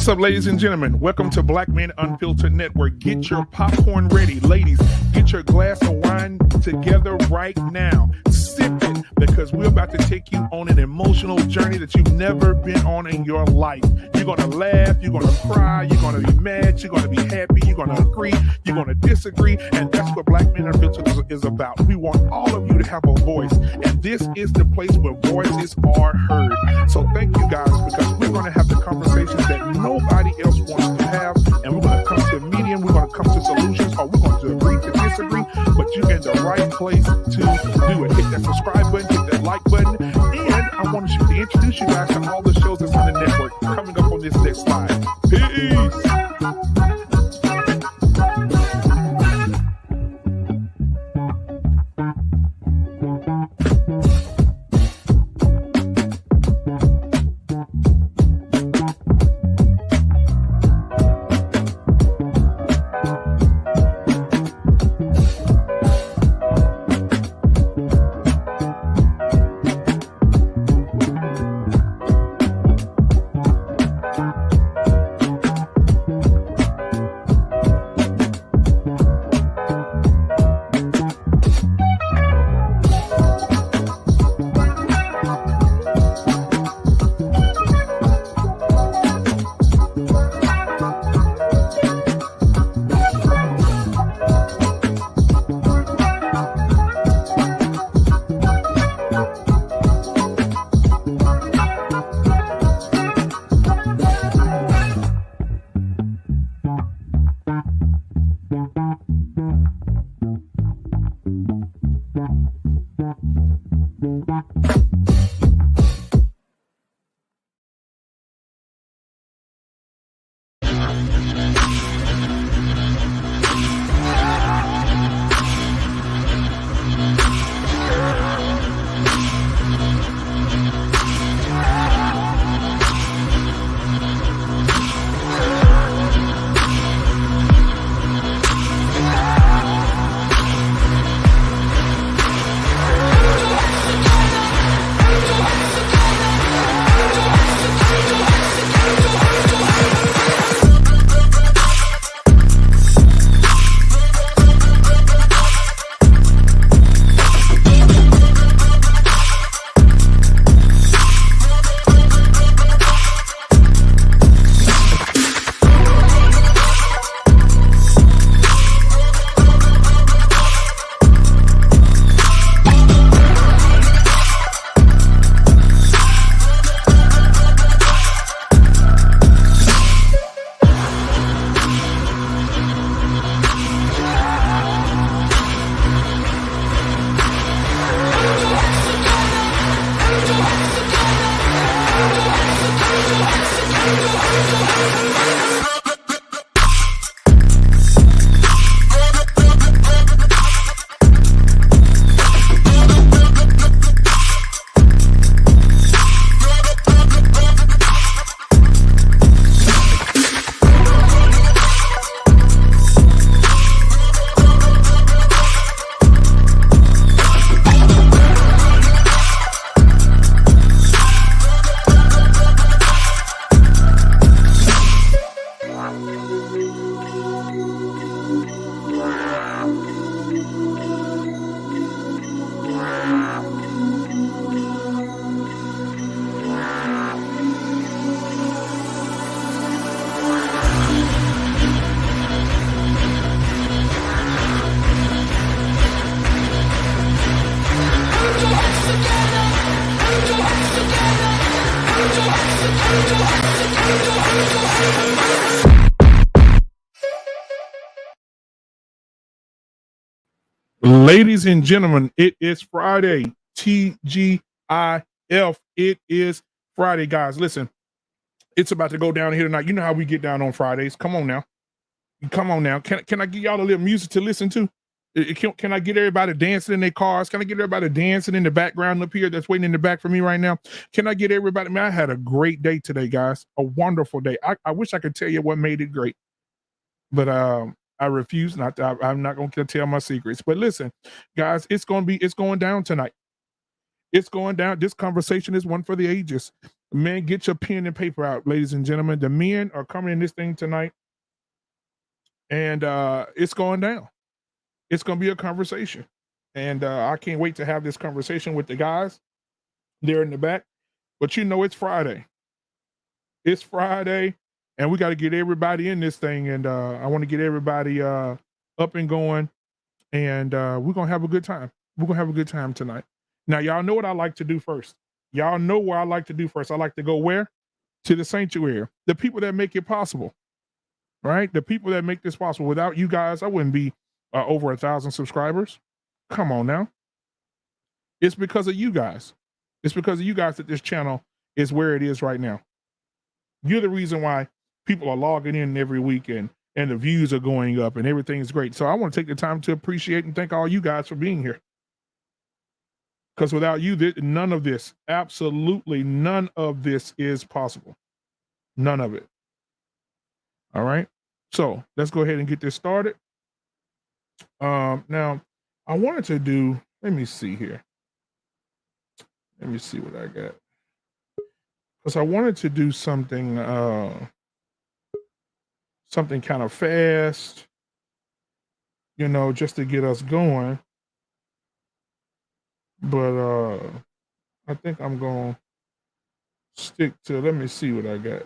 What's up, ladies and gentlemen? Welcome to Black Man Unfiltered Network. Get your popcorn ready. Ladies, get your glass of wine together right now. Sip it, because we're about to take you on an emotional journey that you've never been on in your life. You're going to laugh, you're going to cry, you're going to be mad, you're going to be happy, you're going to agree, you're going to disagree, and that's what Black Man Unfiltered is about. We want all of you to have a voice, and this is the place where voices are heard. So thank you guys, because we're going to have the conversations that nobody else wants to have, and we're going to come to a medium, we're going to come to solutions, or we're going to agree to disagree, but you're in the right place to do it. Hit that subscribe button, hit that like button, and I want to introduce you guys to all the shows that's on the network coming up on this next slide. Peace! Ladies and gentlemen, it is Friday. TGIF. It is Friday, guys. Listen, it's about to go down here tonight. You know how we get down on Fridays. Come on now. Come on now. Can I give y'all a little music to listen to? Can I get everybody dancing in their cars? Can I get everybody dancing in the background up here that's waiting in the back for me right now? Can I get everybody? Man, I had a great day today, guys. A wonderful day. I wish I could tell you what made it great, but I refuse not to. I'm not going to tell my secrets. But listen, guys, it's going down tonight. It's going down. This conversation is one for the ages. Man, get your pen and paper out, ladies and gentlemen. The men are coming in this thing tonight, and it's going down. It's going to be a conversation, and I can't wait to have this conversation with the guys there in the back. But you know, it's Friday. It's Friday, and we got to get everybody in this thing, and I want to get everybody up and going, and we're going to have a good time. We're going to have a good time tonight. Now, y'all know what I like to do first. Y'all know where I like to do first. I like to go where? To the sanctuary. The people that make it possible, right? The people that make this possible. Without you guys, I wouldn't be over 1,000 subscribers. Come on now. It's because of you guys. It's because of you guys that this channel is where it is right now. You're the reason why people are logging in every week and the views are going up and everything's great. So I want to take the time to appreciate and thank all you guys for being here. Because without you, none of this, absolutely none of this is possible. None of it. All right. So let's go ahead and get this started. Now, I wanted to do, let me see here. Let me see what I got. Because I wanted to do something, something kind of fast, you know, just to get us going. But I think I'm going to stick to, let me see what I got.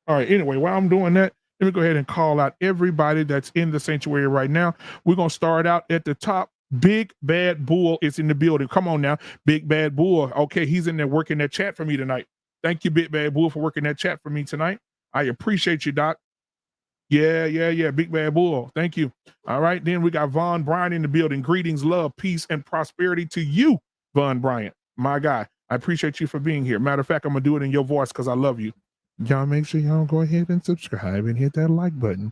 All right, anyway, while I'm doing that, let me go ahead and call out everybody that's in the sanctuary right now. We're going to start out at the top. Big Bad Bull is in the building. Come on now, Big Bad Bull. Okay, he's in there working that chat for me tonight. Thank you, Big Bad Bull, for working that chat for me tonight. I appreciate you, Doc. Yeah, Big Bad Bull. Thank you. All right, then we got Von Bryant in the building. Greetings, love, peace, and prosperity to you, Von Bryant. My guy, I appreciate you for being here. Matter of fact, I'm going to do it in your voice because I love you. Y'all make sure y'all go ahead and subscribe and hit that like button.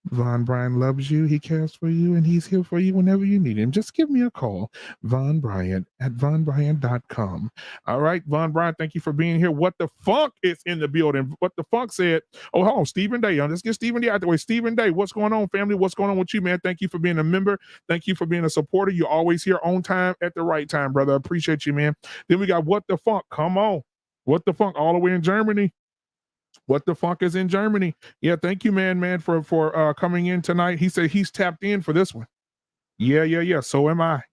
Von Bryant loves you, he cares for you, and he's here for you whenever you need him. Just give me a call, Von Bryant at vonbryant.com. All right, Von Bryant, thank you for being here. What the Funk is in the building. What the Funk said, oh, hold on, Stephen Day. Let's get Stephen Day out the way. Stephen Day, what's going on, family? What's going on with you, man? Thank you for being a member. Thank you for being a supporter. You're always here on time at the right time, brother. I appreciate you, man. Then we got What the Funk. Come on. What the Funk, all the way in Germany. What the Funk is in Germany. Yeah, thank you, man, for coming in tonight. He said he's tapped in for this one. Yeah. So am I.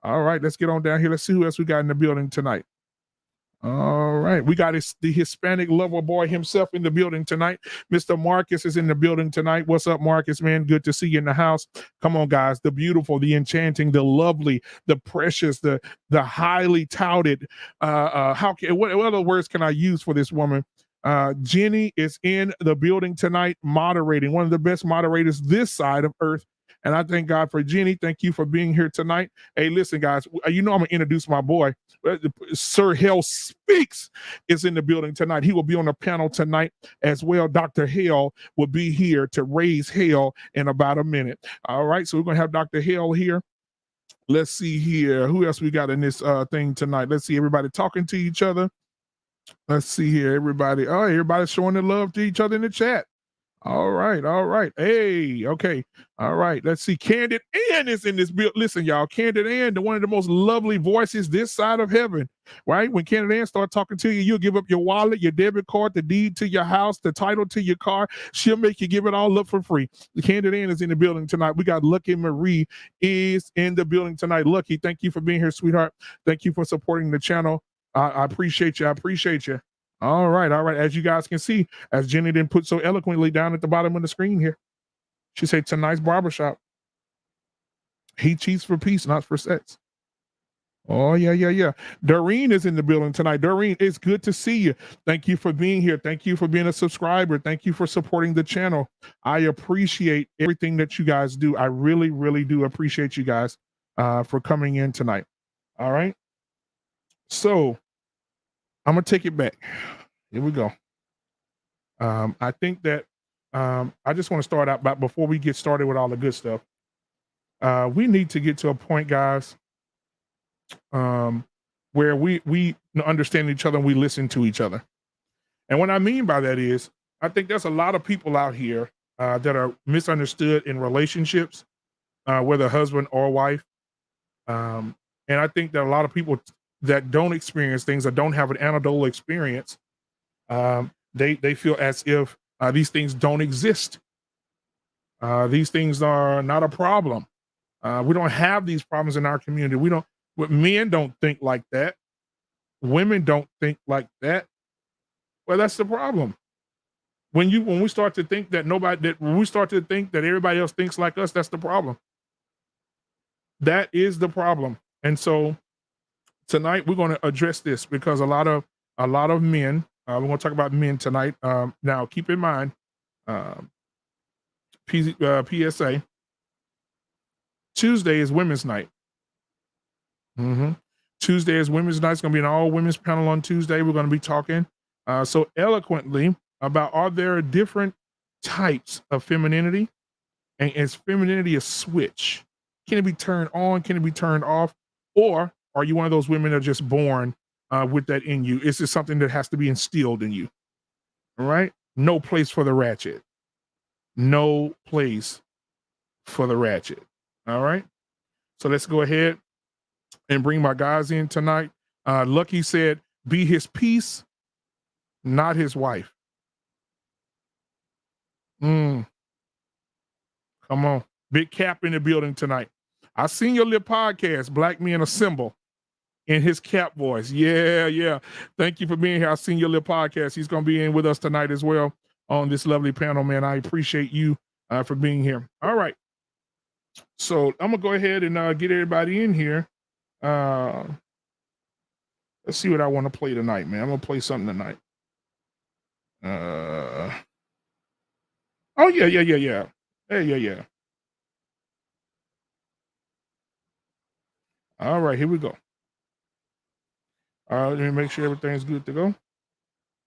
All right, let's get on down here. Let's see who else we got in the building tonight. All right, we got the Hispanic lover boy himself in the building tonight. Mr. Marcus is in the building tonight. What's up, Marcus, man? Good to see you in the house. Come on, guys. The beautiful, the enchanting, the lovely, the precious, the highly touted. What other words can I use for this woman? Jenny is in the building tonight, moderating, one of the best moderators this side of Earth. And I thank God for Jenny. Thank you for being here tonight. Hey, listen, guys, you know I'm going to introduce my boy. Sir Hell Speaks is in the building tonight. He will be on the panel tonight as well. Dr. Hell will be here to raise hell in about a minute. All right, so we're going to have Dr. Hell here. Let's see here. Who else we got in this thing tonight? Let's see, everybody talking to each other. Let's see here, everybody. Oh, everybody's showing their love to each other in the chat. All right. Hey, okay. All right. Let's see. Candid Ann is in this build. Listen, y'all. Candid Ann, one of the most lovely voices this side of heaven, right? When Candid Ann start talking to you, you'll give up your wallet, your debit card, the deed to your house, the title to your car. She'll make you give it all up for free. Candid Ann is in the building tonight. We got Lucky Marie is in the building tonight. Lucky, thank you for being here, sweetheart. Thank you for supporting the channel. I appreciate you. All right. As you guys can see, as Jenny didn't put so eloquently down at the bottom of the screen here, she said, tonight's barbershop. He cheats for peace, not for sex. Oh, yeah. Doreen is in the building tonight. Doreen, it's good to see you. Thank you for being here. Thank you for being a subscriber. Thank you for supporting the channel. I appreciate everything that you guys do. I really, really do appreciate you guys for coming in tonight. All right. So I'm going to take it back. Here we go. I think that I just want to start out, but before we get started with all the good stuff, we need to get to a point, guys, where we understand each other and we listen to each other. And what I mean by that is, I think there's a lot of people out here that are misunderstood in relationships, whether husband or wife. And I think that a lot of people that don't experience things or don't have an anecdotal experience, they feel as if these things don't exist. These things are not a problem. We don't have these problems in our community. We don't. Men don't think like that. Women don't think like that. Well, that's the problem. When we start to think that when we start to think that everybody else thinks like us, that's the problem. That is the problem. And so tonight we're going to address this because a lot of men. We're going to talk about men tonight. Now, keep in mind, um, PSA. Tuesday is Women's Night. hmm Tuesday is Women's Night. It's going to be an all women's panel on Tuesday. We're going to be talking so eloquently about, are there different types of femininity, and is femininity a switch? Can it be turned on? Can it be turned off? Or are you one of those women that are just born with that in you? Is this something that has to be instilled in you? All right. No place for the ratchet. No place for the ratchet. All right. So let's go ahead and bring my guys in tonight. Lucky said, be his piece, not his wife. Come on. Big Cap in the building tonight. I seen your little podcast, Black Men Assemble, in his Cap voice. Yeah. Thank you for being here. I seen your little podcast. He's going to be in with us tonight as well on this lovely panel, man. I appreciate you for being here. All right. So I'm going to go ahead and get everybody in here. Let's see what I want to play tonight, man. I'm going to play something tonight. Oh, yeah. Hey, yeah. All right, here we go. Let me make sure everything's good to go.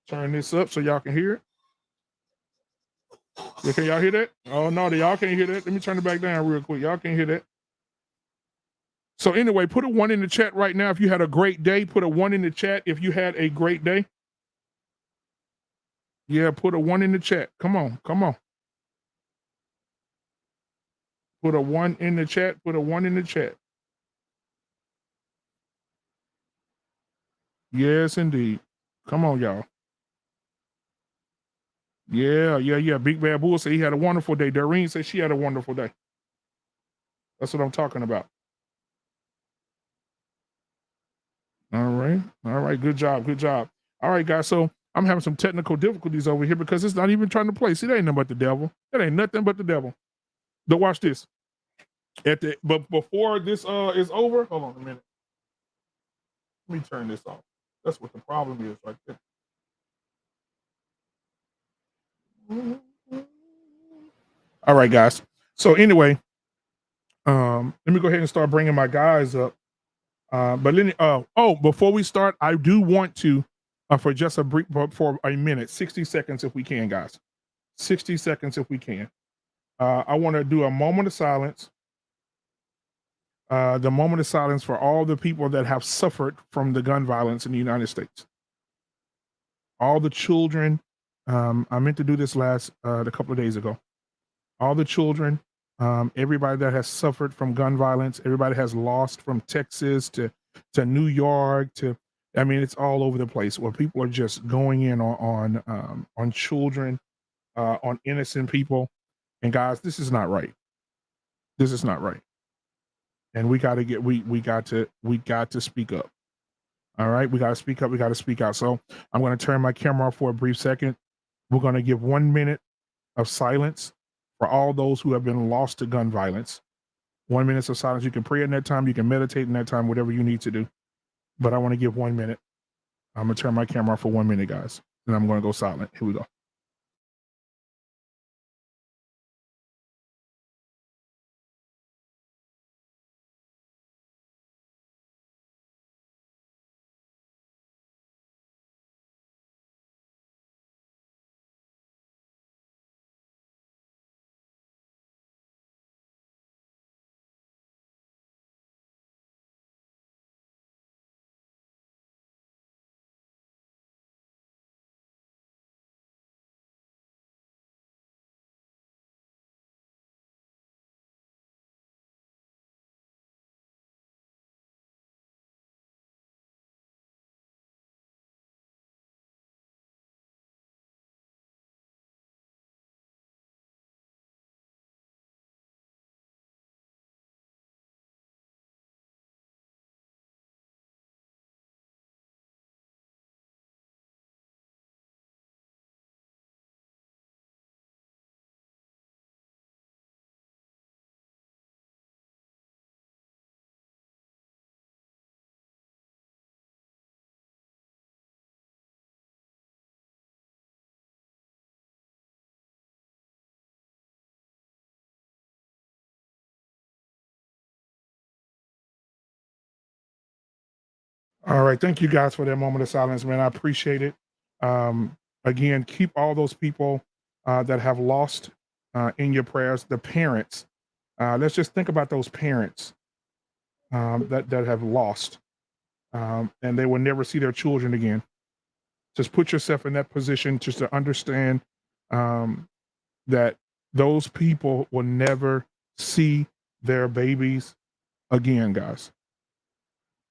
Turn this up so y'all can hear it. Yeah, can y'all hear that? Oh, no, y'all can't hear that. Let me turn it back down real quick. Y'all can't hear that. So anyway, put a 1 in the chat right now if you had a great day. Put a 1 in the chat if you had a great day. Yeah, put a 1 in the chat. Come on. Put a 1 in the chat. Put a 1 in the chat. Yes, indeed. Come on, y'all. Yeah. Big Bad Bull said he had a wonderful day. Doreen said she had a wonderful day. That's what I'm talking about. All right. Good job. All right, guys. So I'm having some technical difficulties over here because it's not even trying to play. See, that ain't nothing but the devil. That ain't nothing but the devil. But watch this. But before this is over, hold on a minute. Let me turn this off. That's what the problem is right there. All right, guys. So anyway, let me go ahead and start bringing my guys up. But let me, before we start, I do want to, for just a brief, for a minute, 60 seconds if we can, guys. 60 seconds if we can. I want to do a moment of silence. The moment of silence for all the people that have suffered from the gun violence in the United States. All the children. I meant to do this a couple of days ago. All the children, everybody that has suffered from gun violence, everybody has lost, from Texas to New York it's all over the place where people are just going in on children, on innocent people. And guys, this is not right. This is not right. And we got to speak up. All right, we got to speak up. We got to speak out. So I'm going to turn my camera off for a brief second. We're going to give 1 minute of silence for all those who have been lost to gun violence. 1 minute of silence. You can pray in that time. You can meditate in that time, whatever you need to do. But I want to give 1 minute. I'm going to turn my camera off for 1 minute, guys. And I'm going to go silent. Here we go. All right. Thank you guys for that moment of silence, man. I appreciate it. Again, keep all those people that have lost in your prayers, the parents. Let's just think about those parents that have lost and they will never see their children again. Just put yourself in that position just to understand that those people will never see their babies again, guys.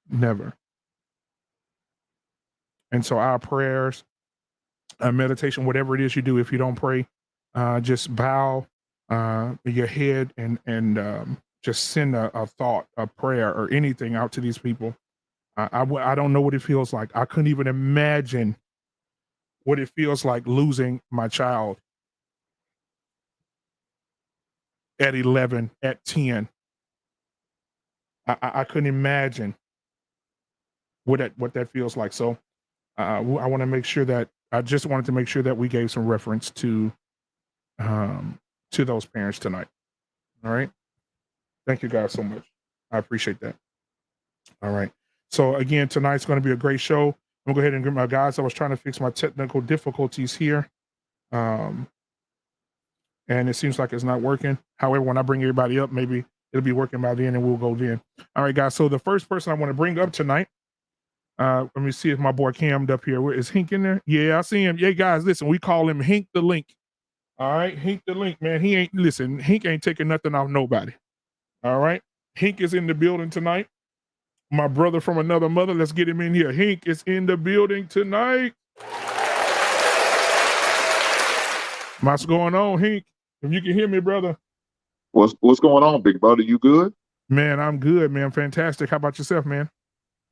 Never. And so our prayers, meditation, whatever it is you do, if you don't pray, just bow your head and just send a thought, a prayer, or anything out to these people. I don't know what it feels like. I couldn't even imagine what it feels like losing my child at 11, at 10. I couldn't imagine what that feels like. So I want to make sure that I just wanted to make sure that we gave some reference to those parents tonight. All right. Thank you guys so much. I appreciate that. All right. So again, tonight's going to be a great show. I'm gonna go ahead and get my guys. I was trying to fix my technical difficulties here. And it seems like it's not working. However, when I bring everybody up, maybe it'll be working by then and we'll go then. All right, guys. So the first person I want to bring up tonight, let me see if my boy Cam'd up here. Where is Hink in there? Yeah, I see him. Yeah, guys, listen, we call him Hink the Link. All right, Hink the Link, man. Hink ain't taking nothing off nobody. All right. Hink is in the building tonight. My brother from another mother. Let's get him in here. Hink is in the building tonight. What's going on, Hink? If you can hear me, brother. What's going on, big brother? You good? Man, I'm good, man. Fantastic. How about yourself, man?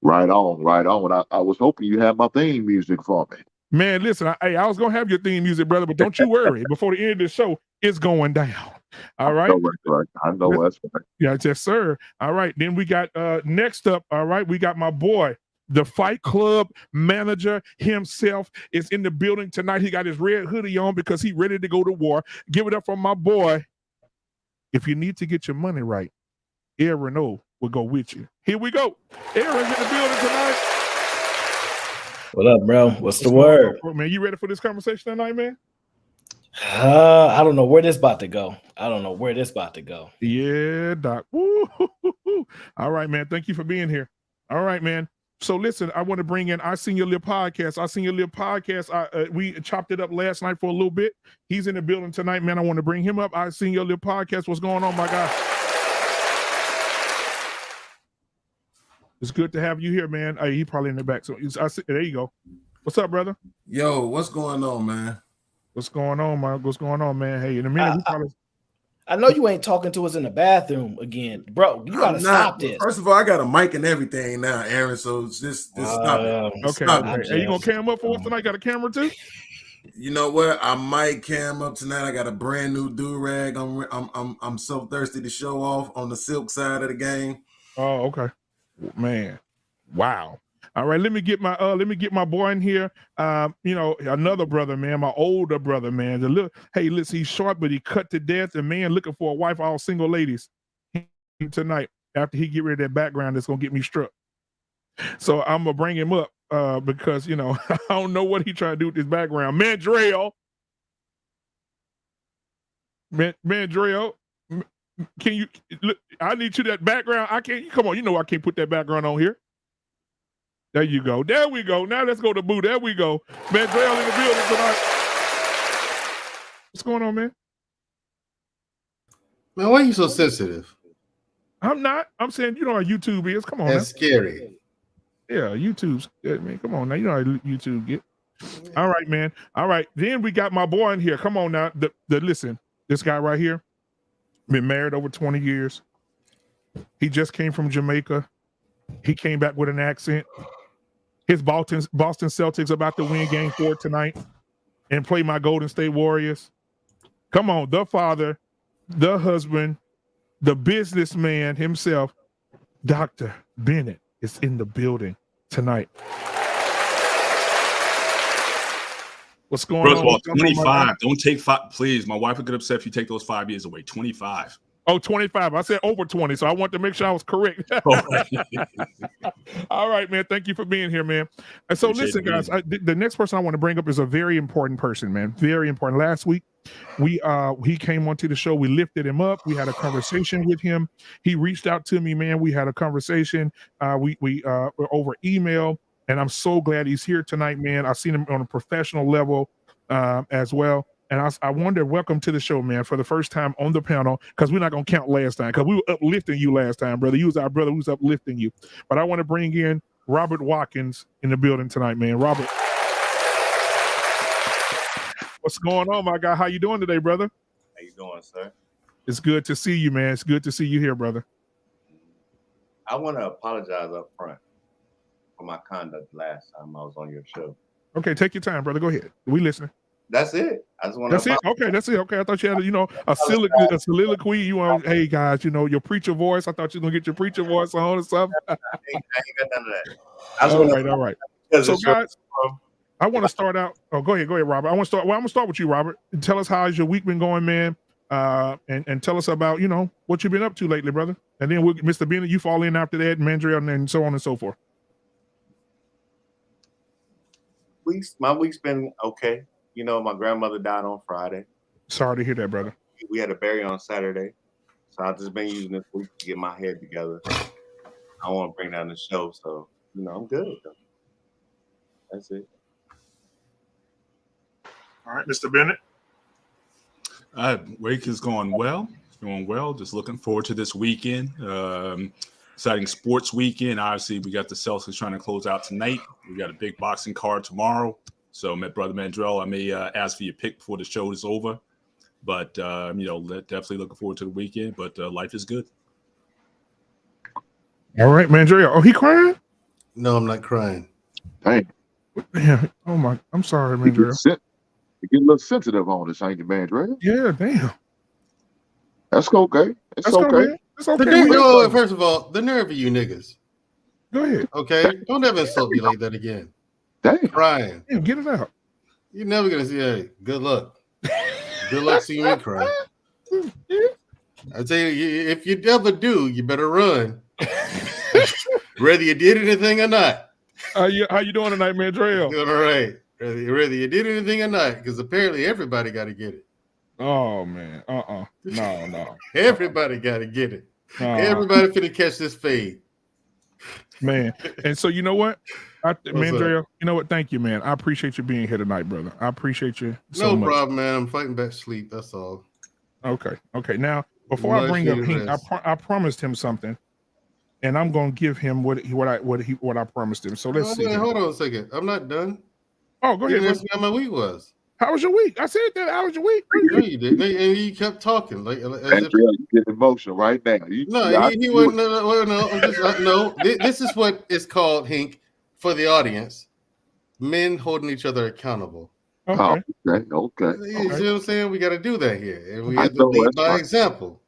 Right on, right on. I was hoping you had my theme music for me. Man, listen, I was going to have your theme music, brother, but don't you worry. Before the end of the show, it's going down. All right? I know that's right. Yeah, yes, sir. All right. Then we got, next up, all right, we got my boy, the Fight Club manager himself is in the building tonight. He got his red hoodie on because he's ready to go to war. Give it up for my boy. If you need to get your money right, Aaron O will go with you. Here we go. Aaron's in the building tonight. What up, bro? What's the word? Man, you ready for this conversation tonight, man? I don't know where this about to go. Yeah, Doc. Woo-hoo-hoo-hoo. All right, man. Thank you for being here. All right, man. So listen, I want to bring in I Seen Your Little Podcast. We chopped it up last night for a little bit. He's in the building tonight, man. I want to bring him up. I Seen Your Little Podcast. What's going on, my guy? It's good to have you here, man. He probably in the back. So there you go. What's up, brother? Yo, what's going on, man? What's going on, man? What's going on, man? Hey, in a minute, I know you ain't talking to us in the bathroom again, bro. You gotta stop this. First of all, I got a mic and everything now, Aaron. So just stop it. Okay. Stop Hey, it. you gonna cam up for us tonight? Got a camera too? You know what? I might cam up tonight. I got a brand new do-rag. I'm so thirsty to show off on the silk side of the game. Oh, okay. Man. Wow. All right, let me get my boy in here. Another brother, man, my older brother, man. Listen, he's short, but he cut to death. And man, looking for a wife, all single ladies tonight. After he get rid of that background, that's gonna get me struck. So I'm gonna bring him up because I don't know what he trying to do with this background. Mandrell, can you look? I need you that background. I can't. Come on, I can't put that background on here. There you go. There we go. Now let's go to Boo. There we go. Mandrell in the building tonight. What's going on, man? Man, why are you so sensitive? I'm not. I'm saying how YouTube is. Come on. That's scary. Yeah, YouTube's good, man. Come on now. You know how YouTube get. All right, man. All right. Then we got my boy in here. Come on now. Listen, this guy right here, been married over 20 years. He just came from Jamaica. He came back with an accent. His Boston Celtics about to win Game 4 tonight and play my Golden State Warriors. Come on, the father, the husband, the businessman himself, Dr. Bennett is in the building tonight. What's going on? First of all, 25. Don't take 5. Please, my wife would get upset if you take those 5 years away. 25. Oh, 25. I said over 20, so I want to make sure I was correct. All right, man. Thank you for being here, man. And so, listen, guys, the next person I want to bring up is a very important person, man. Very important. Last week, he came onto the show. We lifted him up. We had a conversation with him. He reached out to me, man. We had a conversation. We over email, and I'm so glad he's here tonight, man. I've seen him on a professional level as well. And I wonder, welcome to the show, man, for the first time on the panel, because we're not going to count last time, because we were uplifting you last time, brother. You was our brother who was uplifting you. But I want to bring in Robert Watkins in the building tonight, man. Robert, what's going on, my guy? How you doing today, brother? How you doing, sir? It's good to see you, man. It's good to see you here, brother. I want to apologize up front for my conduct last time I was on your show. Okay, take your time, brother. Go ahead. We listening. That's it. I just want That's to. It. Okay, that's it. Okay, I thought you had, a soliloquy. You want, hey guys, your preacher voice. I thought you were gonna get your preacher voice on or something. I ain't got none of that. All right. So, guys, I want to start out. Oh, go ahead, Robert. I'm gonna start with you, Robert. Tell us how's your week been going, man. And tell us about what you've been up to lately, brother. And then Mr. Bennett, you fall in after that, Mandriel, and so on and so forth. My week's been okay. My grandmother died on Friday. Sorry to hear that, brother. We had a burial on Saturday. So I've just been using this week to get my head together. I want to bring down the show. So, I'm good. That's it. All right, Mr. Bennett. Week is going well. It's going well. Just looking forward to this weekend. Exciting sports weekend. Obviously, we got the Celtics trying to close out tonight. We got a big boxing card tomorrow. So, Brother Mandrell, I may ask for your pick before the show is over. But, definitely looking forward to the weekend. But life is good. All right, Mandrell. Oh, he crying? No, I'm not crying. Dang. Yeah. Oh, my. I'm sorry, Mandrell. You get a little sensitive on this, ain't you, Mandrell? Yeah, damn. That's okay. It's okay. It's okay. First of all, the nerve of you niggas. Go ahead. Okay? Don't ever insult me like that again. Damn. Crying. Damn, get it out. You're never going to see, hey, good luck. Good luck seeing me cry. I tell you, if you ever do, you better run. Whether you did anything or not. How you doing tonight, Mandrell? Doing all right. Whether you did anything or not, because apparently everybody got to get it. Oh, man. No. Everybody got to get it. Everybody finna catch this fade. Man. And so, you know what? Mandrell, you know what? Thank you, man. I appreciate you being here tonight, brother. I appreciate you so much. No problem, man. I'm fighting back sleep. That's all. Okay. Now, before I bring up Hank, I promised him something, and I'm going to give him what I promised him. So let's see. Hold on a second. I'm not done. Oh, go ahead. You asked me how my week was. How was your week? I said that. How was your week? No, you didn't. And you kept talking like as if you get emotional right now. he wasn't. No. This is what is called, Hank, for the audience. Men holding each other accountable. Okay. You see what I'm saying? We got to do that here, and we have to lead by example.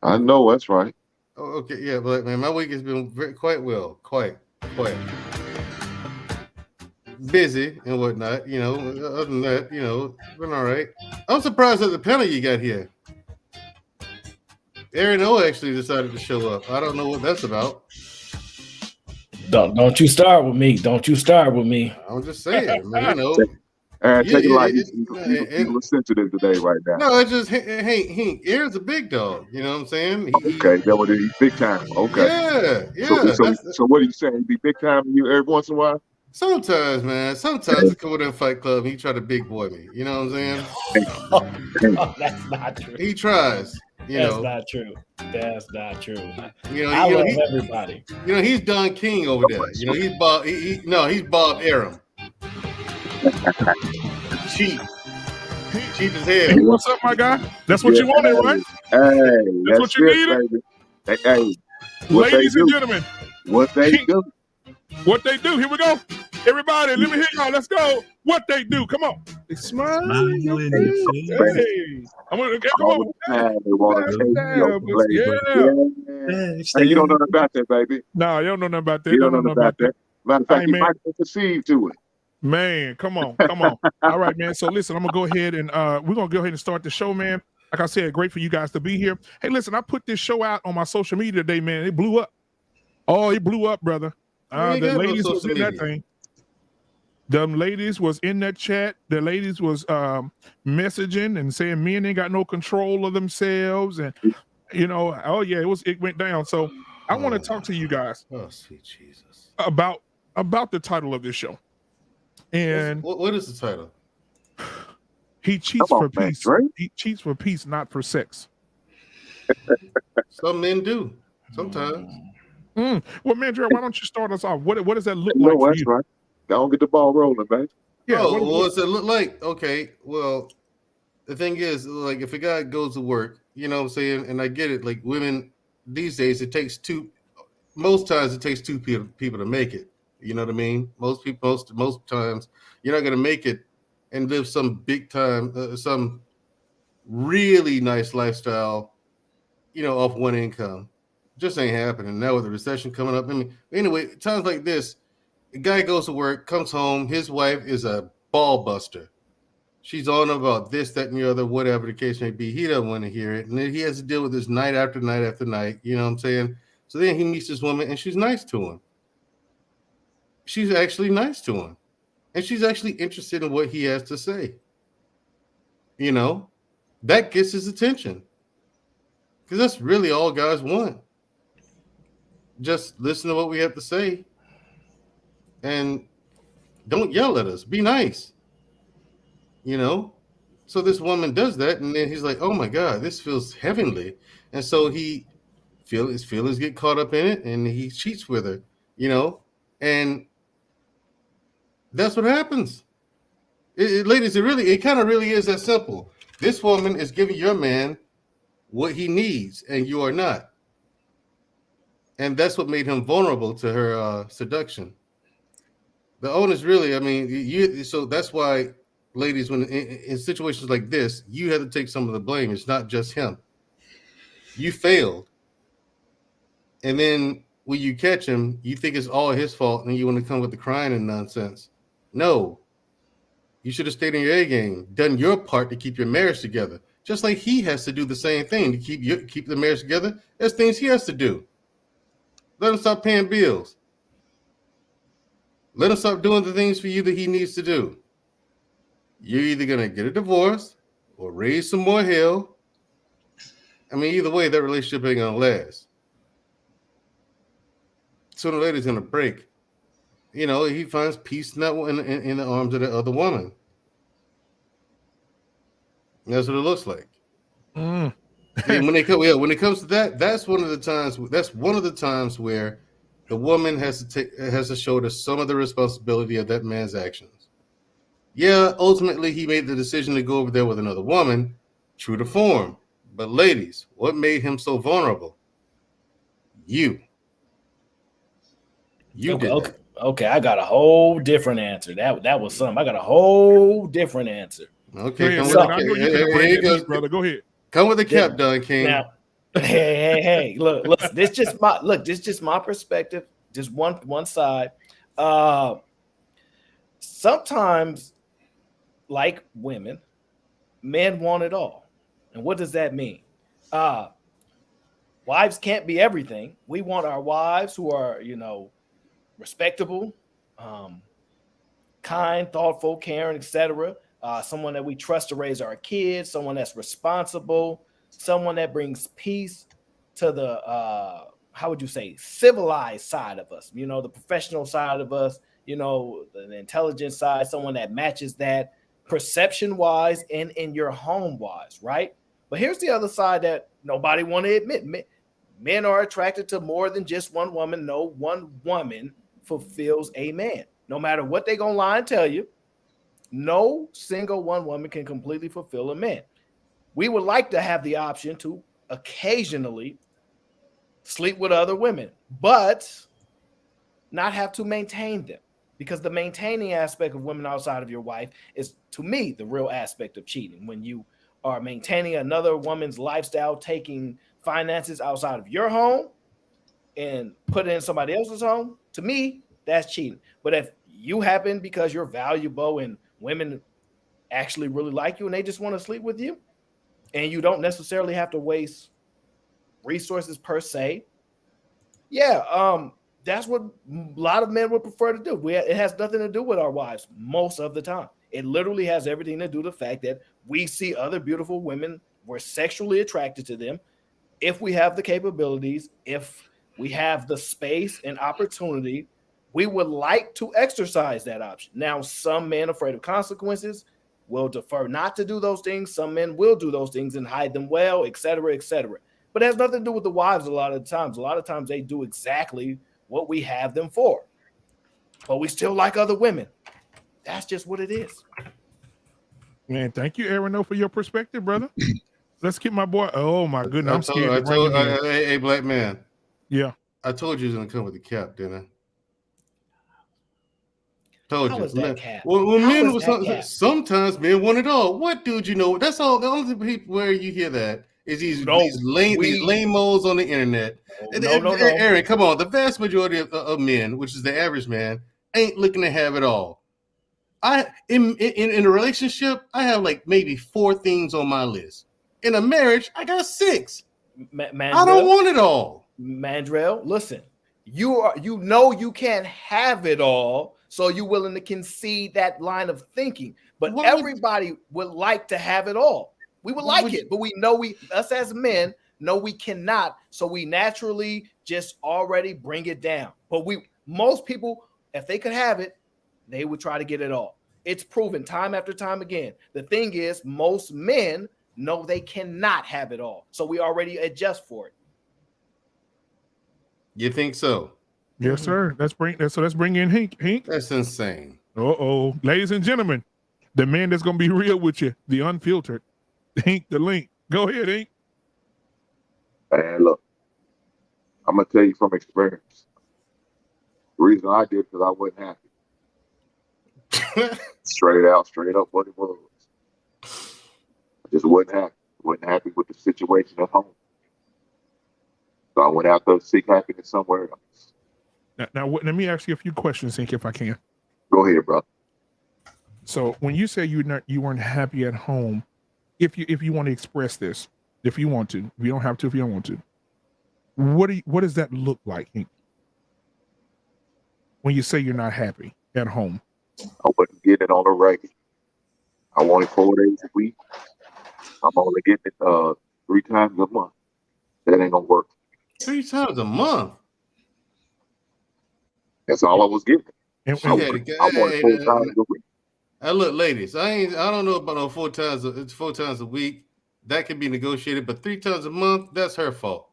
I know that's right. Oh, okay, yeah, but man, my week has been quite well, quite busy and whatnot. Other than that, it's been all right. I'm surprised at the panel you got here. Aaron O actually decided to show up. I don't know what that's about. Don't you start with me. Don't you start with me. I'm just saying, man, take it like he's a little sensitive today right now. No, it's just Hank. Aaron's a big dog. You know what I'm saying? Okay, that would be big time. Okay. Yeah. So what are you saying? Be big time to you every once in a while? Sometimes, man. Sometimes I come with him Fight Club. He try to big boy me. You know what I'm saying? That's not true. He tries. That's not true. That's not true. I love everybody. He's Don King over there. He's Bob. He's Bob Arum. Cheap as hell. Hey, what's up, my guy? That's what you wanted, right? Hey, that's what you needed. Hey, ladies and gentlemen, what they do? What they do? Here we go. Everybody, let me hear y'all. Let's go. What they do? Come on. They smile. Hey, I'm gonna come on. They want to take you. You don't know nothing about that, baby. No, you don't know nothing about that. You don't know nothing about that. Matter of fact, you might be perceived to it. Man, come on. All right, man. So listen, I'm gonna go ahead and we're gonna go ahead and start the show, man. Like I said, great for you guys to be here. Hey, listen, I put this show out on my social media today, man. It blew up. Oh, it blew up, brother. The ladies was in that thing. Them ladies was in that chat. The ladies was messaging and saying men ain't got no control of themselves, and oh yeah, it went down. So I want to talk to you guys. Oh, sweet Jesus! About the title of this show. And what is the title? He cheats for peace. He cheats for peace, not for sex. Some men do sometimes. Well, man, Jared, why don't you start us off? What does that look like for you? Right. Don't get the ball rolling, man. Yeah. What does it look like? Okay. Well, the thing is, like, if a guy goes to work, you know what I'm saying, and I get it. Like, women these days, it takes two. Most times, it takes two people to make it. You know what I mean? Most times, you're not gonna make it and live some big time, some really nice lifestyle, off one income. Just ain't happening now with the recession coming up. I mean, anyway, times like this, a guy goes to work, comes home, his wife is a ball buster. She's on about this, that, and the other, whatever the case may be. He doesn't want to hear it. And then he has to deal with this night after night after night. You know what I'm saying? So then he meets this woman and she's nice to him. She's actually nice to him. And she's actually interested in what he has to say. That gets his attention. Because that's really all guys want. Just listen to what we have to say. And don't yell at us. Be nice. So this woman does that, and then he's like, oh my God, this feels heavenly. And so his feelings get caught up in it, and he cheats with her, and that's what happens. Ladies, it kind of really is that simple. This woman is giving your man what he needs, and you are not. And that's what made him vulnerable to her seduction. The onus really, so that's why, ladies, when in situations like this, you have to take some of the blame. It's not just him. You failed. And then when you catch him, you think it's all his fault, and you want to come with the crying and nonsense. No. You should have stayed in your A game, done your part to keep your marriage together. Just like he has to do the same thing to keep the marriage together. There's things he has to do. Let him stop paying bills. Let him stop doing the things for you that he needs to do. You're either going to get a divorce or raise some more hell. Either way, that relationship ain't going to last. Sooner or later, it's going to break. He finds peace in the arms of the other woman. And that's what it looks like. And when it comes to that, that's one of the times where the woman has to shoulder some of the responsibility of that man's actions. Yeah, ultimately he made the decision to go over there with another woman, true to form. But ladies, what made him so vulnerable? You did. Okay, I got a whole different answer. That was something. I got a whole different answer. Okay, brother. Go ahead. Come with the cap done, King. Now, hey, look, this just my perspective, just one side. Sometimes, like women, men want it all. And what does that mean? Wives can't be everything. We want our wives who are, respectable, kind, thoughtful, caring, etc. Someone that we trust to raise our kids, someone that's responsible, someone that brings peace to the how would you say, civilized side of us, the professional side of us, the intelligent side, someone that matches that perception wise and in your home wise, right? But here's the other side that nobody want to admit. Men are attracted to more than just one woman. No one woman fulfills a man. No matter what they're going to lie and tell you, no single one woman can completely fulfill a man. We would like to have the option to occasionally sleep with other women, but not have to maintain them, because the maintaining aspect of women outside of your wife is, to me, the real aspect of cheating. When you are maintaining another woman's lifestyle, taking finances outside of your home and put it in somebody else's home, to me, that's cheating. But if you happen, because you're valuable and women actually really like you and they just want to sleep with you, and you don't necessarily have to waste resources per se. Yeah, that's what a lot of men would prefer to do. It has nothing to do with our wives most of the time. It literally has everything to do with the fact that we see other beautiful women, we're sexually attracted to them. If we have the capabilities, if we have the space and opportunity, we would like to exercise that option. Now, some men afraid of consequences will defer not to do those things. Some men will do those things and hide them well, et cetera, et cetera. But it has nothing to do with the wives a lot of the times. A lot of times they do exactly what we have them for. But we still like other women. That's just what it is. Man, thank you, Aaron, for your perspective, brother. Let's keep my boy. Oh my goodness, I'm scared to bring him in. Hey, black man. Yeah. I told you he was gonna come with the cap, didn't I? Told you. That cap? Well, men was sometimes men want it all. What, dude? You know, that's all. The only people where you hear that is these lame-os on the internet. No. Aaron, come on. The vast majority of men, which is the average man, ain't looking to have it all. In a relationship, I have like maybe 4 things on my list. In a marriage, I got 6. I don't want it all. Mandrell, listen, you can't have it all, so you're willing to concede that line of thinking. But everybody would like to have it all. We would like it, but we know us as men know we cannot, so we naturally just already bring it down. But most people, if they could have it, they would try to get it all. It's proven time after time again. The thing is, most men know they cannot have it all, so we already adjust for it. You think so? Yes, sir. Let's bring in Hank. That's insane. Ladies and gentlemen, the man that's gonna be real with you, the unfiltered, Hank the Link. Go ahead, Hank. And look, I'm gonna tell you from experience. The reason I did because I wasn't happy. straight up what it was. I just wasn't happy. Wasn't happy with the situation at home. So I went out there to seek happiness somewhere else. Now, let me ask you a few questions, Hank, if I can. Go ahead, bro. So when you say you weren't happy at home, if you want to express this, if you want to, if you don't have to, if you don't want to, what does that look like, Hank? When you say you're not happy at home? I wasn't getting it on the regular. I wanted 4 days a week. I'm only getting it 3 times a month. That ain't gonna work. 3 times a month. That's all I was getting. And I wanted 4 times a week. Look, ladies, I don't know about no 4 times. It's 4 times a week. That can be negotiated, but 3 times a month, that's her fault.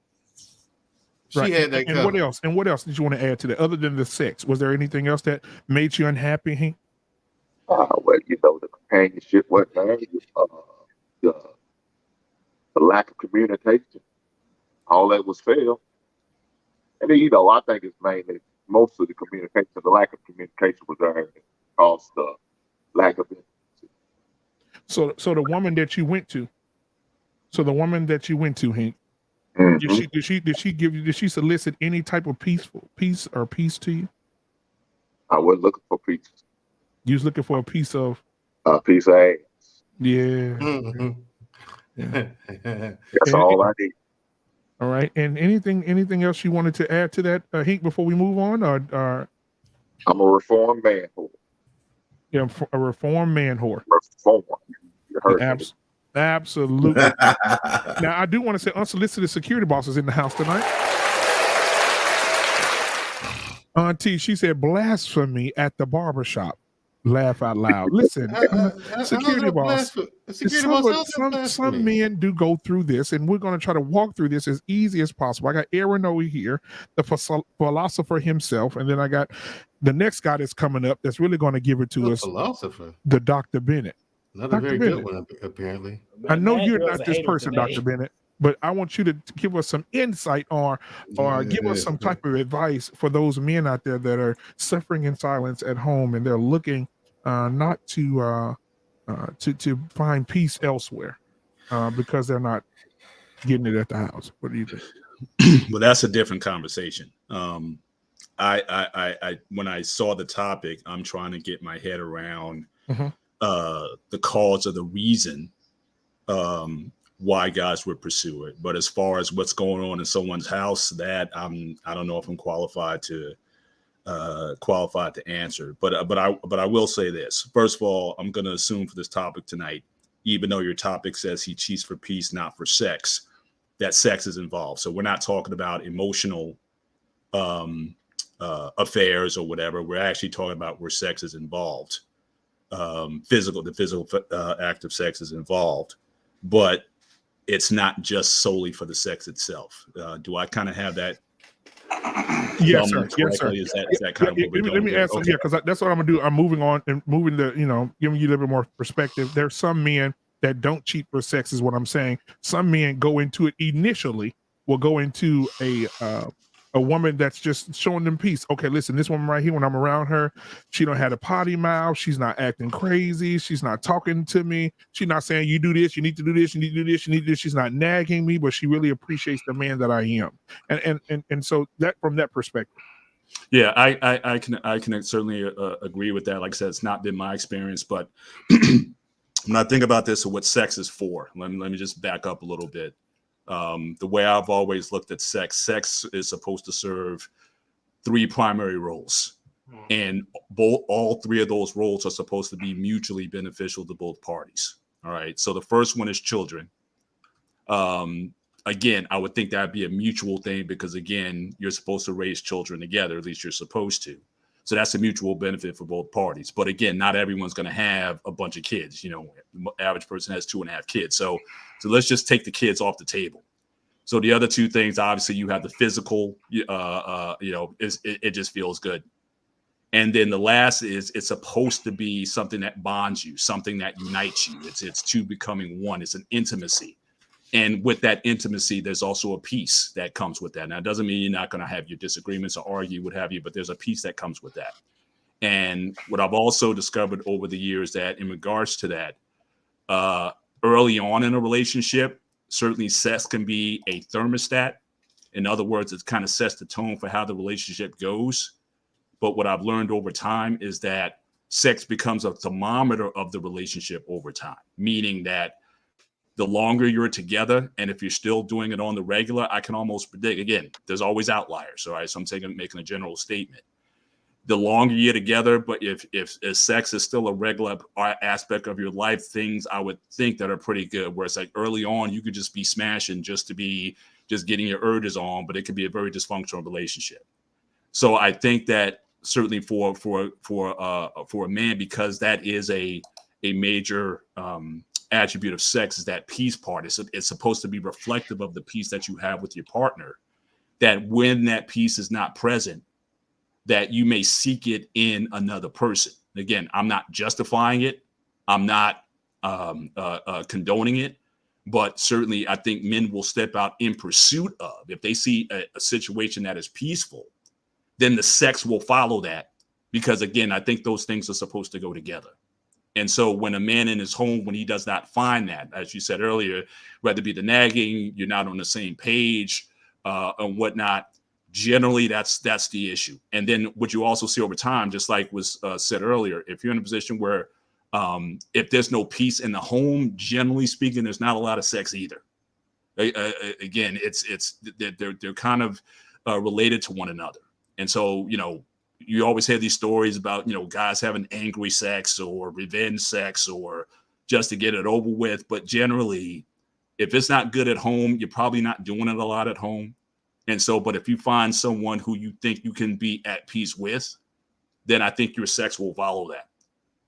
She had that. And what else? And what else did you want to add to that other than the sex? Was there anything else that made you unhappy, Hank? Well, the companionship wasn't there. The lack of communication, all that was failed. And then, I think it's mainly most of the communication, the lack of communication was there caused the lack of intimacy. So the woman that you went to, Hank, mm-hmm. did she solicit any type of peace to you? I wasn't looking for peace. You was looking for a piece of ass. Yeah. Mm-hmm. Yeah. That's all I need. All right. And anything else you wanted to add to that, Hank, before we move on? Or I'm a reformed man whore. Yeah, a reformed man whore. Reformed. You heard me. Absolutely. Now, I do want to say unsolicited security boss is in the house tonight. Auntie, she said blasphemy at the barbershop. Laugh out loud. Listen, security boss. Some men do go through this, and we're going to try to walk through this as easy as possible. I got Aaron over here, the philosopher himself, and then I got the next guy that's coming up that's really going to give it to us. Philosopher. The Dr. Bennett. Not a very good one, apparently. I know you're not this person, Dr. Bennett, but I want you to give us some insight or give us some type of advice for those men out there that are suffering in silence at home and they're looking not to find peace elsewhere because they're not getting it at the house. What do you think? Well, that's a different conversation. I when I saw the topic, I'm trying to get my head around the cause or the reason why guys would pursue it. But as far as what's going on in someone's house, that I don't know if I'm qualified to answer. But I will say this. First of all, I'm going to assume for this topic tonight, even though your topic says he cheats for peace, not for sex, that sex is involved. So we're not talking about emotional affairs or whatever. We're actually talking about where sex is involved. The physical act of sex is involved, but it's not just solely for the sex itself. Do I kind of have that? Yes, sir. Yes, sir. Is that kind of what we're doing? Let me add something here, because that's what I'm gonna do. I'm moving on and moving the, giving you a little bit more perspective. There's some men that don't cheat for sex, is what I'm saying. Some men go into it initially, will go into a woman that's just showing them peace. Okay, listen, this woman right here, when I'm around her, she don't have a potty mouth. She's not acting crazy. She's not talking to me. She's not saying, you do this, you need to do this, you need to do this, you need to do this. She's not nagging me, but she really appreciates the man that I am. And so that, from that perspective. Yeah, I can certainly agree with that. Like I said, it's not been my experience, but when I think about this, what sex is for, let me just back up a little bit. The way I've always looked at sex is supposed to serve three primary roles, and all three of those roles are supposed to be mutually beneficial to both parties. All right. So the first one is children. Again, I would think that'd be a mutual thing, because again, you're supposed to raise children together, at least you're supposed to. So that's a mutual benefit for both parties. But again, not everyone's going to have a bunch of kids. The average person has 2.5 kids. So let's just take the kids off the table. So the other two things, obviously, you have the physical, it just feels good. And then the last is, it's supposed to be something that bonds you, something that unites you. It's two becoming one. It's an intimacy. And with that intimacy, there's also a peace that comes with that. Now, it doesn't mean you're not going to have your disagreements or argue, what have you, but there's a peace that comes with that. And what I've also discovered over the years, that in regards to that, early on in a relationship, certainly sex can be a thermostat. In other words, it kind of sets the tone for how the relationship goes. But what I've learned over time is that sex becomes a thermometer of the relationship over time, meaning that the longer you're together, and if you're still doing it on the regular, I can almost predict, again, there's always outliers, all right? So I'm making a general statement. The longer you're together, but if sex is still a regular aspect of your life, things I would think that are pretty good, where it's like early on, you could just be smashing just getting your urges on, but it could be a very dysfunctional relationship. So I think that certainly for a man, because that is a major attribute of sex, is that peace part. It's supposed to be reflective of the peace that you have with your partner, that when that peace is not present, that you may seek it in another person. Again, I'm not justifying it. I'm not condoning it, but certainly I think men will step out in pursuit of, if they see a situation that is peaceful, then the sex will follow that, because again, I think those things are supposed to go together. And so when a man in his home, when he does not find that, as you said earlier, whether it be the nagging, you're not on the same page and whatnot, generally that's the issue. And then what you also see over time, just like was said earlier, if you're in a position where if there's no peace in the home, generally speaking, there's not a lot of sex either. Again, they're kind of related to one another. And so, you always hear these stories about, guys having angry sex or revenge sex or just to get it over with. But generally, if it's not good at home, you're probably not doing it a lot at home. And so, but if you find someone who you think you can be at peace with, then I think your sex will follow that.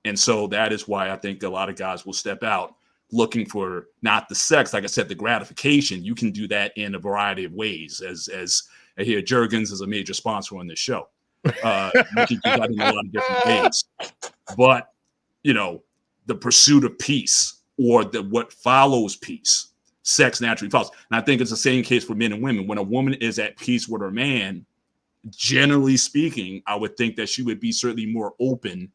And so that is why I think a lot of guys will step out looking for not the sex, like I said, the gratification. You can do that in a variety of ways. As I hear, Jergens is a major sponsor on this show. You can do that in a lot of different ways. But, the pursuit of peace, or what follows peace, sex naturally follows. And I think it's the same case for men and women. When a woman is at peace with her man, generally speaking, I would think that she would be certainly more open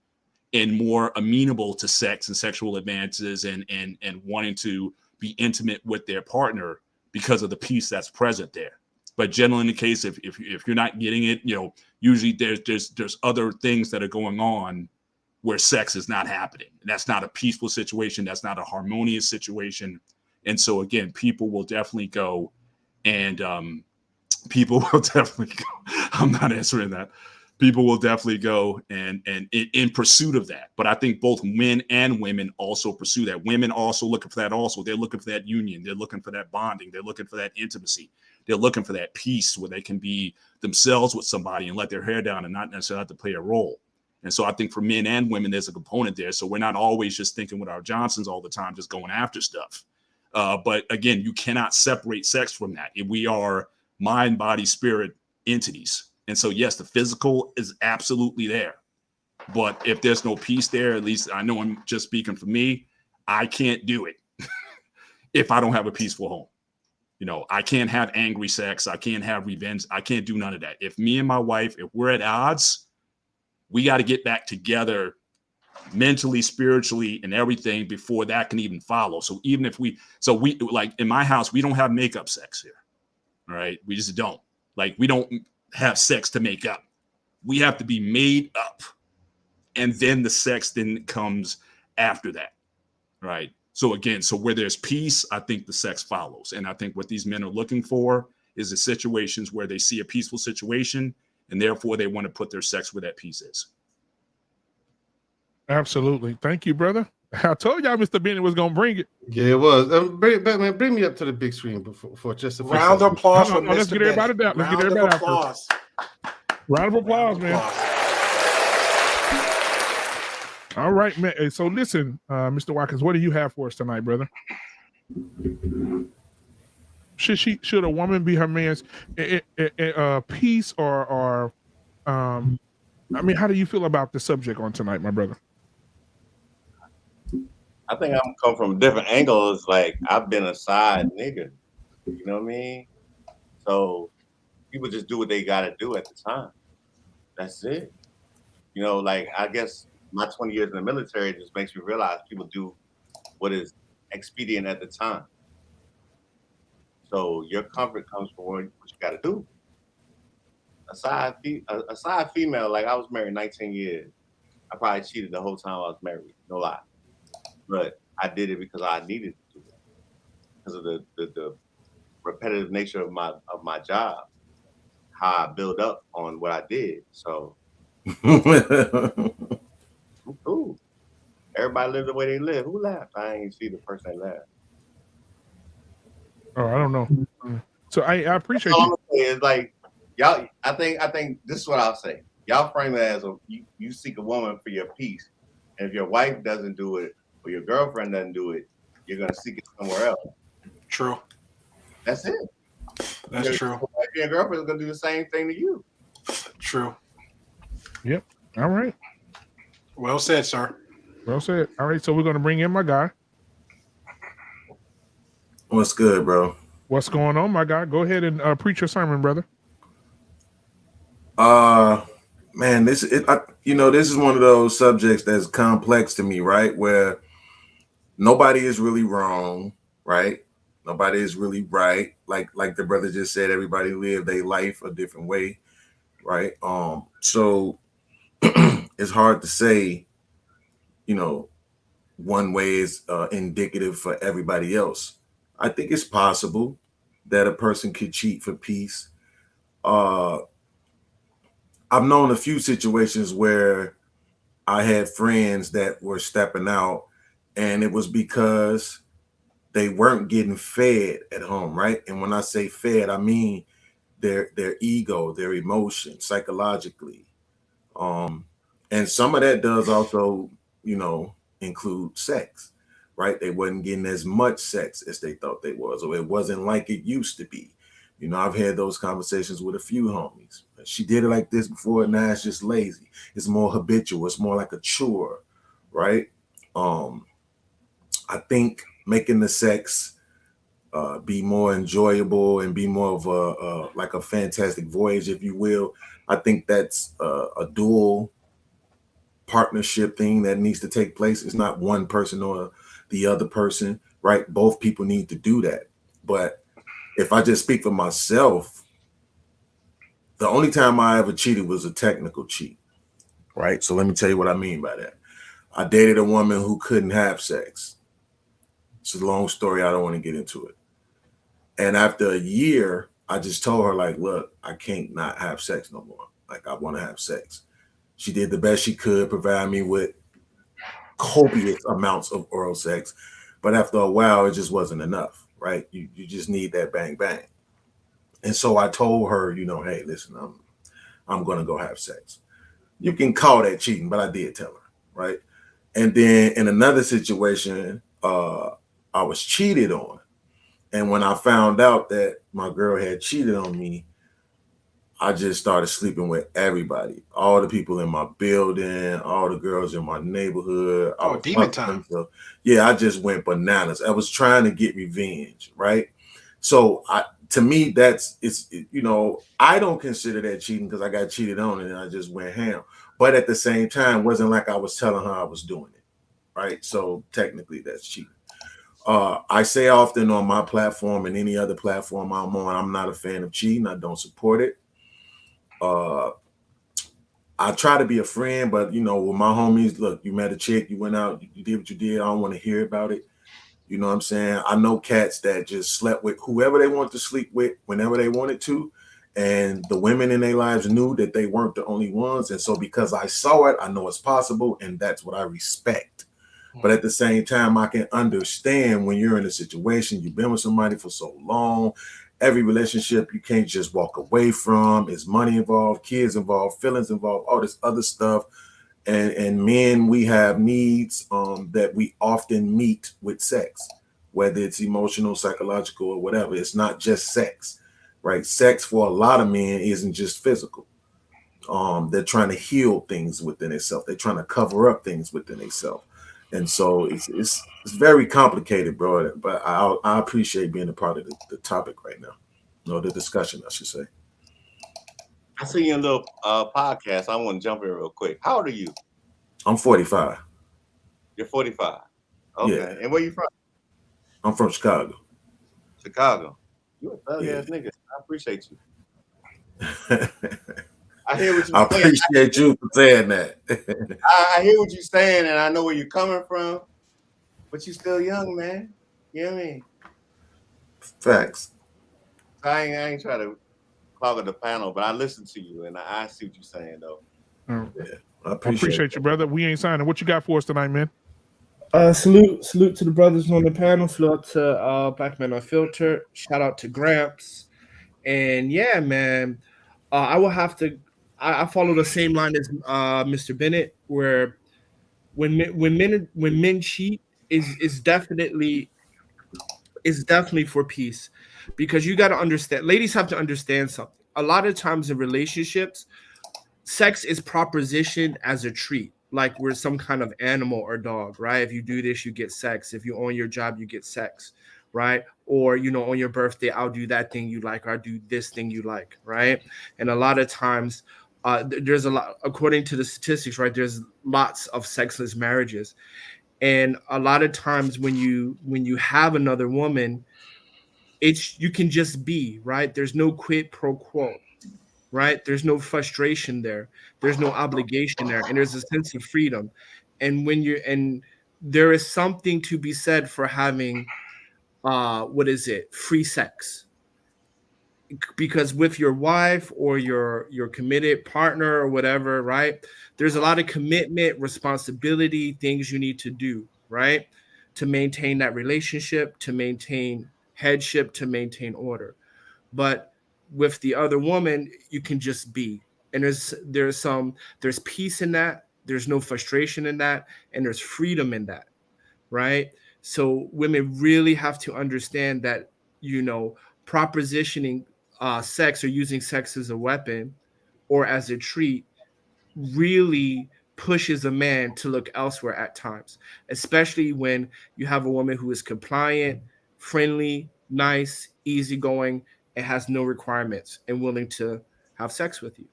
and more amenable to sex and sexual advances and wanting to be intimate with their partner because of the peace that's present there. But generally, in the case, if you're not getting it, usually there's other things that are going on where sex is not happening. That's not a peaceful situation. That's not a harmonious situation. And so again, people will definitely go and people will definitely go. I'm not answering that. People will definitely go and in pursuit of that. But I think both men and women also pursue that. Women also looking for that also. They're looking for that union. They're looking for that bonding. They're looking for that intimacy. They're looking for that peace where they can be themselves with somebody and let their hair down and not necessarily have to play a role. And so I think for men and women, there's a component there. So we're not always just thinking with our Johnsons all the time, just going after stuff. But again, you cannot separate sex from that. We are mind, body, spirit entities. And so, yes, the physical is absolutely there. But if there's no peace there, at least I know I'm just speaking for me, I can't do it if I don't have a peaceful home. You know, I can't have angry sex. I can't have revenge. I can't do none of that. If me and my wife, if we're at odds, we got to get back together mentally, spiritually, and everything before that can even follow. So even if we like in my house, we don't have makeup sex here. All right. We just don't. Like, we don't have sex to make up. We have to be made up. And then the sex then comes after that. Right. So again, so where there's peace, I think the sex follows. And I think what these men are looking for is the situations where they see a peaceful situation and therefore they want to put their sex where that peace is. Absolutely. Thank you, brother. I told y'all Mr. Bennett was going to bring it. Yeah, it was. Bring me up to the big screen for just a few Round of seconds. applause for Let's Mr. get everybody Bennett. down. Let's get Round of everybody out there. applause. Round of applause, man. All right, man. So listen, Mr. Watkins, what do you have for us tonight, brother? Should a woman be her man's peace or I mean, how do you feel about the subject on tonight, my brother? I think I'm come from a different angle. It's like I've been a side nigga. You know what I mean? So people just do what they gotta do at the time. That's it. You know, like I guess my 20 years in the military just makes me realize people do what is expedient at the time. So your comfort comes from what you gotta do. A side female, like I was married 19 years. I probably cheated the whole time I was married. No lie. But I did it because I needed to do it. Because of the repetitive nature of my job. How I build up on what I did. So cool. Everybody live the way they live. Who laughed? I ain't see the person that laughed. Oh, I don't know. So I appreciate All you. I'm gonna say is like y'all. I think this is what I'll say. Y'all frame it as you seek a woman for your peace, and if your wife doesn't do it or your girlfriend doesn't do it, you're gonna seek it somewhere else. True. That's it. That's true. Your girlfriend's gonna do the same thing to you. True. Yep. All right. Well said, sir. Well said. All right. So we're going to bring in my guy. What's good, bro? What's going on, my guy? Go ahead and preach your sermon, brother. Man, this is one of those subjects that's complex to me, right? Where nobody is really wrong, right? Nobody is really right. Like the brother just said, everybody live their life a different way, right? So it's hard to say, one way is indicative for everybody else. I think it's possible that a person could cheat for peace. I've known a few situations where I had friends that were stepping out, and it was because they weren't getting fed at home, right? And when I say fed, I mean their ego, their emotion, psychologically. And some of that does also, include sex, right? They wasn't getting as much sex as they thought they was, or it wasn't like it used to be. I've had those conversations with a few homies. She did it like this before, and now it's just lazy. It's more habitual. It's more like a chore, right? I think making the sex be more enjoyable and be more of a fantastic voyage, if you will. I think that's a dual partnership thing that needs to take place. It's not one person or the other person, right? Both people need to do that. But if I just speak for myself, the only time I ever cheated was a technical cheat, right? So let me tell you what I mean by that. I dated a woman who couldn't have sex. It's a long story. I don't want to get into it. And after a year, I just told her, like, look, I can't not have sex no more. Like, I want to have sex. She did the best she could, provide me with copious amounts of oral sex. But after a while, it just wasn't enough, right? You just need that bang, bang. And so I told her, you know, hey, listen, I'm going to go have sex. You can call that cheating, but I did tell her, right? And then in another situation, I was cheated on. And when I found out that my girl had cheated on me, I just started sleeping with everybody, all the people in my building, all the girls in my neighborhood. Oh, demon time. So, yeah, I just went bananas. I was trying to get revenge, right? So to me, you know, I don't consider that cheating because I got cheated on and I just went ham. But at the same time, it wasn't like I was telling her I was doing it, right? So technically that's cheating. I say often on my platform and any other platform I'm on, I'm not a fan of cheating. I don't support it. I try to be a friend, but you know, with my homies, look, you met a chick, you went out, you did what you did. I don't want to hear about it. You know what I'm saying? I know cats that just slept with whoever they wanted to sleep with whenever they wanted to. And the women in their lives knew that they weren't the only ones. And so because I saw it, I know it's possible. And that's what I respect. But at the same time, I can understand when you're in a situation, you've been with somebody for so long, every relationship you can't just walk away from. There's money involved, kids involved, feelings involved, all this other stuff. And men, we have needs that we often meet with sex, whether it's emotional, psychological, or whatever. It's not just sex, right? Sex for a lot of men isn't just physical. They're trying to heal things within themselves. They're trying to cover up things within themselves. And so it's very complicated, bro. But I appreciate being a part of the topic right now, or the discussion, I should say. I see you in a little podcast. I want to jump in real quick. How old are you? I'm 45. You're 45. Okay. Yeah. And where you from? I'm from Chicago. Chicago. You a thug ass nigga. I appreciate you. I hear what you're saying. I appreciate you for saying that. I hear what you're saying, and I know where you're coming from, but you're still young, man. You know what I mean? Facts. So I ain't trying to clog the panel, but I listen to you, and I see what you're saying, though. Yeah, I appreciate you, brother. We ain't signing. What you got for us tonight, man? Salute to the brothers on the panel. Salute to Black Man Unfiltered. Shout out to Gramps. And yeah, man, I will have to. I follow the same line as Mr. Bennett, where when men cheat is definitely for peace, because you got to understand. Ladies have to understand something. A lot of times in relationships, sex is propositioned as a treat, like we're some kind of animal or dog, right? If you do this, you get sex. If you own your job, you get sex, right? Or, you know, on your birthday, I'll do that thing you like, or I'll do this thing you like, right? And a lot of times, there's a lot, according to the statistics, right? There's lots of sexless marriages. And a lot of times when you have another woman, you can just be, right? There's no quid pro quo, right? There's no frustration there. There's no obligation there. And there's a sense of freedom. And there is something to be said for having, free sex. Because with your wife or your committed partner or whatever, right? There's a lot of commitment, responsibility, things you need to do, right? To maintain that relationship, to maintain headship, to maintain order. But with the other woman, you can just be. And there's peace in that. There's no frustration in that. And there's freedom in that, right? So women really have to understand that, you know, propositioning sex or using sex as a weapon or as a treat really pushes a man to look elsewhere at times, especially when you have a woman who is compliant, friendly, nice, easygoing, and has no requirements and willing to have sex with you.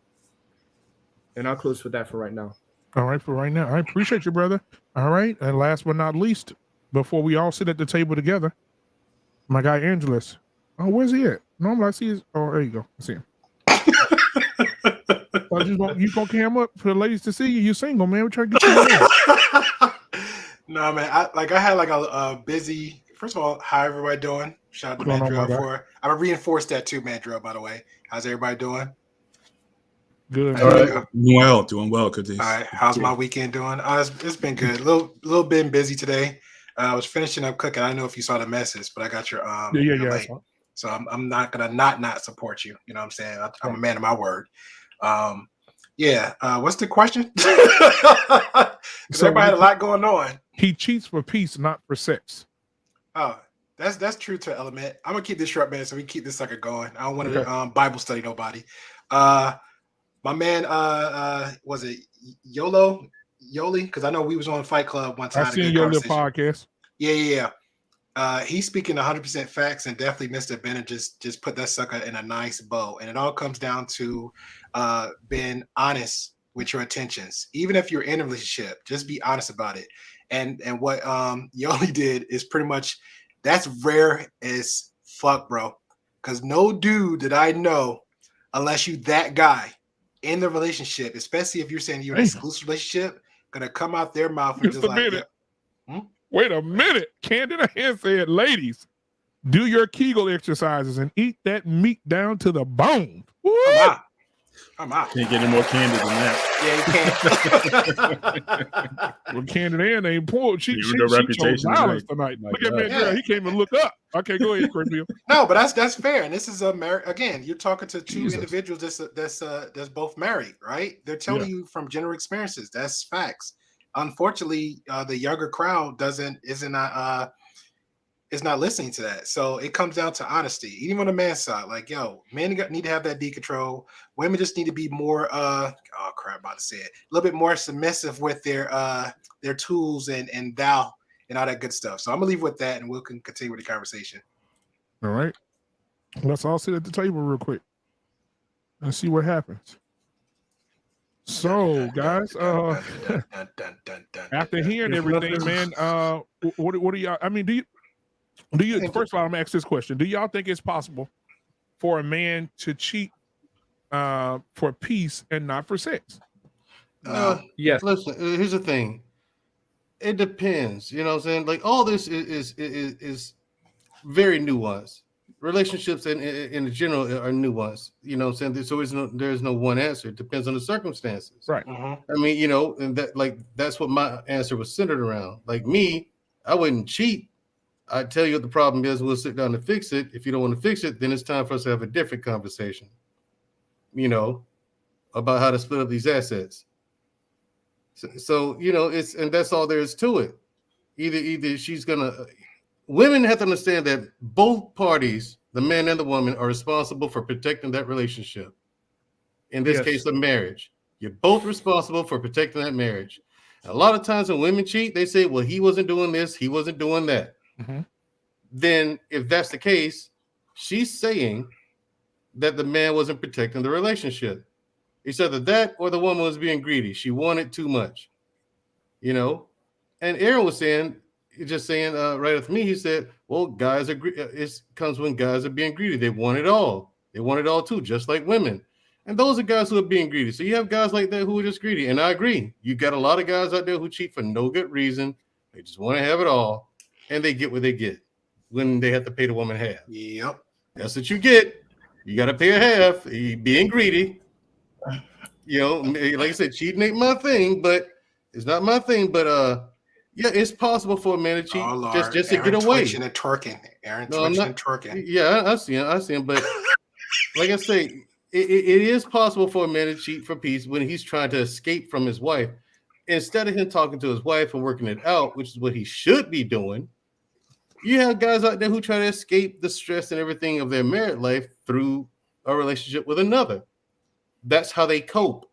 And I'll close with that for right now. All right, for right now. I appreciate you, brother. All right. And last but not least, before we all sit at the table together, my guy Angelus. Oh, where's he at? Normally I see his. Oh, there you go. I see him. You gonna cam up for the ladies to see you? You single, man. We're trying to get you in. No, man. I had like a busy first of all, how everybody doing? Shout out to What's going on, Mandrill my guy? for. I'm gonna reinforce that too, Mandrill. By the way, how's everybody doing? Good. There man. you go. Doing well, good. All right, how's my weekend doing? It's been good. Little bit busy today. I was finishing up cooking. I don't know if you saw the message, but I got your Yeah. your That's link. fine. So I'm not gonna not support you. You know what I'm saying? I'm a man of my word. Yeah. What's the question? Because everybody had a lot going on. He cheats for peace, not for sex. Oh, that's true to an element. I'm gonna keep this short, man, so we keep this sucker going. I don't want to Bible study nobody. My man, was it Yoli? Because I know we was on Fight Club one time. I seen your little podcast. Yeah. He's speaking 100% facts, and definitely Mr. Bennett just put that sucker in a nice bow. And it all comes down to being honest with your intentions. Even if you're in a relationship, just be honest about it. And what Yoli did is pretty much, that's rare as fuck, bro. Because no dude that I know, unless you that guy in the relationship, especially if you're saying you're in an exclusive relationship, gonna come out their mouth and just like, Wait a minute. Candid Hand said, ladies, do your Kegel exercises and eat that meat down to the bone. Woo! I'm out. Can't get any more candid than that. Yeah, you can't. Well, Candid Hand ain't poor. She chose reputation violence tonight. tonight. Look at me, girl. He can't even look up. Okay, go ahead, Chris. No, but that's fair. And this is again, you're talking to two individuals that's both married, right? They're telling you from general experiences. That's facts. Unfortunately, the younger crowd is not listening to that. So it comes down to honesty, even on the man's side. Like, yo, men need to have that D control. Women just need to be more a little bit more submissive with their tools and thou and all that good stuff. So I'm gonna leave with that, and we'll continue with the conversation. All right. Let's all sit at the table real quick and see what happens. So, guys, after hearing everything, man, what do y'all? I mean, do you? First of all, I'm gonna ask this question: do y'all think it's possible for a man to cheat for peace and not for sex? Yes. Listen, here's the thing. It depends. You know what I'm saying? Like, all this is very nuanced. Relationships in general are nuanced. You know what I'm saying? So there's no one answer. It depends on the circumstances. Right. I mean, you know, and that's what my answer was centered around. Like me, I wouldn't cheat. I'd tell you what the problem is. We'll sit down and fix it. If you don't want to fix it, then it's time for us to have a different conversation, you know, about how to split up these assets. So you know, and that's all there is to it. Either she's gonna. Women have to understand that both parties, the man and the woman, are responsible for protecting that relationship. In this case, the marriage. You're both responsible for protecting that marriage. A lot of times when women cheat, they say, well, he wasn't doing this, he wasn't doing that. Then if that's the case, she's saying that the man wasn't protecting the relationship. It's either that or the woman was being greedy. She wanted too much, you know? And Aaron was saying, right after me, he said, well, guys agree. It comes when guys are being greedy. They want it all. They want it all too, just like women. And those are guys who are being greedy. So you have guys like that who are just greedy. And I agree. You got a lot of guys out there who cheat for no good reason. They just want to have it all. And they get what they get when they have to pay the woman half. Yep. That's what you get. You got to pay a half. You being greedy. You know, like I said, cheating ain't my thing, but it's not my thing. But yeah, it's possible for a man to cheat just to get away. Twitching and twerking. Twitching and twerking. Yeah, I see him. But like I say, it is possible for a man to cheat for peace when he's trying to escape from his wife. Instead of him talking to his wife and working it out, which is what he should be doing, you have guys out there who try to escape the stress and everything of their married life through a relationship with another. That's how they cope.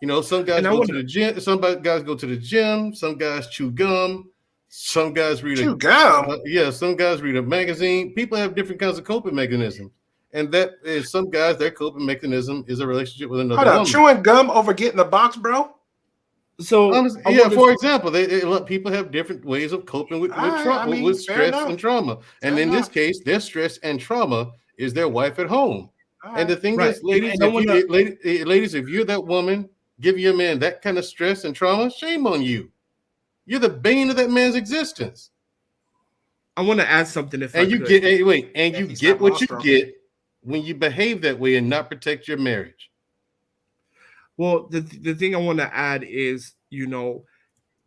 You know, some guys go to the gym. Some guys go to the gym. Some guys chew gum. Some guys read gum. Some guys read a magazine. People have different kinds of coping mechanisms, and that is some guys. Their coping mechanism is a relationship with another woman. Chewing gum over getting the box, bro. So for example, people have different ways of coping with stress and trauma. And in this case, their stress and trauma is their wife at home. And the thing is, ladies, if you're that woman, give your man that kind of stress and trauma, shame on you. You're the bane of that man's existence. I want to add something if And I you could. get wait, and Yeah, you he's get not what you lost, get when you behave that way and not protect your marriage. Well, the thing I want to add is,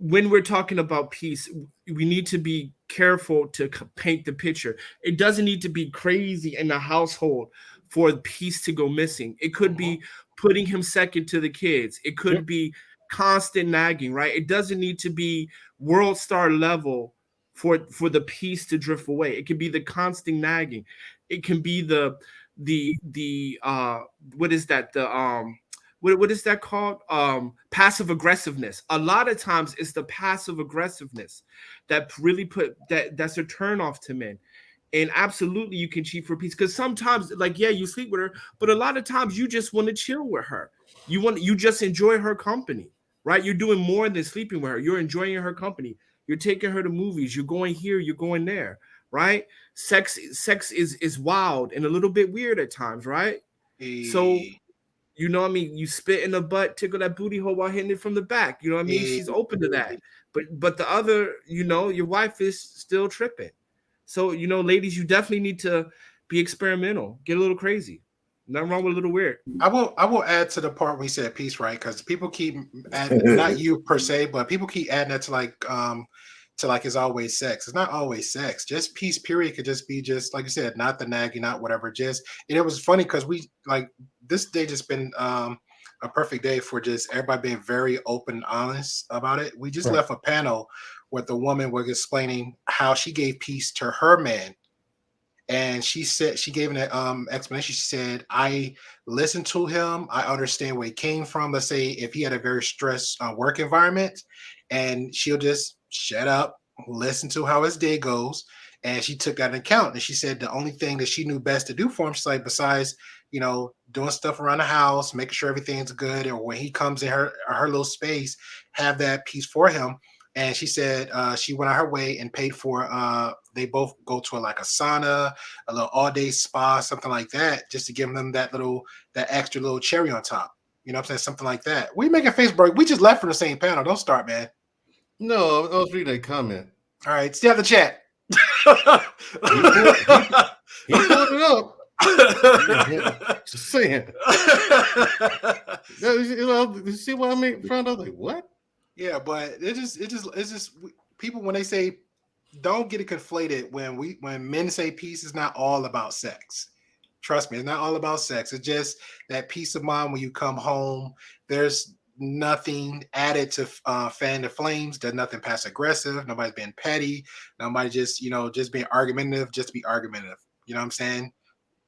when we're talking about peace, we need to be careful to paint the picture. It doesn't need to be crazy in the household for peace to go missing. It could be putting him second to the kids. It could be constant nagging, right? It doesn't need to be world star level for the peace to drift away. It can be the constant nagging. It can be the what is that? What is that called? Passive aggressiveness. A lot of times it's the passive aggressiveness that really that's a turn off to men. And absolutely you can cheat for peace, because sometimes, like, yeah, you sleep with her, but a lot of times you just want to chill with her. You just enjoy her company, right? You're doing more than sleeping with her. You're enjoying her company. You're taking her to movies. You're going here, you're going there, right? Sex is wild and a little bit weird at times, right? So you know what I mean? You spit in the butt, tickle that booty hole while hitting it from the back. You know what I mean? She's open to that. But the other, your wife is still tripping. So, ladies, you definitely need to be experimental. Get a little crazy. Nothing wrong with a little weird. I will add to the part where we said peace, right? Because people keep adding, not you per se, but people keep adding that to like it's always sex. It's not always sex. Just peace, period, could just be just like you said, not the nagging, not whatever. Just, and it was funny because we like this day just been a perfect day for just everybody being very open and honest about it. We just left a panel where the woman was explaining how she gave peace to her man. And she said, she gave an explanation. She said, I listened to him. I understand where he came from. Let's say if he had a very stressed work environment, and she'll just shut up, listen to how his day goes. And she took that into account. And she said the only thing that she knew best to do for him, she's like, besides, doing stuff around the house, making sure everything's good, or when he comes in her little space, have that peace for him. And she said she went on her way and paid for, they both go to a sauna, a little all-day spa, something like that, just to give them that extra little cherry on top. You know what I'm saying? Something like that. We making Facebook. We just left from the same panel. Don't start, man. No, I was reading a comment. All right, stay out the chat. He pulled it up. Just saying. You see what I mean? Front, I was like, what? Yeah, but it's just people, when they say, don't get it conflated. When men say peace, is not all about sex. Trust me, it's not all about sex. It's just that peace of mind when you come home. There's nothing added to fan the flames. There's nothing passive aggressive. Nobody's being petty. Nobody just being argumentative just to be argumentative. You know what I'm saying?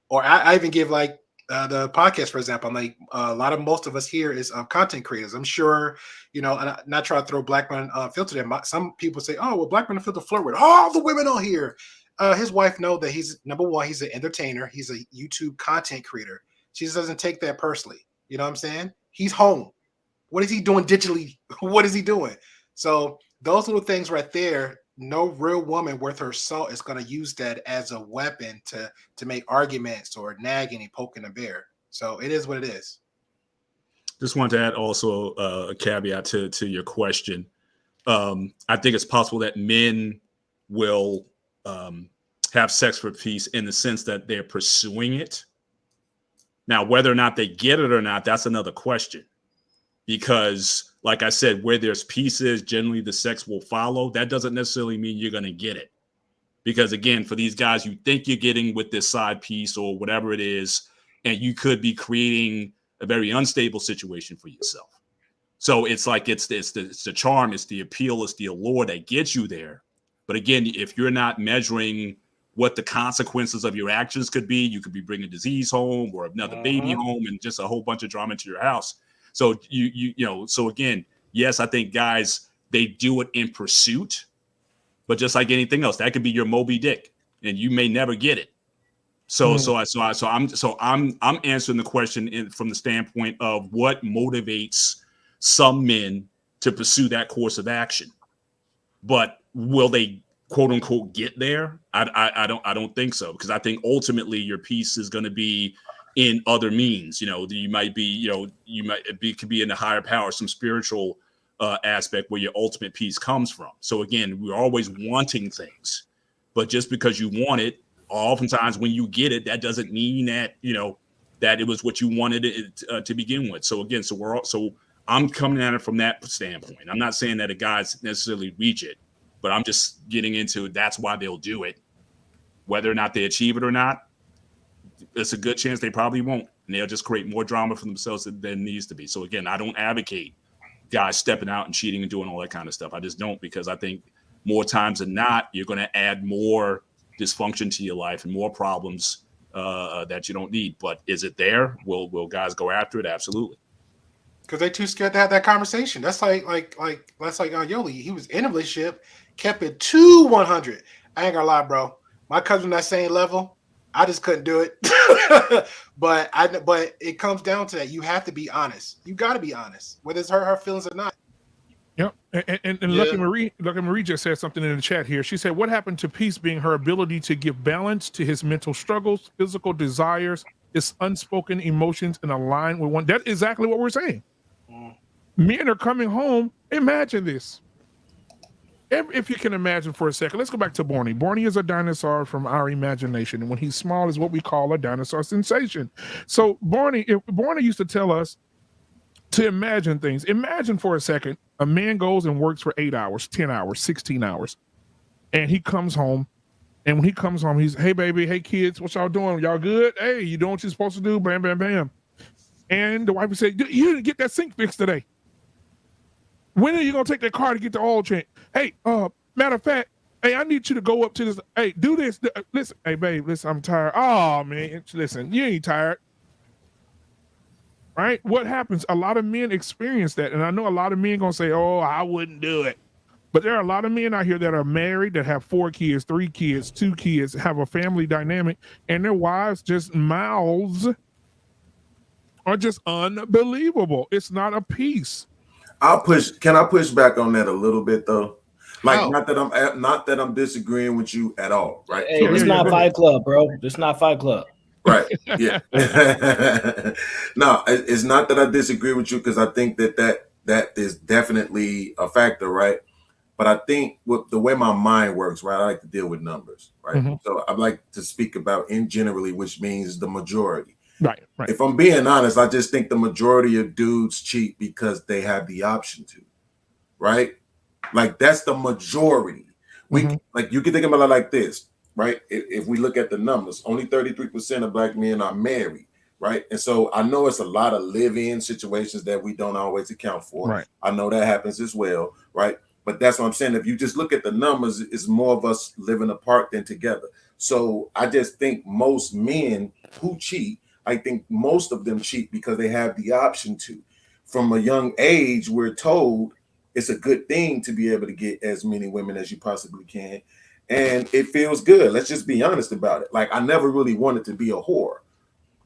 Or I even give the podcast, for example. I'm like, most of us here is content creators. I'm sure, and I'm not trying to throw Black Man Unfiltered in. Some people say, oh, well, Black Man Unfiltered flirt with all the women on here. His wife know that he's, number one, he's an entertainer. He's a YouTube content creator. She just doesn't take that personally. You know what I'm saying? He's home. What is he doing digitally? What is he doing? So those little things right there, no real woman worth her salt is going to use that as a weapon to make arguments or nagging and poking a bear. So it is what it is. Just wanted to add also a caveat to your question. I think it's possible that men will have sex for peace in the sense that they're pursuing it. Now, whether or not they get it or not, that's another question. Because, like I said, where there's pieces, generally the sex will follow. That doesn't necessarily mean you're going to get it. Because, again, for these guys, you think you're getting with this side piece or whatever it is, and you could be creating a very unstable situation for yourself. So it's like it's the charm, it's the appeal, it's the allure that gets you there. But, again, if you're not measuring what the consequences of your actions could be, you could be bringing disease home or another baby home and just a whole bunch of drama into your house. So so again, yes, I think guys, they do it in pursuit, but just like anything else, that could be your Moby Dick, and you may never get it. So I'm answering the question from the standpoint of what motivates some men to pursue that course of action, but will they quote unquote get there? I don't think so, because I think ultimately your piece is going to be in other means. You might be, could be in the higher power, some spiritual aspect where your ultimate peace comes from. So again, we're always wanting things, But just because you want it, oftentimes when you get it, that doesn't mean that, that it was what you wanted it to begin with. So again, so I'm coming at it from that standpoint. I'm not saying that a guy's necessarily reach it, but I'm just getting into that's why they'll do it. Whether or not they achieve it or not, it's a good chance they probably won't. And they'll just create more drama for themselves than needs to be. So again, I don't advocate guys stepping out and cheating and doing all that kind of stuff. I just don't, because I think more times than not, you're going to add more dysfunction to your life and more problems that you don't need. But is it there? Will guys go after it? Absolutely. Because they're too scared to have that conversation. That's like Yoli. He was in a relationship, kept it to 100. I ain't gonna lie, bro. My cousin that same level, I just couldn't do it. but it comes down to that. You have to be honest. You got to be honest, whether it's her feelings or not. Yep. And Lucky Marie just said something in the chat here. She said, what happened to peace being her ability to give balance to his mental struggles, physical desires, his unspoken emotions, and align with one? That's exactly what we're saying. Men are coming home. Imagine this. If you can imagine for a second, let's go back to Barney. Barney is a dinosaur from our imagination. And when he's small is what we call a dinosaur sensation. So Barney used to tell us to imagine things. Imagine for a second, a man goes and works for 8 hours, 10 hours, 16 hours. And he comes home. And when he comes home, he's, hey, baby, hey, kids, what y'all doing? Y'all good? Hey, you doing what you're supposed to do? Bam, bam, bam. And the wife would say, you didn't get that sink fixed today. When are you going to take that car to get the oil change? Hey, matter of fact, hey, I need you to go up to this. Hey, do this. Listen, hey, babe, listen, I'm tired. Oh, man, listen, you ain't tired. Right? What happens? A lot of men experience that. And I know a lot of men going to say, oh, I wouldn't do it. But there are a lot of men out here that are married, that have 4 kids, 3 kids, 2 kids, have a family dynamic, and their wives just mouths are just unbelievable. It's not a piece. Can I push back on that a little bit though? Like, not that I'm disagreeing with you at all, right? Hey, it's not Fight Club, bro. It's not Fight Club. Right. Yeah. No, it's not that I disagree with you, because I think that is definitely a factor, right? But I think with the way my mind works, right, I like to deal with numbers, right? Mm-hmm. So I like to speak about in generally, which means the majority. Right. If I'm being honest, I just think the majority of dudes cheat because they have the option to, right? Like, that's the majority. Like, you can think about it like this, right? If we look at the numbers, only 33% of Black men are married, right? And so I know it's a lot of live-in situations that we don't always account for. Right. I know that happens as well, right? But that's what I'm saying. If you just look at the numbers, it's more of us living apart than together. So I just think most men who cheat, I think most of them cheat because they have the option to. From a young age, we're told it's a good thing to be able to get as many women as you possibly can. And it feels good. Let's just be honest about it. Like, I never really wanted to be a whore.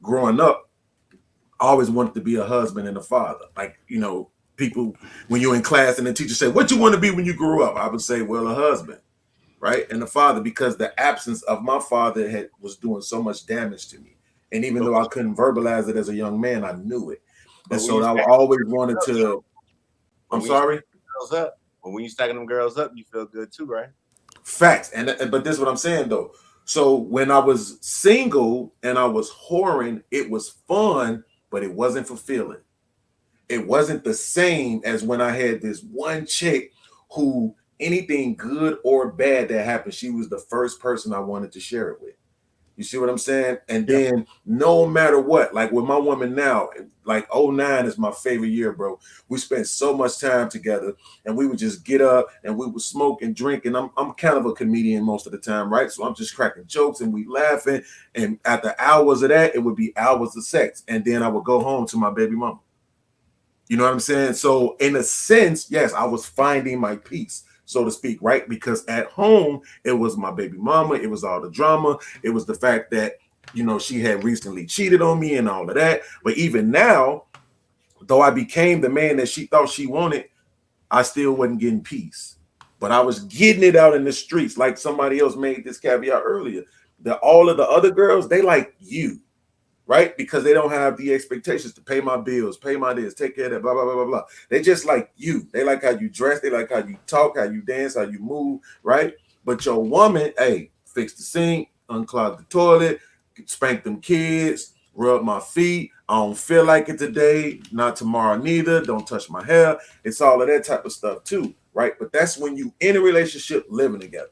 Growing up, I always wanted to be a husband and a father. Like, people, when you're in class and the teacher said, what you want to be when you grew up? I would say, well, a husband, right? And a father, because the absence of my father was doing so much damage to me. And even though I couldn't verbalize it as a young man, I knew it. And so I always wanted to. I'm sorry? When you stacking them girls up, you feel good too, right? Facts. But this is what I'm saying, though. So when I was single and I was whoring, it was fun, but it wasn't fulfilling. It wasn't the same as when I had this one chick who anything good or bad that happened, she was the first person I wanted to share it with. You see what I'm saying? And then no matter what, like with my woman now, like 2009 is my favorite year, bro. We spent so much time together, and we would just get up and we would smoke and drink. And I'm kind of a comedian most of the time, right? So I'm just cracking jokes and we laughing. And after hours of that, it would be hours of sex. And then I would go home to my baby mama. You know what I'm saying? So in a sense, yes, I was finding my peace, so to speak, right? Because at home, it was my baby mama. It was all the drama. It was the fact that, she had recently cheated on me and all of that. But even now, though I became the man that she thought she wanted, I still wasn't getting peace. But I was getting it out in the streets. Like somebody else made this caveat earlier, that all of the other girls, they like you, right? Because they don't have the expectations to pay my bills, pay my this, take care of that, blah, blah, blah, blah, blah. They just like you. They like how you dress. They like how you talk, how you dance, how you move, right? But your woman, hey, fix the sink, unclog the toilet, spank them kids, rub my feet. I don't feel like it today, not tomorrow neither. Don't touch my hair. It's all of that type of stuff too, right? But that's when you in a relationship living together.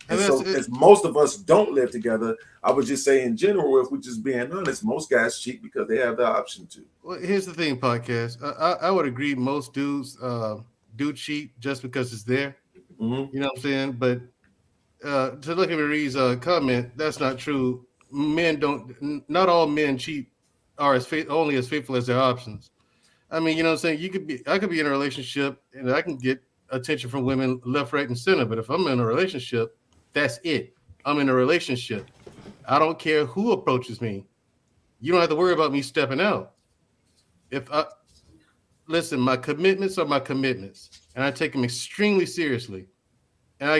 And so as most of us don't live together, I would just say in general, if we're just being honest, most guys cheat because they have the option to. Well, here's the thing, podcast. I would agree most dudes do cheat just because it's there. Mm-hmm. You know what I'm saying? But to look at Marie's comment, that's not true. Not all men cheat are only as faithful as their options. I mean, you know what I'm saying? I could be in a relationship and I can get attention from women left, right, and center. But if I'm in a relationship, that's it. I'm in a relationship. I don't care who approaches me. You don't have to worry about me stepping out. Listen, my commitments are my commitments, and I take them extremely seriously. And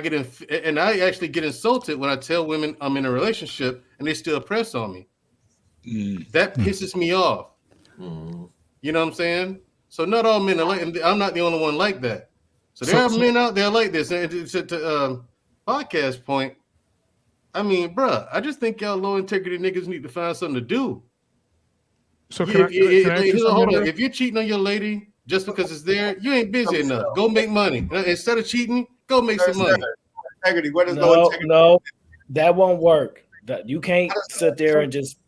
I actually get insulted when I tell women I'm in a relationship and they still press on me. That pisses me off. You know what I'm saying? So not all men are like, and I'm not the only one like that. So there are men out there like this. And to podcast point, I mean, bruh, I just think y'all low integrity niggas need to find something to do. So can I ask you hold something? on. If you're cheating on your lady just because it's there, you ain't busy enough. Go make money. Instead of cheating, go make some money. Integrity. What is low integrity? No, that won't work. You can't sit there and just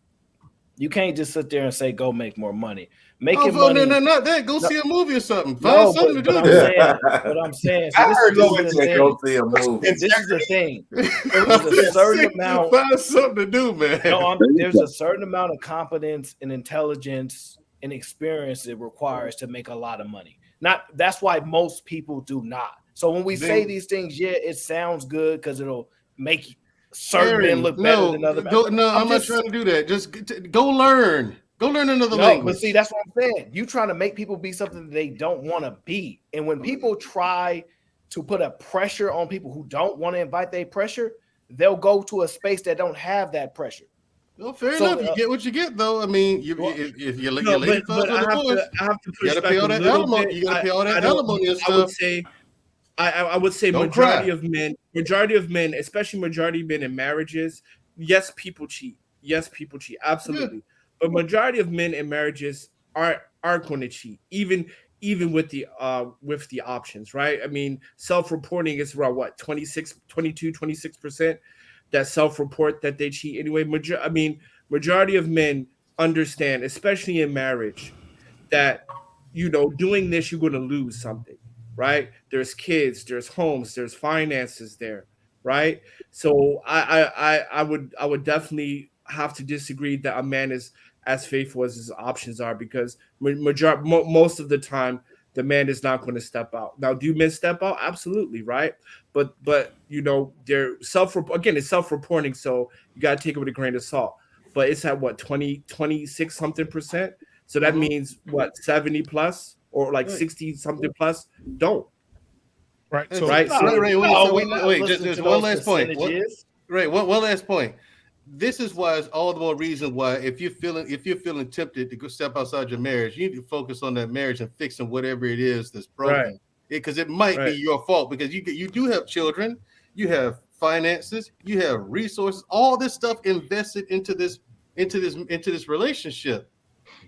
sit there and say go make more money. Making money. No, not that. Go see a movie or something. Find something to do. But I'm saying, I heard go see a movie. This is the thing. There's a certain amount. Find something to do, man. No, there's a certain amount of competence and intelligence and experience it requires to make a lot of money. That's why most people do not. So when we say these things, yeah, it sounds good because it'll make certain men look better than other men. No, I'm not trying to do that. Just go learn. Go learn another language. But see, that's what I'm saying. You trying to make people be something that they don't want to be. And when people try to put a pressure on people who don't want to invite their pressure, they'll go to a space that don't have that pressure. Well, fair enough. You get what you get, though. I mean, if you're looking at lady folks with the I have to you got to pay all that alimony. You got to pay all that alimony and stuff. I would say majority of men, especially majority of men in marriages, yes, people cheat. Absolutely. Yeah. But majority of men in marriages aren't going to cheat, even with the options, right? I mean, self-reporting is around what, 26% that self-report that they cheat anyway. Majority of men understand, especially in marriage, that doing this you're going to lose something, right? There's kids, there's homes, there's finances there, right? So I would definitely have to disagree that a man is as faithful as his options are, because most of the time the man is not going to step out. Now, do men step out? Absolutely, right? But they're it's self-reporting, so you got to take it with a grain of salt. But it's at what, 26 something percent? So that means what, 70 plus or like 60 something plus don't. Right. So right. Wait, just one last point. One last point. This is why it's all the more reason why if you're feeling tempted to go step outside your marriage, you need to focus on that marriage and fixing whatever it is that's broken. Because it might be your fault, because you do have children, you have finances, you have resources, all this stuff invested into this relationship.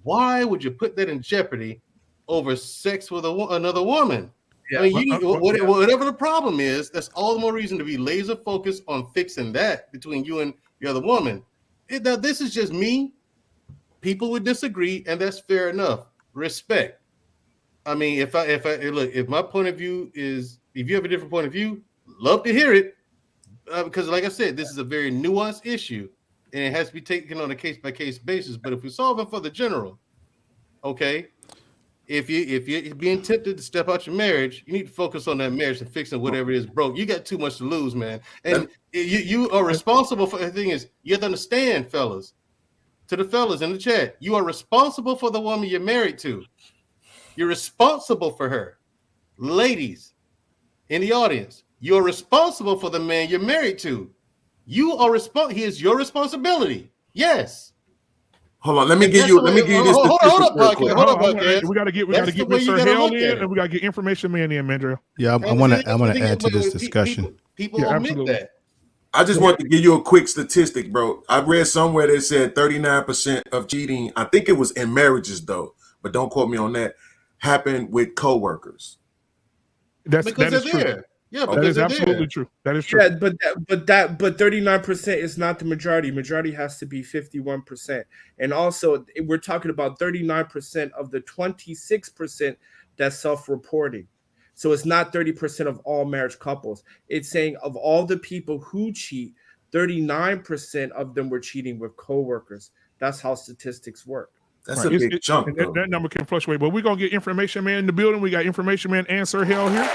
Why would you put that in jeopardy over sex with another woman? Yeah. I mean, whatever the problem is, that's all the more reason to be laser focused on fixing that between you and the other woman. Now, this is just me. People would disagree, and that's fair enough. Respect. I mean, if my point of view is, if you have a different point of view, love to hear it, because like I said, this is a very nuanced issue, and it has to be taken on a case by case basis. But if we solve it for the general, okay. If you're being tempted to step out your marriage, you need to focus on that marriage and fixing whatever it is broke. You got too much to lose, man. And you are responsible for the thing is, you have to understand, fellas, to the fellas in the chat, you are responsible for the woman you're married to. You're responsible for her. Ladies in the audience, you're responsible for the man you're married to. You are responsible. He is your responsibility. Yes. Hold on, let me give you this. Hold up, podcast. We gotta get Mr. Hale in, and we gotta get information man in, Mandrill. Yeah, I want to add to this discussion. People omit that. I just want to give you a quick statistic, bro. I read somewhere that said 39% of cheating, I think it was in marriages though, but don't quote me on that, happened with coworkers. That is true. there. Yeah, That is absolutely true. That is true. Yeah, but 39% is not the majority. Majority has to be 51%. And also, we're talking about 39% of the 26% that's self-reporting. So it's not 30% of all marriage couples. It's saying of all the people who cheat, 39% of them were cheating with coworkers. That's how statistics work. That's a big chunk. And that number can fluctuate. But we're gonna get Information Man in the building. We got Information Man and Sir Hell here.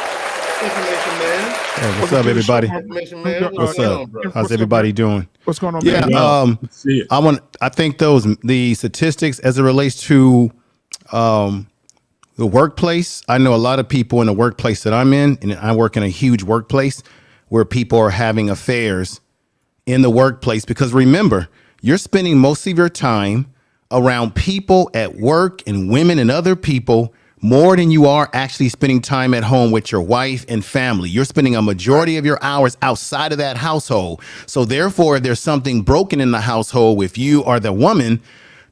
Information Man. Hey, what's up, everybody? Information Man. What's up? How's everybody doing? What's going on? Yeah, man? I think the statistics as it relates to the workplace. I know a lot of people in the workplace that I'm in, and I work in a huge workplace where people are having affairs in the workplace, because remember, you're spending most of your time around people at work and women and other people more than you are actually spending time at home with your wife and family. You're spending a majority of your hours outside of that household. So therefore, if there's something broken in the household, if you are the woman,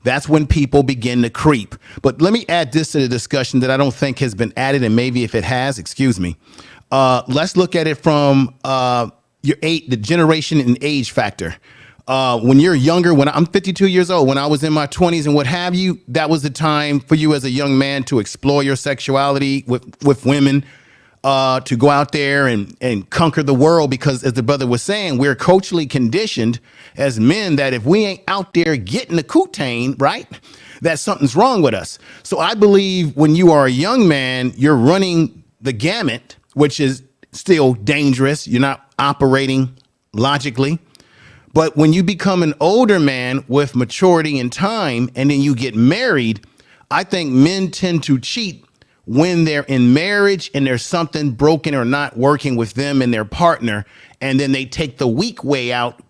that's when people begin to creep. But let me add this to the discussion that I don't think has been added, and maybe if it has, excuse me. Let's look at it from the generation and age factor. When you're younger, when I'm 52 years old, when I was in my 20s and what have you, that was the time for you as a young man to explore your sexuality with women, to go out there and conquer the world. Because as the brother was saying, we're culturally conditioned as men that if we ain't out there getting the cootain, right, that something's wrong with us. So I believe when you are a young man, you're running the gamut, which is still dangerous. You're not operating logically. But when you become an older man with maturity and time, and then you get married, I think men tend to cheat when they're in marriage and there's something broken or not working with them and their partner. And then they take the weak way out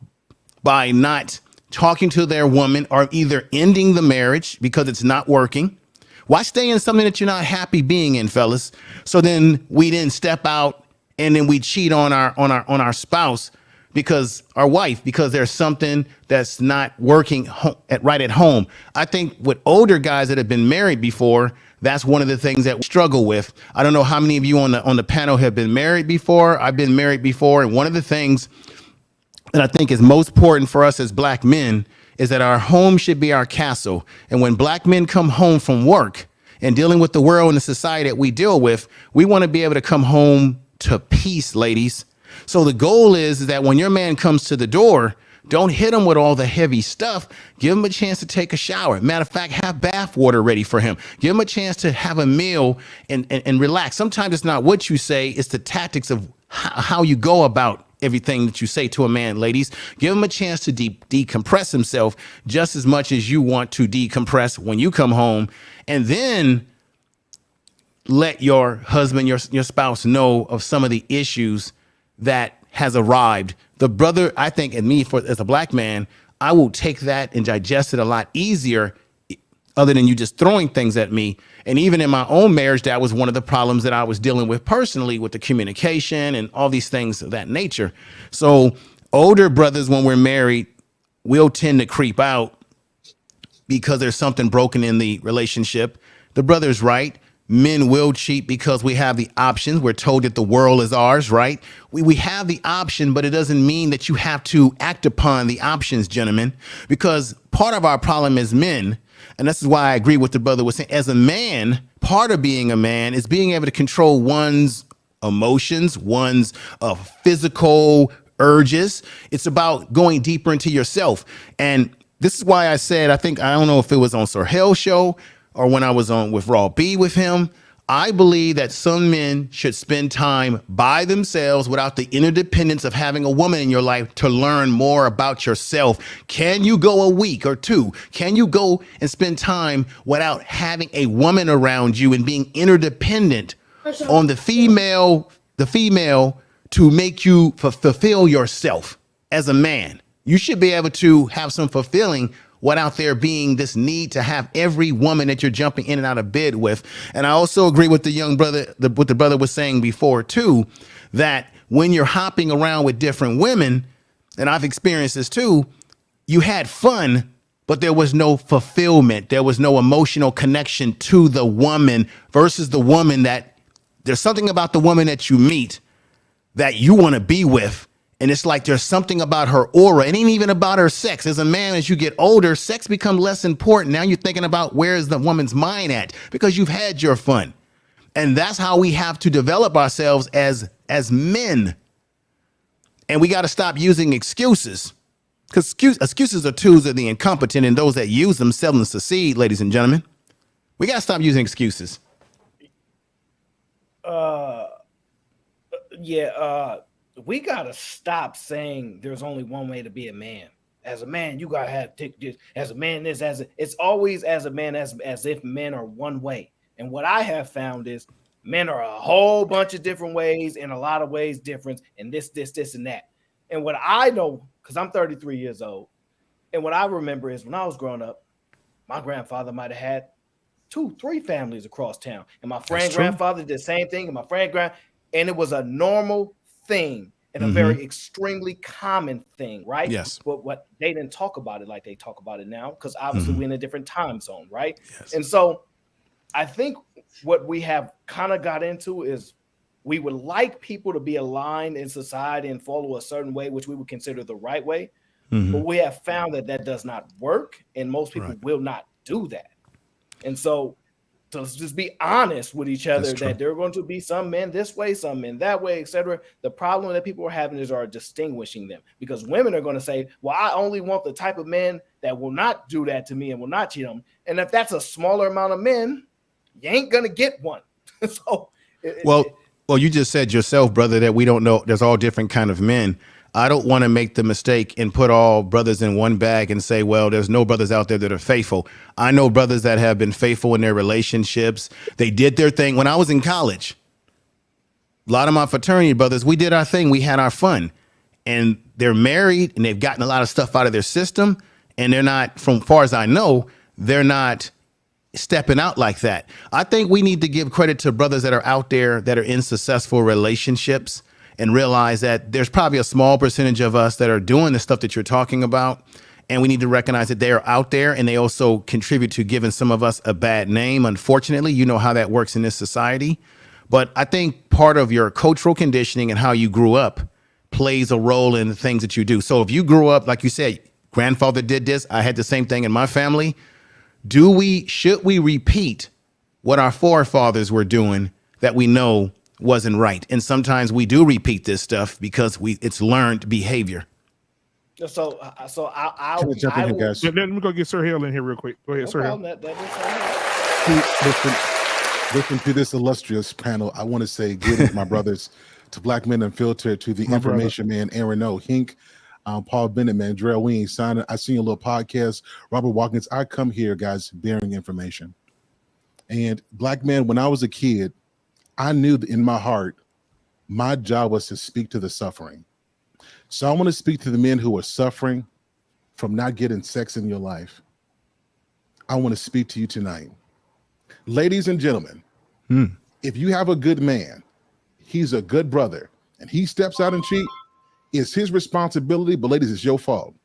by not talking to their woman or either ending the marriage because it's not working. Why stay in something that you're not happy being in, fellas? So then we then step out and then we cheat on our spouse because our wife, because there's something that's not working right at home. I think with older guys that have been married before, that's one of the things that we struggle with. I don't know how many of you on the panel have been married before. I've been married before. And one of the things that I think is most important for us as black men is that our home should be our castle. And when black men come home from work and dealing with the world and the society that we deal with, we want to be able to come home to peace, ladies. So the goal is that when your man comes to the door, don't hit him with all the heavy stuff. Give him a chance to take a shower. Matter of fact, have bath water ready for him. Give him a chance to have a meal and relax. Sometimes it's not what you say, it's the tactics of how you go about everything that you say to a man, ladies. Give him a chance to decompress himself just as much as you want to decompress when you come home. And then let your husband, your spouse know of some of the issues that has arrived. The brother, I think, and me as a black man, I will take that and digest it a lot easier other than you just throwing things at me. And even in my own marriage, that was one of the problems that I was dealing with personally with the communication and all these things of that nature. So older brothers, when we're married, will tend to creep out because there's something broken in the relationship. The brother's right. Men will cheat because we have the options. We're told that the world is ours, right? We have the option, but it doesn't mean that you have to act upon the options, gentlemen, because part of our problem as men, and this is why I agree with the brother was saying, as a man, part of being a man is being able to control one's emotions, one's physical urges. It's about going deeper into yourself. And this is why I said, I don't know if it was on Sir Hell's show or when I was on with Raw B with him, I believe that some men should spend time by themselves without the interdependence of having a woman in your life to learn more about yourself. Can you go a week or two? Can you go and spend time without having a woman around you and being interdependent on the female to make you fulfill yourself as a man? You should be able to have some fulfilling without there being this need to have every woman that you're jumping in and out of bed with. And I also agree with the young brother, what the brother was saying before too, that when you're hopping around with different women, and I've experienced this too, you had fun, but there was no fulfillment. There was no emotional connection to the woman versus the woman that there's something about the woman that you meet that you want to be with. And it's like there's something about her aura. It ain't even about her sex. As a man, as you get older, sex becomes less important. Now you're thinking about where is the woman's mind at because you've had your fun. And that's how we have to develop ourselves as men. And we got to stop using excuses, because excuses are tools of the incompetent, and those that use them seldom succeed, ladies and gentlemen. We got to stop using excuses. We got to stop saying there's only one way to be a man. As a man, you got to have this. As a man, it's always as a man, as if men are one way. And what I have found is men are a whole bunch of different ways, in a lot of ways different, and this, and that. And what I know, because I'm 33 years old, and what I remember is when I was growing up, my grandfather might have had 2-3 families across town. And my friend grandfather did the same thing, and my friend and it was a normal thing and a very extremely common thing, right? Yes. But what they didn't talk about it like they talk about it now, because obviously we're in a different time zone, right? Yes. And so I think what we have kind of got into is we would like people to be aligned in society and follow a certain way, which we would consider the right way. But we have found that does not work, and most people will not do that. And so let's just be honest with each other that there are going to be some men this way, some men that way, etc. The problem that people are having is distinguishing them, because women are going to say, well, I only want the type of men that will not do that to me and will not cheat on me. And if that's a smaller amount of men, you ain't going to get one. So, well, you just said yourself, brother, that we don't know. There's all different kind of men. I don't want to make the mistake and put all brothers in one bag and say, well, there's no brothers out there that are faithful. I know brothers that have been faithful in their relationships. They did their thing. When I was in college, a lot of my fraternity brothers, we did our thing. We had our fun, and they're married and they've gotten a lot of stuff out of their system. And they're not, from far as I know, they're not stepping out like that. I think we need to give credit to brothers that are out there that are in successful relationships, and realize that there's probably a small percentage of us that are doing the stuff that you're talking about. And we need to recognize that they are out there, and they also contribute to giving some of us a bad name. Unfortunately, you know how that works in this society. But I think part of your cultural conditioning and how you grew up plays a role in the things that you do. So if you grew up, like you said, grandfather did this, I had the same thing in my family. Should we repeat what our forefathers were doing that we know wasn't right? And sometimes we do repeat this stuff because it's learned behavior. So I'll Can I jump in here, guys? Let me go get Sir Hill in here real quick. Go ahead, Sir Hill. Listen to this illustrious panel. I want to say greetings, my brothers, to Black Men Unfiltered, to the information man, Aaron O. Hink, Paul Bennett, man, Drell Wing, Simon. I seen a little podcast, Robert Watkins. I come here, guys, bearing information. And Black man, when I was a kid, I knew that in my heart, my job was to speak to the suffering. So I want to speak to the men who are suffering from not getting sex in your life. I want to speak to you tonight. Ladies and gentlemen, if you have a good man, he's a good brother, and he steps out and cheats, it's his responsibility, but ladies, it's your fault.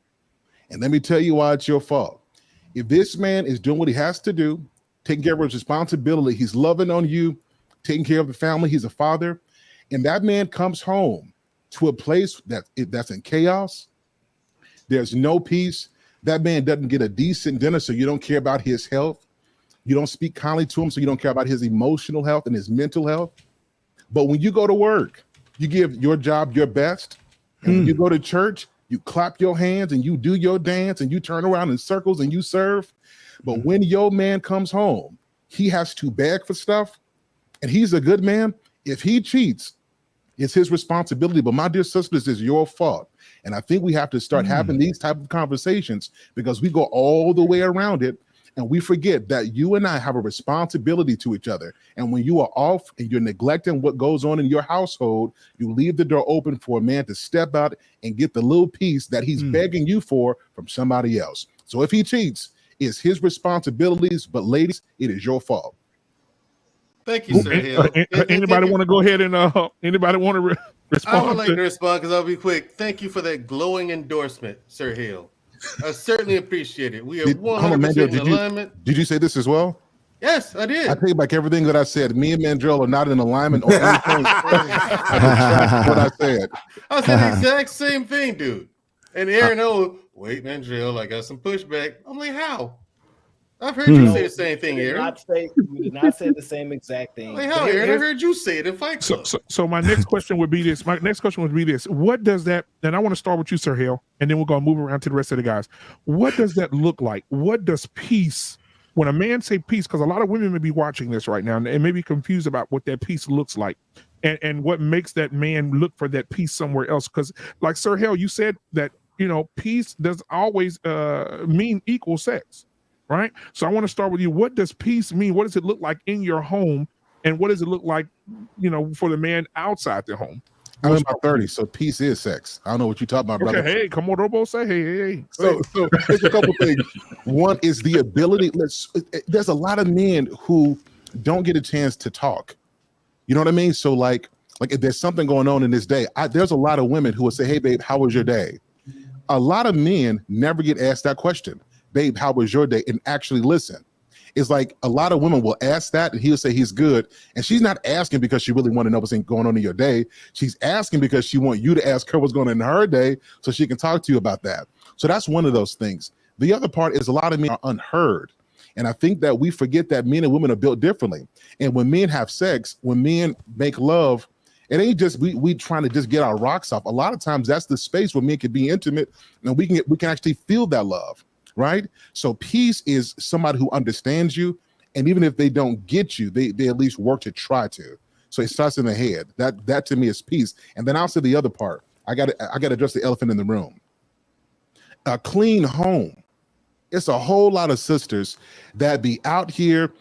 And let me tell you why it's your fault. If this man is doing what he has to do, taking care of his responsibility, he's loving on you, taking care of the family, he's a father, and that man comes home to a place that's in chaos, there's no peace, that man doesn't get a decent dinner, so you don't care about his health, you don't speak kindly to him, so you don't care about his emotional health and his mental health. But when you go to work, you give your job your best, and when you go to church, you clap your hands and you do your dance and you turn around in circles and you serve. But when your man comes home, he has to beg for stuff, and he's a good man. If he cheats, it's his responsibility. But my dear sisters, it's your fault. And I think we have to start having these type of conversations, because we go all the way around it and we forget that you and I have a responsibility to each other. And when you are off and you're neglecting what goes on in your household, you leave the door open for a man to step out and get the little piece that he's begging you for from somebody else. So if he cheats, it's his responsibilities. But ladies, it is your fault. Thank you, Sir Hill. Anybody want to go ahead and anybody want to I would like to respond because I'll be quick. Thank you for that glowing endorsement, Sir Hill. I certainly appreciate it. We are 100% in alignment. Did you say this as well? Yes, I did. I take back everything that I said. Me and Mandrell are not in alignment on anything. I retract what I said. I said the exact same thing, dude. And Aaron, wait, Mandrell, I got some pushback. I'm like, how? I've heard you say the same thing, Aaron. You did not say the same exact thing. Like, how, Aaron? I heard you say it in Fight Club. So my next question would be this. What does that, and I want to start with you, Sir Hale, and then we're going to move around to the rest of the guys. What does that look like? What does peace, when a man say peace, because a lot of women may be watching this right now and may be confused about what that peace looks like and what makes that man look for that peace somewhere else. Because like Sir Hale, you said that, peace does always mean equal sex. Right. So I want to start with you. What does peace mean? What does it look like in your home? And what does it look like, for the man outside the home? I'm in my 30s, so peace is sex. I don't know what you're talking about, brother. Okay, hey, come on, Robo, say hey. So there's a couple things. One is the ability. There's a lot of men who don't get a chance to talk. You know what I mean? So like if there's something going on in this day, there's a lot of women who will say, "Hey, babe, how was your day?" A lot of men never get asked that question. Babe, how was your day? And actually listen. It's like a lot of women will ask that and he'll say he's good. And she's not asking because she really want to know what's going on in your day. She's asking because she wants you to ask her what's going on in her day so she can talk to you about that. So that's one of those things. The other part is a lot of men are unheard. And I think that we forget that men and women are built differently. And when men have sex, when men make love, it ain't just we trying to just get our rocks off. A lot of times that's the space where men can be intimate and we can actually feel that love. Right. So peace is somebody who understands you. And even if they don't get you, they at least work to try to. So it starts in the head. That to me is peace. And then I'll say the other part. I got to address the elephant in the room. A clean home. It's a whole lot of sisters that be out here,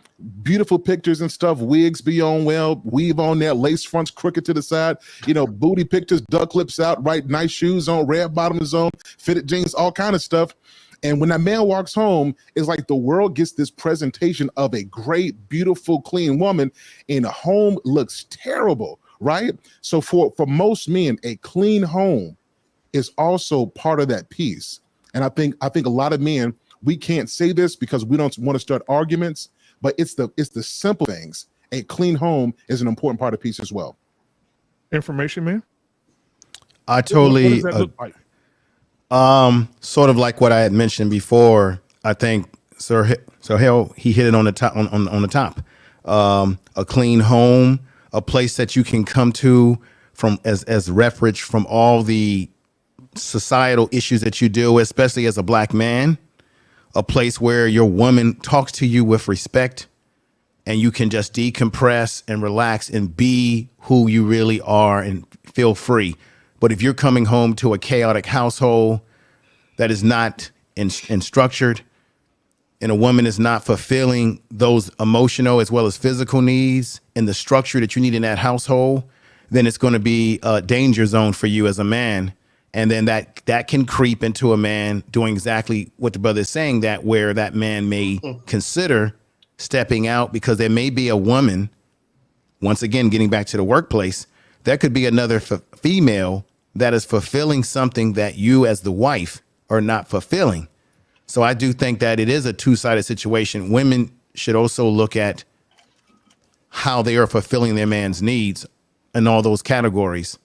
beautiful pictures and stuff, wigs be on well, weave on there, lace fronts crooked to the side, booty pictures, duck lips out, right, nice shoes on, red bottoms on, fitted jeans, all kind of stuff. And when that man walks home, it's like the world gets this presentation of a great, beautiful, clean woman, and the home looks terrible, right? So for most men, a clean home is also part of that peace. And I think a lot of men, we can't say this because we don't want to start arguments, but it's the simple things. A clean home is an important part of peace as well. Information, man. I totally. What does that look like? Sort of like what I had mentioned before. I think Sir Hill, he hit it on the top. On the top, a clean home, a place that you can come to from as refuge from all the societal issues that you deal with, especially as a black man. A place where your woman talks to you with respect, and you can just decompress and relax and be who you really are and feel free. But if you're coming home to a chaotic household that is not in structured, and a woman is not fulfilling those emotional as well as physical needs and the structure that you need in that household, then it's going to be a danger zone for you as a man. And then that can creep into a man doing exactly what the brother is saying, that where that man may consider stepping out because there may be a woman, once again, getting back to the workplace, there could be another female that is fulfilling something that you as the wife are not fulfilling. So I do think that it is a two-sided situation. Women should also look at how they are fulfilling their man's needs in all those categories.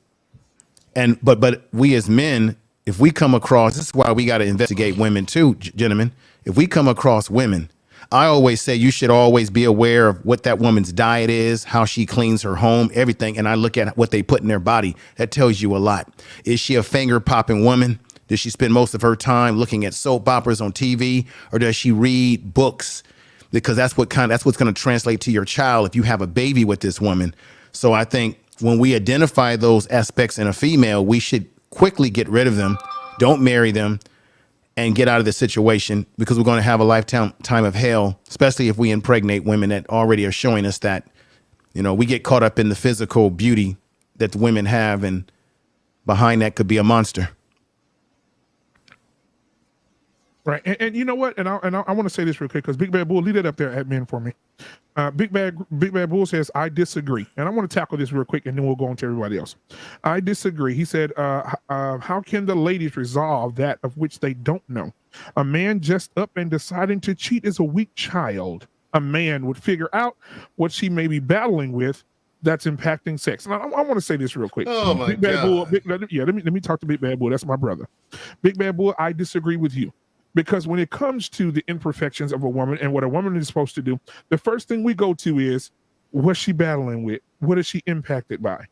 And but we as men, if we come across, this is why we got to investigate women too, gentlemen. If we come across women, I always say you should always be aware of what that woman's diet is, how she cleans her home, everything. And I look at what they put in their body. That tells you a lot. Is she a finger popping woman? Does she spend most of her time looking at soap operas on TV, or does she read books? Because that's what's going to translate to your child if you have a baby with this woman. So I think when we identify those aspects in a female, we should quickly get rid of them. Don't marry them and get out of the situation, because we're going to have a lifetime of hell, especially if we impregnate women that already are showing us that, we get caught up in the physical beauty that the women have, and behind that could be a monster. Right. And you know what? And I want to say this real quick because Big Bad Bull, leave that up there, admin, for me. Big Bad Bull says, I disagree. And I want to tackle this real quick and then we'll go on to everybody else. I disagree. He said, how can the ladies resolve that of which they don't know? A man just up and deciding to cheat is a weak child. A man would figure out what she may be battling with that's impacting sex. And I want to say this real quick. Oh my Big Bad Bull, God. let me talk to Big Bad Bull. That's my brother. Big Bad Bull, I disagree with you. Because when it comes to the imperfections of a woman and what a woman is supposed to do, the first thing we go to is, what's she battling with? What is she impacted by?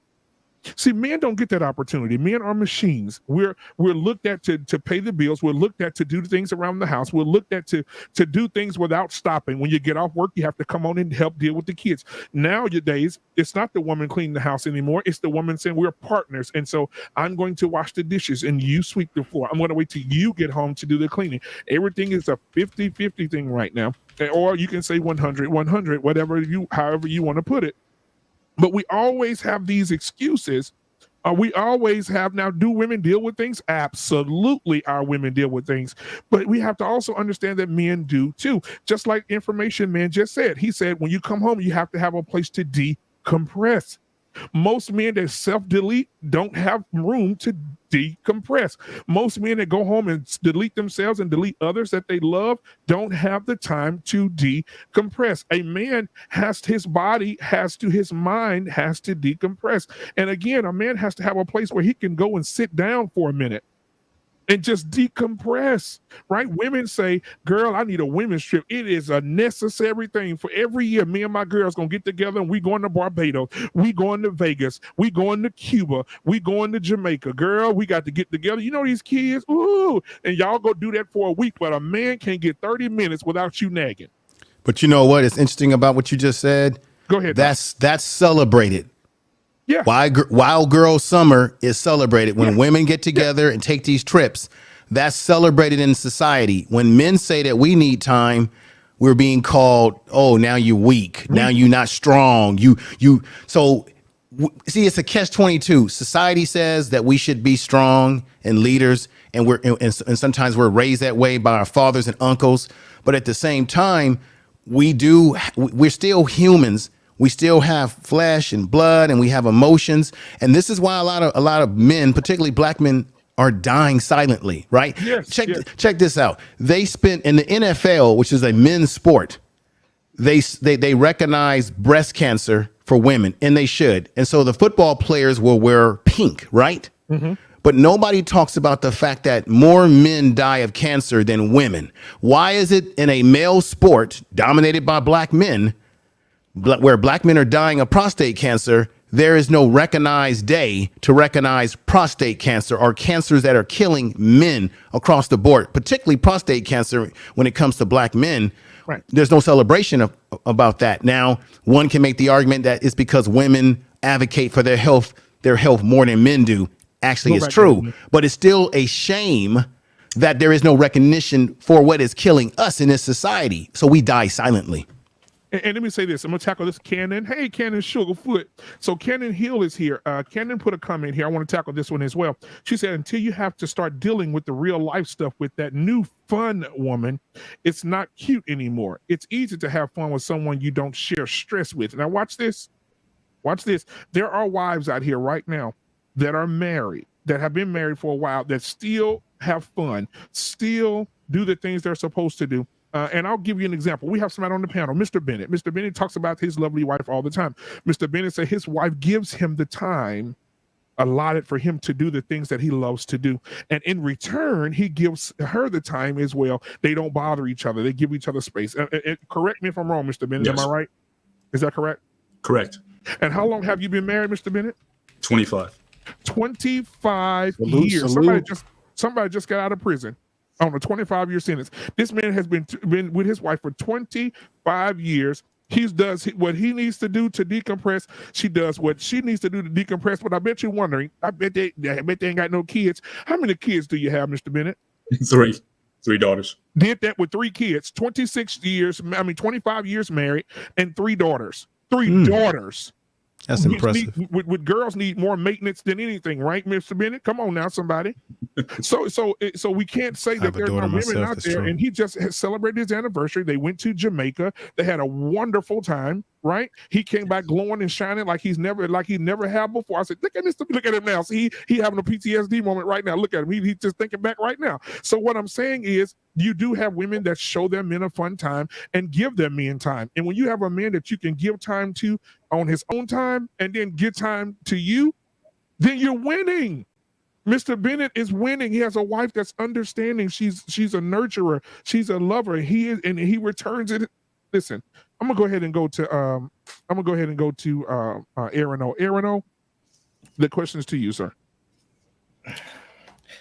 See, men don't get that opportunity. Men are machines. We're looked at to pay the bills. We're looked at to do things around the house. We're looked at to do things without stopping. When you get off work, you have to come on and help deal with the kids. Nowadays, it's not the woman cleaning the house anymore. It's the woman saying we're partners. And so I'm going to wash the dishes and you sweep the floor. I'm going to wait till you get home to do the cleaning. Everything is a 50-50 thing right now. Or you can say 100, however you want to put it. But we always have these excuses. We always have. Now, do women deal with things? Absolutely, our women deal with things. But we have to also understand that men do too. Just like Information Man just said. He said, when you come home, you have to have a place to decompress. Most men that self-delete don't have room to decompress. Most men that go home and delete themselves and delete others that they love don't have the time to decompress. A man his mind has to decompress. And again, a man has to have a place where he can go and sit down for a minute and just decompress, right? Women say, girl, I need a women's trip. It is a necessary thing for every year. Me and my girls gonna get together and we going to Barbados. We going to Vegas. We going to Cuba. We going to Jamaica. Girl, we got to get together. You know these kids, ooh, and y'all go do that for a week, but a man can't get 30 minutes without you nagging. But you know what is interesting about what you just said? Go ahead. That's celebrated. Yeah. Wild Girl Summer is celebrated when women get together and take these trips. That's celebrated in society. When men say that we need time, we're being called, oh, now you're weak. Now you're not strong. See, it's a catch-22. Society says that we should be strong and leaders, and sometimes we're raised that way by our fathers and uncles. But at the same time, we're still humans. We still have flesh and blood, and we have emotions. And this is why a lot of men, particularly black men, are dying silently, right? Yes, check this out. They spent in the NFL, which is a men's sport, they recognize breast cancer for women, and they should. And so the football players will wear pink, right? Mm-hmm. But nobody talks about the fact that more men die of cancer than women. Why is it in a male sport dominated by black men, where black men are dying of prostate cancer, there is no recognized day to recognize prostate cancer or cancers that are killing men across the board, particularly prostate cancer when it comes to black men. Right. There's no celebration about that. Now, one can make the argument that it's because women advocate for their health more than men do. Actually, it's true, but it's still a shame that there is no recognition for what is killing us in this society. So we die silently. And let me say this. I'm going to tackle this, Cannon. Hey, Cannon Sugarfoot. So Cannon Hill is here. Cannon put a comment here. I want to tackle this one as well. She said, until you have to start dealing with the real life stuff with that new fun woman, it's not cute anymore. It's easy to have fun with someone you don't share stress with. Now watch this. Watch this. There are wives out here right now that are married, that have been married for a while, that still have fun, still do the things they're supposed to do. And I'll give you an example. We have somebody on the panel, Mr. Bennett. Mr. Bennett talks about his lovely wife all the time. Mr. Bennett said his wife gives him the time allotted for him to do the things that he loves to do. And in return, he gives her the time as well. They don't bother each other. They give each other space. Correct me if I'm wrong, Mr. Bennett. Yes. Am I right? Is that correct? Correct. And how long have you been married, Mr. Bennett? 25. 25 years. Somebody just got out of prison on a 25-year sentence. This man has been with his wife for 25 years. He does what he needs to do to decompress. She does what she needs to do to decompress. But I bet you're wondering, I bet they ain't got no kids. How many kids do you have, Mr. Bennett? Three daughters. Did that with 3 kids, 25 years married, and 3 daughters. 3 daughters. That's impressive. With girls need more maintenance than anything, right, Mr. Bennett? Come on now, somebody. So we can't say I that have a there's no daughter women myself, out that's there. true. And he just has celebrated his anniversary. They went to Jamaica. They had a wonderful time, right? He came back glowing and shining like he never had before. I said, look at this, look at him now. See, he having a PTSD moment right now. Look at him. He's just thinking back right now. So what I'm saying is, you do have women that show their men a fun time and give their men time. And when you have a man that you can give time to on his own time and then give time to you, then you're winning. Mr. Bennett is winning. He has a wife that's understanding. She's a nurturer. She's a lover. He is, and he returns it. Listen, I'm gonna go ahead and go to Aaron O. Aaron O, the question is to you, sir.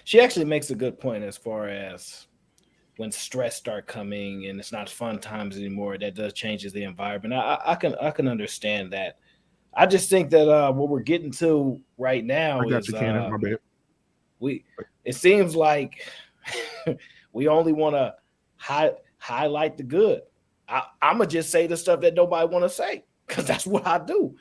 She actually makes a good point as far as when stress start coming and it's not fun times anymore. That does changes the environment. I can understand that. I just think that what we're getting to right now I got is you, Cannon. My bad. It seems like we only want to highlight the good. I'm gonna just say the stuff that nobody want to say because that's what I do.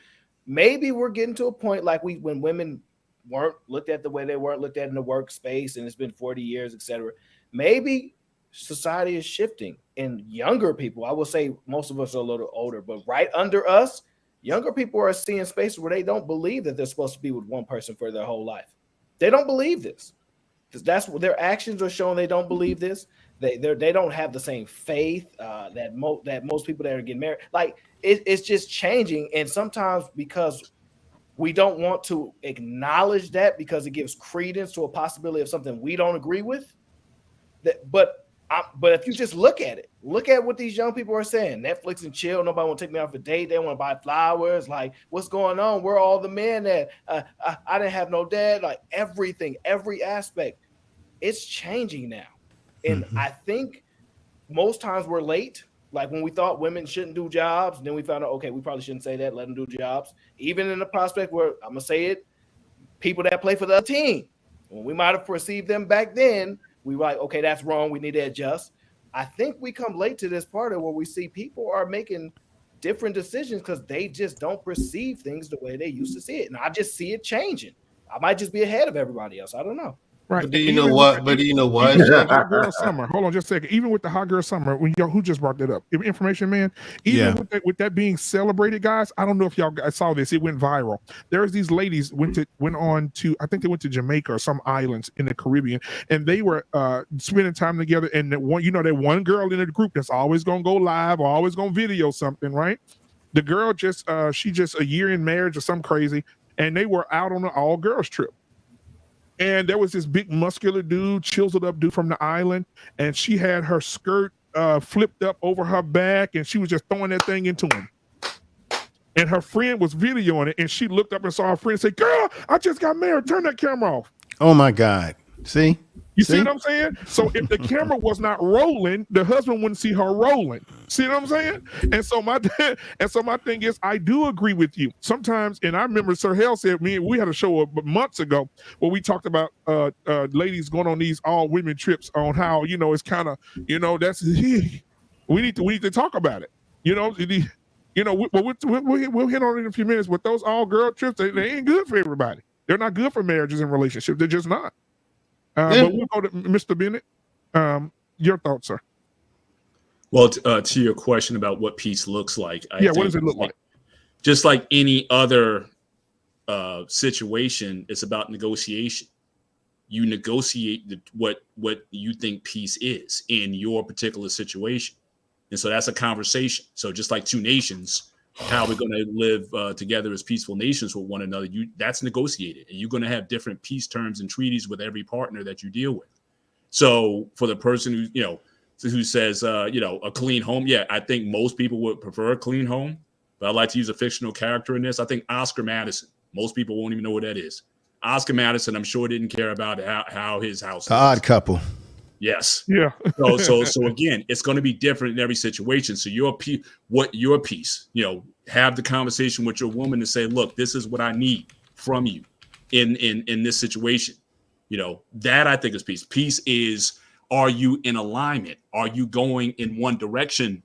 Maybe we're getting to a point like when women weren't looked at the way they weren't looked at in the workspace, and it's been 40 years, etc. Maybe society is shifting, and younger people, I will say most of us are a little older, but right under us, younger people are seeing spaces where they don't believe that they're supposed to be with one person for their whole life. They don't believe this. That's what their actions are showing. They don't believe this. They don't have the same faith that most people that are getting married. Like it's just changing, and sometimes because we don't want to acknowledge that because it gives credence to a possibility of something we don't agree with. But if you just look at what these young people are saying, Netflix and chill, nobody want to take me off a date, they want to buy flowers, like what's going on? We're all the men that I didn't have no dad, like everything, every aspect, it's changing now. And I think most times we're late, like when we thought women shouldn't do jobs, then we found out, okay, we probably shouldn't say that, let them do jobs. Even in the prospect where, I'm going to say it, people that play for the other team, when we might have perceived them back then, we were like, okay, that's wrong. We need to adjust. I think we come late to this part of where we see people are making different decisions because they just don't perceive things the way they used to see it. And I just see it changing. I might just be ahead of everybody else. I don't know. Right. But do you know what? Even with the hot girl summer. Hold on just a second. Even with the hot girl summer, who just brought that up? Information man. Even with that being celebrated, guys, I don't know if y'all guys saw this. It went viral. There's these ladies went on to I think they went to Jamaica or some islands in the Caribbean, and they were spending time together. And that one girl in the group that's always gonna go live or always gonna video something, right? The girl she just a year in marriage or something crazy, and they were out on an all girls trip. And there was this big muscular dude, chiseled up dude from the island, and she had her skirt flipped up over her back, and she was just throwing that thing into him. And her friend was videoing it, and she looked up and saw her friend say, "Girl, I just got married. Turn that camera off." Oh my God! See? You see what I'm saying? So if the camera was not rolling, the husband wouldn't see her rolling. See what I'm saying? And so my thing is, I do agree with you sometimes. And I remember Sir Hale said, we had a show months ago where we talked about ladies going on these all women trips on how it's kind of that's we need to talk about it. We'll hit on it in a few minutes. But those all girl trips, they ain't good for everybody. They're not good for marriages and relationships. They're just not. But we'll go to Mr. Bennett. Your thoughts, sir? Well, to your question about what peace looks like. What does it look like? Just like any other situation, it's about negotiation. You negotiate what you think peace is in your particular situation. And so that's a conversation. So just like two nations, how we're going to live together as peaceful nations with one another, that's negotiated. And you're going to have different peace terms and treaties with every partner that you deal with. So for the person who says, a clean home, I think most people would prefer a clean home. But I'd like to use a fictional character in this. I think Oscar Madison. Most people won't even know what that is. Oscar Madison, I'm sure, didn't care about how his house The Odd Couple. Yes. Yeah. So again, it's going to be different in every situation. So your piece, have the conversation with your woman to say, look, this is what I need from you in this situation. That I think is peace. Peace is, are you in alignment? Are you going in one direction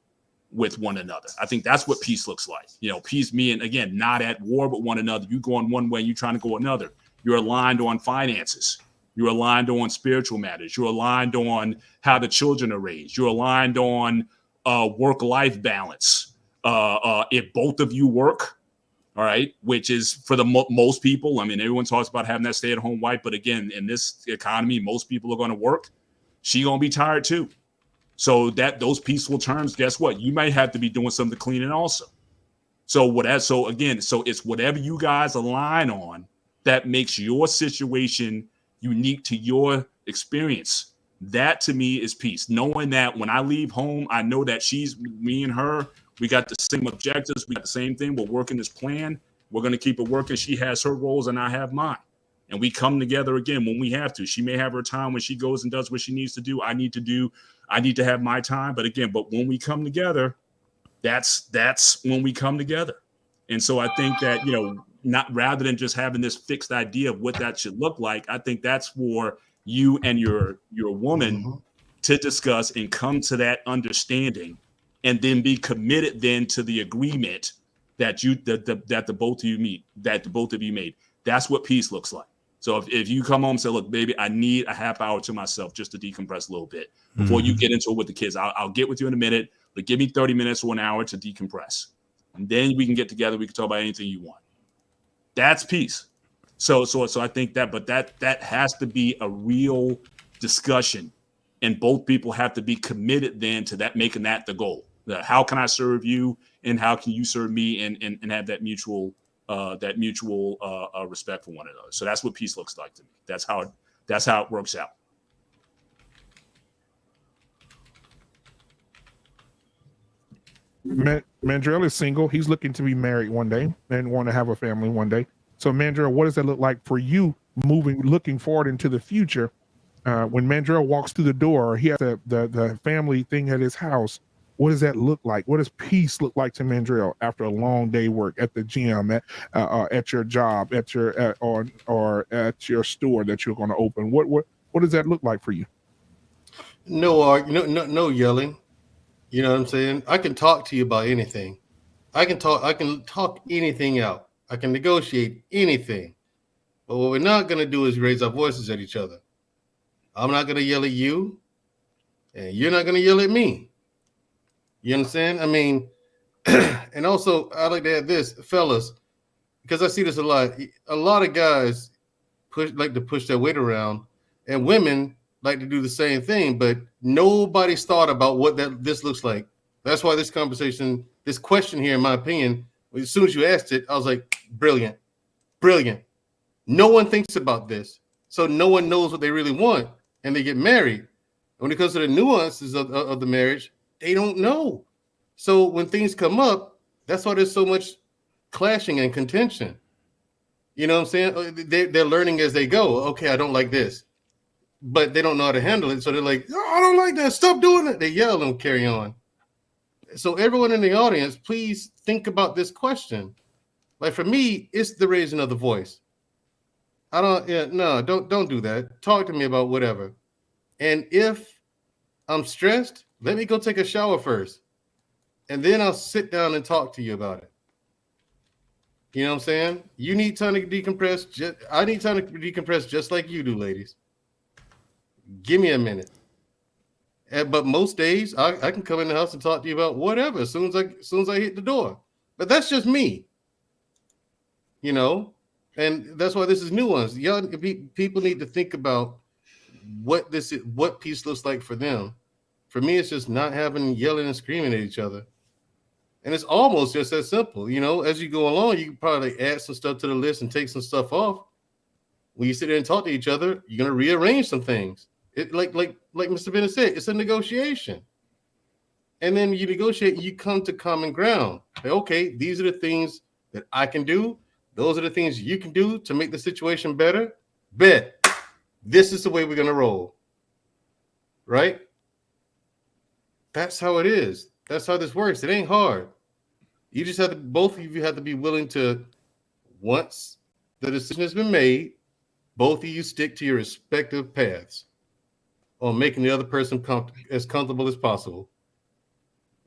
with one another? I think that's what peace looks like. Peace meaning, again, not at war with one another. You going one way, you trying to go another. You're aligned on finances. You're aligned on spiritual matters. You're aligned on how the children are raised. You're aligned on work-life balance. If both of you work, all right, which is for the most people. I mean, everyone talks about having that stay-at-home wife, but again, in this economy, most people are going to work. She gonna be tired too. So that those peaceful terms, guess what? You might have to be doing some of the cleaning also. So it's whatever you guys align on that makes your situation unique to your experience. That to me is peace. Knowing that when I leave home, I know that me and her, we got the same objectives. We got the same thing. We're working this plan. We're going to keep it working. She has her roles and I have mine. And we come together again when we have to. She may have her time when she goes and does what she needs to do. I need to have my time. But when we come together, that's when we come together. And so I think that, not rather than just having this fixed idea of what that should look like, I think that's for you and your woman to discuss and come to that understanding, and then be committed then to the agreement that the both of you made. That's what peace looks like. So if you come home and say, look, baby, I need a half hour to myself just to decompress a little bit before you get into it with the kids. I'll get with you in a minute, but give me 30 minutes or an hour to decompress. And then we can get together. We can talk about anything you want. That's peace. So I think that has to be a real discussion, and both people have to be committed then to that, making that the goal. How can I serve you, and how can you serve me, and have that mutual respect for one another. So that's what peace looks like to me. That's how it works out. Mandrell is single. He's looking to be married one day and want to have a family one day. So Mandrell, what does that look like for you looking forward into the future? When Mandrell walks through the door, or he has the family thing at his house, what does that look like? What does peace look like to Mandrell after a long day work at the gym, at your job, or at your store that you're going to open? What does that look like for you? No yelling. You know what I'm saying? I can talk to you about anything. I can talk anything out. I can negotiate anything. But what we're not going to do is raise our voices at each other. I'm not going to yell at you, and you're not going to yell at me. You understand? I mean, and also I like to add this, fellas, because I see this a lot. A lot of guys like to push their weight around, and women like to do the same thing, but nobody's thought about what this looks like. That's why this question here, in my opinion, as soon as you asked it, I was like, brilliant. No one thinks about this. So no one knows what they really want, and they get married. When it comes to the nuances of the marriage, they don't know. So when things come up, that's why there's so much clashing and contention. You know what I'm saying? They're learning as they go. Okay, I don't like this. But they don't know how to handle it. So they're like, oh, I don't like that. Stop doing it. They yell and carry on. So everyone in the audience, please think about this question. Like for me, it's the raising of the voice. Don't do that. Talk to me about whatever. And if I'm stressed, let me go take a shower first. And then I'll sit down and talk to you about it. You know what I'm saying? You need time to decompress. I need time to decompress just like you do, ladies. Give me a minute. But most days I can come in the house and talk to you about whatever as soon as I hit the door. But that's just me. You know, and that's why this is nuance. Young people need to think about what peace looks like for them. For me, it's just not having yelling and screaming at each other. And it's almost just that simple. You know, as you go along, you can probably add some stuff to the list and take some stuff off. When you sit there and talk to each other, you're gonna rearrange some things. It like Mr. Bennett said, it's a negotiation. And then you negotiate, you come to common ground. Say, okay, these are the things that I can do. Those are the things you can do to make the situation better. Bet. This is the way we're gonna roll. Right? That's how it is. That's how this works. It ain't hard. You just have to, both of you have to be willing to, once the decision has been made, both of you stick to your respective paths on making the other person as comfortable as possible.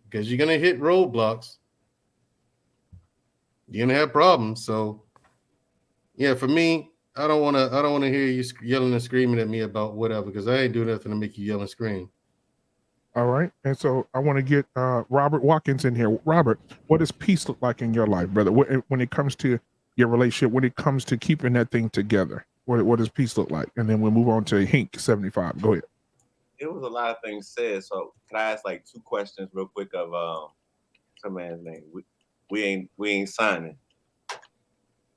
Because you're going to hit roadblocks. You're going to have problems. So, yeah, for me, I don't want to hear you yelling and screaming at me about whatever, because I ain't doing nothing to make you yell and scream. All right. And so I want to get Robert Watkins in here. Robert, what does peace look like in your life, brother? When it comes to your relationship, when it comes to keeping that thing together, what does peace look like? And then we'll move on to Hink 75. Go ahead. It was a lot of things said. So can I ask like 2 questions real quick of some man's name? We ain't signing.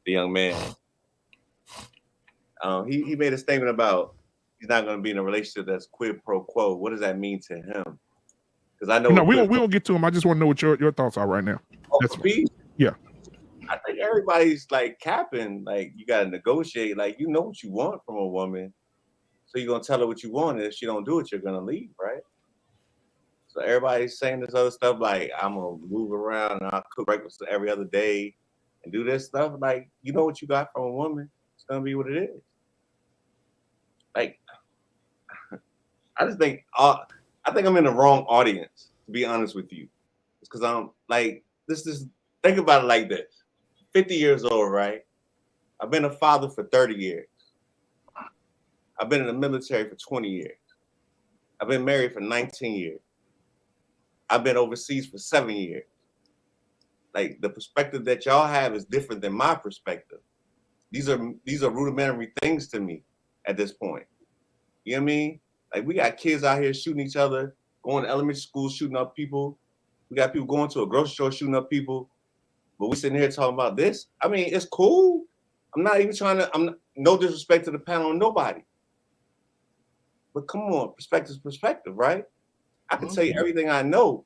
The young man. He made a statement about he's not going to be in a relationship that's quid pro quo. What does that mean to him? Because I know we won't get to him. I just want to know what your thoughts are right now. That's peace. Yeah. I think everybody's like capping. Like you got to negotiate. Like you know what you want from a woman, so you're gonna tell her what you want. And if she don't do it, you're gonna leave, right? So everybody's saying this other stuff like I'm gonna move around and I'll cook breakfast every other day and do this stuff. Like you know what you got from a woman. It's gonna be what it is. Like, I just think I think I'm in the wrong audience, to be honest with you. It's because I'm like, think about it like this. 50 years old, right? I've been a father for 30 years. I've been in the military for 20 years. I've been married for 19 years. I've been overseas for 7 years. Like the perspective that y'all have is different than my perspective. These are rudimentary things to me at this point. You know what I mean? Like we got kids out here shooting each other, going to elementary school, shooting up people. We got people going to a grocery store, shooting up people. But we sitting here talking about this. I mean, it's cool. I'm not even trying to, no disrespect to the panel or nobody. But come on, perspective's perspective, right? I can tell you everything I know.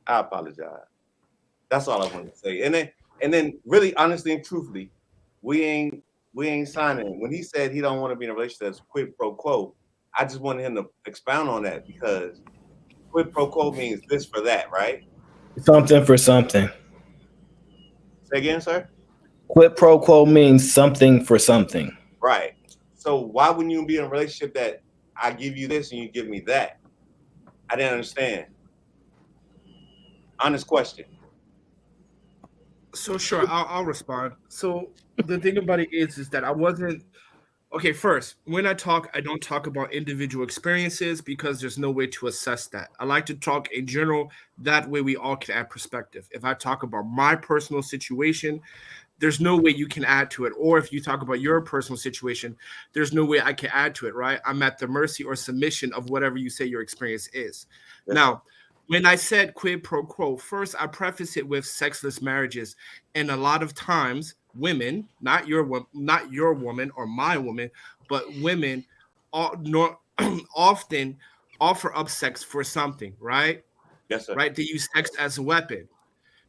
I apologize. That's all I wanted to say. And then really honestly and truthfully, we ain't signing. When he said he don't want to be in a relationship that's quid pro quo, I just wanted him to expound on that because quid pro quo means this for that, right? Something for something. Say again, sir? Quid pro quo means something for something. Right. So why wouldn't you be in a relationship that I give you this and you give me that? I didn't understand. Honest question. So sure, I'll respond. So the thing about it is that I wasn't okay. First, when I talk, I don't talk about individual experiences because there's no way to assess that. I like to talk in general. That way, we all can add perspective. If I talk about my personal situation, there's no way you can add to it. Or if you talk about your personal situation, there's no way I can add to it. Right? I'm at the mercy or submission of whatever you say your experience is. Yes. Now. When I said quid pro quo, first I preface it with sexless marriages, and a lot of times women, not your woman or my woman, but women often offer up sex for something, right? Yes, sir. Right? They use sex as a weapon.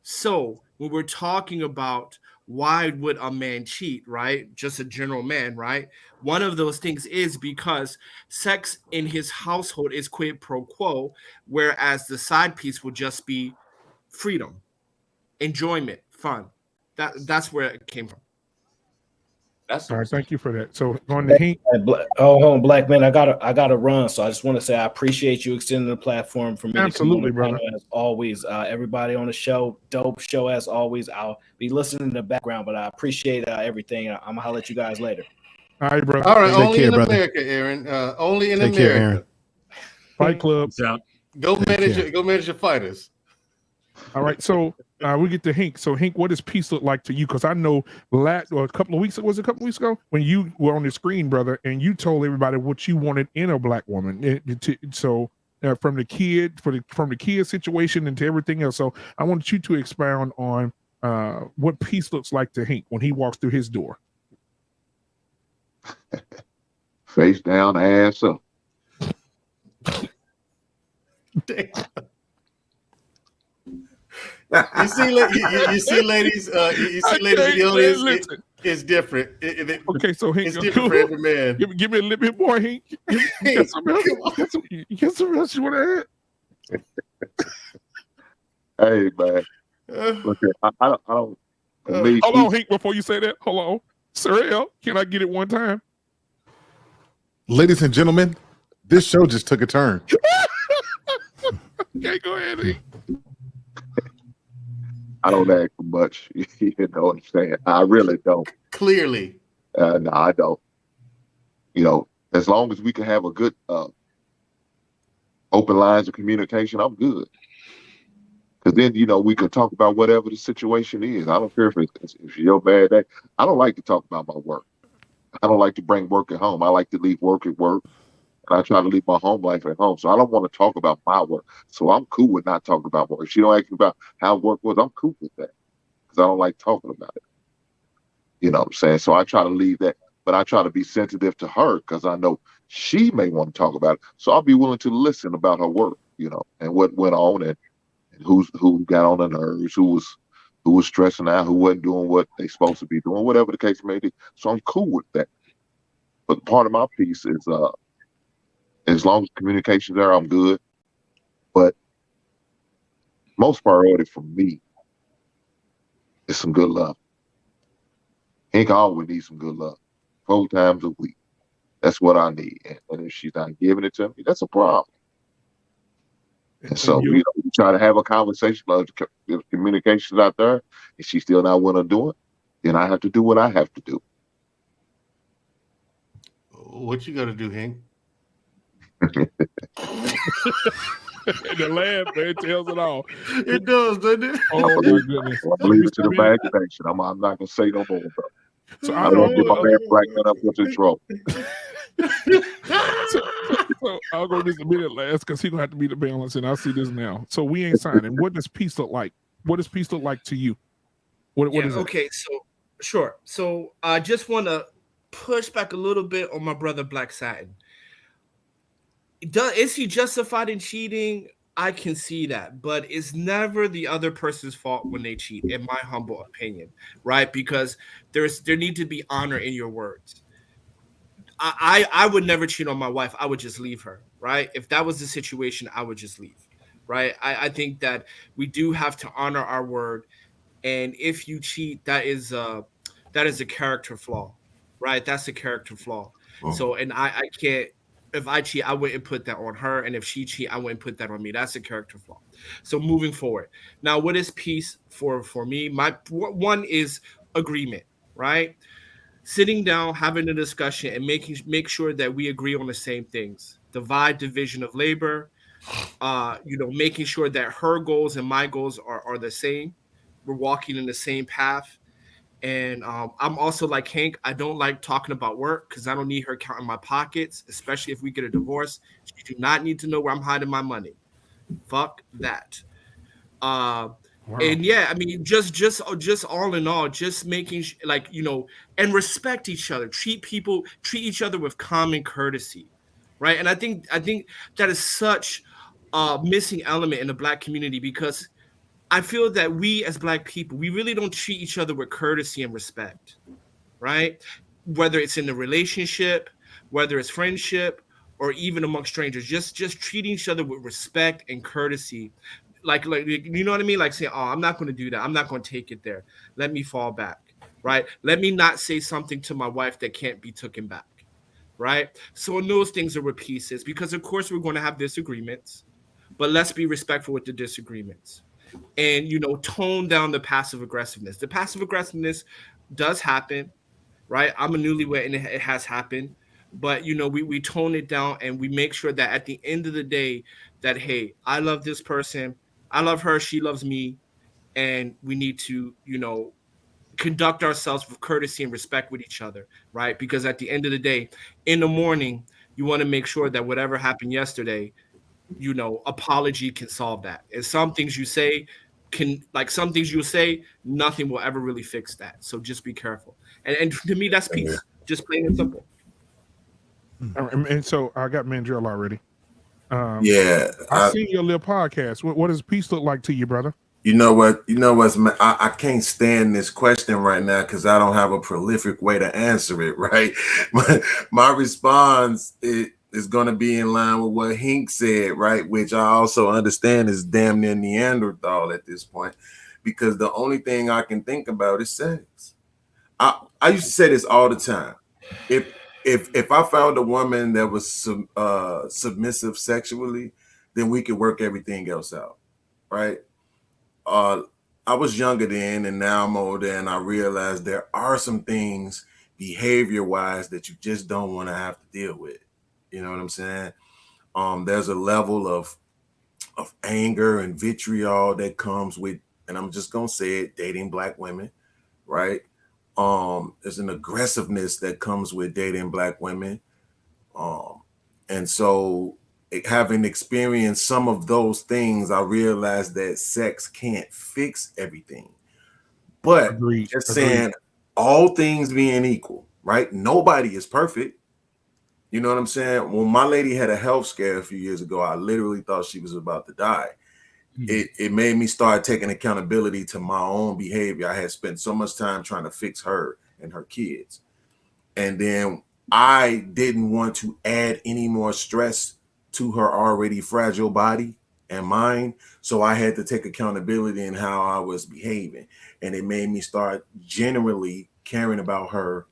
So when we're talking about why would a man cheat, right? Just a general man, right? One of those things is because sex in his household is quid pro quo, whereas the side piece will just be freedom, enjoyment, fun. That's where it came from. That's all right. Thank you for that. So on the Hink. Hold on, Black Man. I gotta run. So I just want to say I appreciate you extending the platform for me. Absolutely, brother. As always, everybody on the show, dope show as always. I'll be listening in the background, but I appreciate everything. I'm gonna holler at you guys later. All right, brother. All right, Take only care, in brother. America, Aaron. Only in Take America. care, Aaron. Fight Club. Go manage your fighters. All right, so we get to Hink. So Hink, what does peace look like to you? Because I know a couple of weeks ago when you were on the screen, brother, and you told everybody what you wanted in a black woman. So from the kid situation into everything else. So I wanted you to expound on what peace looks like to Hink when he walks through his door. Face down, ass up. You see, ladies. You see, ladies in the audience. It's different. Okay, so Hink, it's different for every man. Give me a little bit more, Hink. You got something else you want to add? Hey, man. Look, I don't. Hold on, Hink. Before you say that, hold on, Sir, can I get it one time? Ladies and gentlemen, this show just took a turn. Okay, go ahead, Hink. I don't ask for much. You know what I'm saying? I really don't. clearly. No, I don't. You know, as long as we can have a good open lines of communication, I'm good. Because then, you know, we can talk about whatever the situation is. I don't care if it's your bad day. I don't like to talk about my work. I don't like to bring work at home. I like to leave work at work. And I try to leave my home life at home. So I don't want to talk about my work. So I'm cool with not talking about work. If she don't ask me about how work was, I'm cool with that. Because I don't like talking about it. You know what I'm saying? So I try to leave that. But I try to be sensitive to her because I know she may want to talk about it. So I'll be willing to listen about her work, you know, and what went on and who got on the nerves, who was stressing out, who wasn't doing what they supposed to be doing, whatever the case may be. So I'm cool with that. But part of my piece is as long as communication's there, I'm good. But most priority for me is some good love. Hank always needs some good love. 4 times a week. That's what I need. And if she's not giving it to me, that's a problem. And so we try to have a conversation about the communications out there. If she's still not willing to do it, then I have to do what I have to do. What you got to do, Hank? The laugh, man, tells it all. It does, doesn't it? Oh my goodness! Well, I'm leaving it to the imagination. I'm not gonna say no more. Bro. So I don't want to get my man Black Man up with his trouble. So I'll go just a minute last because he's gonna have to be the balance, and I see this now. So we ain't signing. What does peace look like? What does peace look like to you? What is it? Okay, so sure. So I just want to push back a little bit on my brother Black Satin. Is he justified in cheating? I can see that, but it's never the other person's fault when they cheat, in my humble opinion, right? Because there need to be honor in your words. I would never cheat on my wife. I would just leave her, right? If that was the situation, I would just leave, right? I think that we do have to honor our word, and if you cheat, that is a character flaw, right? That's a character flaw. Oh. So, and I can't. If I cheat, I wouldn't put that on her. And if she cheat, I wouldn't put that on me. That's a character flaw. So moving forward. Now, what is peace for me? My one is agreement, right? Sitting down, having a discussion, and make sure that we agree on the same things. Divide division of labor, making sure that her goals and my goals are the same. We're walking in the same path. And I'm also like Hank. I don't like talking about work because I don't need her counting my pockets, especially if we get a divorce. She do not need to know where I'm hiding my money. Fuck that. Wow. And yeah, I mean, just all in all, just making and respect each other. Treat each other with common courtesy, right? And I think that is such a missing element in the Black community because I feel that we as Black people, we really don't treat each other with courtesy and respect, right? Whether it's in the relationship, whether it's friendship, or even among strangers, just treating each other with respect and courtesy. Like you know what I mean? Like saying, oh, I'm not going to do that. I'm not going to take it there. Let me fall back, right? Let me not say something to my wife that can't be taken back, right? So in those things are what peace is, because of course we're going to have disagreements, but let's be respectful with the disagreements. And, tone down the passive aggressiveness. The passive aggressiveness does happen, right? I'm a newlywed and it has happened. But, we tone it down and we make sure that at the end of the day that, hey, I love this person. I love her. She loves me. And we need to, conduct ourselves with courtesy and respect with each other, right? Because at the end of the day, in the morning, you want to make sure that whatever happened yesterday, apology can solve that. And some things you say nothing will ever really fix that. So just be careful. And to me, that's peace. Just plain and simple. And so I got Mandrell already. I seen your little podcast. What does peace look like to you, brother? You know what? I can't stand this question right now because I don't have a prolific way to answer it, right? My response is going to be in line with what Hink said, right? Which I also understand is damn near Neanderthal at this point, because the only thing I can think about is sex. I used to say this all the time. If I found a woman that was submissive sexually, then we could work everything else out, right? I was younger then, and now I'm older, and I realize there are some things behavior-wise that you just don't want to have to deal with. You know what I'm saying? There's a level of anger and vitriol that comes with, and I'm just gonna say it, dating Black women, right? There's an aggressiveness that comes with dating Black women. And so having experienced some of those things, I realized that sex can't fix everything. But just saying all things being equal, right? Nobody is perfect. You know what I'm saying? When my lady had a health scare a few years ago, I literally thought she was about to die. It made me start taking accountability to my own behavior. I had spent so much time trying to fix her and her kids. And then I didn't want to add any more stress to her already fragile body and mind. So I had to take accountability in how I was behaving. And it made me start generally caring about her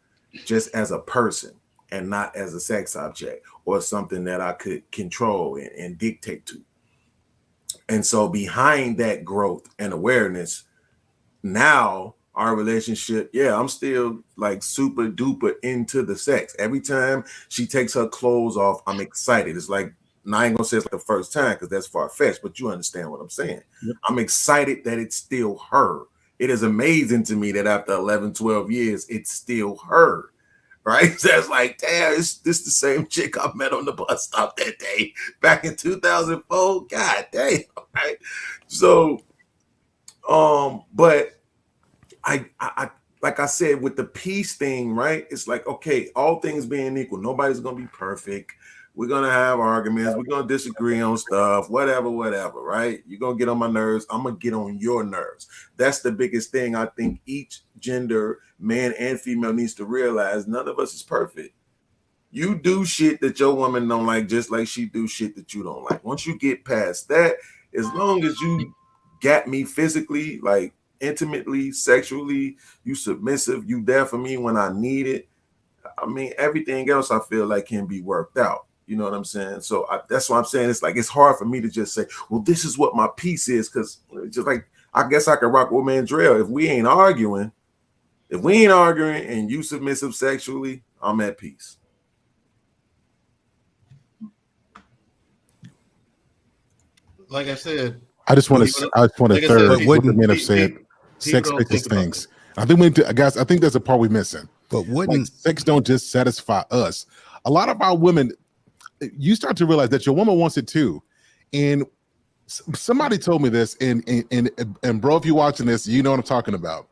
just as a person and not as a sex object or something that I could control and dictate to. And so behind that growth and awareness, now our relationship, I'm still like super duper into the sex. Every time she takes her clothes off, I'm excited. It's like, and I ain't gonna say it's like the first time because that's far-fetched, but you understand what I'm saying. Yep. I'm excited that it's still her. It is amazing to me that after 11, 12 years, it's still her. Right? So it's like, damn, this the same chick I met on the bus stop that day back in 2004. God damn, right? So, but I like I said, with the peace thing, right? It's like, okay, all things being equal, nobody's gonna be perfect. We're gonna have arguments, we're gonna disagree on stuff, whatever, right? You're gonna get on my nerves, I'm gonna get on your nerves. That's the biggest thing I think each gender, man and female, needs to realize. None of us is perfect. You do shit that your woman don't like, just like she do shit that you don't like. Once you get past that, as long as you got me physically, like intimately, sexually, you submissive, you there for me when I need it. I mean, everything else I feel like can be worked out. You know what I'm saying? So that's what I'm saying. It's like, it's hard for me to just say, well, this is what my piece is. Cause just like, I guess I could rock with Mandrell. If we ain't arguing and you submissive sexually, I'm at peace. Like I said, I just want to third what the men have said. Sex fixes things. I think guys, I think there's a part we're missing. But wouldn't sex don't just satisfy us? A lot of our women, you start to realize that your woman wants it too. And somebody told me this, and bro, if you're watching this, you know what I'm talking about.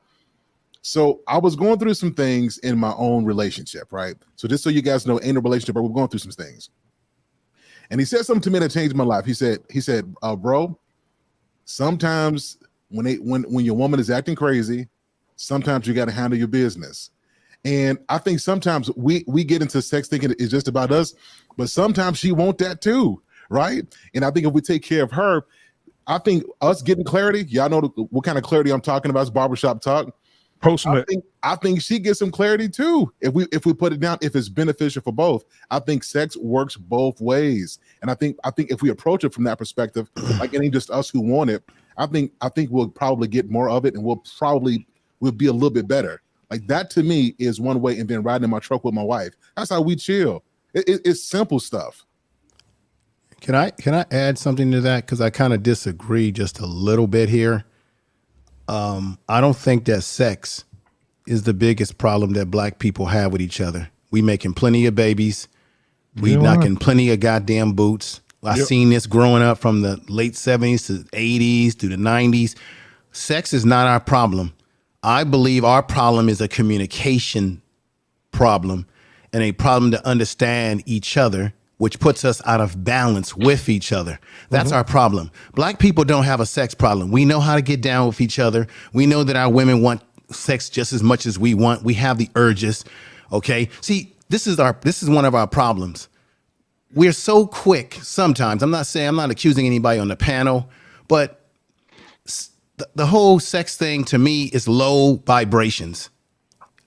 So I was going through some things in my own relationship, right? So just so you guys know, in a relationship, but we're going through some things. And he said something to me that changed my life. He said, bro, sometimes when your woman is acting crazy, sometimes you got to handle your business. And I think sometimes we get into sex thinking it's just about us, but sometimes she wants that too, right? And I think if we take care of her, I think us getting clarity, y'all know what kind of clarity I'm talking about. It's barbershop talk. I think she gets some clarity too. If we put it down, if it's beneficial for both, I think sex works both ways. And I think if we approach it from that perspective, like it ain't just us who want it, I think we'll probably get more of it, and we'll be a little bit better. Like that to me is one way. And then riding in my truck with my wife, that's how we chill. It's simple stuff. Can I add something to that? Because I kind of disagree just a little bit here. I don't think that sex is the biggest problem that Black people have with each other. We making plenty of babies. We knocking plenty of goddamn boots. I seen this growing up from the late 70s to 80s to the 90s. Sex is not our problem. I believe our problem is a communication problem and a problem to understand each other, which puts us out of balance with each other. That's our problem. Black people don't have a sex problem. We know how to get down with each other. We know that our women want sex just as much as we want. We have the urges. Okay. See, this is one of our problems. We're so quick sometimes. I'm not accusing anybody on the panel, but the whole sex thing to me is low vibrations.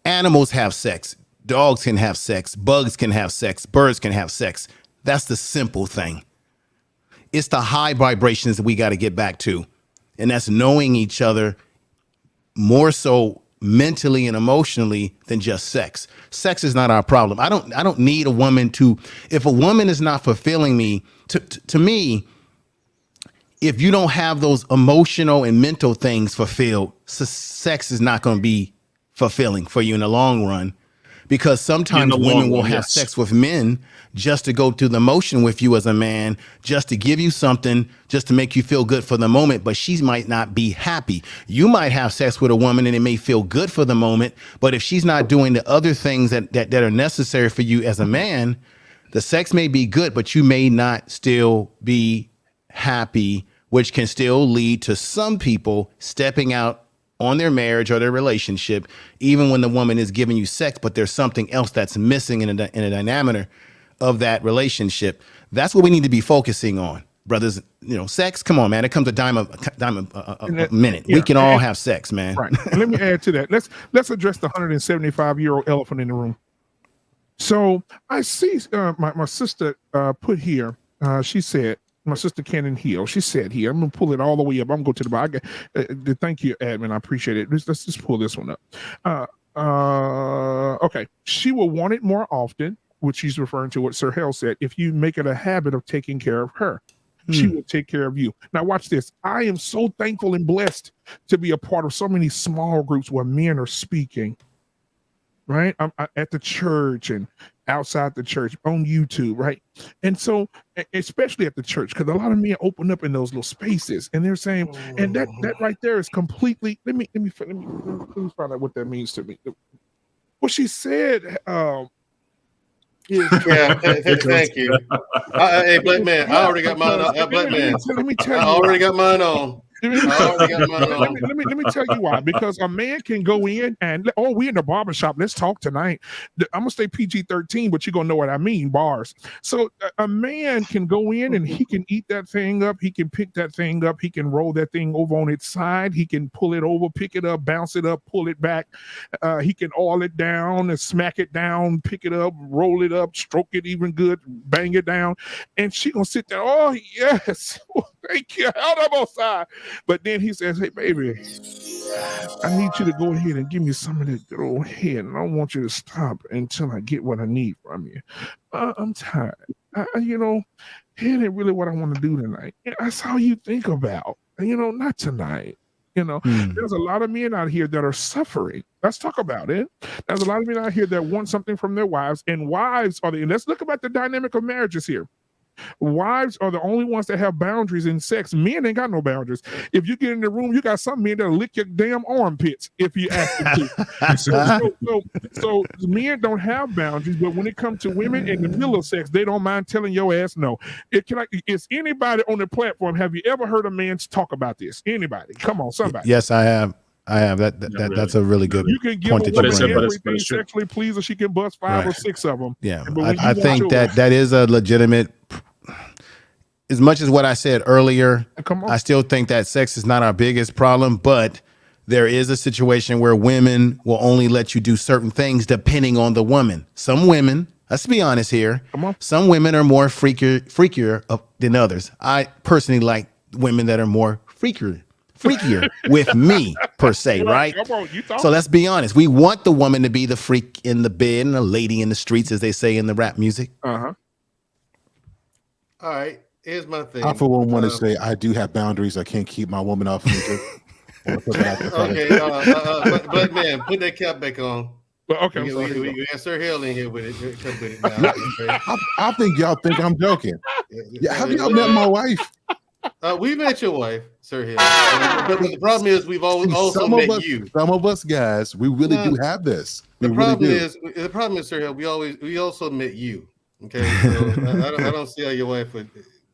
Animals have sex. Dogs can have sex. Bugs can have sex. Birds can have sex. That's the simple thing. It's the high vibrations that we got to get back to. And that's knowing each other more so mentally and emotionally than just sex. Sex is not our problem. I don't need a woman to, if a woman is not fulfilling me, to me, if you don't have those emotional and mental things fulfilled, sex is not going to be fulfilling for you in the long run. Because sometimes women will have sex with men just to go through the motion with you as a man, just to give you something, just to make you feel good for the moment, but she might not be happy. You might have sex with a woman and it may feel good for the moment, but if she's not doing the other things that are necessary for you as a man, the sex may be good, but you may not still be happy, which can still lead to some people stepping out on their marriage or their relationship, even when the woman is giving you sex, but there's something else that's missing in a dynamic of that relationship. That's what we need to be focusing on, brothers. You know, sex, come on, man. It comes a dime a minute. Yeah. We can all have sex, man. Right. And let me add to that. Let's address the 175-year-old elephant in the room. So I see my sister put here, she said, my sister Cannon Hill, she said here, I'm gonna pull it all the way up. I'm going to the bottom. Thank you, admin. I appreciate it. Let's just pull this one up. Okay. She will want it more often, which she's referring to what Sir Hell said. If you make it a habit of taking care of her, she will take care of you. Now watch this. I am so thankful and blessed to be a part of so many small groups where men are speaking. Right? I'm at the church and outside the church on YouTube, right? And so, especially at the church, because a lot of men open up in those little spaces, and they're saying, and that right there is completely. Let me find out what that means to me. What she said. Thank you. Hey, Black Man, I already got mine on. Black Man, let me tell you. I already got mine on. Let me tell you why. Because a man can go in and we in the barbershop. Let's talk tonight. I'm gonna stay PG-13, but you're gonna know what I mean. Bars. So a man can go in and he can eat that thing up. He can pick that thing up. He can roll that thing over on its side. He can pull it over, pick it up, bounce it up, pull it back. He can oil it down and smack it down, pick it up, roll it up, stroke it even good, bang it down, and she gonna sit there. Oh yes, thank you. Out of both sides. But then he says, hey, baby, I need you to go ahead and give me some of that good old head. And I don't want you to stop until I get what I need from you. I'm tired. Head ain't really what I want to do tonight. That's all you think about. Not tonight. There's a lot of men out here that are suffering. Let's talk about it. There's a lot of men out here that want something from their wives. And wives let's look about the dynamic of marriages here. Wives are the only ones that have boundaries in sex. Men ain't got no boundaries. If you get in the room, you got some men that'll lick your damn armpits if you ask them to. So men don't have boundaries, but when it comes to women in the middle of sex, they don't mind telling your ass no. Is anybody on the platform, have you ever heard a man talk about this? Anybody? Come on, somebody. Yes, I have. That's a really good you can give point a that woman you bring. everything sexually pleased, or she can bust 5 or 6 of them. Yeah, I think that is a legitimate. As much as what I said earlier, I still think that sex is not our biggest problem, but there is a situation where women will only let you do certain things depending on the woman. Some women, let's be honest here, some women are more freakier than others. I personally like women that are more freakier with me per se, right? So let's be honest. We want the woman to be the freak in the bed and the lady in the streets, as they say in the rap music. All right. Here's my thing. I for one want to say I do have boundaries. I can't keep my woman off me. Okay, Black Man, put that cap back on. Okay, we got Sir Hill in here with it. Come with it now. I think y'all think I'm joking. Have y'all met my wife? We met your wife, Sir Hill. But the problem is we've also met you. Some of us guys, we really do have this. The problem is, Sir Hill, we also met you. Okay, so I don't see how your wife would.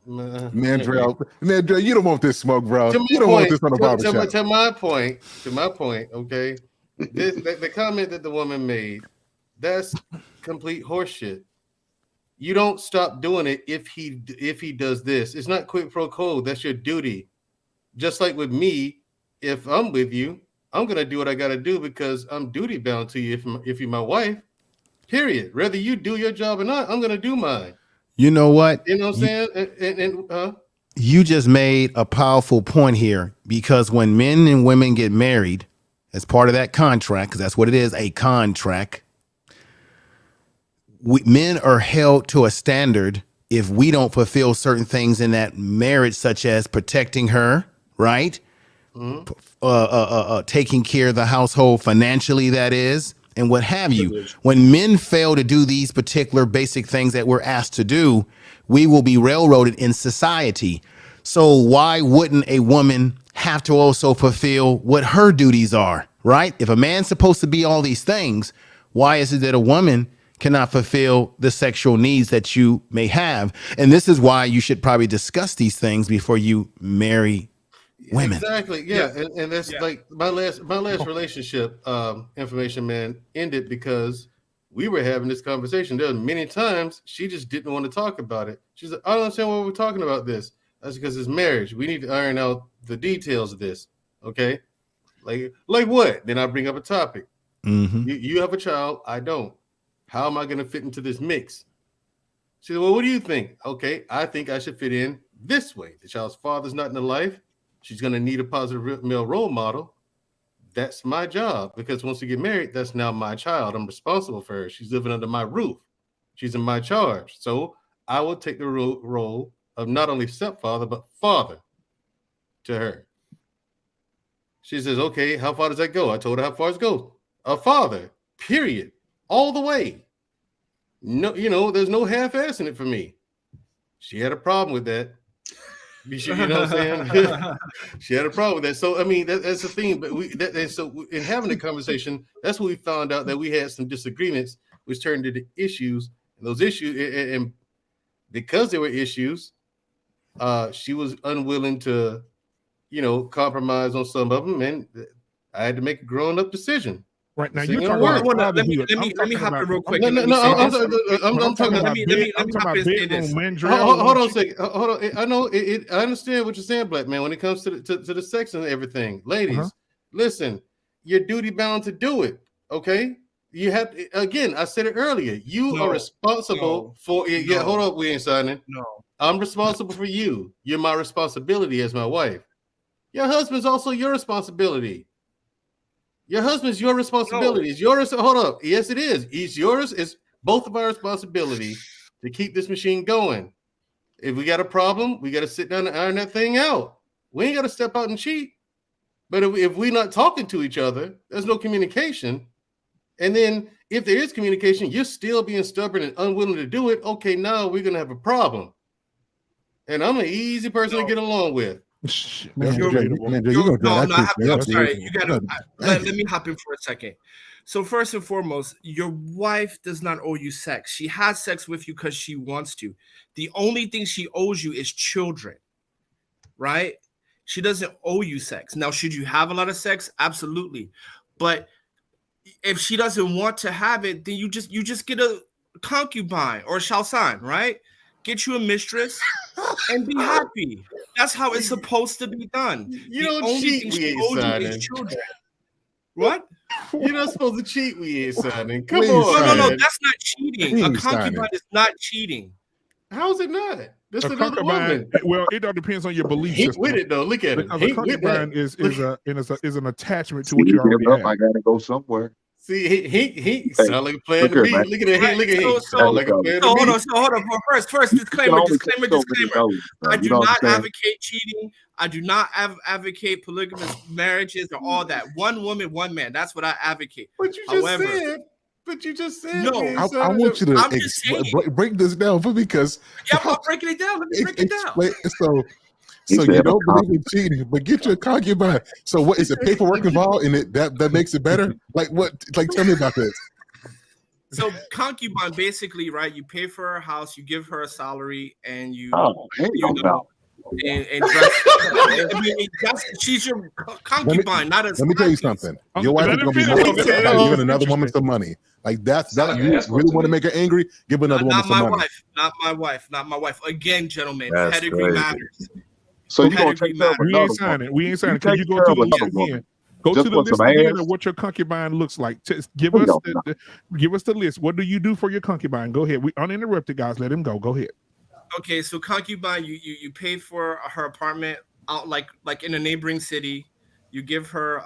Man, Drell, you don't want this smoke, bro. You don't want this on a barbershop. To my point, okay. The comment that the woman made, that's complete horseshit. You don't stop doing it if he does this. It's not quid pro quo. That's your duty. Just like with me, if I'm with you, I'm gonna do what I gotta do because I'm duty bound to you. If you're my wife, period. Whether you do your job or not, I'm gonna do mine. You know what? You know what I'm saying? You just made a powerful point here, because when men and women get married, as part of that contract, because that's what it is, a contract, men are held to a standard if we don't fulfill certain things in that marriage, such as protecting her, right? Taking care of the household financially, that is, and what have you. When men fail to do these particular basic things that we're asked to do, we will be railroaded in society. So why wouldn't a woman have to also fulfill what her duties are, right? If a man's supposed to be all these things, why is it that a woman cannot fulfill the sexual needs that you may have? And this is why you should probably discuss these things before you marry women. Exactly. Yeah. And that's like my last relationship information, man, ended because we were having this conversation. There were many times she just didn't want to talk about it. She's like, I don't understand why we're talking about this. That's because it's marriage. We need to iron out the details of this. Okay. Like what? Then I bring up a topic. You have a child. I don't. How am I going to fit into this mix? She said, well, what do you think? Okay, I think I should fit in this way. The child's father's not in the life. She's going to need a positive male role model. That's my job, because once we get married, that's now my child. I'm responsible for her. She's living under my roof. She's in my charge. So I will take the role of not only stepfather, but father to her. She says, okay, how far does that go? I told her how far it goes. A father, period. All the way. No, there's no half-assing it for me. She had a problem with that. You know what I'm saying? She had a problem with that. So I mean, that's the thing. But in having the conversation, that's when we found out that we had some disagreements, which turned into issues. And those issues, and because there were issues, she was unwilling to, compromise on some of them, and I had to make a grown-up decision. Right now, So, you're talking about let me hop in real quick. I'm talking about bedroom men. Hold on a second. Hold on. I know I understand what you're saying, Black Man. When it comes to the sex and everything, ladies, listen. You're duty bound to do it. Okay. You have to, again. I said it earlier. You are responsible for. Yeah. Hold up. We ain't signing. No. I'm responsible for you. You're my responsibility as my wife. Your husband's also your responsibility. Your husband's your responsibility. It's yours. Hold up. Yes, it is. It's yours. It's both of our responsibility to keep this machine going. If we got a problem, we got to sit down and iron that thing out. We ain't got to step out and cheat. But if we're not talking to each other, there's no communication. And then if there is communication, you're still being stubborn and unwilling to do it. Okay, now we're going to have a problem. And I'm an easy person to get along with. I'm sorry. You gotta let me hop in for a second. So first and foremost, your wife does not owe you sex. She has sex with you because she wants to. The only thing she owes you is children, right? She doesn't owe you sex. Now, should you have a lot of sex? Absolutely. But if she doesn't want to have it, then you just get a concubine or a chalsan, right? Get you a mistress and be happy. That's how it's supposed to be done. You don't cheat. We ain't signing. Children. What? You're not supposed to cheat. We ain't signing. Come on. No. That's not cheating. A concubine is not cheating. How is it not? This a concubine. Well, it all depends on your belief system. With it though. Look at it. Because a concubine is an attachment to what you already have. I gotta go somewhere. See, he sound like a plan to me. Look at him. Look at him. Hold on. First, disclaimer. I do not advocate cheating. I do not advocate polygamous marriages or all that. One woman, one man. That's what I advocate. But you just said. No, I want you to break this down for me because. Yeah, I'm breaking it down. Let me break it down. So you don't believe in cheating, but get your concubine. So what is it? Paperwork involved in it that makes it better? Like what? Like tell me about this. So concubine, basically, right? You pay for her house, you give her a salary, and you. She's your concubine, not a. Let me tell you something. Your wife is gonna be giving another woman some money. Like that you really want to make her angry? Give another woman some money. Not my wife. Again, gentlemen, pedigree matters. So you gonna take care of we ain't signing. We ain't signing. Can you go to the list again? Go to the list again of what your concubine looks like. Give us the list. What do you do for your concubine? Go ahead. We uninterrupted, guys. Let him go. Go ahead. Okay, so concubine, you pay for her apartment out like in a neighboring city. You give her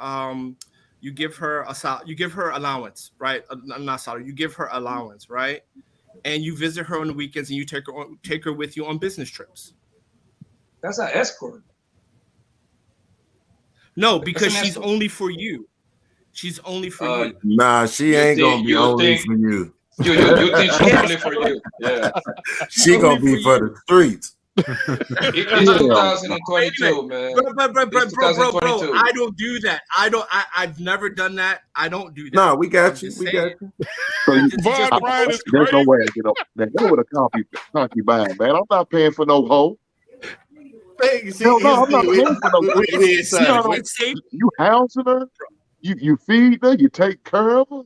you give her you give her allowance, right? Not salary, you give her allowance, right? And you visit her on the weekends, and you take her with you on business trips. That's not escort. No, because she's only for you. She's only for you. Nah, she ain't gonna be only for you. You think she's only for you? Yeah. She gonna be for the streets. It's 2022, man. Bro, I don't do that. I've never done that. I don't do that. No, we got you. We got you. So there's no way I get up. Go with a concubine, man. I'm not paying for no hoe. No, I'm not paying for no. You housing her, you feed her, you take care of her.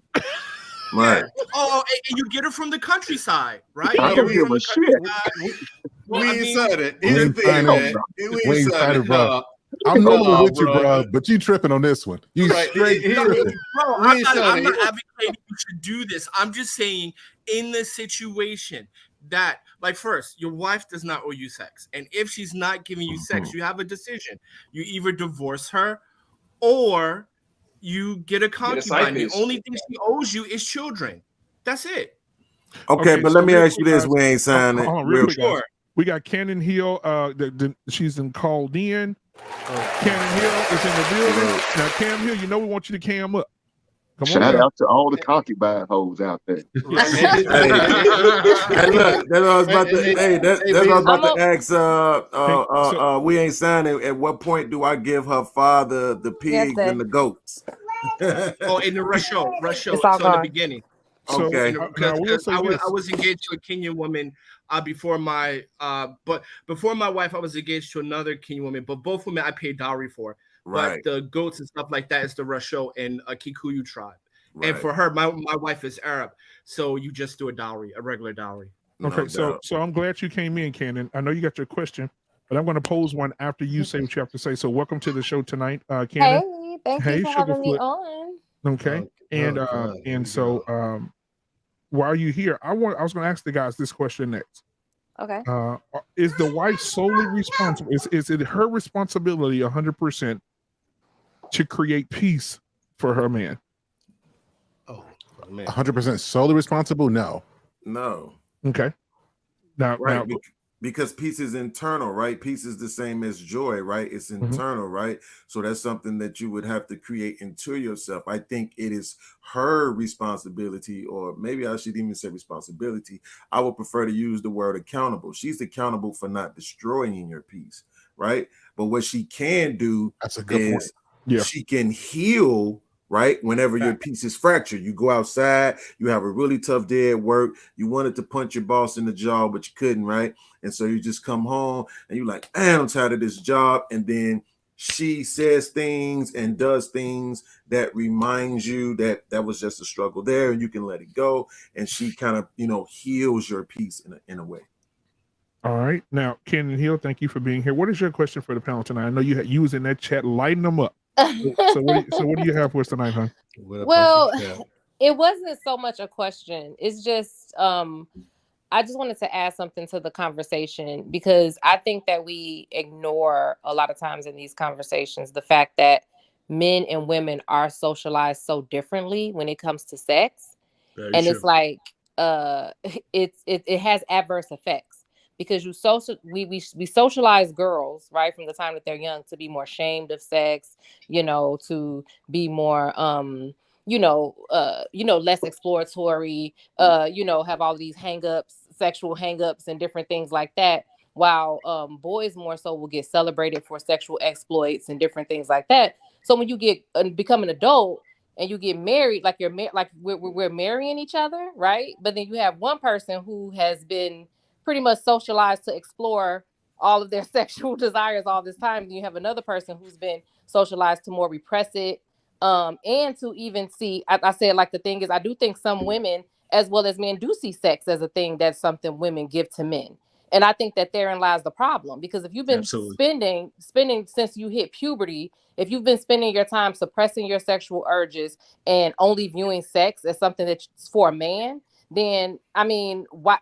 Right. Oh, and you get her from the countryside, right? I don't give a shit. We ain't said it. Here's the thing, man. We ain't said it, bro. I'm normally with you, bro, but you tripping on this one. You straight tripping. Bro, I'm not advocating you should do this. I'm just saying, in the situation that, like, first, your wife does not owe you sex, and if she's not giving you sex, you have a decision. You either divorce her, or you get a concubine. The only thing she owes you is children. That's it. Okay, but let me ask you this: we ain't signing. Real quick, we got Cannon Hill. She's called in. Cannon Hill is in the building. Now, Cam Hill, you know we want you to cam up. Come Shout out to all the concubine hoes out there. Hey, look, that's what I was about to. Hey, that's what I was about to ask. We ain't signing. At what point do I give her father the pigs and the goats? Oh, in the rush show. So in the beginning. Okay. Because I was engaged to a Kenyan woman before my wife. I was engaged to another Kenyan woman, but both women I paid dowry for. Right. But the goats and stuff like that is the Rusho and a Kikuyu tribe. Right. And for her, my wife is Arab, so you just do a regular dowry. Okay, so I'm glad you came in, Cannon. I know you got your question, but I'm going to pose one after you say what you have to say. So welcome to the show tonight, Cannon. Hey, thank you for having me on. Okay, and so while you're here, I was going to ask the guys this question next. Okay. Is the wife solely responsible? Is it her responsibility 100% to create peace for her man? 100% solely responsible? No. Okay. Now, because peace is internal, right? Peace is the same as joy, right? It's internal, right? So that's something that you would have to create into yourself. I think it is her responsibility, or maybe I should even say responsibility. I would prefer to use the word accountable. She's accountable for not destroying your peace, right? But what she can do is she can heal, right? Whenever your piece is fractured, you go outside, you have a really tough day at work, you wanted to punch your boss in the jaw, but you couldn't, right? And so you just come home and you're like, man, I'm tired of this job. And then she says things and does things that reminds you that that was just a struggle there, and you can let it go. And she kind of, heals your piece in a way. All right. Now, Cannon Hill, thank you for being here. What is your question for the panel tonight? I know you was in that chat, lighting them up. So what do you have for us tonight, hon? Well, it wasn't so much a question. It's just I just wanted to add something to the conversation, because I think that we ignore a lot of times in these conversations the fact that men and women are socialized so differently when it comes to sex. And it's like it has adverse effects, because we socialize girls, right, from the time that they're young to be more ashamed of sex, to be more less exploratory, have all these sexual hang-ups and different things like that, while boys more so will get celebrated for sexual exploits and different things like that. So when you become an adult and you get married, like we're marrying each other, right? But then you have one person who has been pretty much socialized to explore all of their sexual desires all this time. And you have another person who's been socialized to more repress it, and to even see, I said, like, the thing is, I do think some women as well as men do see sex as a thing that's something women give to men. And I think that therein lies the problem, because if you've been spending since you hit puberty, if you've been spending your time suppressing your sexual urges and only viewing sex as something that's for a man, then I mean, why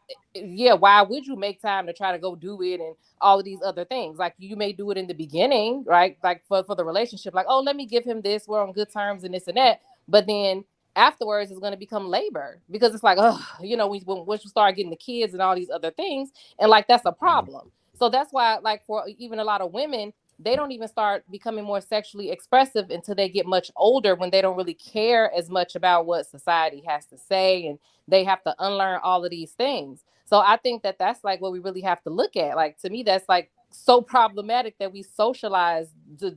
would you make time to try to go do it and all of these other things? Like you may do it in the beginning, right? Like for the relationship, like, oh, let me give him this, we're on good terms and this and that. But then afterwards it's going to become labor, because it's like, oh, you know, once you start getting the kids and all these other things, and like that's a problem. So that's why, like, for even a lot of women, they don't even start becoming more sexually expressive until they get much older, when they don't really care as much about what society has to say, and they have to unlearn all of these things. So I think that that's like what we really have to look at. Like, to me, that's like so problematic that we socialize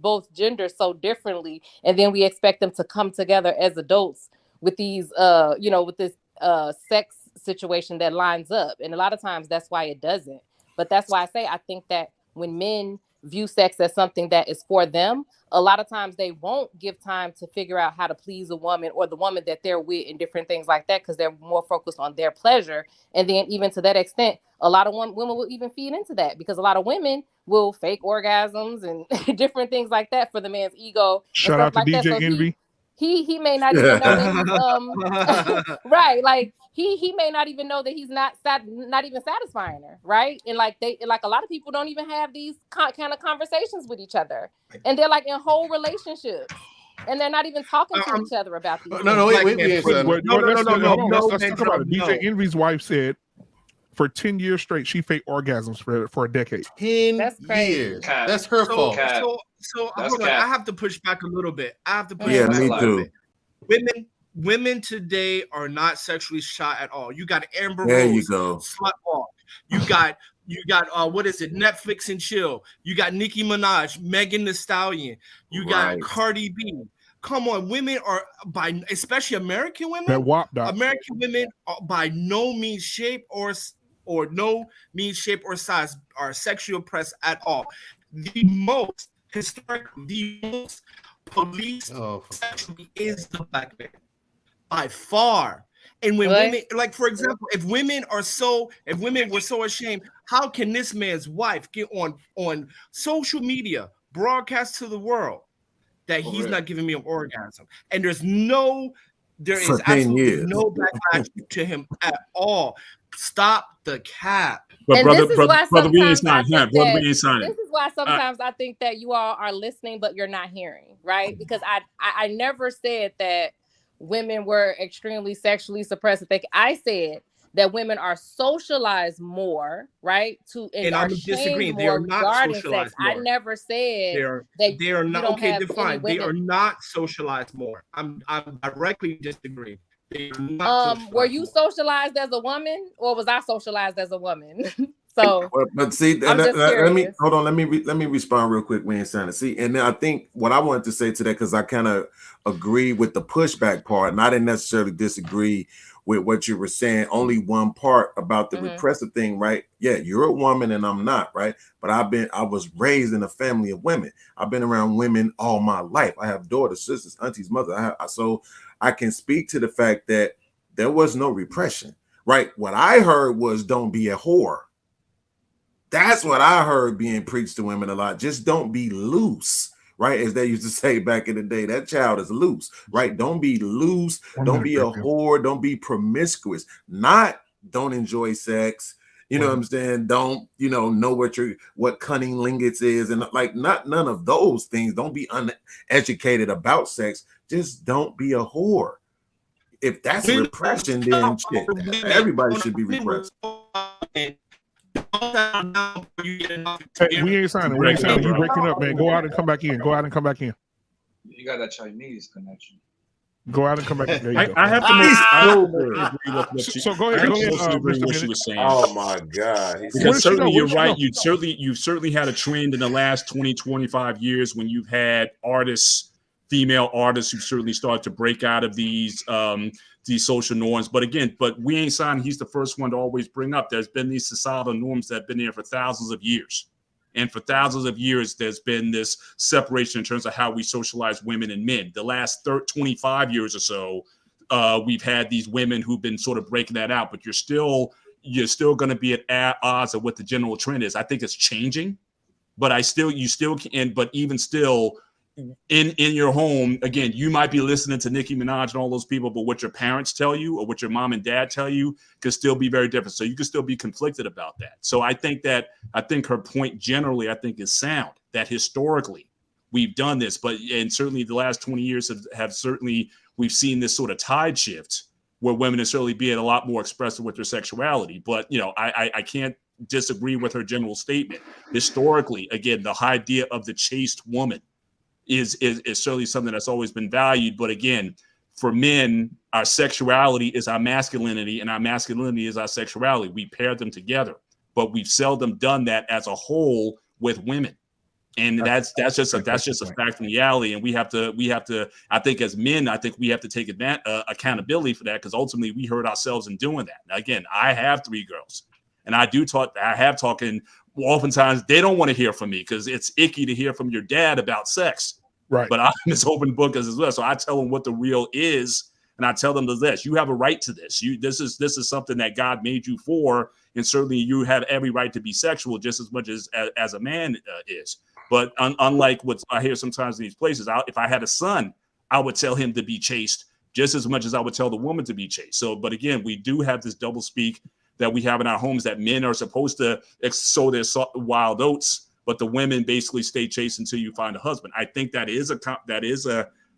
both genders so differently, and then we expect them to come together as adults with these you know, with this sex situation that lines up. And a lot of times that's why it doesn't. But that's why I say, I think that when men view sex as something that is for them, a lot of times they won't give time to figure out how to please a woman or the woman that they're with and different things like that, because they're more focused on their pleasure. And then even to that extent, a lot of women will even feed into that, because a lot of women will fake orgasms and different things like that for the man's ego. Shout out to like DJ that. So Envy. He may not even know that he's right, like he may not even know that he's not even satisfying her, right? And like a lot of people don't even have these kind of conversations with each other, and they're like in whole relationships, and they're not even talking to each other about these things. No, wait, Let's talk about it. no. DJ Envy's wife said for 10 years straight she faked orgasms for a decade. 10 That's crazy. years. That's her fault. So hold on. I have to push back a little bit. Me too. Women today are not sexually shy at all. You got Amber There Rose, you go. Slut Walk. You got what is it? Netflix and chill. You got Nicki Minaj, Megan Thee Stallion. You got Cardi B. Come on, women are especially American women. That WAP doc. American women are by no means shape or size are sexually oppressed at all. The most police sexually is the black man by far. And when women, like for example, if women were so ashamed, how can this man's wife get on social media, broadcast to the world that he's not giving me an orgasm? And there is absolutely no backlash to him at all. Stop the cap. But and brother, this is why we ain't sometimes signed. Brother, we ain't signing. This is why sometimes I think that you all are listening, but you're not hearing, right? Because I never said that women were extremely sexually suppressed. I said that women are socialized more, right? And I'm disagreeing. They are not socialized more. I never said they are not. Okay, define. They are not socialized more. I'm directly disagreeing. Were you socialized as a woman, or was I socialized as a woman? So, but see, let me respond real quick. We ain't signing. See, and then I think what I wanted to say to that, because I kind of agree with the pushback part, and I didn't necessarily disagree with what you were saying. Only one part about the repressive thing, right? Yeah, you're a woman and I'm not, right? But I was raised in a family of women. I've been around women all my life. I have daughters, sisters, aunties, mother. So I can speak to the fact that there was no repression, right? What I heard was don't be a whore. That's what I heard being preached to women a lot. Just don't be loose, right? As they used to say back in the day, that child is loose, right? Don't be loose. Don't be a whore. Don't be promiscuous. Not don't enjoy sex. You know what I'm saying? Don't, know what cunning lingots is, and like none of those things. Don't be uneducated about sex. Just don't be a whore. If that's repression, then shit, everybody should be repressed. Hey, we ain't signing. We ain't signing. You breaking up, man. Go out and come back in. You got that Chinese connection. Go out and come back in. There you go. I have to make so go ahead. What she was saying. Oh my God. Because certainly you're right. You've certainly had a trend in the last 20, 25 years when you've had female artists who certainly started to break out of these social norms. But we ain't signing. He's the first one to always bring up. There's been these societal norms that have been there for thousands of years. And for thousands of years, there's been this separation in terms of how we socialize women and men. The last 25 years or so, we've had these women who've been sort of breaking that out, but you're still going to be at odds of what the general trend is. I think it's changing, but but even still, in your home, again, you might be listening to Nicki Minaj and all those people, but what your parents tell you or what your mom and dad tell you could still be very different. So you can still be conflicted about that. So I think her point generally, I think, is sound, that historically we've done this, and certainly the last 20 years have certainly, we've seen this sort of tide shift where women are certainly being a lot more expressive with their sexuality. But, I can't disagree with her general statement. Historically, again, the idea of the chaste woman is certainly something that's always been valued. But again, for men, our sexuality is our masculinity and our masculinity is our sexuality. We pair them together, but we've seldom done that as a whole with women. And that's just a fact in reality. And we have to, I think as men, we have to take accountability for that, because ultimately we hurt ourselves in doing that. Now, again, I have 3 girls and I have talking. Oftentimes they don't want to hear from me because it's icky to hear from your dad about sex. Right. But I'm this open book as well. So I tell them what the real is. And I tell them this: you have a right to this. This is something that God made you for. And certainly you have every right to be sexual just as much as a man is. But unlike what I hear sometimes in these places, if I had a son, I would tell him to be chaste just as much as I would tell the woman to be chaste. So, but again, we do have this double speak that we have in our homes, that men are supposed to sow their wild oats, but the women basically stay chaste until you find a husband. I think that is a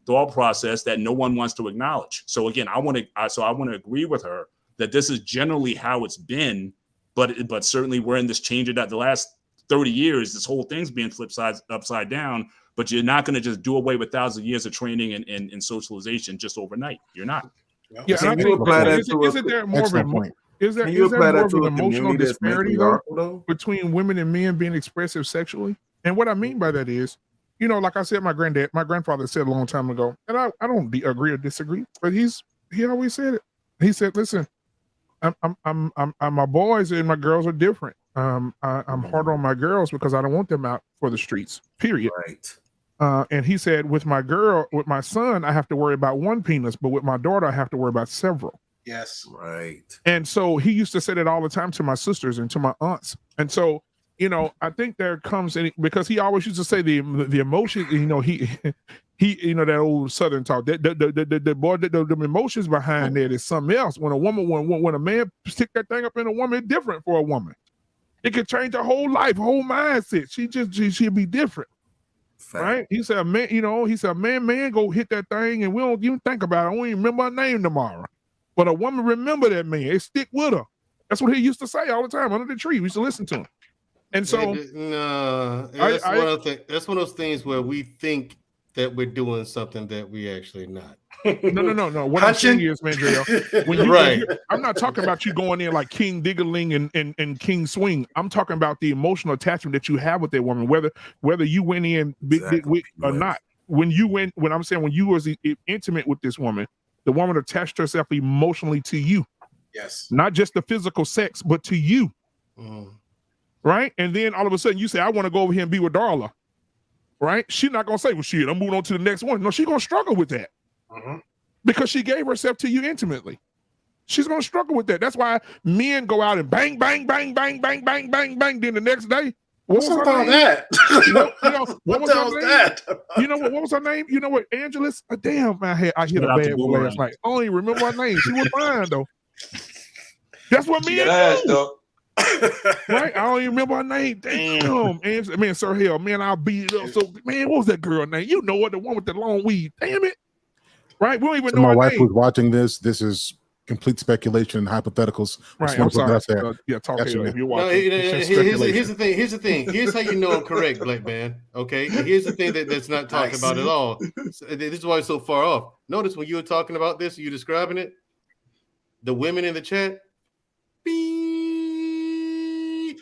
thought process that no one wants to acknowledge. So again, I want to agree with her that this is generally how it's been, but certainly we're in this change that the last 30 years, this whole thing's being flipped upside down. But you're not going to just do away with thousands of years of training and socialization just overnight. You're not. Yeah, and I think isn't there more of an emotional disparity though between women and men being expressive sexually? And what I mean by that is, like I said, my grandfather said a long time ago, and I don't agree or disagree, but he always said it. He said, "Listen, I'm my boys and my girls are different. I'm hard on my girls because I don't want them out for the streets. Period." Right. And he said, with my son, I have to worry about one penis, but with my daughter, I have to worry about several. Yes. Right. And so he used to say that all the time to my sisters and to my aunts. And so, I think there comes because he always used to say the emotion, he that old Southern talk, the emotions behind that is something else. When a man stick that thing up in a woman, it's different for a woman. It could change her whole life, whole mindset. She'll be different. Fact. Right? He said, man, man, go hit that thing and we don't even think about it. I won't even remember her name tomorrow. But a woman remember that man. It stick with her. That's what he used to say all the time under the tree. We used to listen to him. And so that's one of those things where we think that we're doing something that we actually not. No. What I'm saying is, man, JL, I'm not talking about you going in like King Diggling and King Swing. I'm talking about the emotional attachment that you have with that woman, whether you went in big or not. When you was intimate with this woman, the woman attached herself emotionally to you. Yes. Not just the physical sex, but to you. Right? And then all of a sudden you say, I want to go over here and be with Darla. Right? She's not gonna say, well, shit, I'm moving on to the next one. No, she's gonna struggle with that. Because she gave herself to you intimately. She's gonna struggle with that. That's why men go out and bang, bang, bang, bang, bang, bang, bang, bang. Then the next day, what's up about that? What was that? What was her name? You know what? Angelus? Damn, I hit a bad one last night. I don't even remember her name. She was fine though. That's what men do. Right? I don't even remember her name. Damn, man, Sir Hell, man, I'll beat it up. So, man, what was that girl name? You know what? The one with the long weed. Damn it. Right? We don't even know my her wife name. was watching this. This is complete speculation and hypotheticals. Right, I'm sorry. Talk here if you're watching. Here's the thing. Here's how you know I'm correct, Black Man. Okay? Here's the thing that's not talked about at all. So, this is why it's so far off. Notice when you were talking about this, you describing it, the women in the chat,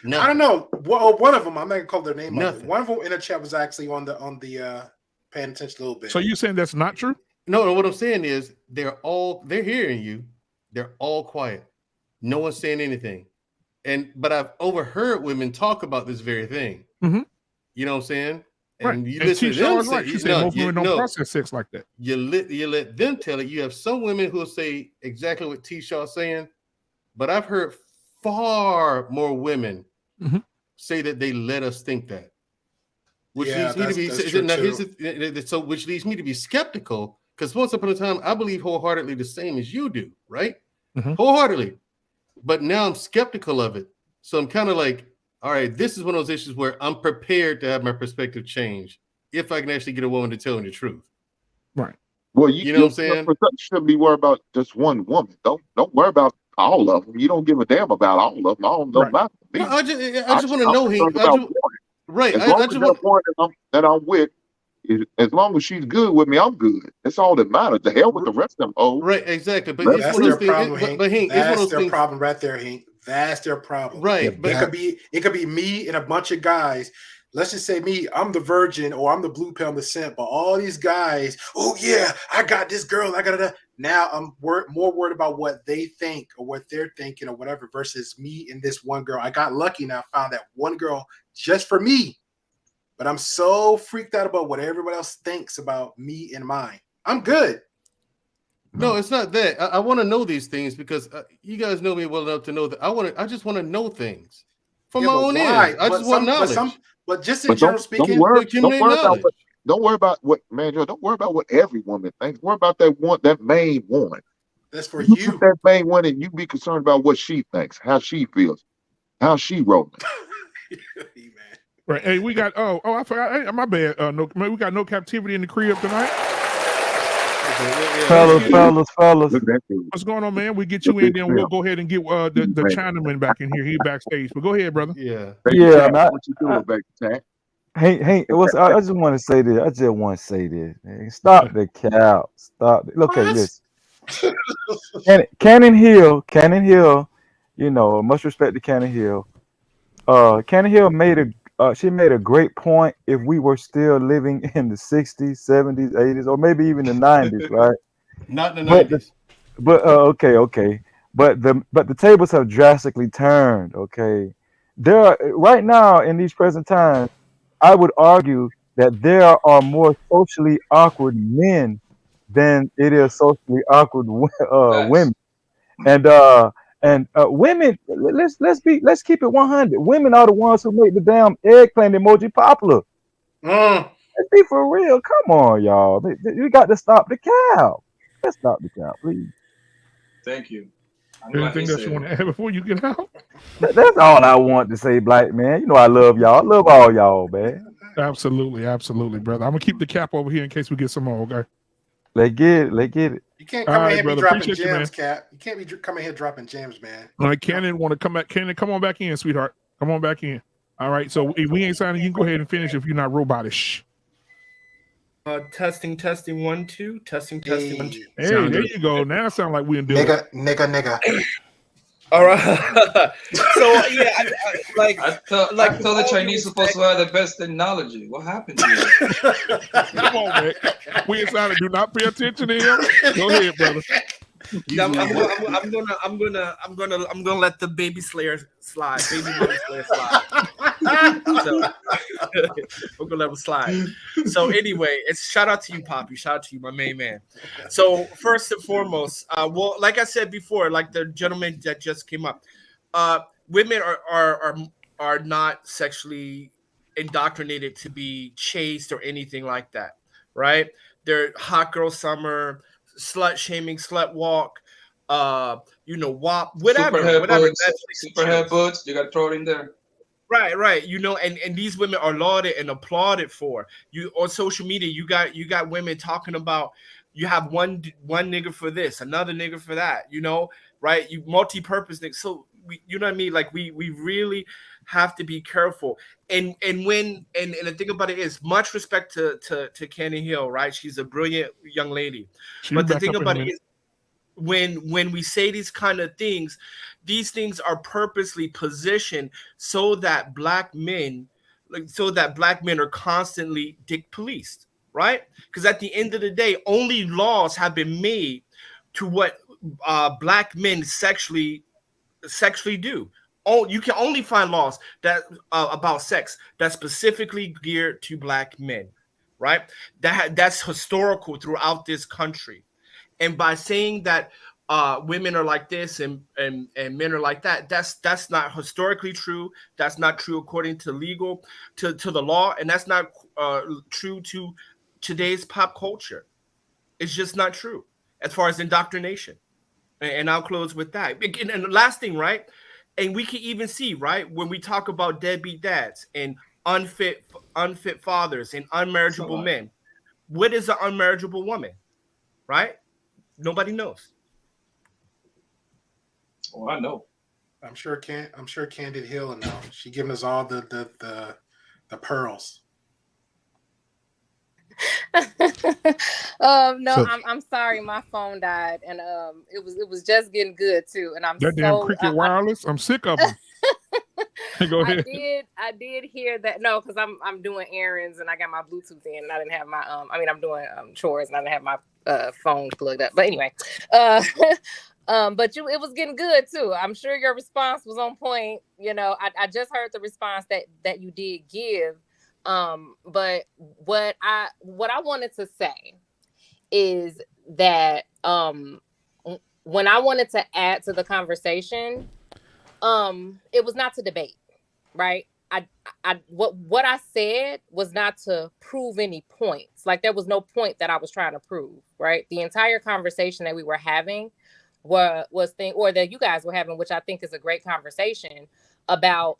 no. I don't know. One of them, I'm not gonna call their name. One of them in the chat was actually on the paying attention a little bit. So you saying that's not true? No, what I'm saying is they're hearing you. They're all quiet. No one's saying anything. But I've overheard women talk about this very thing. Mm-hmm. You know what I'm saying? Right. And you listen to them say, she said most women don't process sex like that. You let them tell it. You have some women who will say exactly what T-Shaw's saying, but I've heard far more women say that they let us think that. which Yeah, leads me to be that's true now, here's too. so which leads me to be skeptical because once upon a time I believe wholeheartedly the same as you do, right? Wholeheartedly, but now I'm skeptical of it. So I'm kind of like, all right, this is one of those issues where I'm prepared to have my perspective change if I can actually get a woman to tell me the truth. Right. Well, You know what I'm saying? You shouldn't be worried about just one woman. Don't worry about all of them. You don't give a damn about all of them. All of them don't matter to me. No, I just want to know, Hank. Right. As long as that one that I'm with, as long as she's good with me, I'm good. That's all that matters. The hell with the rest of them. Oh, right, exactly. But That's it's That's one of their those problem, things. Hank. But Hank, it's one of That's those their things. problem right there, Hank. That's their problem. Right, but it could be me and a bunch of guys. Let's just say me, I'm the virgin or I'm the blue pill, I'm the simp. But all these guys, oh yeah, I got this girl. I got it. Now I'm more worried about what they think or what they're thinking or whatever versus me and this one girl. I got lucky and I found that one girl just for me. But I'm so freaked out about what everybody else thinks about me and mine. I'm good. No, it's not that. I want to know these things because you guys know me well enough to know that I just want to know things from my own ears. I just want knowledge. But just in general speaking, don't worry about what man. Don't worry about what every woman thinks. Worry about that main one. That's for you. Put that main one, and you be concerned about what she thinks, how she feels, how she rolling. Right. Hey, we got I forgot. Hey, my bad. We got no captivity in the crib tonight. Fellas. What's going on, man? We get you in, then we'll go ahead and get the Chinaman back in here. He backstage. But go ahead, brother. Yeah. What you doing, back to Hey, I just want to say this. Man. Stop the cow. Stop. Okay, listen. Cannon Hill. You know, much respect to Cannon Hill. Cannon Hill made a great point. If we were still living in the 60s, 70s, 80s, or maybe even the 90s, right? Not in the 90s. Okay. But the tables have drastically turned. Okay, there are right now in these present times. I would argue that there are more socially awkward men than it is socially awkward women, and women. Let's keep it 100. Women are the ones who make the damn eggplant emoji popular. Let's be for real. Come on, y'all. We got to stop the cow. Let's stop the cow, please. Thank you. Anything else you want to add before you get out? That's all I want to say, Black man. You know I love y'all. I love all y'all, man. Absolutely, brother. I'm gonna keep the cap over here in case we get some more. Okay. Let's get it. You can't come in here and be dropping Appreciate gems, you, Cap. You can't be coming here dropping gems, man. All right, Cannon want to come back. Cannon, come on back in, sweetheart. Come on back in. All right. So if we ain't signing, you can go ahead and finish if you're not robotish. Testing 1 2. Testing 1 2. Hey, there you go. Now it sounds like we in deal. Nigga. All right. So yeah, I thought the Chinese supposed to have the best technology. What happened here? Come on, man. We inside do not pay attention to him. Go ahead, brother. I'm gonna let the baby slayer slide. Baby mama slayer slide. So we're gonna let him slide. So anyway, it's shout out to you, Poppy. Shout out to you, my main man. So first and foremost, well, like I said before, like the gentleman that just came up, women are not sexually indoctrinated to be chased or anything like that, right? They're hot girl summer, slut shaming, slut walk, WAP, whatever. Super headbutts, you got to throw it in there. Right. And these women are lauded and applauded for. You on social media, you got women talking about you have one nigga for this, another nigga for that, right? You multi-purpose nigga. So you know what I mean? Like we really have to be careful. And the thing about it is, much respect to Cannon Hill, right? She's a brilliant young lady. But the thing about it is, when we say these kind of things, these things are purposely positioned so that black men are constantly dick policed, right? Because at the end of the day, only laws have been made to what black men sexually do. You can only find laws that about sex that's specifically geared to black men, right? That's historical throughout this country. And by saying that women are like this and men are like that. That's not historically true. That's not true according to the law, and that's not true to today's pop culture. It's just not true as far as indoctrination. And I'll close with that. And the last thing, right? And we can even see, right, when we talk about deadbeat dads and unfit fathers and unmarriageable men, what is an unmarriageable woman, right? Nobody knows. Oh, I know. I'm sure Candid Hill will know. She giving us all the pearls. No, I'm sorry, my phone died, and it was just getting good too, and I'm that damn Cricket Wireless. I'm sick of them. Go ahead. I did hear that. No, because I'm doing errands and I got my Bluetooth in, and I didn't have my I'm doing chores and I didn't have my phone plugged up. But anyway, but it was getting good too. I'm sure your response was on point. You know, I just heard the response that you did give. But what I wanted to say is that when I wanted to add to the conversation, it was not to debate, right? What I said was not to prove any points. Like there was no point that I was trying to prove, right? The entire conversation that we were having or that you guys were having, which I think is a great conversation about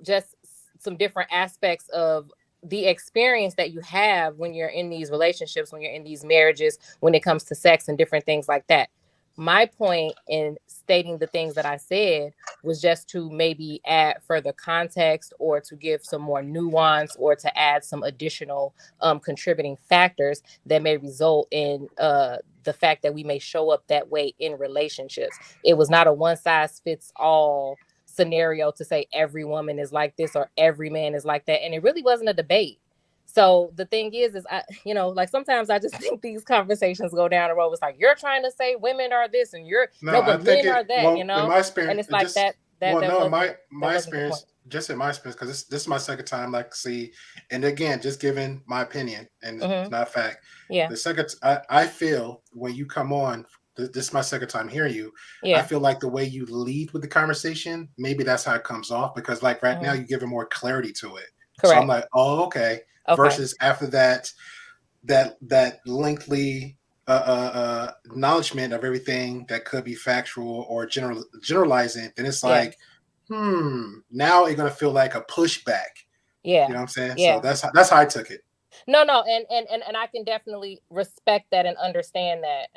just some different aspects of the experience that you have when you're in these relationships, when you're in these marriages, when it comes to sex and different things like that. My point in stating the things that I said was just to maybe add further context or to give some more nuance or to add some additional contributing factors that may result in the fact that we may show up that way in relationships. It was not a one size fits all scenario to say every woman is like this or every man is like that. And it really wasn't a debate. So the thing is I, like sometimes I just think these conversations go down the road. It's like, you're trying to say women are this and but men are that, well, in my experience, and it's like just, my experience, just in my experience, because this is my second time, like, see, and again, just giving my opinion, and it's not fact. Yeah. The second, I feel when you come on, this is my second time hearing you. Yeah. I feel like the way you lead with the conversation, maybe that's how it comes off, because like right now you're giving more clarity to it. Correct. So I'm like, oh, okay. Versus after that lengthy acknowledgement of everything that could be factual or generalizing, then it's like, now you're gonna feel like a pushback. Yeah. You know what I'm saying? Yeah. So that's how I took it. No, and I can definitely respect that and understand that.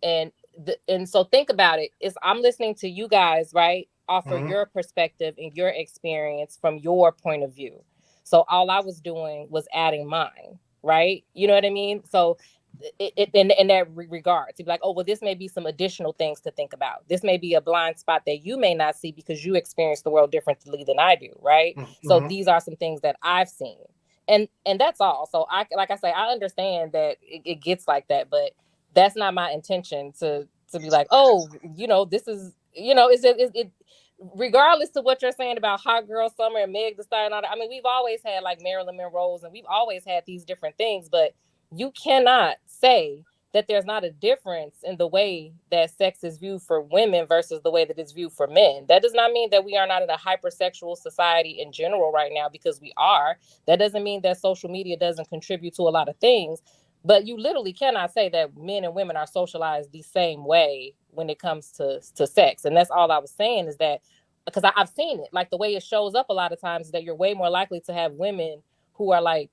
And so think about it. I'm listening to you guys, right? Offer your perspective and your experience from your point of view. So all I was doing was adding mine, right? You know what I mean? So in that regard, to be like, oh, well, this may be some additional things to think about. This may be a blind spot that you may not see because you experience the world differently than I do, right? So these are some things that I've seen. And that's all. So I understand that it gets like that, but that's not my intention to be like, oh, this is, it regardless to what you're saying about Hot Girl Summer and Meg Thee Stallion and all that. I mean, we've always had like Marilyn Monroe's and we've always had these different things, but you cannot say that there's not a difference in the way that sex is viewed for women versus the way that it's viewed for men. That does not mean that we are not in a hypersexual society in general right now, because we are. That doesn't mean that social media doesn't contribute to a lot of things, but you literally cannot say that men and women are socialized the same way when it comes to sex. And that's all I was saying, is that because I've seen it, like the way it shows up a lot of times is that you're way more likely to have women who are like,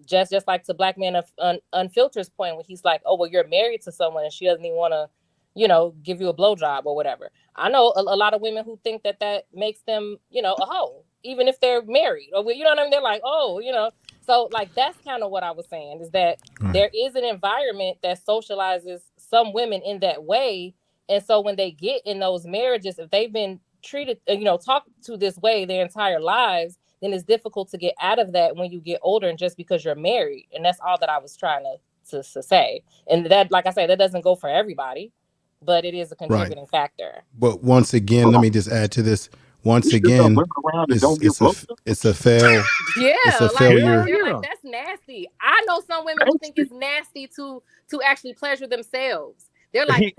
just like to Black Man Unfiltered's point, when he's like, oh, well, you're married to someone and she doesn't even want to, give you a blowjob or whatever. I know a lot of women who think that makes them, a hoe, even if they're married, or you know what I mean? They're like, oh, So like, that's kind of what I was saying, is that there is an environment that socializes some women in that way. And so when they get in those marriages, if they've been treated, talked to this way their entire lives, then it's difficult to get out of that when you get older and just because you're married. And that's all that I was trying to say. And that, like I said, that doesn't go for everybody, but it is a contributing factor. But once again, let me just add to this. Once again, it's a fail. Yeah, it's a like, failure. they're like, that's nasty. I know some women who think it's nasty to actually pleasure themselves. They're like,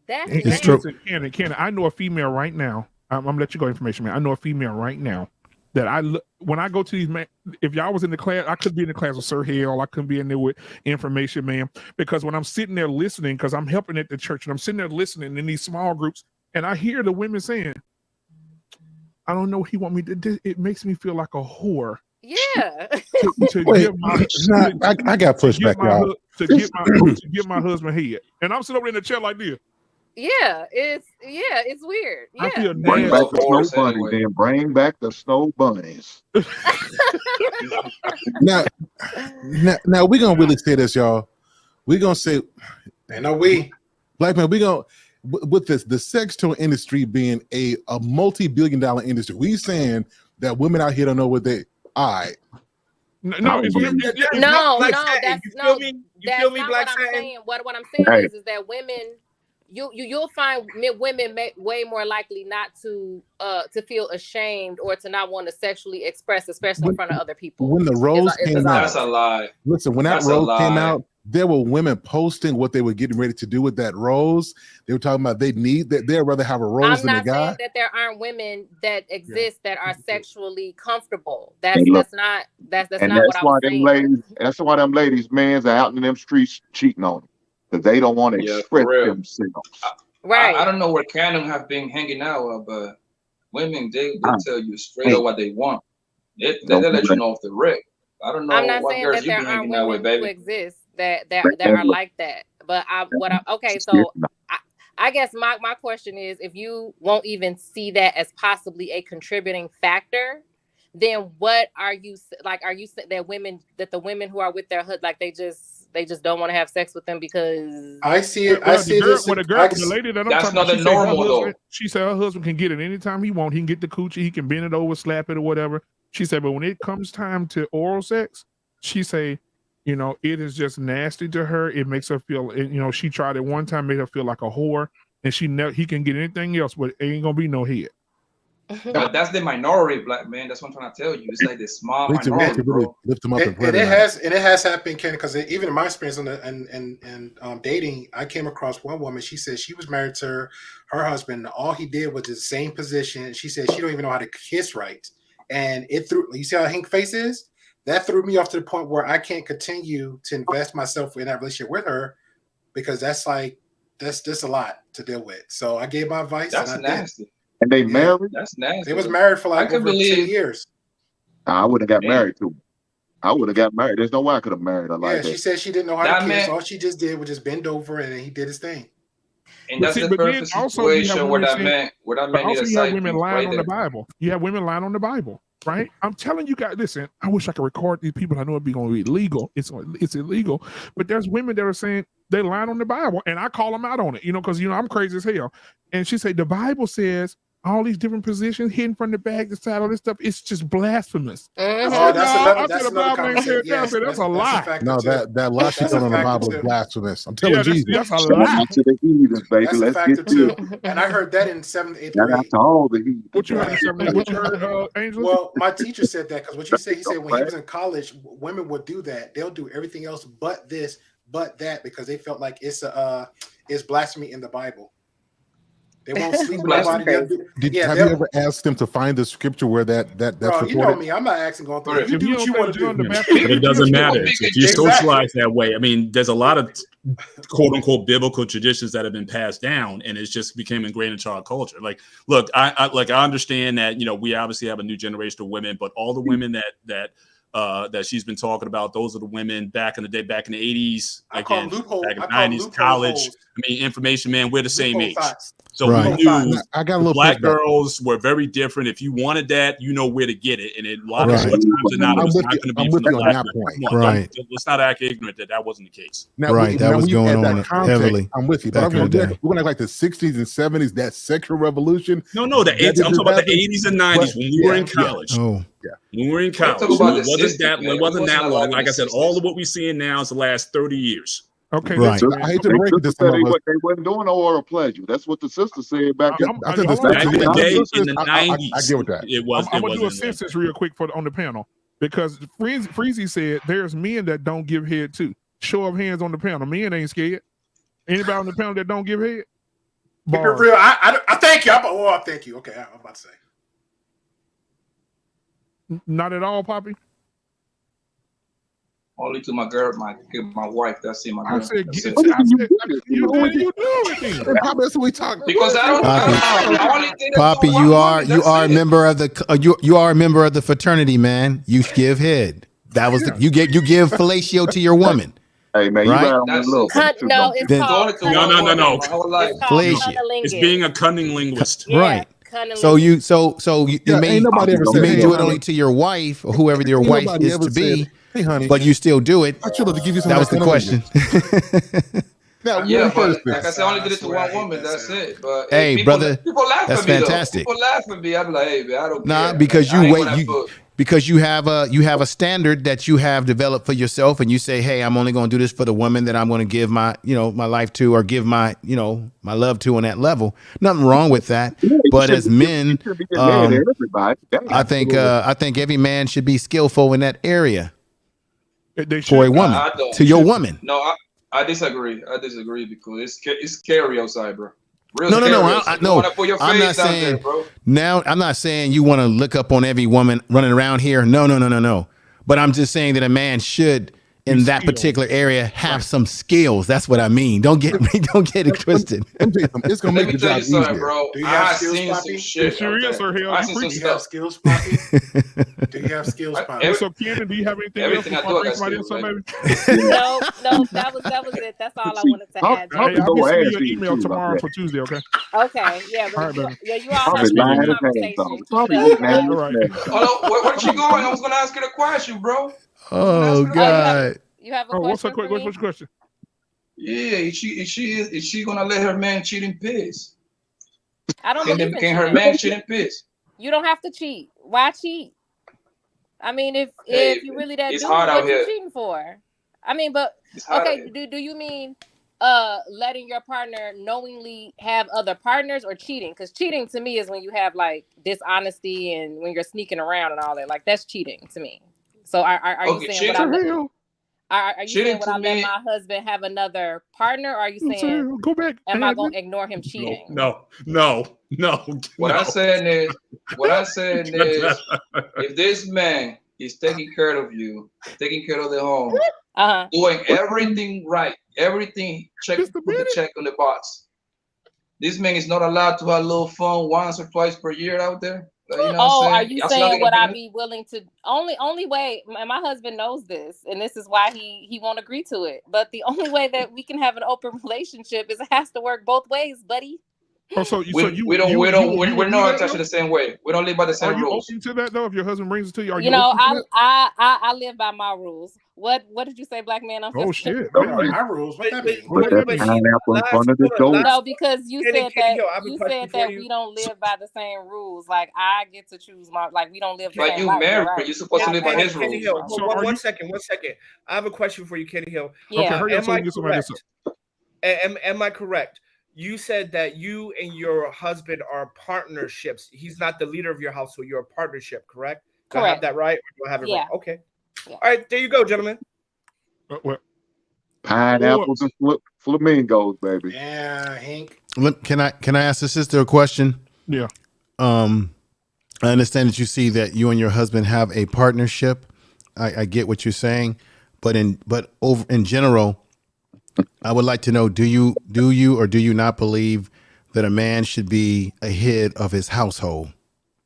That's It's true. Listen, Cannon, I know a female right now. I'm gonna let you go, information man. I know a female right now that I look when I go to these man. If y'all was in the class, I could be in the class with Sir Hale. I couldn't be in there with information man, because when I'm sitting there listening, because I'm helping at the church and I'm sitting there listening in these small groups, and I hear the women saying, "I don't know what he want me to do." It makes me feel like a whore. Yeah. To Wait, give my, nah, I got pushback, y'all. to give my husband head, and I'm sitting over in the chair like this. Yeah, it's weird. I Yeah. feel Bring nasty. back the snow bunnies, then bring back the snow bunnies. Now we're gonna really say this, y'all. We're gonna say, ain't no we. Black man, we gonna with this the sex toy industry being a multi-billion-dollar industry. We saying that women out here don't know what they No, that's Black no, Satin. You feel me? You that's feel me, not Black what I'm Satin? saying. What I'm saying Hey. is that women, you'll find women way more likely not to feel ashamed or to not want to sexually express, especially in front of other people. When the rose came out, That's a lie. listen, when that That's a rose came lie. out, there were women posting what they were getting ready to do with that rose. They were talking about they'd rather have a rose I'm than a not guy. saying that there aren't women that exist that are sexually comfortable. And look, That's not what that's I why was them saying. ladies. That's why them ladies, men's are out in them streets cheating on them because they don't want to Yeah, express for real. themselves. Right. I don't know where Canon have been hanging out, but women they tell you straight Hey. up what they want. They Don't let do you that. know off the rip. I don't know I'm not what saying girls that you there be aren't hanging out with, women who baby. exist that And are look, like that. But okay, yeah, so I guess my question is, if you won't even see that as possibly a contributing factor, then what are you like? Are you saying that the women who are with their hood, like they just don't want to have sex with them because I see it. Well, I see this. the lady that I'm That's talking about, not she the said her normal, husband, though. she said her husband can get it anytime he wants. He can get the coochie, he can bend it over, slap it, or whatever. She said, but when it comes time to oral sex, she say, it is just nasty to her. It makes her feel, she tried it one time, made her feel like a whore, and he can get anything else, but it ain't gonna be no head. But that's the minority, Black man. That's what I'm trying to tell you. It's like this small We need to minority, really bro. lift them up and pray And it tonight. has happened, Ken, because even in my experience dating, I came across one woman. She said she was married to her husband. And all he did was the same position. She said she don't even know how to kiss right, and it threw. You see how Hank face is? That threw me off to the point where I can't continue to invest myself in that relationship with her because that's just a lot to deal with. So I gave my advice. That's and I nasty. did. and they Yeah. married. That's nasty. They was married for like I could over 10 believe. years. I would have got Man. married to her. I would have got married. There's no way I could have married her Yeah, like she that. said she didn't know how That to kiss. man, All she just did was just bend over and he did his thing. and But that's see, the but then perfect also you have situation where women that saying, man need also a you have side women piece lying right on the there. Bible. You have women lying on the Bible, right? I'm telling you guys, listen, I wish I could record these people. I know it'd be going to be illegal. It's illegal. But there's women that are saying they lying on the Bible, and I call them out on it, because I'm crazy as hell. And she said the Bible says all these different positions, hidden from the back, the side, all this stuff, it's just blasphemous. Mhm. I said, That's no, another. I That's said the another Bible ain't conversation. said that. I Yes, said that's a that's a lie. factor No, too. that lie she That's got a on the factor Bible is too. blasphemous. I'm telling Yeah, Jesus. that's a Shout lie. out to the heathens, baby. That's a Let's factor get to it. too. And I heard that in 7th, 8th Shout out grade. to all the heathens. What you heard in 7th? What you heard, Angela? Well, my teacher said that because what you said, he said when he Right? was in college, women would do that. They'll do everything else but this, but that, because they felt like it's blasphemy in the Bible. They won't sleep with That's nobody. crazy. Have you ever asked them to find the scripture where that's Bro, reported? you know me. I'm not asking going through it. You If do you what don't you think want to do. John the Yeah. Baptist, But it doesn't matter. If you Exactly. socialize that way, I mean, there's a lot of quote unquote biblical traditions that have been passed down, and it's just became ingrained into our culture. Like, look, I understand that we obviously have a new generation of women, but all the women that she's been talking about, those are the women back in the day, back in the 80s, I call again, them loophole. back in I the call them 90s, loophole college. holes. I mean, information, man, we're the same Loophole age. thoughts. So Right. we knew I got a the little black pushback. girls were very different. If you wanted that, you know where to get it. And a lot of Right. times or not, it I'm was with not you. going to be I'm from with the you on black that girl. point. Come on, Right. let's not act ignorant that wasn't the case. Now, Right, that was when you going add on that context, heavily I'm with you. But back in the day. we're going to like the 60s and 70s, that sexual revolution. No, the That 80s. I'm didn't talking about the happen, 80s and 90s but when we were in yeah. college. Oh, When we were in We're talking college, about it the wasn't 60s, that. man. It wasn't We that wasn't long. alive in Like the I said, 60s. all of what we're seeing now is the last 30 years. Okay, right. listen, I hate to They break it to sisters some said of us. they wasn't doing no oral pleasure. That's what the sister said back in. I think the hold on. Back in the sisters, day, in sisters, the I 90s, get with that. it I'm wasn't. gonna do a Like census real quick on the panel because Freezy said there's men that don't give head too. Show of hands on the panel. Men ain't scared. Anybody on the panel that don't give head? Keep it real. I thank you. Thank you. Okay, I'm about to say. Not at all, Poppy. Only to my girl, my wife. That's it, my girl. I said, That's you it. do it then. Poppy, that's what we talk. Because I don't. I only think that's Poppy, one you woman, are that's a it. member of the you are a member of the fraternity, man. You give head. That was you give fellatio to your woman. Hey man, right? you better That's look. No, it's Then- called No. My whole life. It's called Fellatio. It's cunnilingus. being a cunning linguist. Yeah, Right. cunnilingus. So you Yeah, may ain't nobody ever you said, may hey, do it honey. only to your wife or whoever your Ain't wife nobody is ever to be, said, hey, honey, but you still do it. I should have to give you some That of was the question. Now, Yeah, one but person. like I said, I only did it to one woman. That's it. But Hey, people, brother, people laugh that's at me fantastic. though. People laugh at me. I be like, hey, man, I don't Nah, care. because I you ain't wait, gonna put- because you have a standard that you have developed for yourself, and you say, hey, I'm only going to do this for the woman that I'm going to give my life to, or give my my love to on that level. Nothing wrong with that. But as men, I think every man should be skillful in that area for a woman, I don't. to your woman. No, I disagree. I disagree because it's scary outside, bro. Real No, scary outside. You wanna put your I'm not face down there, saying bro. now. I'm not saying you want to look up on every woman running around here. No. But I'm just saying that a man should, in that particular area, have some skills. That's what I mean. Don't get it twisted. It's gonna Let make me the tell job you something, easier. bro. Do you I have have skills, seen some Poppy? shit. It sure out is, there. or hell, I you seen some preaching. Do you have stuff. skills, Poppy? Do you have skills, Poppy? So, Kenan, do you have anything Everything else I before do, I I got bring somebody else skills, up, baby? No, that was it. That's all I wanted to add. Hey, I'll be sending you an email tomorrow for Tuesday, okay? Okay, yeah, All right, but baby. you all have a good conversation. Keep it up. All right. Hold on, where she going? I was gonna ask her the question, bro. Oh God. You have a Oh, what's question for me? your question? Yeah, is she gonna let her man cheat in piss? I don't believe in Can her cheating. man cheat in piss? You don't have to cheat. Why cheat? I mean, if you really that it's dude, hard out what you here. cheating for? I mean, but It's hard out okay, here. do you mean letting your partner knowingly have other partners or cheating? Because cheating to me is when you have like dishonesty and when you're sneaking around and all that. Like that's cheating to me. So are you Okay, saying are you cheating saying would to I let me- my husband have another partner? Or are you saying go back? am I gonna ignore him cheating? No. What I'm saying is, if this man is taking care of you, taking care of the home, doing everything right, everything put the check on the box. This man is not allowed to have a little fun once or twice per year out there. You know what I'm Are you That's saying not would I gonna be willing to only way my husband knows this and this is why he won't agree to it. But the only way that we can have an open relationship is it has to work both ways, buddy. Oh, so we're not attached the same way. We don't live by the same Are you rules. open to that though? If your husband brings it to you, are You you know, open to that? I live by my rules. What did you say, Black Man Unfiltered? Oh shit! My rules. What that mean? Put that pineapple in front of the door. No, because you said Kenny, I have a you question said for that you. we don't live by the same rules. Like I get to choose my we don't live the But same you life. married, Right? you're supposed to live by his Kenny rules. Hill, So one second. I have a question for you, Kenny Hill. Okay, hurry up Am so we I can get somebody else correct? Am I correct? You said that you and your husband are partnerships. He's not the leader of your household. You're a partnership, correct? Do I have Correct. that right? Or do I have it Yeah. wrong? Okay. Yeah. All right, there you go, gentlemen. What? Pineapples and flamingos, baby. Yeah, Hank. Can I ask the sister a question? Yeah. I understand that you see that you and your husband have a partnership. I get what you're saying, but in general, I would like to know: do you or do you not believe that a man should be a head of his household?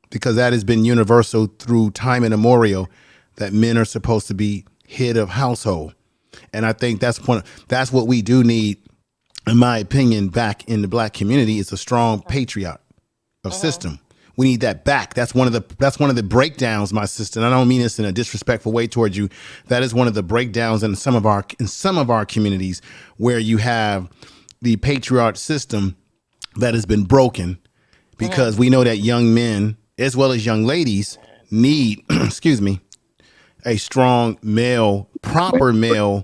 Because that has been universal through time immemorial, that men are supposed to be head of household, and I think that's what we do need, in my opinion, back in the Black community is a strong patriot of system. We need that back. That's one of the breakdowns, my sister. And I don't mean this in a disrespectful way towards you. That is one of the breakdowns in some of our communities where you have the patriarch system that has been broken, because we know that young men as well as young ladies need, a strong male, proper male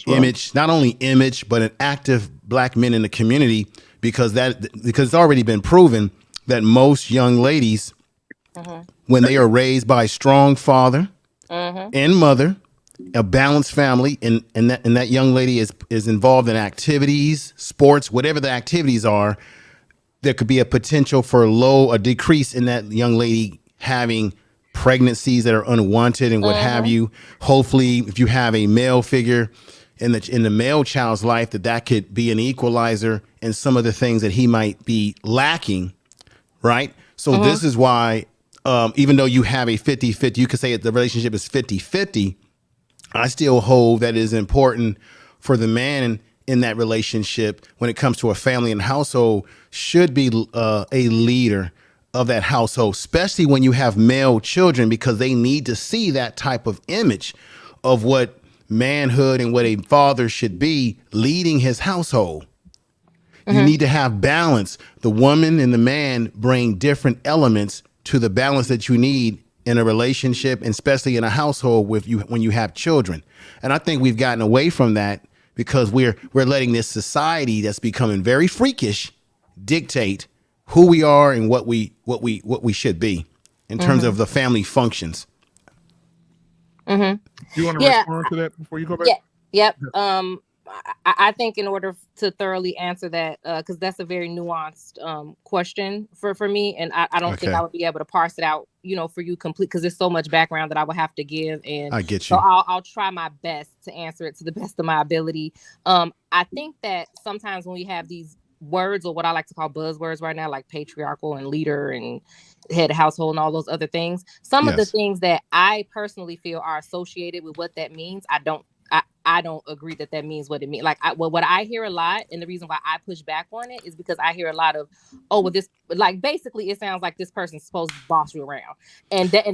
image, not only image, but an active Black men in the community, because it's already been proven that most young ladies, when they are raised by a strong father and mother, a balanced family, and that young lady is involved in activities, sports, whatever the activities are, there could be a potential for a decrease in that young lady having pregnancies that are unwanted and what have you. Hopefully, if you have a male figure in the male child's life, that could be an equalizer in some of the things that he might be lacking, right? So this is why, even though you have a 50-50, you could say the relationship is 50-50, I still hold that it is important for the man in that relationship, when it comes to a family and household, should be a leader of that household, especially when you have male children, because they need to see that type of image of what manhood and what a father should be leading his household. You need to have balance. The woman and the man bring different elements to the balance that you need in a relationship, and especially in a household when you have children. And I think we've gotten away from that because we're letting this society that's becoming very freakish dictate who we are and what we should be in terms of the family functions. Do you want to respond to that before you go back? Yep. I think in order to thoroughly answer that, because that's a very nuanced question for me, and I don't think I would be able to parse it out, for you complete, because there's so much background that I would have to give, and I get you. So I'll try my best to answer it to the best of my ability. I think that sometimes when we have these words, or what I like to call buzzwords right now, like patriarchal and leader and head of household and all those other things, some of the things that I personally feel are associated with what that means, I don't agree that means what it means. Like, what I hear a lot, and the reason why I push back on it is because I hear a lot of, this, like, basically it sounds like this person's supposed to boss you around, and right.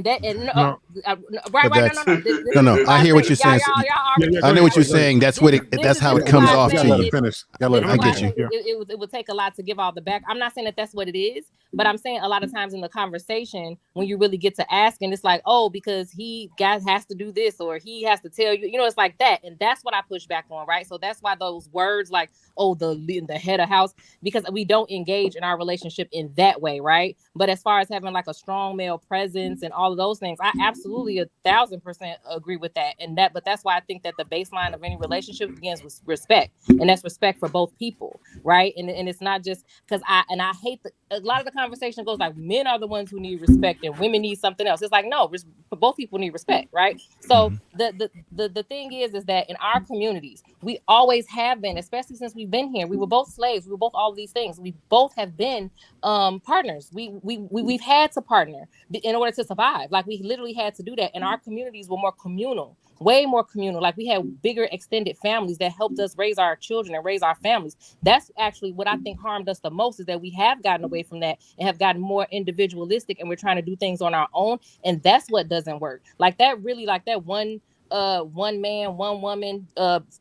No. I hear what you're saying. I know what you're saying. That's what that's how it comes off to you. I get you. It would take a lot to give all the back. I'm not saying that that's what it is, but I'm saying a lot of times in the conversation, when you really get to asking, it's like, because he has to do this, or he has to tell you, it's like that. And that's what I push back on, right? So that's why those words like, the head of house, because we don't engage in our relationship in that way, right? But as far as having like a strong male presence and all of those things, I absolutely 1,000% agree with that. But that's why I think that the baseline of any relationship begins with respect, and that's respect for both people, right? And it's not just because I hate a lot of the conversation goes like men are the ones who need respect and women need something else. It's like, no, both people need respect, right? So the thing is that in our communities, we always have been, especially since we've been here. We were both slaves. We were both all of these things. We both have been partners. We've had to partner in order to survive. Like, we literally had to do that. And our communities were more communal, way more communal. Like, we had bigger extended families that helped us raise our children and raise our families. That's actually what I think harmed us the most, is that we have gotten away from that and have gotten more individualistic, and we're trying to do things on our own. And that's what doesn't work. Like that one man, one woman,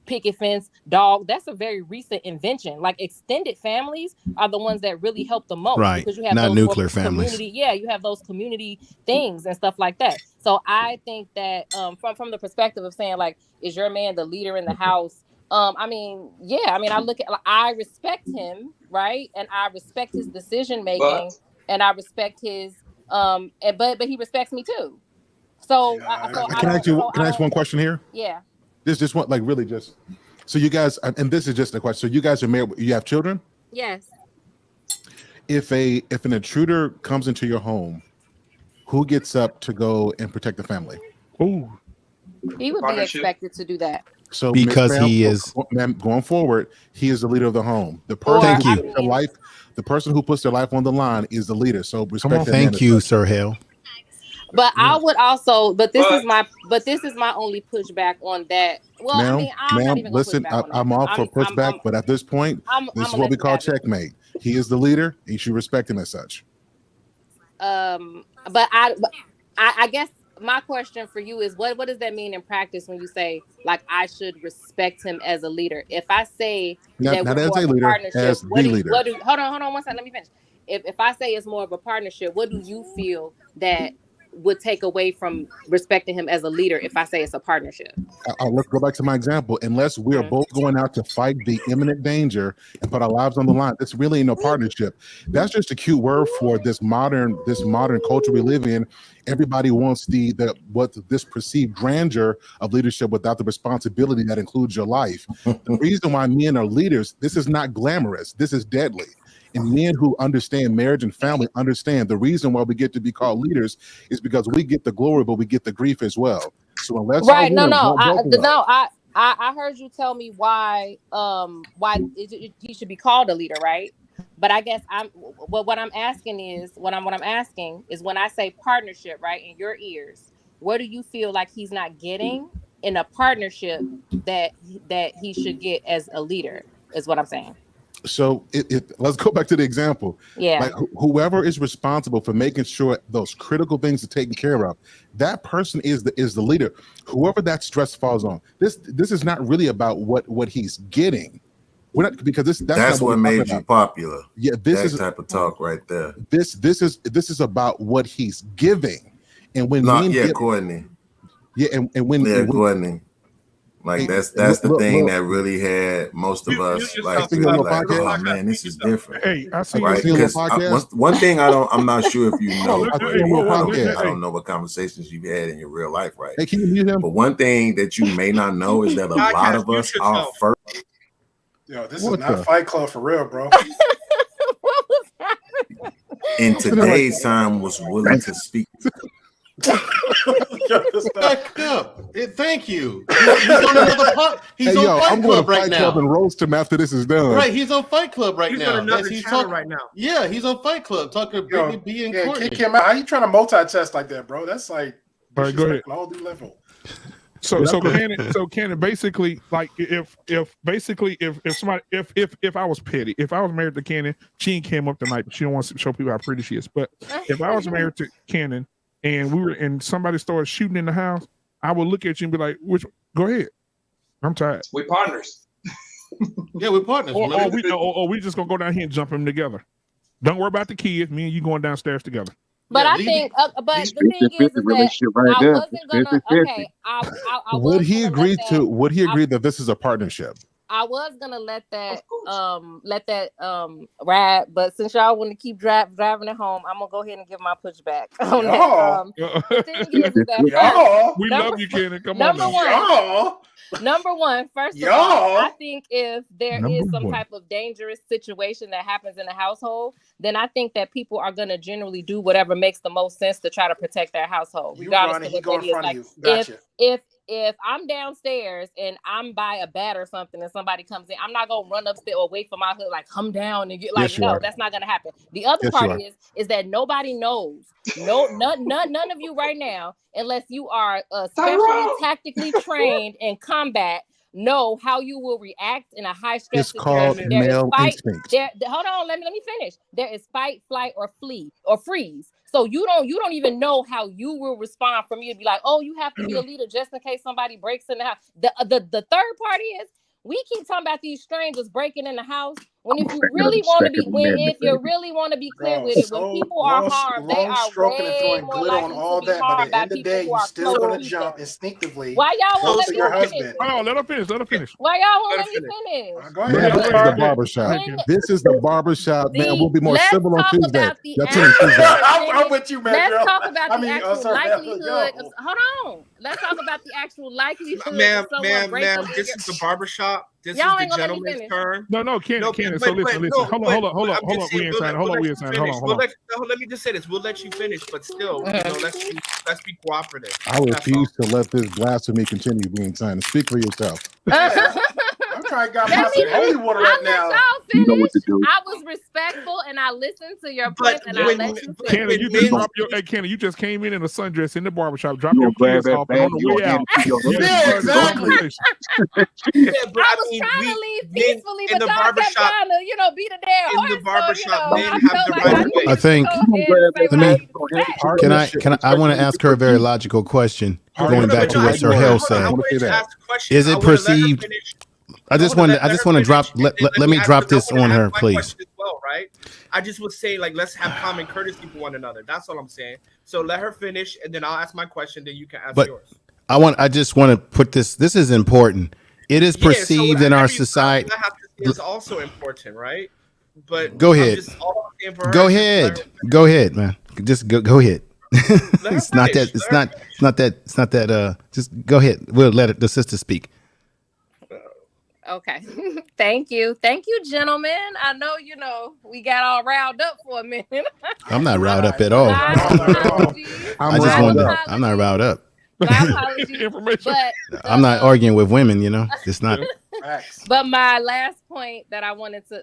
picket fence, dog. That's a very recent invention. Like, extended families are the ones that really help the most, right? Because you have not those nuclear families. You have those community things and stuff like that. So I think that from the perspective of saying, like, is your man the leader in the house? I respect him, right? And I respect his decision making, and I respect his but he respects me too. So, can I ask one question here? Yeah. This one, like, really just, so you guys, and this is just a question. So you guys are married, you have children? Yes. If an intruder comes into your home, who gets up to go and protect the family? Oh, he would be expected to do that. So because he is going forward, he is the leader of the home. The person the person who puts their life on the line is the leader. So respect that. Thank you, Sir Hale. But I would also, but this is my only pushback on that. Well, ma'am, I'm not even listen, I'm all for pushback, but at this point, this is what we call checkmate. He is the leader, and you should respect him as such. But I guess my question for you is, what does that mean in practice when you say, like, I should respect him as a leader? If I say that not we're as more a of a leader, partnership, as the leader. Hold on one second, let me finish. If I say it's more of a partnership, what do you feel that would take away from respecting him as a leader if I say it's a partnership? Let's go back to my example. Unless we are both going out to fight the imminent danger and put our lives on the line, it's really no partnership. That's just a cute word for this modern culture we live in. Everybody wants this perceived grandeur of leadership without the responsibility that includes your life. The reason why men are leaders, this is not glamorous. This is deadly. And men who understand marriage and family understand the reason why we get to be called leaders is because we get the glory, but we get the grief as well. So unless I heard you tell me why he should be called a leader, right? But I guess what I'm asking is when I say partnership, right, in your ears, what do you feel like he's not getting in a partnership that he should get as a leader? Is what I'm saying. So let's go back to the example. Yeah. Like whoever is responsible for making sure those critical things are taken care of, that person is the leader. Whoever that stress falls on. This is not really about what he's getting. We're not, because that's what made you popular. Yeah, this is type of talk right there. This is about what he's giving, and when Courtney. Yeah, and when Courtney. Like that's the thing that really had most of us like, oh man, this is different. Hey, I see right? Because one thing I'm not sure if you know. I don't know what conversations you've had in your real life, right? Hey, can you mute him? But one thing that you may not know is that a lot of us are first. Yo, this is not Fight Club for real, bro. In today's time, was willing to speak. Back up. Thank you. He's on another He's on Fight Club right now. Club and roast him after this is done. Right, he's on Fight Club right now. On another channel right now. Yeah, he's on Fight Club talking to Brittany B and Courtney. Kick him out. How you trying to multitest like that, bro? That's like all right, go ahead. All the level. So Cannon, basically, like if I was petty, if I was married to Cannon, she came up tonight, but she don't want to show people how pretty she is. But if I was married to Cannon and somebody started shooting in the house, I would look at you and be like, go ahead. I'm tired. We're partners. Yeah, we're partners. We just gonna go down here and jump them together. Don't worry about the kids. Me and you going downstairs together. But I think, but the thing is that I wasn't gonna. Okay, would he agree to? Would he agree that this is a partnership? I was gonna let that ride, but since y'all want to keep driving it home, I'm gonna go ahead and give my pushback on that. The thing is that we love you, Kenny. Come on. Number one, first of all, I think if there is some type of dangerous situation that happens in the household, then I think that people are going to generally do whatever makes the most sense to try to protect their household, regardless of what that is. Like, if I'm downstairs and I'm by a bat or something and somebody comes in, I'm not gonna run upstairs or wait for my hood, like come down and get like that's not gonna happen. The other part is that nobody knows, none of you right now, unless you are specially tactically trained in combat, know how you will react in a high stress situation. There is fight. Hold on, let me finish. There is fight, flight, or flee or freeze. So you don't even know how you will respond for me to be like, oh, you have to be a leader just in case somebody breaks in the house. The third part is we keep talking about these strangers breaking in the house. If you really want to be clear with it, when people are harmed, they are way more likely to be harmed by people who are still going to jump instinctively. Why y'all won't let me finish? Oh, let her finish. Why y'all won't let me finish? Go ahead. This is the barbershop. This is the barbershop, man. We'll be more civil on Tuesday. I'm with you, man. Let's talk about the actual likelihood. Hold on. Let's talk about the actual likelihood. Ma'am, this is the barbershop. This is the gentleman's turn. No, Cannon. So listen. Hold on. We ain't signing. Hold on. Let me just say this. We'll let you finish, but still, let's be cooperative. I refuse to let this blasphemy continue being signed. Speak for yourself. I'm trying to get my holy water right now. You know what to do. I was respectful and I listened to your points and I let you finish. Cannon, you just came in a sundress in the barbershop, dropped your kids off, and on the way out. Yeah, exactly. I was trying to leave peacefully, but y'all kept trying to, beat a damn horse. In the barbershop, men have the right of way. I think. I want to ask her a very logical question, going back to what Sir Hell said. Is it perceived? I just want to drop. Let me drop this on her, please. right? I just was saying, like, let's have common courtesy for one another. That's all I'm saying. So let her finish, and then I'll ask my question. Then you can ask yours. I just want to put this. This is important. It is perceived in our society. I have to say is also important, right? But go ahead. Go ahead. Go ahead, man. Just go ahead. It's not that. It's not that. Just go ahead. We'll let the sister speak. Okay. Thank you, gentlemen. I know we got all riled up for a minute. I'm not riled up at all. I'm not riled up. My apologies. But I'm not arguing with women. It's not. But my last point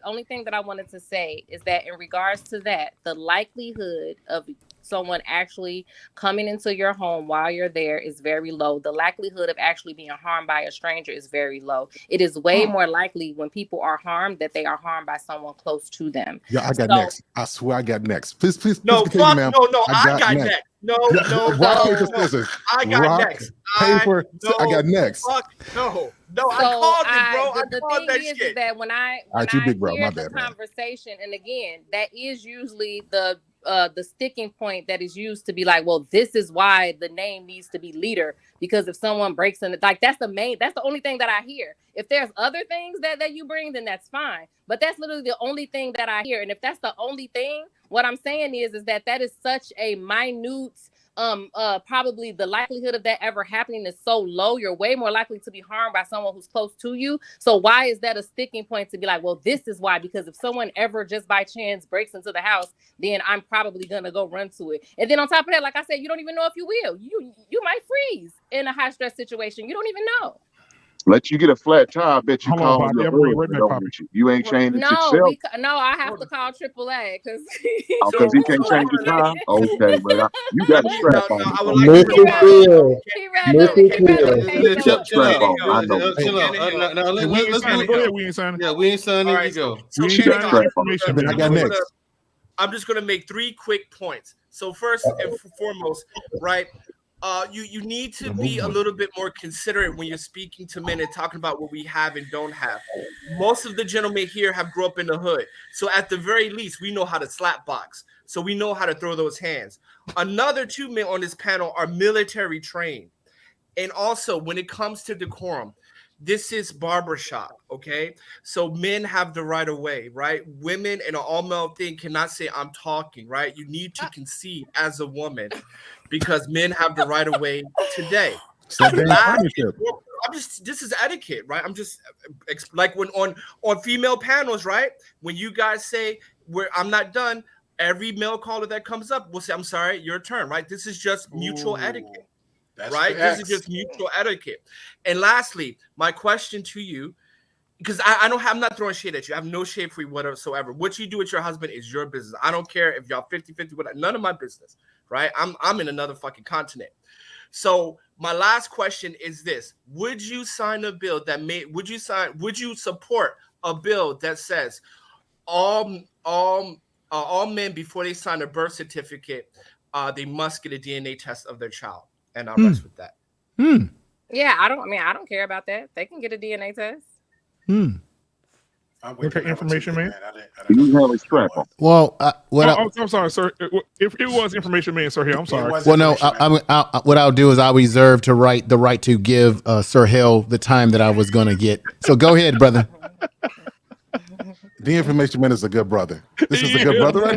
only thing that I wanted to say is that in regards to that, the likelihood of someone actually coming into your home while you're there is very low. The likelihood of actually being harmed by a stranger is very low. It is way more likely when people are harmed that they are harmed by someone close to them. Yeah, I got next. I swear I got next. Please continue, ma'am. No, I got next. No. Rock, paper, scissors. I got next. Paper. I got next. No. I called it, bro. The thing is that when I big bro. hear My the bad, conversation, and again, that is usually the sticking point that is used to be like, well, this is why the name needs to be leader, because if someone breaks in, like that's the only thing that I hear. If there's other things that you bring, then that's fine. But that's literally the only thing that I hear. And if that's the only thing, what I'm saying is that is such a minute. Probably the likelihood of that ever happening is so low. You're way more likely to be harmed by someone who's close to you. So why is that a sticking point to be like, well, this is why? Because if someone ever just by chance breaks into the house, then I'm probably gonna go run to it. And then on top of that, like I said, you don't even know if you will. You might freeze in a high stress situation. You don't even know. Let you get a flat tire, I bet you call you ain't changed it yourself. I have to call AAA because he can't change the tire. Okay, but you got a strap on. I would like we ain't signing. Here you go. I got next. I'm just gonna make 3 quick points. So first and foremost, right? You need to be a little bit more considerate when you're speaking to men and talking about what we have and don't have. Most of the gentlemen here have grew up in the hood. So at the very least, we know how to slap box. So we know how to throw those hands. Another 2 men on this panel are military trained. And also when it comes to decorum, this is barbershop, okay? So men have the right of way, right? Women in an all-male thing cannot say, I'm talking, right? You need to concede as a woman because men have the right of way today. This is etiquette, right? I'm just like when on female panels, right? When you guys say, I'm not done, every male caller that comes up will say, I'm sorry, your turn, right? This is just mutual etiquette. That's right? This is just mutual etiquette. And lastly, my question to you, because I'm not throwing shade at you. I have no shade for you whatsoever. What you do with your husband is your business. I don't care if y'all 50-50, whatever. None of my business, right? I'm in another fucking continent. So my last question is this: would you sign a bill would you support a bill that says all men before they sign a birth certificate, they must get a DNA test of their child? And I'll rest with that. Yeah, I don't care about that. They can get a DNA test. Okay, information, man. You have a strap on. Well, I'm sorry, sir. If it was information, man, sir, here, I'm sorry. Well, no, what I'll do is I'll reserve the right to give Sir Hill the time that I was going to get. So go ahead, brother. The information man is a good brother. This is a good brother, right?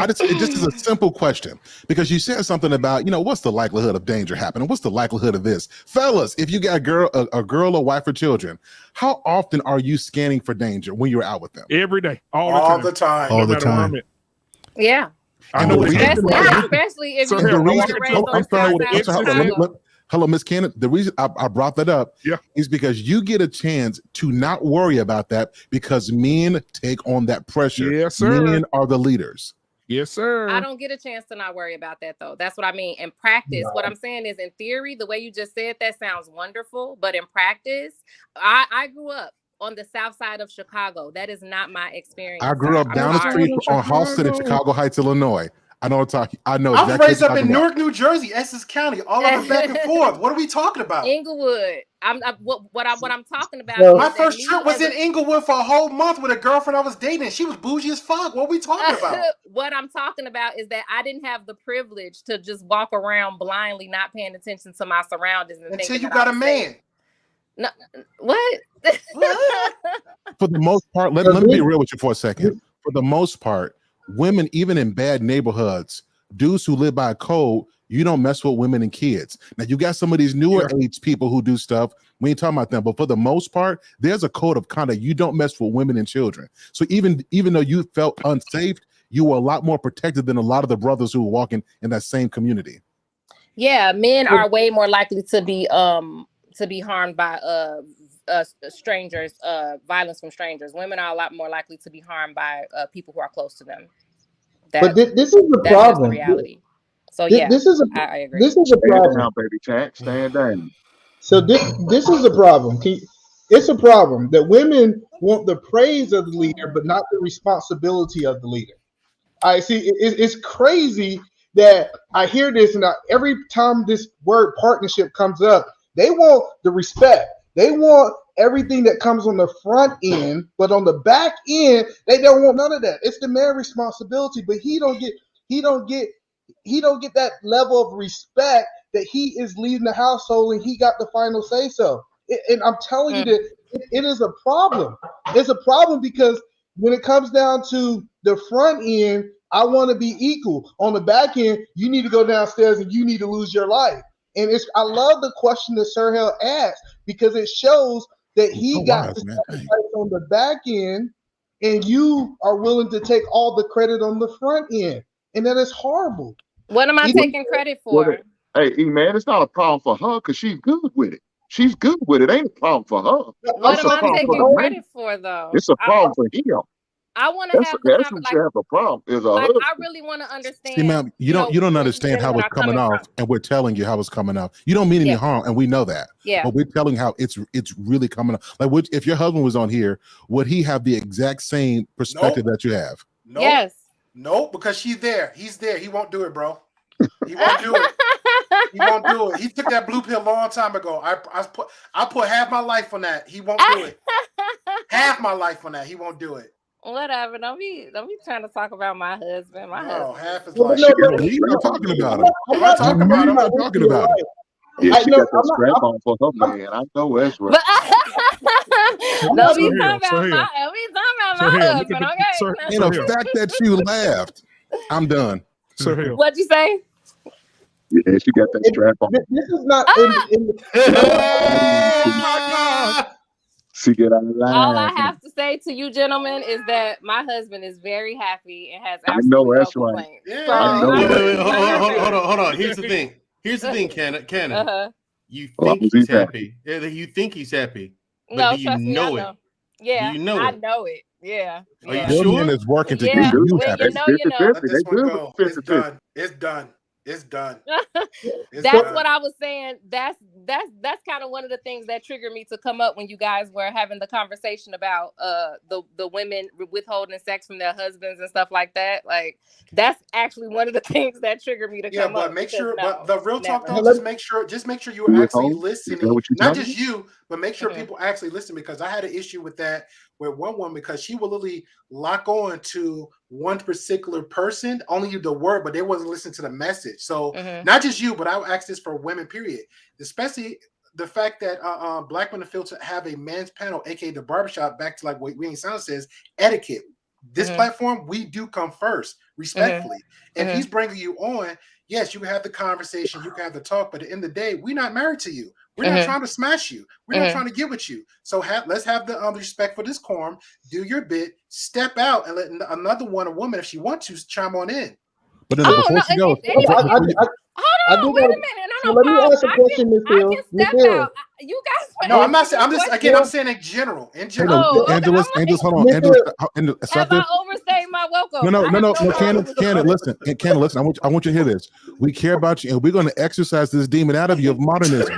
This is a simple question because you said something about, what's the likelihood of danger happening? What's the likelihood of this? Fellas, if you got a girl, a wife, or children, how often are you scanning for danger when you're out with them? Every day, all the time. All the time. Yeah. I know. Especially if you're Hello, Miss Cannon. The reason I brought that up is because you get a chance to not worry about that because men take on that pressure. Yes, sir. Men are the leaders. Yes, sir. I don't get a chance to not worry about that, though. That's what I mean. In practice, what I'm saying is in theory, the way you just said that sounds wonderful. But in practice, I grew up on the south side of Chicago. That is not my experience. I grew up down the street on Halsted in Chicago Heights, Illinois. I know exactly. I was raised up in Newark, New Jersey, Essex County, all of it back and forth. What are we talking about? Inglewood. what I'm talking about. My first trip was in Inglewood for a whole month with a girlfriend I was dating. She was bougie as fuck. What are we talking about? What I'm talking about is that I didn't have the privilege to just walk around blindly, not paying attention to my surroundings. Until you got a man. No, what? For the most part, let me be real with you for a second. For the most part, women, even in bad neighborhoods, dudes who live by a code, you don't mess with women and kids. Now, you got some of these newer age people who do stuff. We ain't talking about them, but for the most part, there's a code of conduct. You don't mess with women and children. So even though you felt unsafe, you were a lot more protected than a lot of the brothers who were walking in that same community. Yeah, men are way more likely to be harmed by strangers, violence from strangers. Women are a lot more likely to be harmed by people who are close to them. But this is the problem. The reality. So I agree. This is a problem. Stand down, baby chat. Stand down. So this is a problem. It's a problem that women want the praise of the leader, but not the responsibility of the leader. I see. It's crazy that I hear this, and every time this word partnership comes up, they want the respect. They want everything that comes on the front end, but on the back end, they don't want none of that. It's the man's responsibility, but he don't get that level of respect that he is leading the household and he got the final say so. And I'm telling you that it is a problem. It's a problem because when it comes down to the front end, I want to be equal. On the back end, you need to go downstairs and you need to lose your life. And I love the question that Sir Hell asked because it shows that he got the sacrifice on the back end and you are willing to take all the credit on the front end. And that is horrible. What am I taking credit for? Hey, man, it's not a problem for her because she's good with it. She's good with it. Ain't a problem for her. What am I taking credit for, though? It's a problem for him. I want to have that's when you have a problem. Is a husband. I really want to understand. See, ma'am, you don't understand how it's coming off, and we're telling you how it's coming off. You don't mean any harm, and we know that. Yeah. But we're telling how it's really coming off. Like, if your husband was on here, would he have the exact same perspective that you have? Nope. Yes. Nope, because she's there. He's there. He won't do it, bro. He won't do it. He won't do it. He took that blue pill a long time ago. I put half my life on that. He won't do it. Half my life on that. He won't do it. Whatever. Don't be trying to talk about my husband. My husband. Half his life. We're not talking about him. I'm not talking about him. I'm not talking about him. Yeah, she got that strap on for her man. I know that's right. Don't be talking about my husband. Okay. And the fact that you laughed, I'm done. What'd you say? Yeah, she got that strap on. This is not She get out of line. All I have to say to you, gentlemen, is that my husband is very happy and has I know absolutely that's no right. complaints. Yeah. So, I know my hold on. Here's the thing. Cannon. Uh-huh. You think he's happy. You think he's happy. But No, do you trust me, know I it? know. Yeah, Do you know I it? know it. Yeah. Are yeah. you sure? Million is working to Yeah, do you when happy. you know, you know. Let this one go. It's done. It's done. It's done. That's what I was saying. That's kind of one of the things that triggered me to come up when you guys were having the conversation about the women withholding sex from their husbands and stuff like that. Like that's actually one of the things that triggered me to come up. Yeah, but make sure. No, but the real talk never. though, just make sure you're actually listening. Not just you, but make sure people actually listen, because I had an issue with that with one woman, because she will literally lock on to one particular person, only the word, but they wasn't listening to the message. So not just you, but I would ask this for women, period. Especially the fact that Black Men Unfiltered have a men's panel, aka the Barbershop, back to like what Witty Sound says, etiquette. This platform, we do come first, respectfully. If he's bringing you on, yes, you can have the conversation, you can have the talk, but at the end of the day, we're not married to you. We're not trying to smash you. We're not trying to get with you. So let's have the respect for this quorum. Do your bit, step out, and let another one, a woman, if she wants to, chime on in. But then before she goes, Hold on, wait a minute. No, let me ask a question, Miss Hill. Miss Hill. You guys. No, I'm not saying. I'm just again. I'm saying in general. In general. Angela's, hold on. Angela's, have I overstayed my welcome? No. Cannon, listen. Cannon, listen. I want you to hear this. We care about you, and we're going to exercise this demon out of you of modernism.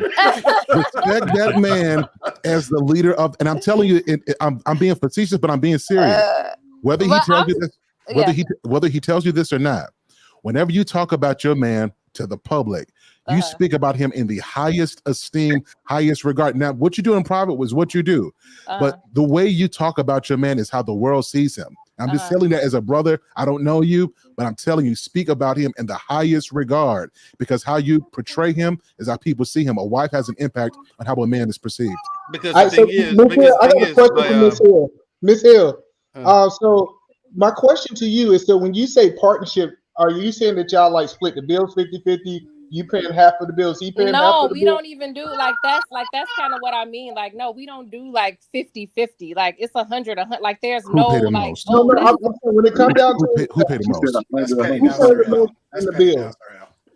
Respect that man as the leader of. And I'm telling you, I'm being facetious, but I'm being serious. Whether he tells you this, whether he tells you this or not, whenever you talk about your man, to the public. You speak about him in the highest esteem, highest regard. Now, what you do in private was what you do. But the way you talk about your man is how the world sees him. I'm just telling you that as a brother. I don't know you, but I'm telling you, speak about him in the highest regard, because how you portray him is how people see him. A wife has an impact on how a man is perceived. Because I got a question for Miss Hill. Miss Hill. So my question to you is, so when you say partnership, are you saying that y'all like split the bills 50-50? You paying half of the bills, he paying half No, of the we bills? don't even do like that's kind of what I mean. Like, no, we don't do like 50-50. Like it's 100. Like there's Who no paid the like. most? No, I'm saying when it comes down to Who paid the most? who paid the most in the bills?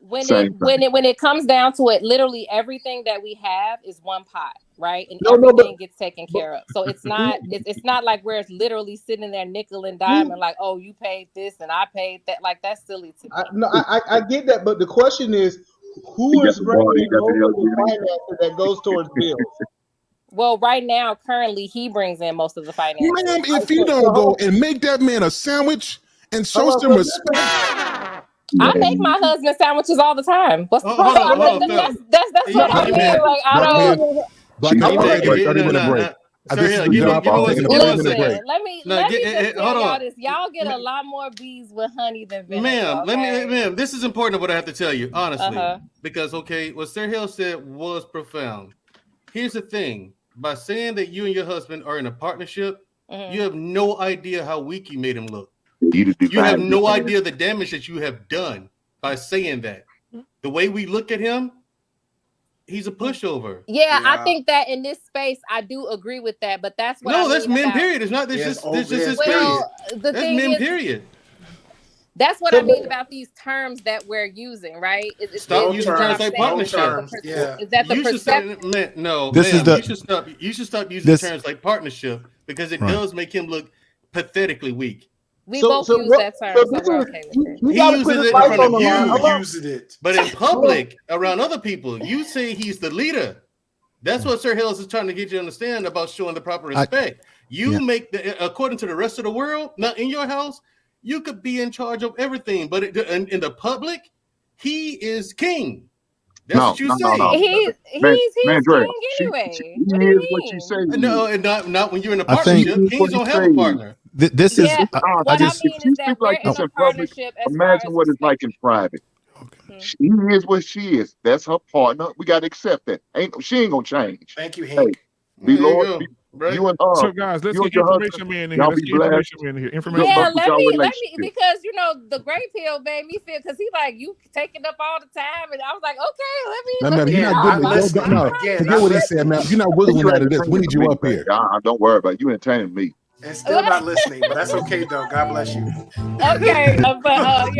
When it comes down to it, literally everything that we have is one pot, right? And No, everything gets taken care of. So it's not like where it's literally sitting there nickel and dime and like, oh, you paid this and I paid that. Like that's silly to me. I get that, but the question is, who is bringing most of the finances that goes towards bills? Well, right now, currently, he brings in most of the finances. Ma'am, if you don't go and make that man a sandwich and show some respect. I make my husband sandwiches all the time. What's the Hold on, problem? That's what I mean. Like I don't. Black man, 30-minute break. This is the job off, taking a 30-minute break. Let me just tell y'all this. Y'all get a lot more bees with honey than vinegar. Ma'am, this is important what I have to tell you, honestly. Because, what Sir Hill said was profound. Here's the thing. By saying that you and your husband are in a partnership, you have no idea how weak you made him look. You have no idea the damage that you have done by saying that. The way we look at him, he's a pushover. Yeah, I think that in this space, I do agree with that. But that's what that's men. Period. It's not. This just his space. The That's thing men. is, Period. that's what I mean about these terms that we're using, right? Stop using terms like partnership. Is that the perception? No, This is you should stop using terms like partnership, because it Right. does make him look pathetically weak. We both use that term, so we're okay with it. He uses it in front of you, using it. but in public, around other people, you say he's the leader. That's what Sir Hills is trying to get you to understand about showing the proper respect. Make according to the rest of the world, not in your house, you could be in charge of everything, but in the public, he is king. That's what you say. He's king anyway. She is what you say. No, and not when you're in a partnership. Kings don't have a partner. This is. What I mean is that we're in a partnership. Imagine what it's like in private. She is what she is. That's her partner. We got to accept that. She ain't gonna change. Thank you, Hank. Be loyal. You and her. So guys, let's get information man in here. Let's get information man in here. Information. Yeah, let me because the gray pill made me feel, because he like, you taking up all the time, and I was like, okay, let me. You're not good. No, forget what he said, man. You're not wiggling out of this. We need you up here. Don't worry about it. You entertaining me. And still not listening, but that's okay though. God bless you. Okay, but I'll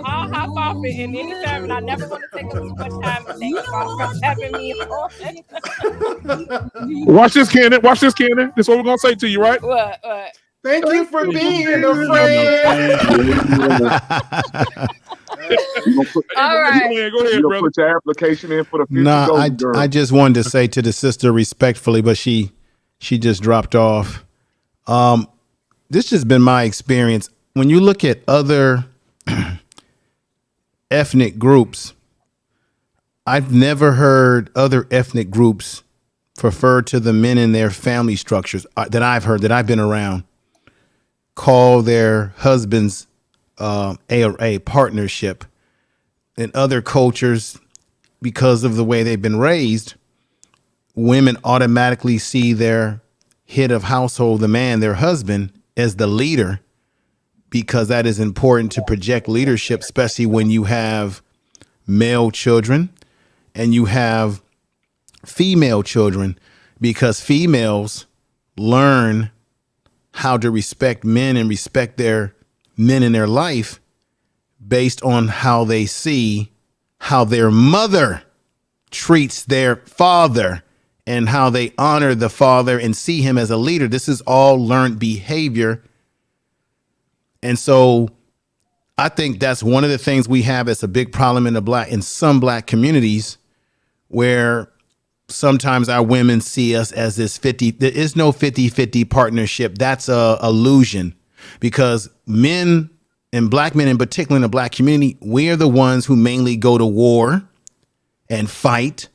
hop off it in any time, and I never want to take up too much time. And thank you for having me on. Watch this, Cannon. Watch this, Cannon. This is what we're gonna say to you, right? What? Thank you for being a friend. All right. Go ahead, brother. Put your application in for the future. No, I just wanted to say to the sister respectfully, but she just dropped off. This has been my experience. When you look at other ethnic groups, I've never heard other ethnic groups refer to the men in their family structures that I've been around, call their husbands a partnership. In other cultures, because of the way they've been raised, women automatically see their head of household, the man, their husband, as the leader, because that is important to project leadership, especially when you have male children and you have female children, because females learn how to respect men and respect their men in their life based on how they see how their mother treats their father and how they honor the father and see him as a leader. This is all learned behavior. And so I think that's one of the things we have as a big problem in some black communities, where sometimes our women see us as this 50. There is no 50-50 partnership. That's a illusion, because men and black men in particular in the black community, we are the ones who mainly go to war and fight.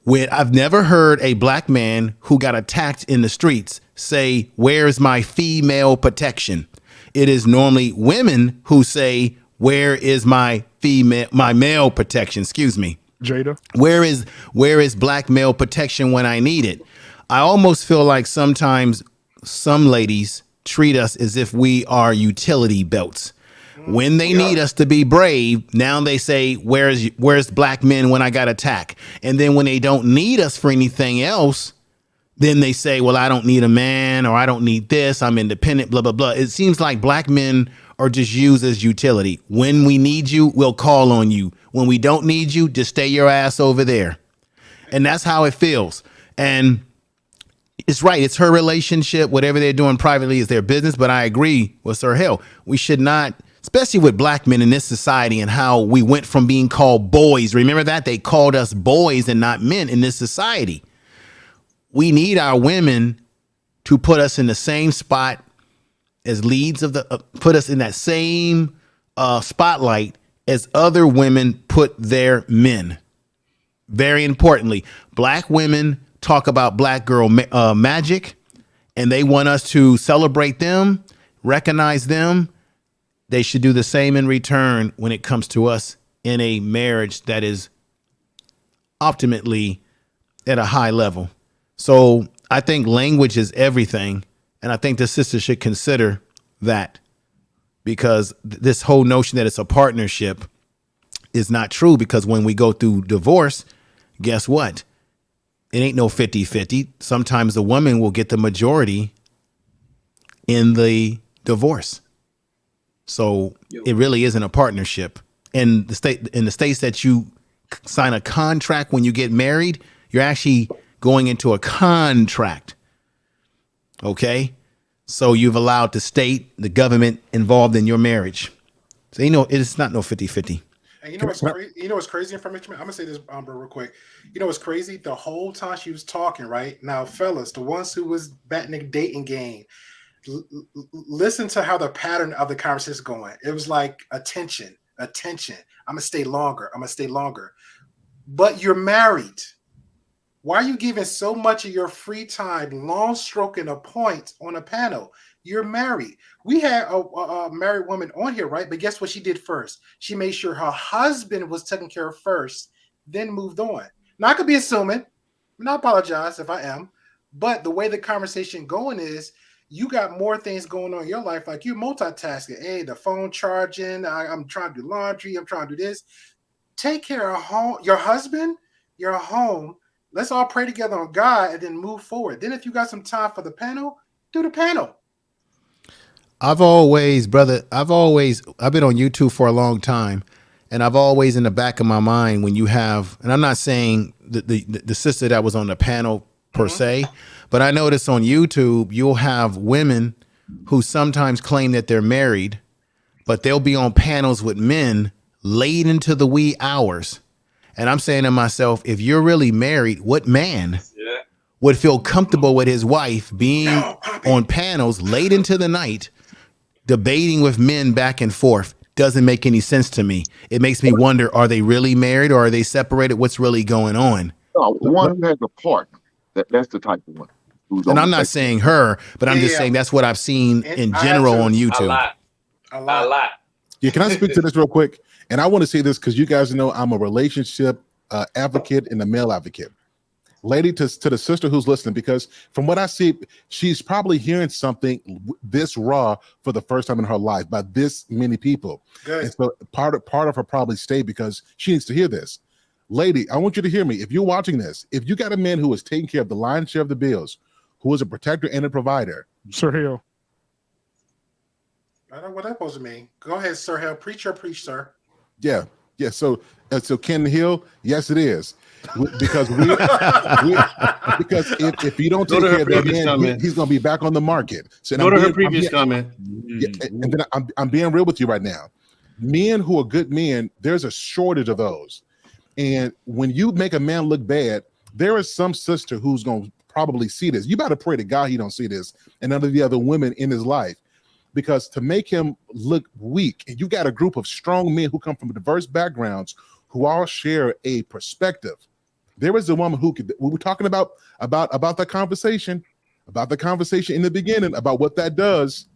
I've never heard a black man who got attacked in the streets say, "Where's my female protection?" It is normally women who say, "Where is my male protection?" Excuse me. Jada. Where is black male protection when I need it? I almost feel like sometimes some ladies treat us as if we are utility belts. When they need us to be brave, now they say, where's black men when I got attacked? And then when they don't need us for anything else, then they say, well, I don't need a man, or I don't need this. I'm independent, blah, blah, blah. It seems like black men are just used as utility. When we need you, we'll call on you. When we don't need you, just stay your ass over there. And that's how it feels. And it's right. It's her relationship. Whatever they're doing privately is their business. But I agree with Sir Hill. We should not, especially with black men in this society and how we went from being called boys. Remember that? They called us boys and not men in this society. We need our women to put us in the same spot as leads of put us in that same spotlight as other women put their men. Very importantly, black women talk about black girl magic, and they want us to celebrate them, recognize them. They should do the same in return when it comes to us in a marriage that is optimally at a high level. So I think language is everything. And I think the sister should consider that, because this whole notion that it's a partnership is not true, because when we go through divorce, guess what? It ain't no 50-50. Sometimes the woman will get the majority in the divorce. So it really isn't a partnership. In the states that you sign a contract when you get married, you're actually going into a contract. Okay? So you've allowed the state, the government involved in your marriage. So it's not no 50-50. And you know what's crazy? You know what's crazy information? I'm gonna say this, bro, real quick. You know what's crazy? The whole time she was talking, right now, fellas, the ones who was batting the dating game, listen to how the pattern of the conversation is going. It was like attention. I'm gonna stay longer. But you're married. Why are you giving so much of your free time long stroking a point on a panel? You're married. We had a married woman on here, right? But guess what she did first? She made sure her husband was taken care of first, then moved on. Now, I could be assuming, and I apologize if I am, but the way the conversation going is, you got more things going on in your life, like you're multitasking. Hey, the phone charging, I'm trying to do laundry, I'm trying to do this. Take care of home, your husband, your home. Let's all pray together on God and then move forward. Then if you got some time for the panel, do the panel. I've been on YouTube for a long time, and I've always in the back of my mind when you have, and I'm not saying the sister that was on the panel per se, but I notice on YouTube, you'll have women who sometimes claim that they're married, but they'll be on panels with men late into the wee hours. And I'm saying to myself, if you're really married, what man would feel comfortable with his wife being on panels late into the night, debating with men back and forth? Doesn't make any sense to me. It makes me wonder, are they really married or are they separated? What's really going on? No, the one who has a partner, that's the type of one. And I'm not saying her, but I'm just saying that's what I've seen in general on YouTube. A lot. Yeah, can I speak to this real quick? And I want to say this because you guys know I'm a relationship advocate and a male advocate. Lady, to the sister who's listening, because from what I see, she's probably hearing something this raw for the first time in her life by this many people. Good. And so part of her probably stayed because she needs to hear this. Lady, I want you to hear me. If you're watching this, if you got a man who is taking care of the lion's share of the bills, who is a protector and a provider. Sir Hill. I don't know what that supposed to mean. Go ahead, Sir Hill. Preach, sir. Yeah. So Ken Hill, yes, it is. Because if you don't take care of that man, he's going to be back on the market. So go to her previous comment. Yeah, and then I'm being real with you right now. Men who are good men, there's a shortage of those. And when you make a man look bad, there is some sister who's going to probably see this. You better pray to God he don't see this and none of the other women in his life. because to make him look weak, and you got a group of strong men who come from diverse backgrounds who all share a perspective. There is a woman who could, we were talking about the conversation in the beginning about what that does.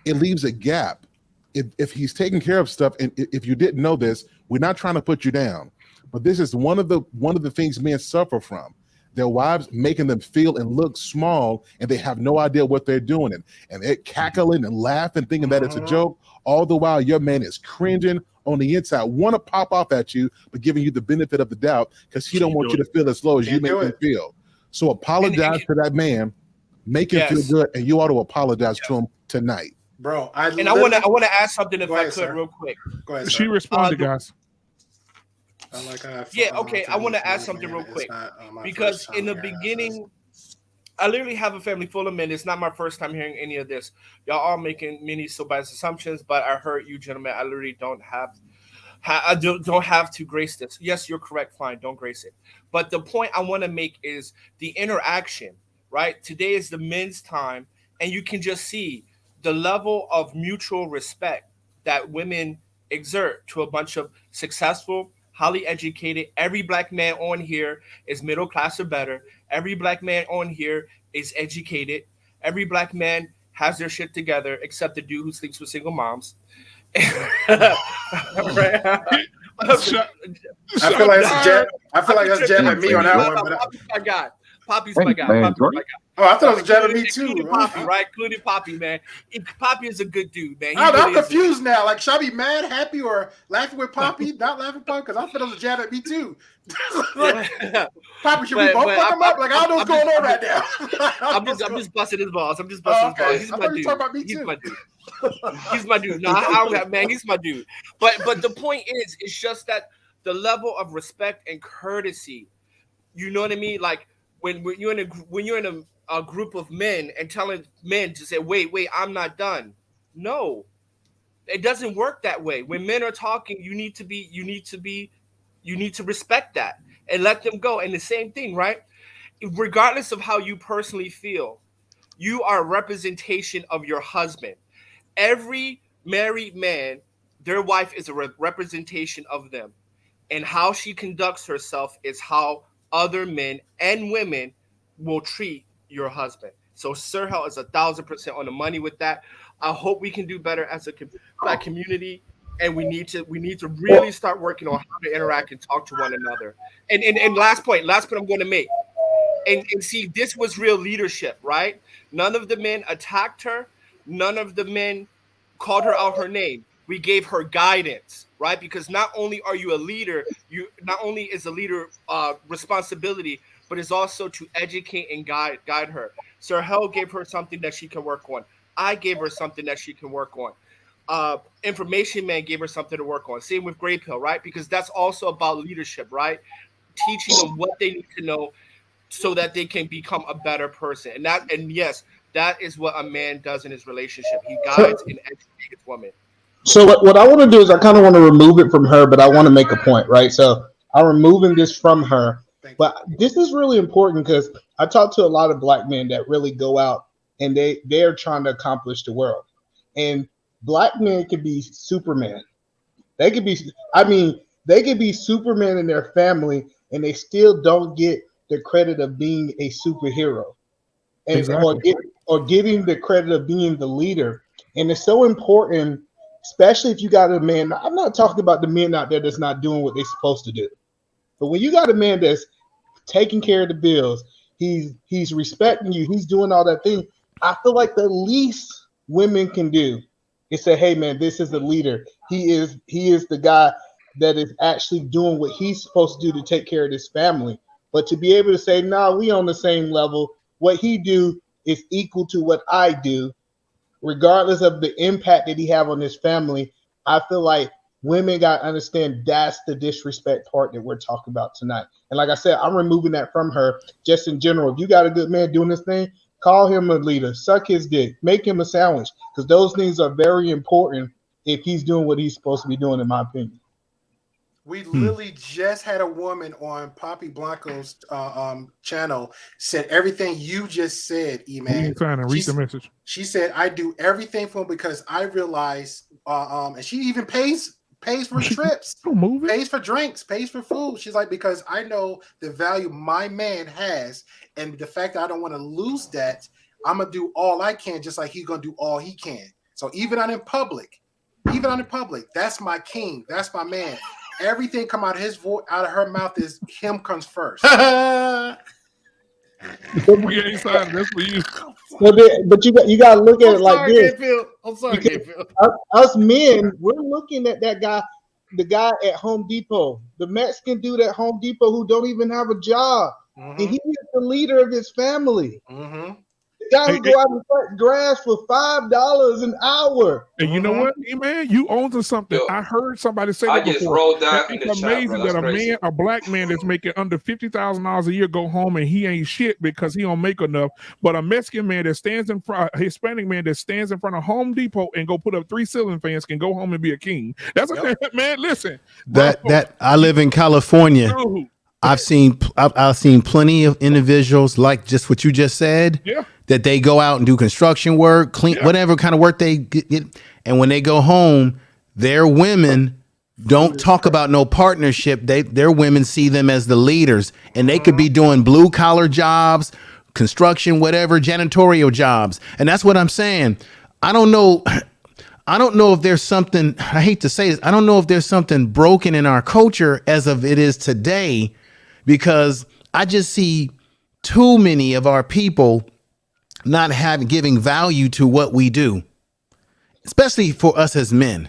It leaves a gap. If he's taking care of stuff, and if you didn't know this, we're not trying to put you down, but this is one of the things men suffer from. Their wives making them feel and look small, and they have no idea what they're doing, and they're cackling and laughing, thinking that it's a joke. All the while, your man is cringing on the inside, want to pop off at you, but giving you the benefit of the doubt because he don't want you to feel as low as you make him feel. So apologize to that man, make him feel good, and you ought to apologize to him tonight. Bro, I want to add something if I could real quick. Go ahead, she responded, guys. I want to add something real quick because in the beginning, I literally have a family full of men. It's not my first time hearing any of this. Y'all are making many so biased assumptions, but I heard you gentlemen. I literally don't have to grace this. Yes, you're correct. Fine, don't grace it. But the point I want to make is the interaction. Right, today is the men's time, and you can just see the level of mutual respect that women exert to a bunch of successful, highly educated. Every black man on here is middle class or better. Every black man on here is educated. Every black man has their shit together, except the dude who sleeps with single moms. I feel like that's jabbing me on that one. Poppy's my guy. Poppy's my guy. Oh, I thought it was jabbing me too. Poppy, right? Including Poppy, man. Poppy is a good dude, man. I'm confused now. Like, should I be mad, happy, or laughing with Poppy? Not laughing with Poppy? Because I thought it was jabbing at me too. Poppy, should we both fuck him up? Like, I don't know what's going on right now. I'm just busting his balls. He's my dude. About me too. He's my dude. He's my dude. No, I don't, man. He's my dude. But the point is, it's just that the level of respect and courtesy. You know what I mean? Like when you're in a group of men and telling men to say, wait, I'm not done. No, it doesn't work that way. When men are talking, you need to respect that and let them go. And the same thing, right? Regardless of how you personally feel, you are a representation of your husband. Every married man, their wife is a representation of them. And how she conducts herself is how other men and women will treat your husband. So Sir Hell is 1,000% on the money with that. I hope we can do better as a black community, and we need to really start working on how to interact and talk to one another. And last point I'm going to make, and see, this was real leadership, right? None of the men attacked her. None of the men called her out her name. We gave her guidance, right? Because not only are you a leader, not only is a leader responsibility, but it's also to educate and guide her. Sir Hell gave her something that she can work on. I gave her something that she can work on. Information Man gave her something to work on. Same with Gray Pill, right? Because that's also about leadership, right? Teaching them what they need to know so that they can become a better person. And yes, that is what a man does in his relationship. He guides and educates his woman. So what I want to do is I kind of want to remove it from her, but I want to make a point, right? So I'm removing this from her, but this is really important because I talk to a lot of black men that really go out and they're trying to accomplish the world. And black men can be Superman. They could be Superman in their family, and they still don't get the credit of being a superhero, and exactly. or giving the credit of being the leader. And it's so important, especially if you got a man. I'm not talking about the men out there that's not doing what they're supposed to do, but when you got a man that's taking care of the bills, he's respecting you, he's doing all that thing. I feel like the least women can do is say, "Hey, man, this is the leader. He is the guy that is actually doing what he's supposed to do to take care of this family." But to be able to say, "Nah, we on the same level. What he do is equal to what I do," regardless of the impact that he have on his family. I feel like women got to understand that's the disrespect part that we're talking about tonight. And like I said, I'm removing that from her just in general. If you got a good man doing this thing, call him a leader, suck his dick, make him a sandwich, because those things are very important if he's doing what he's supposed to be doing, in my opinion. We literally just had a woman on Poppy Blanco's channel said everything you just said, E-Man. Trying to read the message. She said, I do everything for him because I realize, and she even pays for trips, pays for drinks, pays for food. She's like, because I know the value my man has, and the fact that I don't want to lose that, I'm gonna do all I can, just like he's gonna do all he can. So even out in public, that's my king, that's my man. Everything come out of his voice, out of her mouth is him comes first. But you got to look at it like this. I'm sorry, us men, we're looking at that guy, the guy at Home Depot, the Mexican dude at Home Depot who don't even have a job, and he is the leader of his family. The guy who go out and cut grass for $5 an hour. And you know what, man, you own to something. I heard somebody say that just before. rolled that in It's the chat, amazing bro. that a black man that's making under $50,000 a year go home and he ain't shit because he don't make enough. But a Mexican man that stands in front, a Hispanic man that stands in front of Home Depot and go put up 3 ceiling fans can go home and be a king. That's a man. Listen, That I live in California. I've seen plenty of individuals like just what you just said. Yeah. That they go out and do construction work, clean, whatever kind of work they get. And when they go home, their women don't talk about no partnership. Their women see them as the leaders, and they could be doing blue collar jobs, construction, whatever, janitorial jobs. And that's what I'm saying. I don't know if there's something, I hate to say this, I don't know if there's something broken in our culture as of it is today, because I just see too many of our people not giving value to what we do, especially for us as men.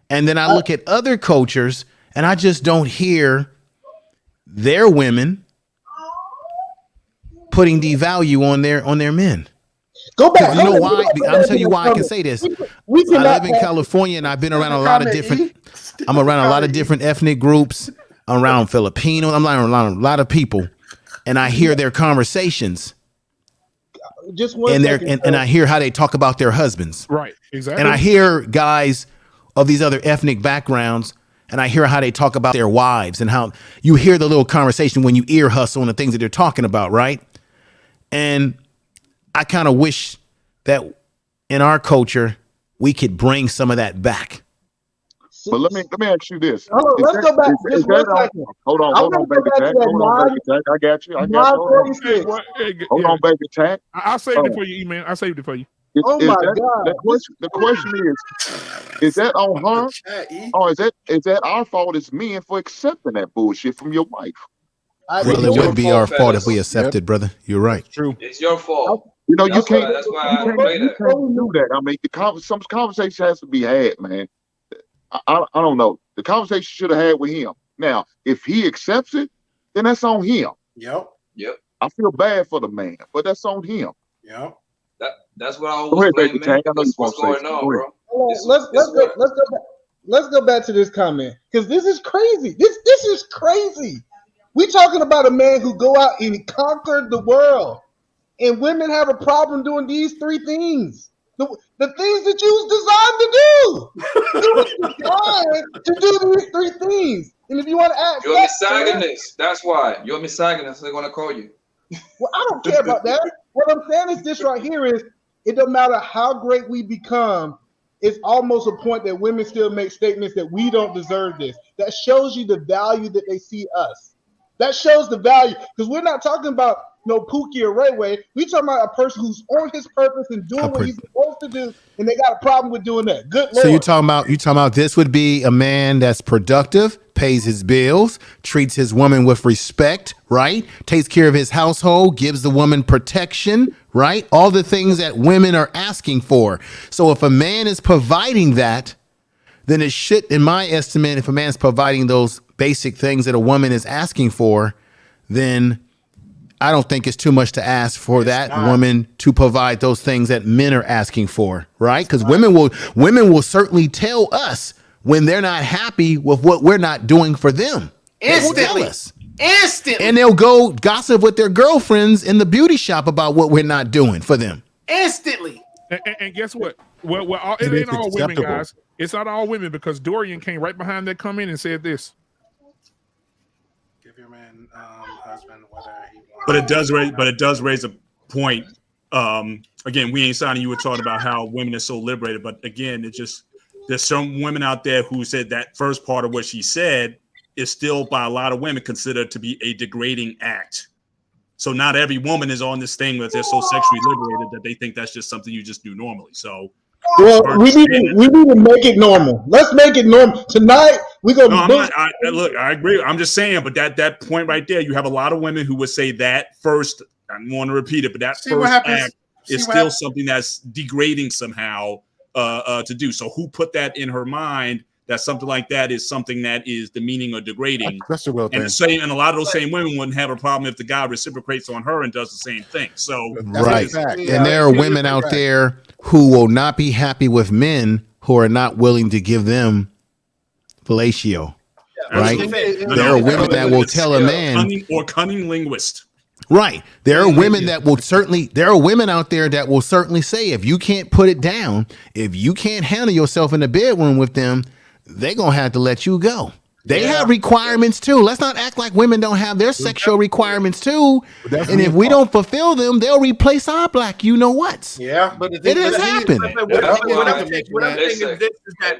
And then I look at other cultures and I just don't hear their women putting the value on their men. Go back. You know why? I'll tell you why I can say this. I live in California and I've been around a lot of different, I'm around a lot of different ethnic groups. I'm around Filipinos. I'm around a lot of people, and I hear their conversations. Just one and I hear how they talk about their husbands. Right, exactly. And I hear guys of these other ethnic backgrounds, and I hear how they talk about their wives, and how you hear the little conversation when you ear hustle and the things that they're talking about, right? And I kind of wish that in our culture we could bring some of that back. But let me ask you this. Let's go back just one second. Hold on, baby Jack. Hold on, baby Jack. I got you. Hold on, baby Jack. I saved it for you, E-Man. I saved it for you. God. The question is that on her? Or is that our fault as men for accepting that bullshit from your wife? Well, it wouldn't be our fault if we accepted, brother. You're right. True. It's your fault. You know, you can't do that. I mean, some conversation has to be had, man. I don't know. The conversation should have had with him. Now, if he accepts it, then that's on him. Yep. I feel bad for the man, but that's on him. Yep. That's what I always blame, man. What's going on, bro? Let's go back to this comment, because this is crazy. This is crazy. We talking about a man who go out and conquered the world, and women have a problem doing these 3 things. The things that you was designed to do. You was designed to do these 3 things. And if you want to ask, you're misogynist. That's why you're misogynist. They're gonna call you. Well, I don't care about that. What I'm saying is this right here is, it don't matter how great we become. It's almost a point that women still make statements that we don't deserve this. That shows you the value that they see us. That shows the value, because we're not talking about no Pookie or Rayway. We talking about a person who's on his purpose and doing what he's supposed to do, and they got a problem with doing that. Good Lord. So you talking about this would be a man that's productive, pays his bills, treats his woman with respect, right? Takes care of his household, gives the woman protection, right? All the things that women are asking for. So if a man is providing that, then it should, in my estimate, if a man's providing those basic things that a woman is asking for, then I don't think it's too much to ask for that woman to provide those things that men are asking for, right? Because women will certainly tell us when they're not happy with what we're not doing for them. Instantly. And they'll go gossip with their girlfriends in the beauty shop about what we're not doing for them. Instantly. And guess what? Well, it ain't all women, guys. It's not all women, because Dorian came right behind that comment and said this. your man husband whether he wants. But it does raise a point. Again, we ain't signing. You were talking about how women are so liberated, but again, it's just there's some women out there who said that first part of what she said is still by a lot of women considered to be a degrading act. So not every woman is on this thing that they're so sexually liberated that they think that's just something you just do normally. So well, we need to make it normal. Let's make it normal tonight. We go. No, look, I agree. I'm just saying, but that point right there, you have a lot of women who would say that first. I don't want to repeat it, but that first act is still something that's degrading somehow to do. So who put that in her mind that something like that is something that is demeaning or degrading? That's the real thing. And a lot of those same women wouldn't have a problem if the guy reciprocates on her and does the same thing. So right, and there are women out there who will not be happy with men who are not willing to give them fellatio. Right? There are women that will tell a man cunning linguist. Right. There are women that will certainly, there are women out there that will certainly say, if you can't put it down, if you can't handle yourself in the bedroom with them, they're going to have to let you go. They have requirements too. Let's not act like women don't have their sexual requirements too. And if we don't fulfill them, they'll replace our black you-know-whats. Yeah. But it has happened.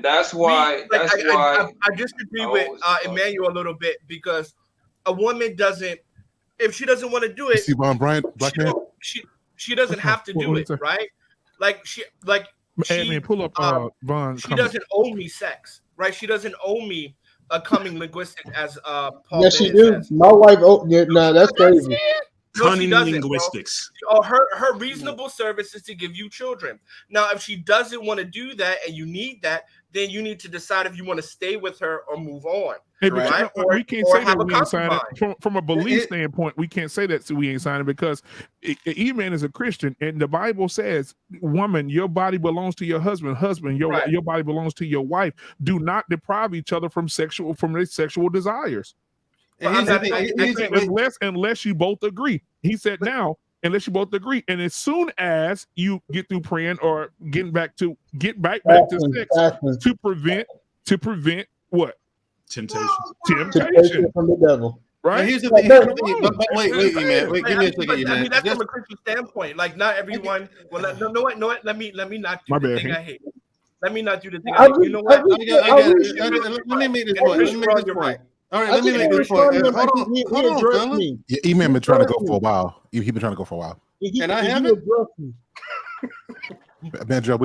That's why I disagree with Emmanuel a little bit because a woman doesn't, if she doesn't want to do it, see Von Bryant, Black Man? She doesn't have to do it, right? Pull up Von. She doesn't owe me sex, right? She doesn't owe me a coming linguistic as Paul. Yes, she do. My wife. Oh, yeah, no, that's crazy. Cunning linguistics. Her reasonable service is to give you children. Now, if she doesn't want to do that and you need that, then you need to decide if you want to stay with her or move on. Hey, right? We can't say that we ain't signing from a belief standpoint. We can't say that we ain't signing because E-Man is a Christian, and the Bible says, "Woman, your body belongs to your husband. Husband, your body belongs to your wife. Do not deprive each other from their sexual desires." Unless you both agree. He said now, unless you both agree. And as soon as you get through praying or get back to sex to prevent what? Temptation from the devil. Right. Now, here's the thing. Wait, man. Wait, give me a second, man. I mean, that's from a Christian standpoint. Like, not everyone. Well, no, what? Let me not do the thing I hate. Let me not do the thing I hate. You know what? Let me make this point. All right, let me make this point. Hold on, fellas. E-Man been trying to go for a while. He been trying to go for a while. And I haven't. Man, Joe,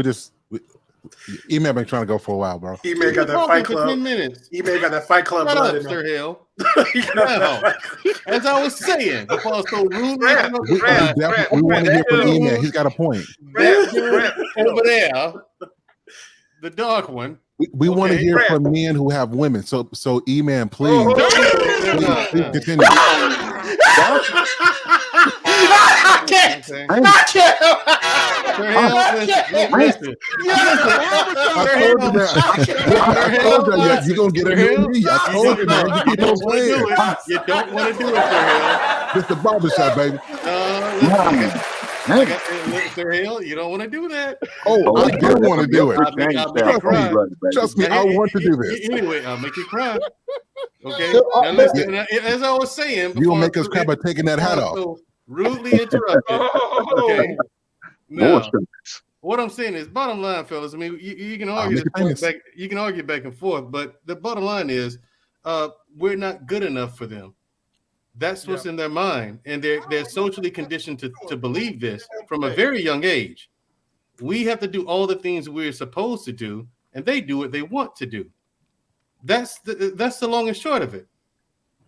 E-Man been trying to go for a while, bro. E-Man got that Fight Club. 10 minutes. E-Man got that Fight Club blood in Sir Hill. Now, as I was saying, before I was so rude, we want to hear from E-Man. He's got a point. Over there, the dark one. We want to hear from men who have women. So E-Man, please continue. I told you you're gonna get a me. I told you, man. You keep on playing. You don't want to do it, Sir Hill. It's the barbershop, baby. Sir Hill, you don't want to do that. Oh, I do want to do it. I'll make you cry. Trust me, I want to do this. Anyway, I'll make you cry. Okay. Now listen, as I was saying, you gonna make us cry by taking that hat off. So rudely interrupted. Okay. Now, what I'm saying is, bottom line, fellas. I mean, you can argue this point back. You can argue back and forth, but the bottom line is, we're not good enough for them. That's what's in their mind, and they're socially conditioned to believe this from a very young age. We have to do all the things we're supposed to do, and they do what they want to do. That's the long and short of it.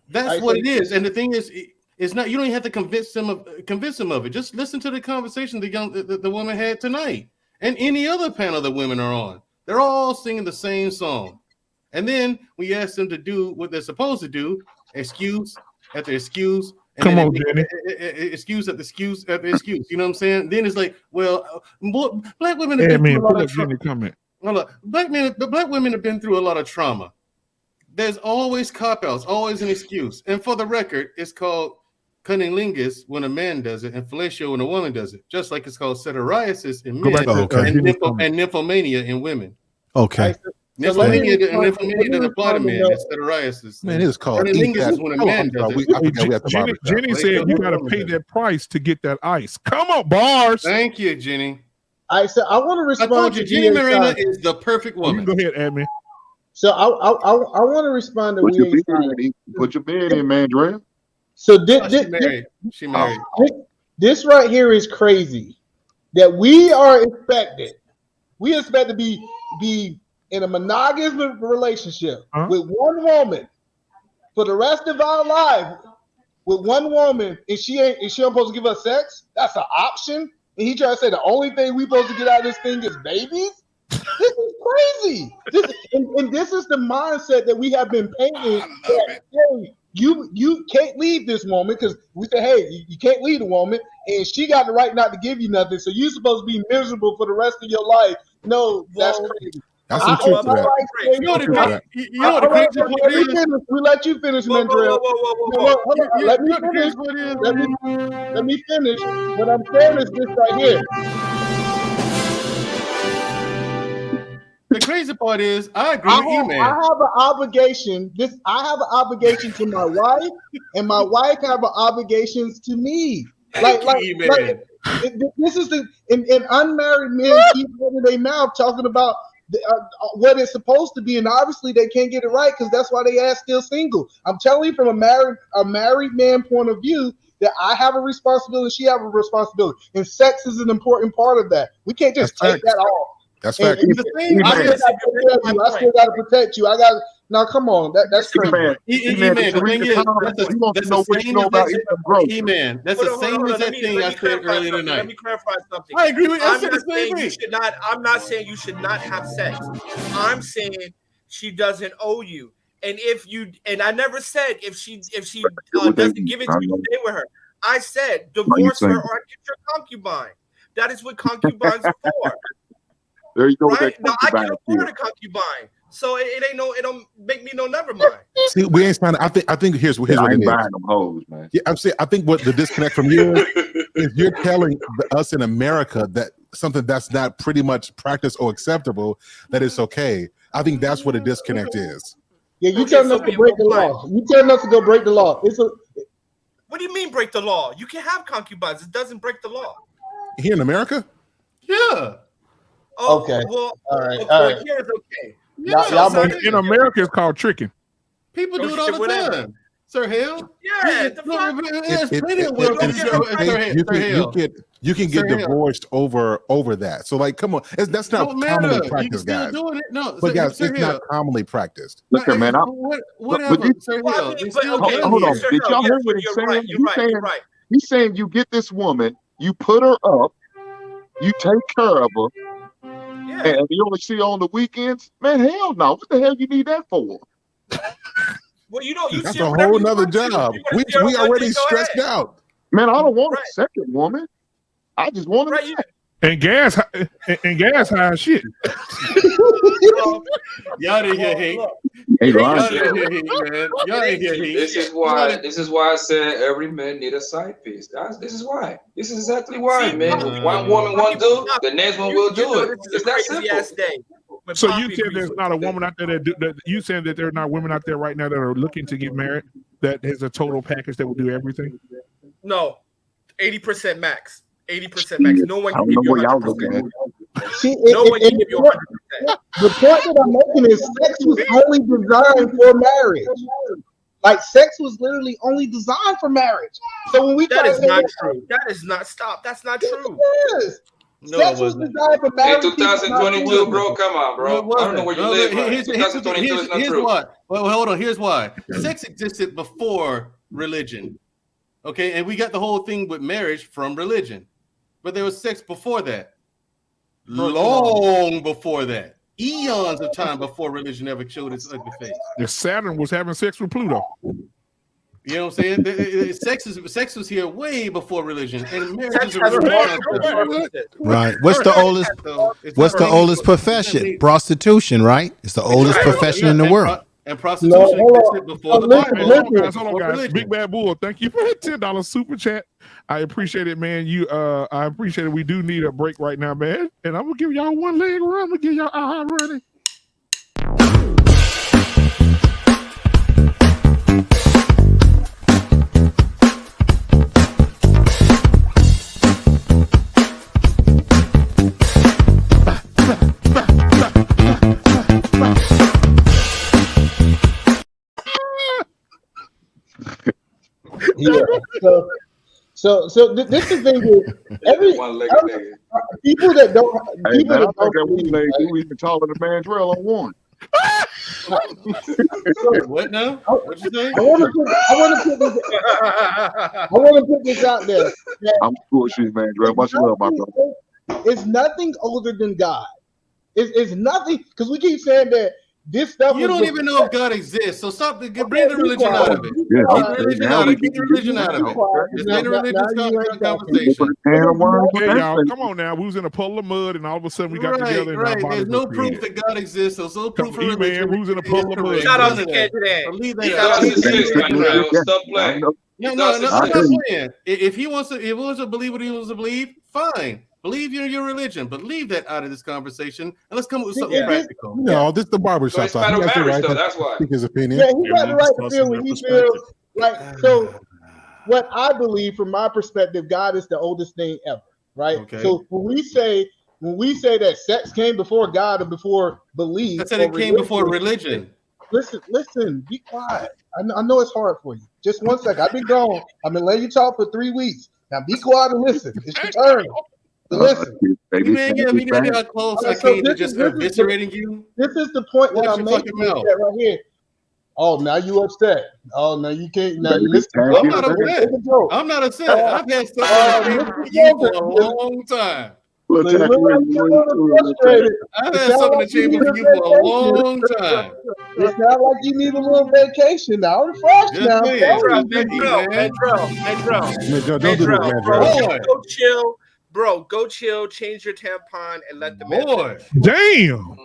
That's what it is. And the thing is, it's not. You don't even have to convince them of it. Just listen to the conversation the woman had tonight, and any other panel the women are on. They're all singing the same song, and then we ask them to do what they're supposed to do. Excuse after excuse. Come on, Jenny. Excuse after excuse after excuse. You know what I'm saying? Then it's like, well, black women have been through a lot of trauma. Black women have been through a lot of trauma. There's always cop-outs, always an excuse. And for the record, it's called cunnilingus when a man does it, and fellatio when a woman does it. Just like it's called psoriasis in men and nymphomania in women. Okay. Nymphomania doesn't apply to men. It's psoriasis. Man, it's called Cunnilingus is when a man does it. I forgot we at the barbershop. Jenny said you got to pay that price to get that ice. Come on, bars. Thank you, Jenny. I want to respond. I told you, Jenny Marina is the perfect woman. Go ahead, admin. So I want to respond to Put your bed in, man, Dre. So she married. This right here is crazy. That we expect to be in a monogamous relationship with one woman for the rest of our life with one woman, and she don't supposed to give us sex. That's an option. And he trying to say the only thing we supposed to get out of this thing is babies. This is crazy. And this is the mindset that we have been painting. That, hey, you can't leave this woman because we say, hey, you can't leave the woman, and she got the right not to give you nothing. So you're supposed to be miserable for the rest of your life. No, that's crazy. That's some truth to that. You know the crazy part is? We let you finish, Mandrell. Let me finish. Let me finish. What I'm saying is this right here. The crazy part is, I agree with you, man. I have an obligation. I have an obligation to my wife, and my wife have obligations to me. This is and unmarried men keep running their mouth talking about what it's supposed to be, and obviously they can't get it right because that's why they ass still single. I'm telling you from a married man point of view that I have a responsibility, she have a responsibility, and sex is an important part of that. We can't just take that off. That's fact. I still got to protect you. Now come on, that's crazy. That's the same exact thing I said earlier tonight. Let me clarify something. I agree with you. I'm not saying you should not have sex. I'm saying she doesn't owe you. And I never said if she doesn't give it to you, stay with her. I said divorce her or get your concubine. That is what concubines are for. There you go. Right? Now I can afford a concubine, so it don't make me no never mind. See, we ain't trying to. I think here's what it is. Buying them hoes, man. Yeah, I'm saying. I think what the disconnect from you is you're telling us in America that something that's not pretty much practiced or acceptable, that it's okay. I think that's what a disconnect is. Yeah, you telling us to break the law. You telling us to go break the law. What do you mean break the law? You can have concubines. It doesn't break the law. Here in America? Yeah. Oh, okay. Well, all right. Here is okay. In America, it's called tricking. People do it all the time. Sir Hale? Yeah. You can get divorced over that. So, like, come on. That's not commonly practiced, guys. Doing it. No, but guys, it's not commonly practiced. Look, man. Whatever, Sir Hale. Hold on. Did y'all hear what he's saying? He's saying you get this woman, you put her up, you take care of her, and you only see her on the weekends? Man, hell no. What the hell you need that for? Well, you know, that's a whole nother job. We already stressed out. Man, I don't want a second woman. I just want to. And gas high as shit. Y'all didn't hear hate. This is why I said every man need a side piece. This is why. This is exactly why, man. One woman won't do, the next one will do it. It's that simple. So you said there's not a woman out there you said that there are not women out there right now that are looking to get married that has a total package that will do everything? No, 80% max. 80% max. No one can give you 100%. No one can give you 100%. The point that I'm making is sex was only designed for marriage. Like sex was literally only designed for marriage. So when we that is not true. That is not stop. That's not true. No, sex was designed for marriage. Hey, 2022, bro. Come on, bro. I don't know where you live. 2022 is not true. Why. Well, hold on. Here's why. Sex existed before religion. Okay, and we got the whole thing with marriage from religion. But there was sex before that. Long before that. Eons of time before religion ever showed its ugly face. If Saturn was having sex with Pluto. You know what I'm saying? Sex was here way before religion. And marriage is right. What's the oldest profession? Prostitution, right? It's the oldest profession in the world. And prostitution existed before the Bible. Hold on, guys. Big Bad Bull, thank you for that $10 super chat. I appreciate it, man. I appreciate it. We do need a break right now, man. And I'm gonna give y'all one leg run. I'm gonna give y'all running. Yeah. This is the thing with people that don't. Hey, People man, I that think that don't one believe, leg right? you even taller than Mandrell on one. What now? What you say? I want to put this out there. That I'm bullshit, Mandrell. Much love, my brother. it's nothing older than God. It's nothing because we keep saying that this stuff. You don't even know if God exists, so stop. Bring the religion out of it. Yeah, Get the religion out of it. Get the religion out of it. Just Now let the religion start the conversation. Can of worms with Hey, that y'all, face. come on now. We was in a puddle of mud, and all of a sudden we got together and our Right. bodies There's no were proof created. that God exists. So there's no proof for E-Man, religion. we was in a puddle of mud. Shout out None to of that. Kendrick. Believe He that. narcissistic, Mandrell. Stop I playing. know. No, He's I'm not narcissistic. playing. If he wants to believe what he wants to believe, fine. Believe in your religion, but leave that out of this conversation and let's come up with something practical. No, this is the barbershop. So it's He has the marriage, right though, to that's why. speak his opinion. Yeah, he got the right to discussing feel what their he perspective. feels. Like so, what I believe from my perspective, God is the oldest thing ever. Right. Okay. So when we say that sex came before God or before belief, I said it came before religion. Listen, be quiet. I know it's hard for you. Just 1 second. I've been gone. I've been letting you talk for 3 weeks. Now be quiet and listen. It's your turn. Listen. You man, how close I came to just eviscerating you. This is the point that Watch I'm your making fucking mouth. right here. Oh, now you upset. Oh, now you can't. Now Baby, listen. thank I'm you. not upset. I'm not upset. I've had something to change for you for a long time. Look, So you look like you're a little frustrated. I've It had sound something like to change you for need you for a vacation. long time. It sounds like you need a little vacation now. Refresh Just now. saying. Mandrell. Don't do this, man. Bro, Boy. go chill. Bro, go chill, change your tampon, and let the man Boy. finish. Damn.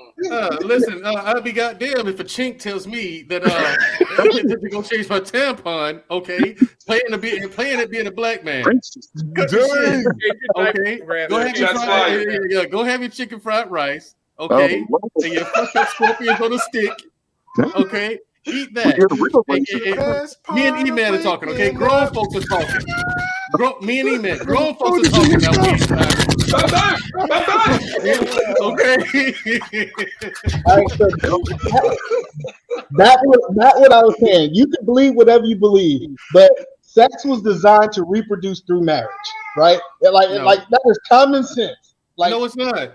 Listen, I'll be goddamn if a chink tells me that to go change my tampon, okay? Playing it being a black man. Cut the shit. Okay. Go have your chicken fried rice, okay? And your fucking scorpions on a stick. Okay. Eat that. Me and E-Man are talking, okay? Grown folks are talking. Me and E-Man, grown folks are talking now. Okay. That's what I was saying. You can believe whatever you believe, but sex was designed to reproduce through marriage, right? Like that is common sense. Like, no, it's not.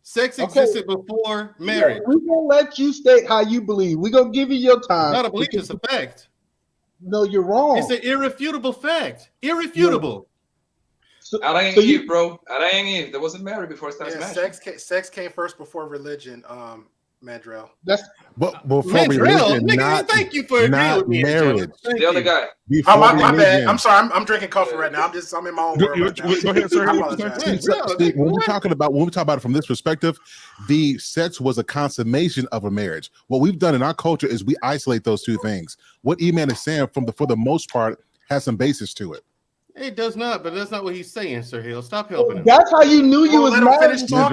Sex existed before marriage. We're gonna let you state how you believe. We're gonna give you your time. Not a belief, it's a fact. No, you're wrong. It's an irrefutable fact. Irrefutable. Adam and Eve, bro. Adam and Eve. There wasn't married before it started smashing. Sex came first before religion, Mandrell. But before Mandrell, religion, nigga, thank you for agreeing with me. marriage. The other guy. Before My bad. religion. I'm sorry. I'm drinking coffee right now. I'm in my own world right now. Go ahead, sir. I apologize. When we talk about it from this perspective, the sex was a consummation of a marriage. What we've done in our culture is we isolate those two things. What E-Man is saying, for the most part, has some basis to it. It does not, but that's not what he's saying, Sir Hill. Stop helping him. That's how you knew you was married. I'm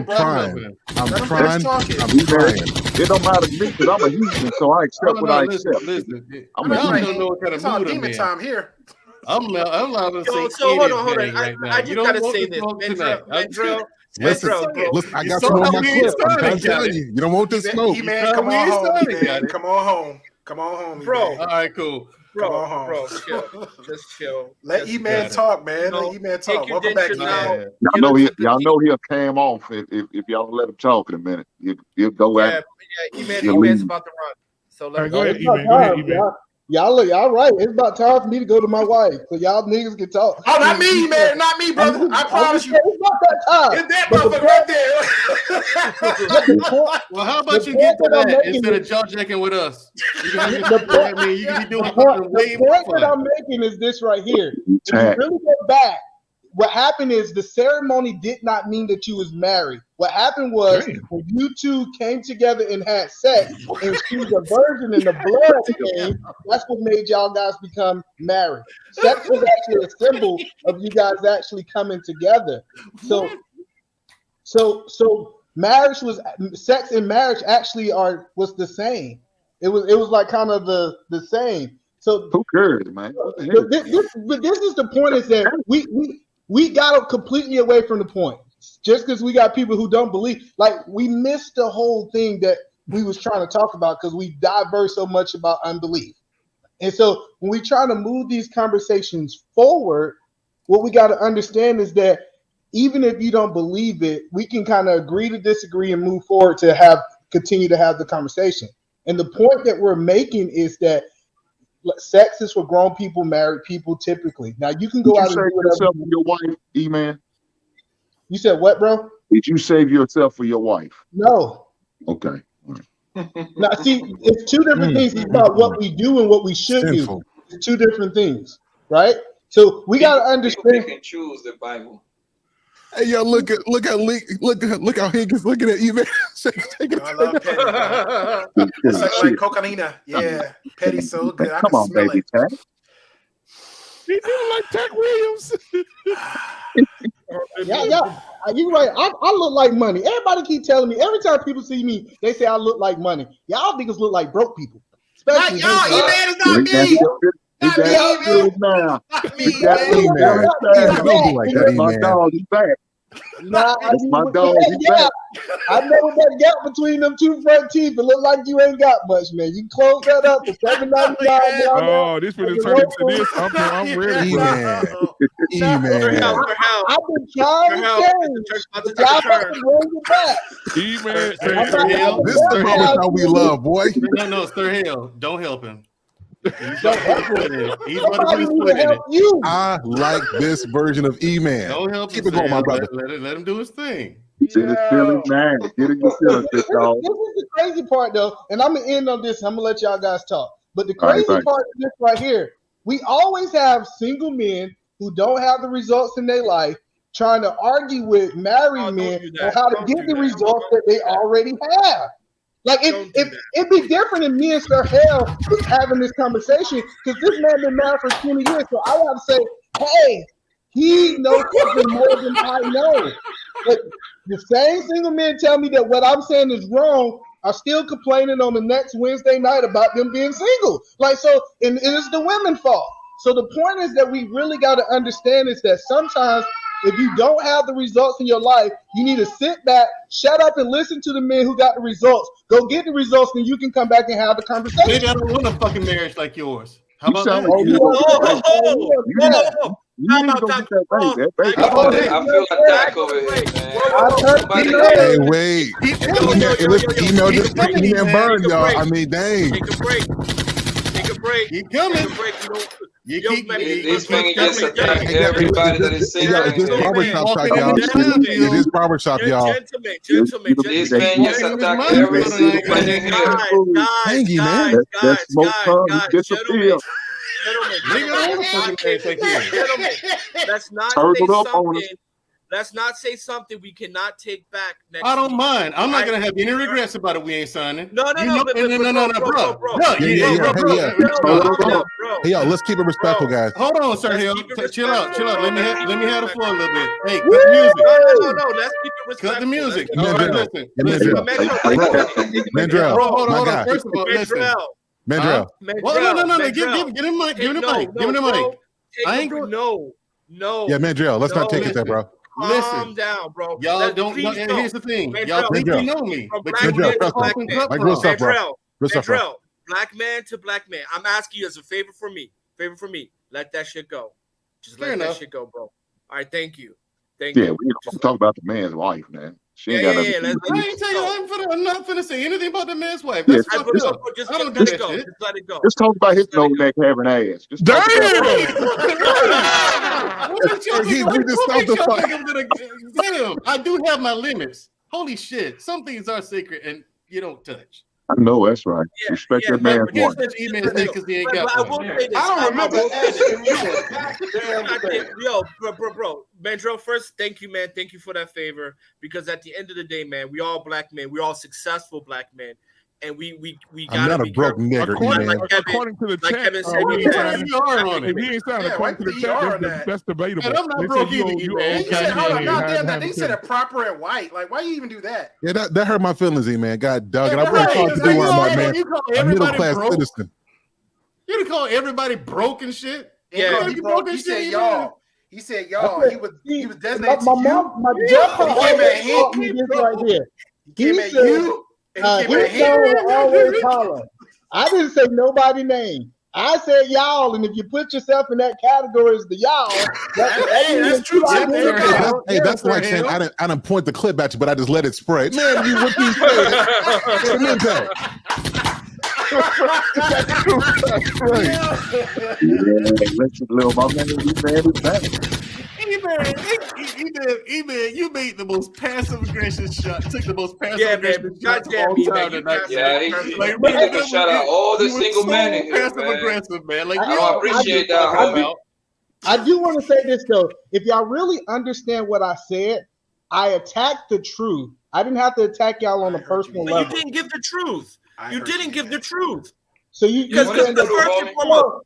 trying. It don't matter to me because I'm a human, so I accept what I accept. I'm a human. don't know what kind of mood I'm in. Time here. I'm allowed to say So hold on. right now. I just gotta say this, Mandrell. Listen, I got some on my clip. I'm trying to tell you. You don't want this smoke. E-Man, come on home. E-Man, come on home. Bro. All right, cool. Bro, chill. Just chill. Let E-Man talk, man. Let E-Man talk. Welcome back, E-Man. Y'all know he'll cam off if y'all let him talk in a minute. He'll go at. E-Man's about to run. So let go ahead, E-Man. Y'all right. It's about time for me to go to my wife, so y'all niggas can talk. Oh, not me, man. Not me, brother. I promise you. It's not that time. It's that motherfucker right there. Well, how about you get to that instead of jaw jacking with us? You can be doing the point that I'm making is this right here. If you really get back, what happened is the ceremony did not mean that you was married. What happened was when you two came together and had sex, and she was a virgin and the blood came, that's what made y'all guys become married. Sex was actually a symbol of you guys actually coming together. So marriage was sex and marriage actually was the same. It was like kind of the same. So who cares, man? But this is the point: is that we got completely away from the point. Just because we got people who don't believe, like we missed the whole thing that we was trying to talk about because we diverse so much about unbelief. And so when we try to move these conversations forward, what we got to understand is that even if you don't believe it, we can kind of agree to disagree and move forward to continue to have the conversation. And the point that we're making is that sex is for grown people, married people, typically. Now you can go out and do yourself for your wife, E-Man. You said what, bro? Did you save yourself for your wife? No. Okay. Now, see, it's two different things. It's about what we do and what we should do. It's two different things, right? So we got to understand. Pick and choose the Bible. Hey, yo, look how Hank is looking at E-Man. I love Petty. It's like cocaina. Yeah, Petty's so good. I Come can on, smell baby, it. Tag. He do like Tech Williams. Yeah, you're right. I look like money. Everybody keep telling me. Every time people see me, they say I look like money. Y'all niggas look like broke people. Especially not y'all. E-Man is not me. Not me, That's my dog. He's back. That's my dog. He's back. I know that gap between them two front teeth. It look like you ain't got much, man. You can close that up for $7.99. Oh, this would turn into this. I'm ready. E-Man. I've been trying to change, but y'all have to bring it back. E-Man. This is the barbershop we love, boy. No, Sir Hill, don't help him. He's Somebody about to need to help you. I like this version of E-Man. Don't help Keep him. it going, my brother. Let him do his thing. He's in his feelings, man. Get in your feelings, big dog. This is the crazy part, though, and I'm gonna end on this. I'm gonna let y'all guys talk. But the crazy part is this right here: we always have single men who don't have the results in their life trying to argue with married men on how to get the results that they already have. Like it'd be different if me and Sir Hell was having this conversation because this man been married for 20 years. So I gotta say, hey, he knows something more than I know. But the same single men tell me that what I'm saying is wrong are still complaining on the next Wednesday night about them being single. Like so, and it's the women's fault. So the point is that we really got to understand is that sometimes if you don't have the results in your life, you need to sit back, shut up, and listen to the men who got the results. Go get the results, and you can come back and have the conversation. Maybe I don't want a fucking marriage like yours. How about that? I feel attacked over here, man. Hey, wait. Email just E-Man burn, y'all. I mean, dang. Take a break. Keep coming. This man gets attacked. Everybody that is single. It is barbershop talk, y'all. It is barbershop, y'all. Gentlemen. This man gets attacked every single man in here. Hangy, man. Gentlemen, let's not say something we cannot take back next I don't week. mind. I'm not gonna have any regrets about it. We ain't signing. No, bro. Hey, yo, let's keep it respectful, guys. Hold on, Sir Hill. Chill out. Let me have the floor a little bit. Hey, cut the music. No. Let's keep it respectful. Cut the music. Mandrell, Hold my on. guy. First of all, listen. Mandrell. No. Give him mic. Give him the mic. I ain't going. No. Yeah, Mandrell, let's not take it there, bro. Calm down, bro. Y'all don't. Here's the thing. Y'all think you know me, but Mandrell, black man to black man. I'm asking you as a favor for me. Let that shit go. Just let that shit go, bro. All right, thank you. We don't talk about the man's wife, man. She ain't got nothing. I ain't tell you. I'm not finna say anything about the man's wife. Yes. That's fucked up. Just I don't let do it go. that shit. Just let it go. Just talk about his no neck having ass. Just talk Damn, I do have my limits. Holy shit. Some things are sacred and you don't touch. I know that's right. Respect that man's wife. I don't remember. Yo, bro. Mandrell, first, thank you, man. Thank you for that favor. Because at the end of the day, man, we all black men. We all successful black men. And we gotta I'm not be a broke careful. nigger, According to the chat, Kevin said, if he ain't signed according to the chat, that's debatable. And I'm not broke either, man. They said a proper and white. Like, why you even do that? Yeah, that hurt my feelings, man. God dog it. I worked hard to do where I'm at, man. A middle class citizen. You didn't call everybody broke and shit. Yeah, he said y'all. He said y'all. He was designated my mom, my grandpa taught me this right here. He said, his son will always holler. I didn't say nobody's name. I said y'all, and if you put yourself in that category as the y'all, that's true. Hey, that's like saying I didn't point the clip at you, but I just let it spray. Man, you what you said? What an impact. That's right. Listen, little my man, you man is back. You made the most passive aggressive shot. Took the most passive aggressive shot of goddamn all time tonight. Yeah, he shout out all the single men in here, passive man. aggressive, man. Like I don't appreciate that, homie. I do want to say this though. If y'all really understand what I said, I attacked the truth. I didn't have to attack y'all on a personal But level. you didn't give the truth. You didn't give the truth. So you because said the first and foremost,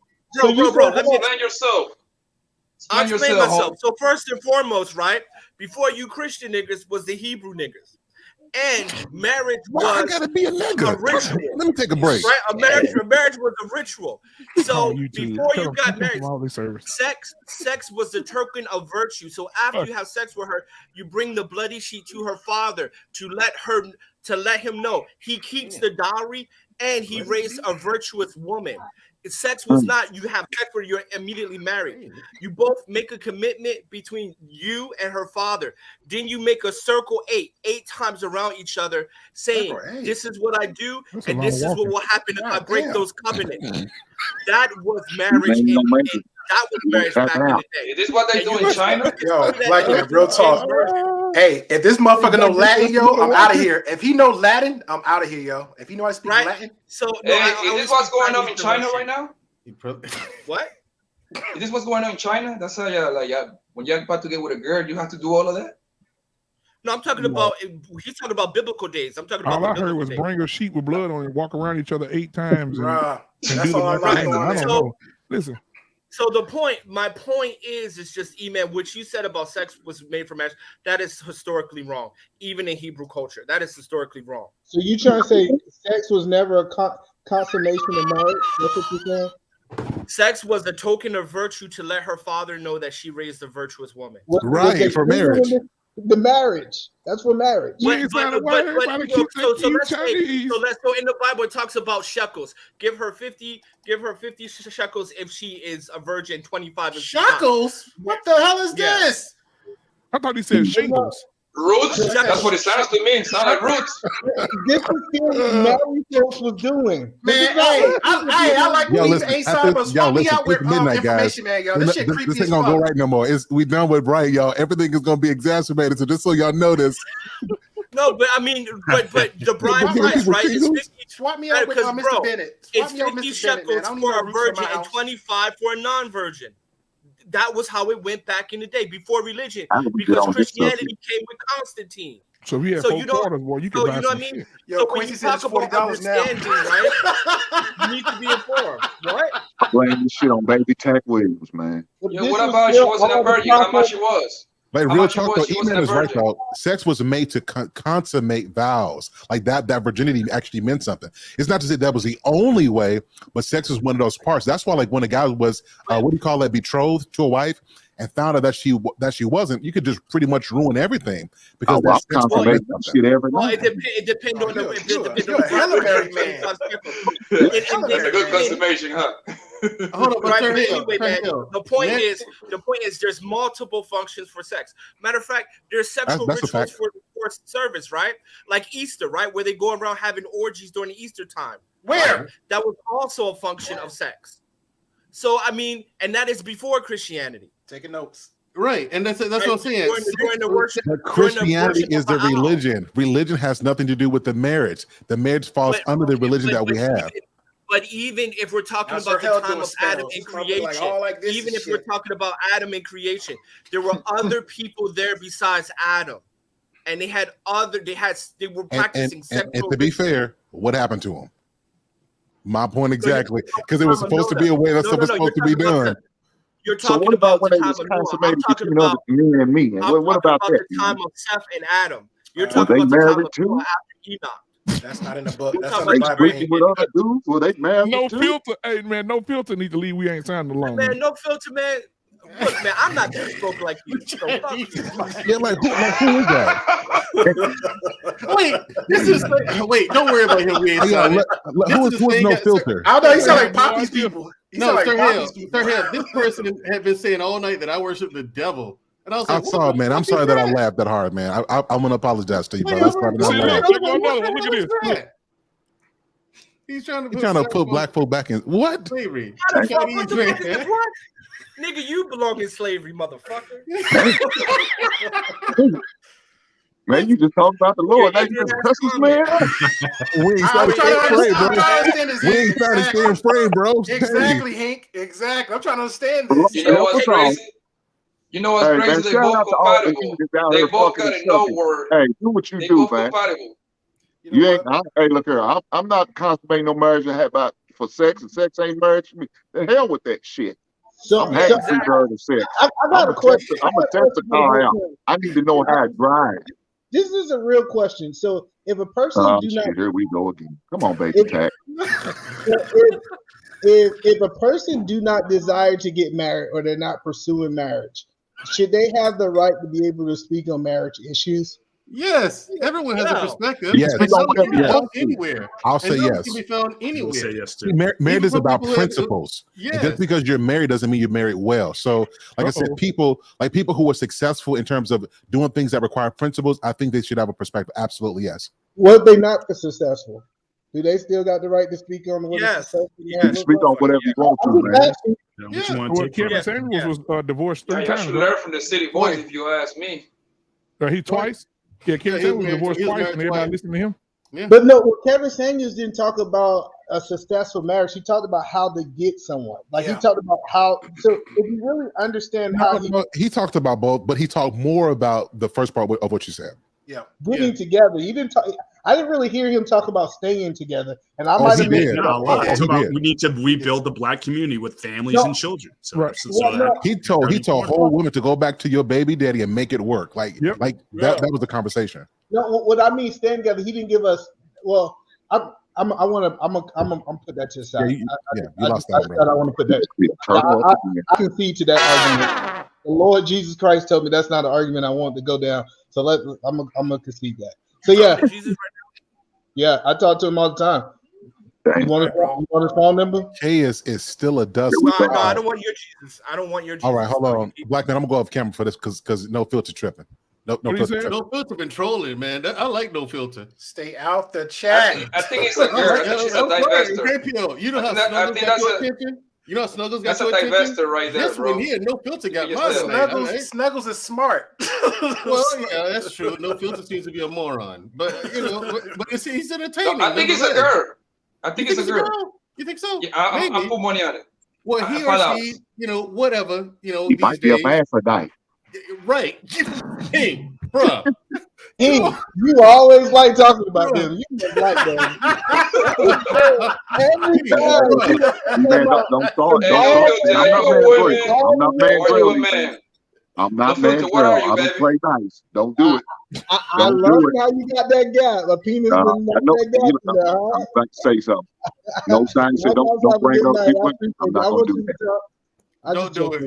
bro. Let me explain yourself. I'll explain myself. So first and foremost, right before you Christian niggas was the Hebrew niggas, and marriage was I gotta be a nigga. a ritual. Let me take a break. Right, a marriage was a ritual. So before you got married, sex was the token of virtue. So after you have sex with her, you bring the bloody sheet to her father to let him know he keeps the dowry and he raised a virtuous woman. Sex was not you have sex where you're immediately married. You both make a commitment between you and her father. Then you make a circle eight times around each other, saying, "This is what I do, and this is what will happen if I break those covenants." That was marriage. That was marriage back in the day. Is this what they do in China? Yo, Black man, real talk. Hey, if this motherfucker know Latin, yo, I'm out of here. If he know Latin, I'm out of here, yo. If he know I speak Latin, so is this what's going on in China right now? What? Is this what's going on in China? That's how when you're about to get with a girl, you have to do all of that. No, I'm talking about. He's talking about biblical days. I'm talking about. All I heard was bring a sheet with blood on it, walk around each other 8 times. And that's all I don't know. Listen. So my point is just E-Man, what you said about sex was made for marriage. That is historically wrong, even in Hebrew culture. That is historically wrong. So you trying to say sex was never a consummation of marriage? That's what you're saying? Sex was a token of virtue to let her father know that she raised a virtuous woman. Right, for marriage. The marriage. That's for marriage. So in the Bible it talks about shekels. Give her 50 shekels if she is a virgin, 25 if shekels? What the hell is this? I thought he said shingles. Roots? That's what it sounds to me. It sounds like roots. This is what married folks was doing. Man, I like yo, when listen, ain't signed, but swap me out with midnight, guys. information, man, yo. This shit creepy This as ain't gonna fuck. go right no more. We done with Brian, y'all. Everything is gonna be exacerbated. So just so y'all know this. No, but I mean, but the bride price, right? Is 50. Swap me out with Mr. Bennett. It's 50 shekels for a virgin and 25 for a non-virgin. That was how it went back in the day before religion, because Christianity came with Constantine. So we have 4 quarters, boy. You can buy you know what I some mean? shit. Yo, So Quincy when said you it's talk about $40 now. understanding, right? You need to be informed, right? Blame this shit on baby Tack Williams, man. Yeah, what about she wasn't a virgin? How much she was? Like How real much she talk, was? though, She wasn't E-Man a is right, virgin. though. Sex was made to consummate vows. Like that virginity actually meant something. It's not to say that was the only way, but sex was one of those parts. That's why, like, when a guy was, what do you call that, betrothed to a wife, and found out that she wasn't, you could just pretty much ruin everything because I'm consummating shit every night. It depends on the. You're a hella married man. That's a good consummation, huh? Hold on, Right, but but anyway, man, the point is there's multiple functions for sex. Matter of fact, there's sexual That's a rituals fact. for service, right? Like Easter, right? Where they go around having orgies during the Easter time. Where? That was also a function of sex. So, I mean, and that is before Christianity. Taking notes. Right, and that's what I'm saying. During the worship, But Christianity during the is the worship of religion. Religion has nothing to do with the marriage. The marriage falls under the religion that we have. But even if we're talking That's about her the hell time of doing Adam spells. and It's probably like creation, all like this even and if we're shit. talking about Adam and creation, there were other people there besides Adam, and they were practicing sexual. And to be fair, what happened to him? My point exactly, because it was supposed to be a way that's supposed to be done. You're So talking what about about when the it time was of Noah. I'm consummated talking between about me and me? And I'm what talking about that? the time of Seth and Adam. You're Were talking they about the time married of too? Noah after Enoch. That's not in the book. That's Were on They the Bible. sleeping with other dudes? Were they married No too? filter. Hey, man, no filter need to leave. We ain't signed along. Man, no filter, man. Look, man, I'm not that spoken like you. So fuck you. Yeah, like who is that? Wait, this is wait. Don't worry about him. We ain't Hey, yo, signed it. who's no filter? I don't know. He sound like Poppy's people. No, Sir Hill, this person had been saying all night that I worship the devil. And I was like, I saw it, man. I'm sorry that I laughed that hard, man. I'm gonna apologize to you, brother. I'm sorry that I laughed. Look at this. He's trying to put black folk back in what? Slavery. What? Nigga, you belong in slavery, motherfucker. Man, you just talking about the Lord. Now you just cuss this man out. We ain't started staying frame, bro. Exactly, Hank. Exactly. I'm trying to understand this. You know what's crazy? You know what's crazy? They both compatible. They both got a no word. Hey, do what you do, man. You ain't. Hey, look here. I'm not consummating no marriage for sex, and sex ain't marriage for me. The hell with that shit. So, I'm happy to burn sex. I got a question. I'm a test the car out. I need to know how it drives. This is a real question. So, if a person here we go again. Come on, baby, Tack. If a person do not desire to get married or they're not pursuing marriage, should they have the right to be able to speak on marriage issues? Yes, everyone has a perspective. Yes. Anywhere. I'll say yes. Can be found anywhere. Say yes too. Marriage is about principles. Yes. And just because you're married doesn't mean you're married well. So, like I said, people who are successful in terms of doing things that require principles, I think they should have a perspective. Absolutely, yes. What if they not successful? Do they still got the right to speak on what yes. You can speak on whatever you want to, man. Well, Kevin Samuels was divorced 3 I times. should learn from the city boys if you ask me. He twice? Yeah, Kevin Samuels was divorced twice, and everybody listened to him. Yeah. But no, Kevin Samuels didn't talk about a successful marriage. He talked about how to get someone. He talked about how. So if you really understand how he talked about both, but he talked more about the first part of what you said. Yeah, getting together. He didn't talk. I didn't really hear him talk about staying together. And I might have missed we need to rebuild the black community with families and children. So, he told whole women to go back to your baby daddy and make it work. That was the conversation. No, what I mean, staying together. He didn't give us. Well, I'm put that to the side. You lost that, bro. I want to put that. I concede to that argument. The Lord Jesus Christ told me that's not an argument I want to go down. So I'm gonna concede that. So yeah, I talk to him all the time. You want his phone number? Jay is still a dust. No, I don't want your Jesus. I don't want your Jesus. All right, hold on, Black Man. I'm gonna go off camera for this because no filter tripping. No filter tripping. No filter been trolling, man. I like no filter. Stay out the chat. I think it's a girl. She's a divester. You know how Snuggles got your attention? You know how Snuggles got your attention? That's a divester right there, this bro. One here, no filter got my Snuggles is smart. Well, yeah, that's true. No filter seems to be a moron, but he's entertaining. No, I think it's a girl. I think it's a girl. You think so? Yeah, I put money on it. Well, he or she, whatever, he might be a man for night. Right. Hey, bro. Hey, you always like talking about them. You just like them. Every time. I'm not man. I'm gonna play nice. Don't do it. I love how you got that gap. A penis. I know. I'm about to say something. No sign. Don't bring up the women. I'm not gonna do that. Don't do it.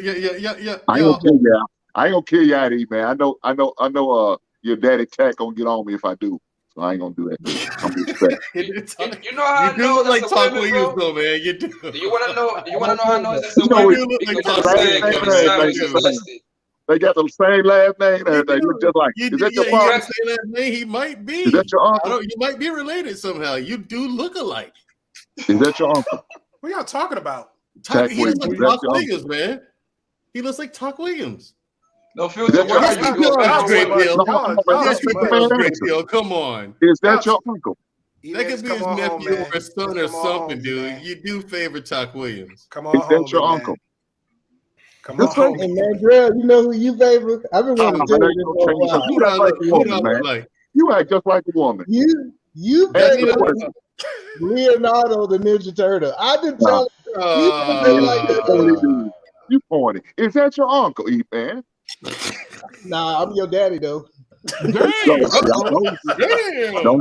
Yeah. I ain't gonna kill you. I ain't gonna kill you out of here, man. I know. Your daddy Tack gonna get on me if I do. So I ain't gonna do that. I'm you know how I know look like Talk women, Williams, though, man. You do. Do you wanna know? How I know it's a woman? They got the same last name and they look just like. Is that your father? Same last name. He might be. Is that your uncle? You might be related somehow. You do look alike. Is that your uncle? What y'all talking about? He looks like Talk Williams, man. He looks like Talk Williams. No filter. Where are you? Come on. Is that your uncle? That could be his nephew or his son or something, dude. You do favor Talk Williams. Come on. Is that your uncle? Come on. Hey, man, Drell, you know who you favor? I've been wanting to tell you this for a while. You act like a woman, man. You act just like a woman. You favor Leonardo the Ninja Turtle. I've been telling you like that. You pointed. Is that your uncle, E-Man? Nah, I'm your daddy though. Don't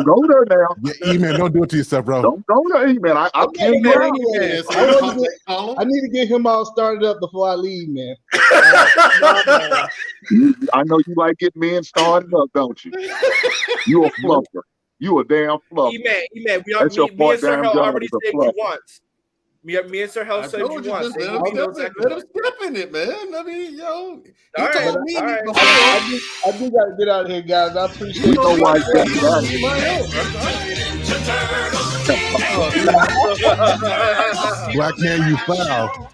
go there now. Yeah, E-Man, don't do it to yourself, bro. Don't go there, E-Man. I can't go anyway. I need to get him all started up before I leave, man. I know you like getting men started up, don't you? You a fluffer. You a damn fluffer. E-Man, me and Sir Hell already said you once. Me and Sir Hell said you want. Let him step in it, man. I mean, yo, he All told me right. before. I do got to get out of here, guys. I appreciate We know why he said that. Black man, you foul.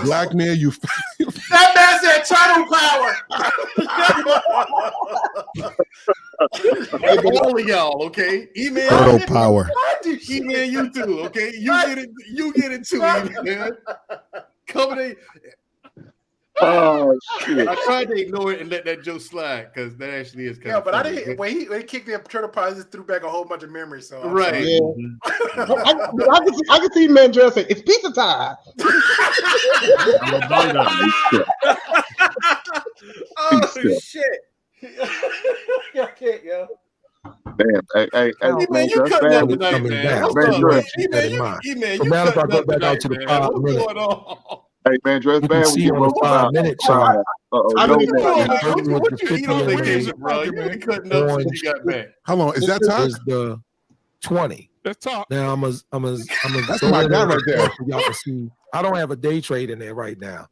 Black man, you foul. That man said turtle power. Hey, all of y'all, okay? Email Turtle power. Email you too, okay? You get it too, man. Comedy. Oh shit! I tried to ignore it and let that joke slide because that actually is kind Yeah, of but funny. I didn't. When he kicked the turtle power, I just threw back a whole bunch of memories. So Right. Yeah. I can see Mandrell say it's pizza time. Oh shit! I can't, yo. Man, hey, Man, you cutting up tonight, man. What's up, man? E-Man, you cutting up tonight, man. What's going on? Hey man, dress bad when you on the 5-minute chart. No, What you eat on vacation, bro? You been cutting up since you got back. How long is that time? Is the 20. Let's talk. Now I'm a That's my guy right there. Y'all can see. I don't have a day trade in there right now.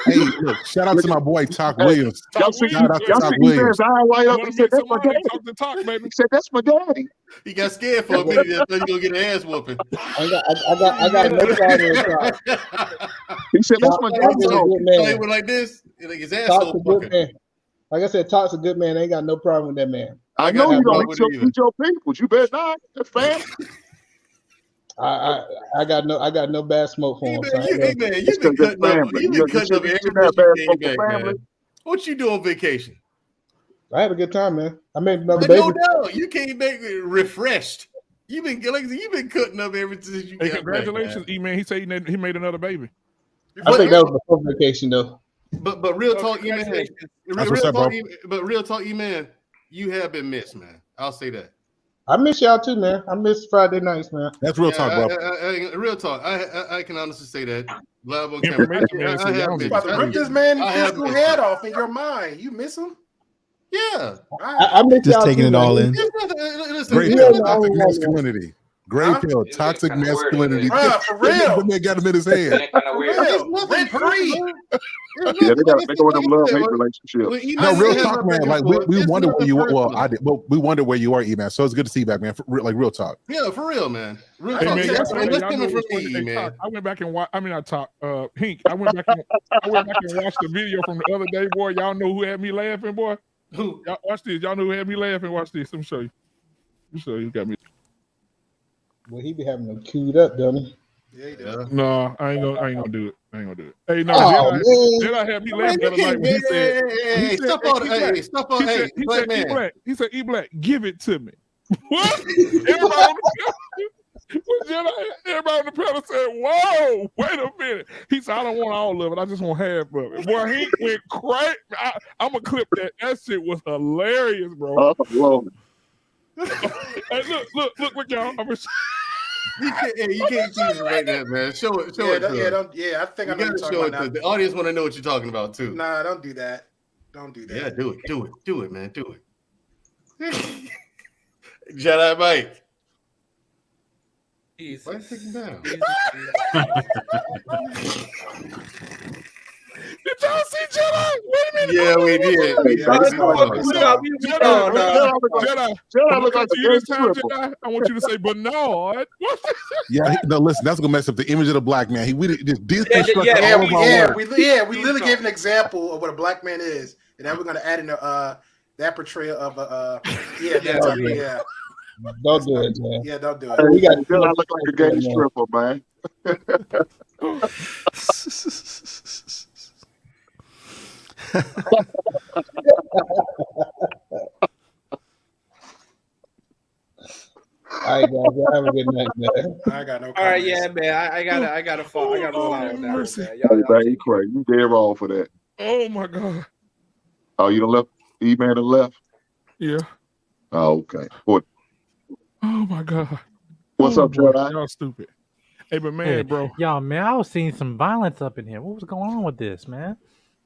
Hey, look, shout out to my boy Talk Williams. Y'all see Shout out to Talk Williams. Williams. Right up. He said, "That's my daddy." Talk, baby. He said, "That's my daddy." He got scared for a minute. He thought he gonna get an ass whooping. I got no problem with Talk. He said, "That's my daddy." He went like this, like his ass Talk's so a good fucking. man. Like I said, Talk's a good man. I ain't got no problem with that man. I know you don't eat your people. You better not. That's fair. I got no bad smoke for him. Hey man, you've been cutting up. You've been cutting up every person you came back, man. What you do on vacation? I had a good time, man. I made another No baby. doubt, you came back refreshed. You've been cutting up ever since you Hey, got congratulations, E-Man. He said he made another baby. I think that was before vacation, though. But real talk, E-Man. Real talk, E-Man. You have been missed, man. I'll say that. I miss y'all too, man. I miss Friday nights, man. That's real talk, bro. Real talk. I can honestly say that. Live on Information, camera. man, so I y'all have need About to rip this man I have his head off in your mind. You miss him? Yeah. I miss Just y'all taking too, it man. all in. Great Yeah, pill, no, toxic no, no. masculinity. Great pill, toxic masculinity. Bruh, for real. The man got him in his head. Rent free. Yeah, they go in them love hate relationships. No, real talk, man. Like we wonder where you were. Well, I did, but we wonder where you are, E-Man. So it's good to see you back, man. Like real talk. Yeah, for real, man. Real Hey, talk. man, That's y'all know coming from what's funny? me, Hey, man. Talk, I went back and watched. I mean, I talked. Hink. I went back and watched the video from the other day, boy. Y'all know who had me laughing, boy. Who? Y'all watch this. Y'all know who had me laughing. Watch this. Let me show you. Let me show you. Got me. Well, he be having them queued up, don't he? No, I ain't gonna do it. I ain't gonna do it. Hey, no, Oh, Jedi had me laughing the other night when he said, stop on, hey, stop on, hey, black man. He said, E-Black, give it to me. What? Everybody on the panel said, whoa, wait a minute. He said, I don't want all of it. I just want half of it. Boy, he went crazy. I'm going to clip that. That shit was hilarious, bro. Whoa. Hey, look what y'all. You can't see it right now, man. Show it. I think I know what you're talking about now. The audience want to know what you're talking about too. Nah, don't do that. Don't do that. Yeah, do it, man. Do it. Jedi Mike. Why you taking down? Did y'all see Jedi? Wait a minute. Yeah, we did. Jedi, look like you this time, Jedi. I want you to say Bernard. Yeah, no, listen, that's gonna mess up the image of the black man. We just deconstruct all of our work. We literally gave an example of what a black man is, and then we're gonna add in that portrayal of yeah. Don't do it, man. Yeah, don't do it. Hey, I look like a gay stripper, man. All right, guys. Y'all have a good night, man. I got no. All right, yeah, man. I gotta fall. I gotta roll out on that one, man. Hey, man, you crazy. You dead wrong for that. Oh my God. Oh, you done left? E-Man done left? Yeah. Oh, okay. What? Oh my God. What's up, Jedi? Y'all stupid. Hey, but man, bro. Y'all, man, I was seeing some violence up in here. What was going on with this, man?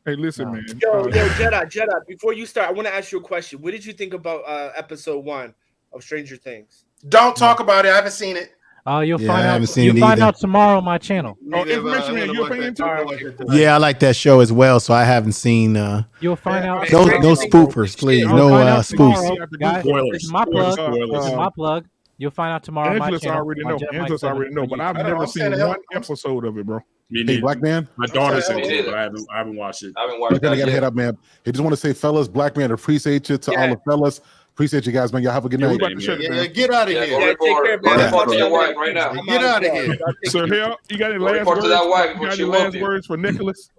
Hey, listen, man. Yo, Jedi. Before you start, I want to ask you a question. What did you think about episode 1 of Stranger Things? Don't talk about it. I haven't seen it. You'll Yeah, find I out. haven't seen You'll it find either. out tomorrow on my channel. Oh, information man, your opinion too? Yeah, I like that show as well. So I haven't seen You'll find out. no spoofers, please. You'll No find out spoofs. tomorrow, guys. This is my plug. This is my plug. You'll find out tomorrow on my Angela's channel. already on know. Jet Mike Angela's 7 already know, for but you. I've never seen one episode of it, bro. Me Hey, neither. Black Man. My daughter said Me it, neither. but I haven't watched it. I haven't Black watched Man, I that gotta head yet. up, man. Hey, just want to say, fellas, Black Man, appreciate you to all the fellas. Appreciate you guys, man. Y'all have a good Yeah, we night. about to shut it down. Get out of Yeah, here. go report. Go report to your wife right now. Get out of here. So hell, you got any Go last report words? to that wife You before got she any whoop last you. words for Nicholas?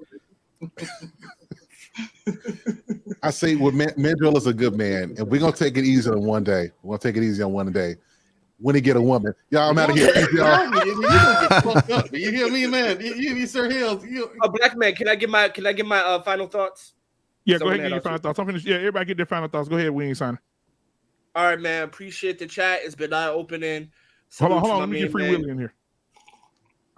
I say, well, Mandrill is a good man, and we're gonna take it easy on one day. We're gonna take it easy on one day. When he get a woman, y'all, I'm out of here. Thank y'all. You get fucked up. You hear me, man? You Sir Hills. Black Man, can I get my final thoughts? Yeah, go Someone ahead and get had your also- final thoughts. I'm finished. Yeah, everybody get their final thoughts. Go ahead, we ain't signing. All right, man. Appreciate the chat. It's been eye-opening. Hold on. Salute to my Let me get main Free man. Willy in here.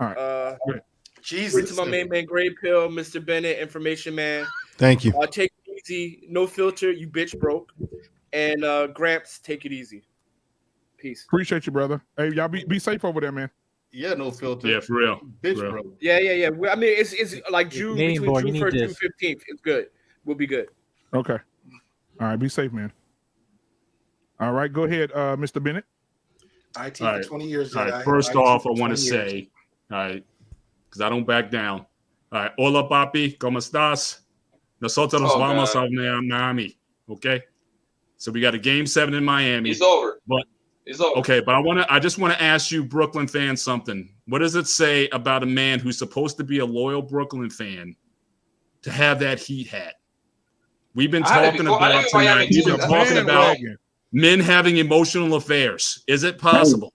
All right. Go ahead. Salute to my main man, Gray Pill, Mr. Bennett, Information Man. Thank you. Take it easy. No filter. You bitch broke. And Gramps, take it easy. Peace. Appreciate you, brother. Hey, y'all be safe over there, man. Yeah, no filter. Yeah, for real. Bitch, For real. bro. Yeah. I mean, it's like June, Name between boy, June you 1st need and this. June 15th. It's good. We'll be good. Okay. All right. Be safe, man. All right. Go ahead, Mr. Bennett. IT All for right. 20 years. All right. Jedi. First IT off, I for want to 20 years. say, all right, because I don't back down. All right. Hola, papi. ¿Cómo estás? Nosotros Oh, vamos God. a Miami. Okay. So we got a game 7 in Miami. It's over. But It's over. okay, but I just want to ask you, Brooklyn fans, something. What does it say about a man who's supposed to be a loyal Brooklyn fan to have that Heat hat? We've been I had it talking before. I about didn't get Miami tonight. We've been too. talking That's about bad. men having emotional affairs. Is it possible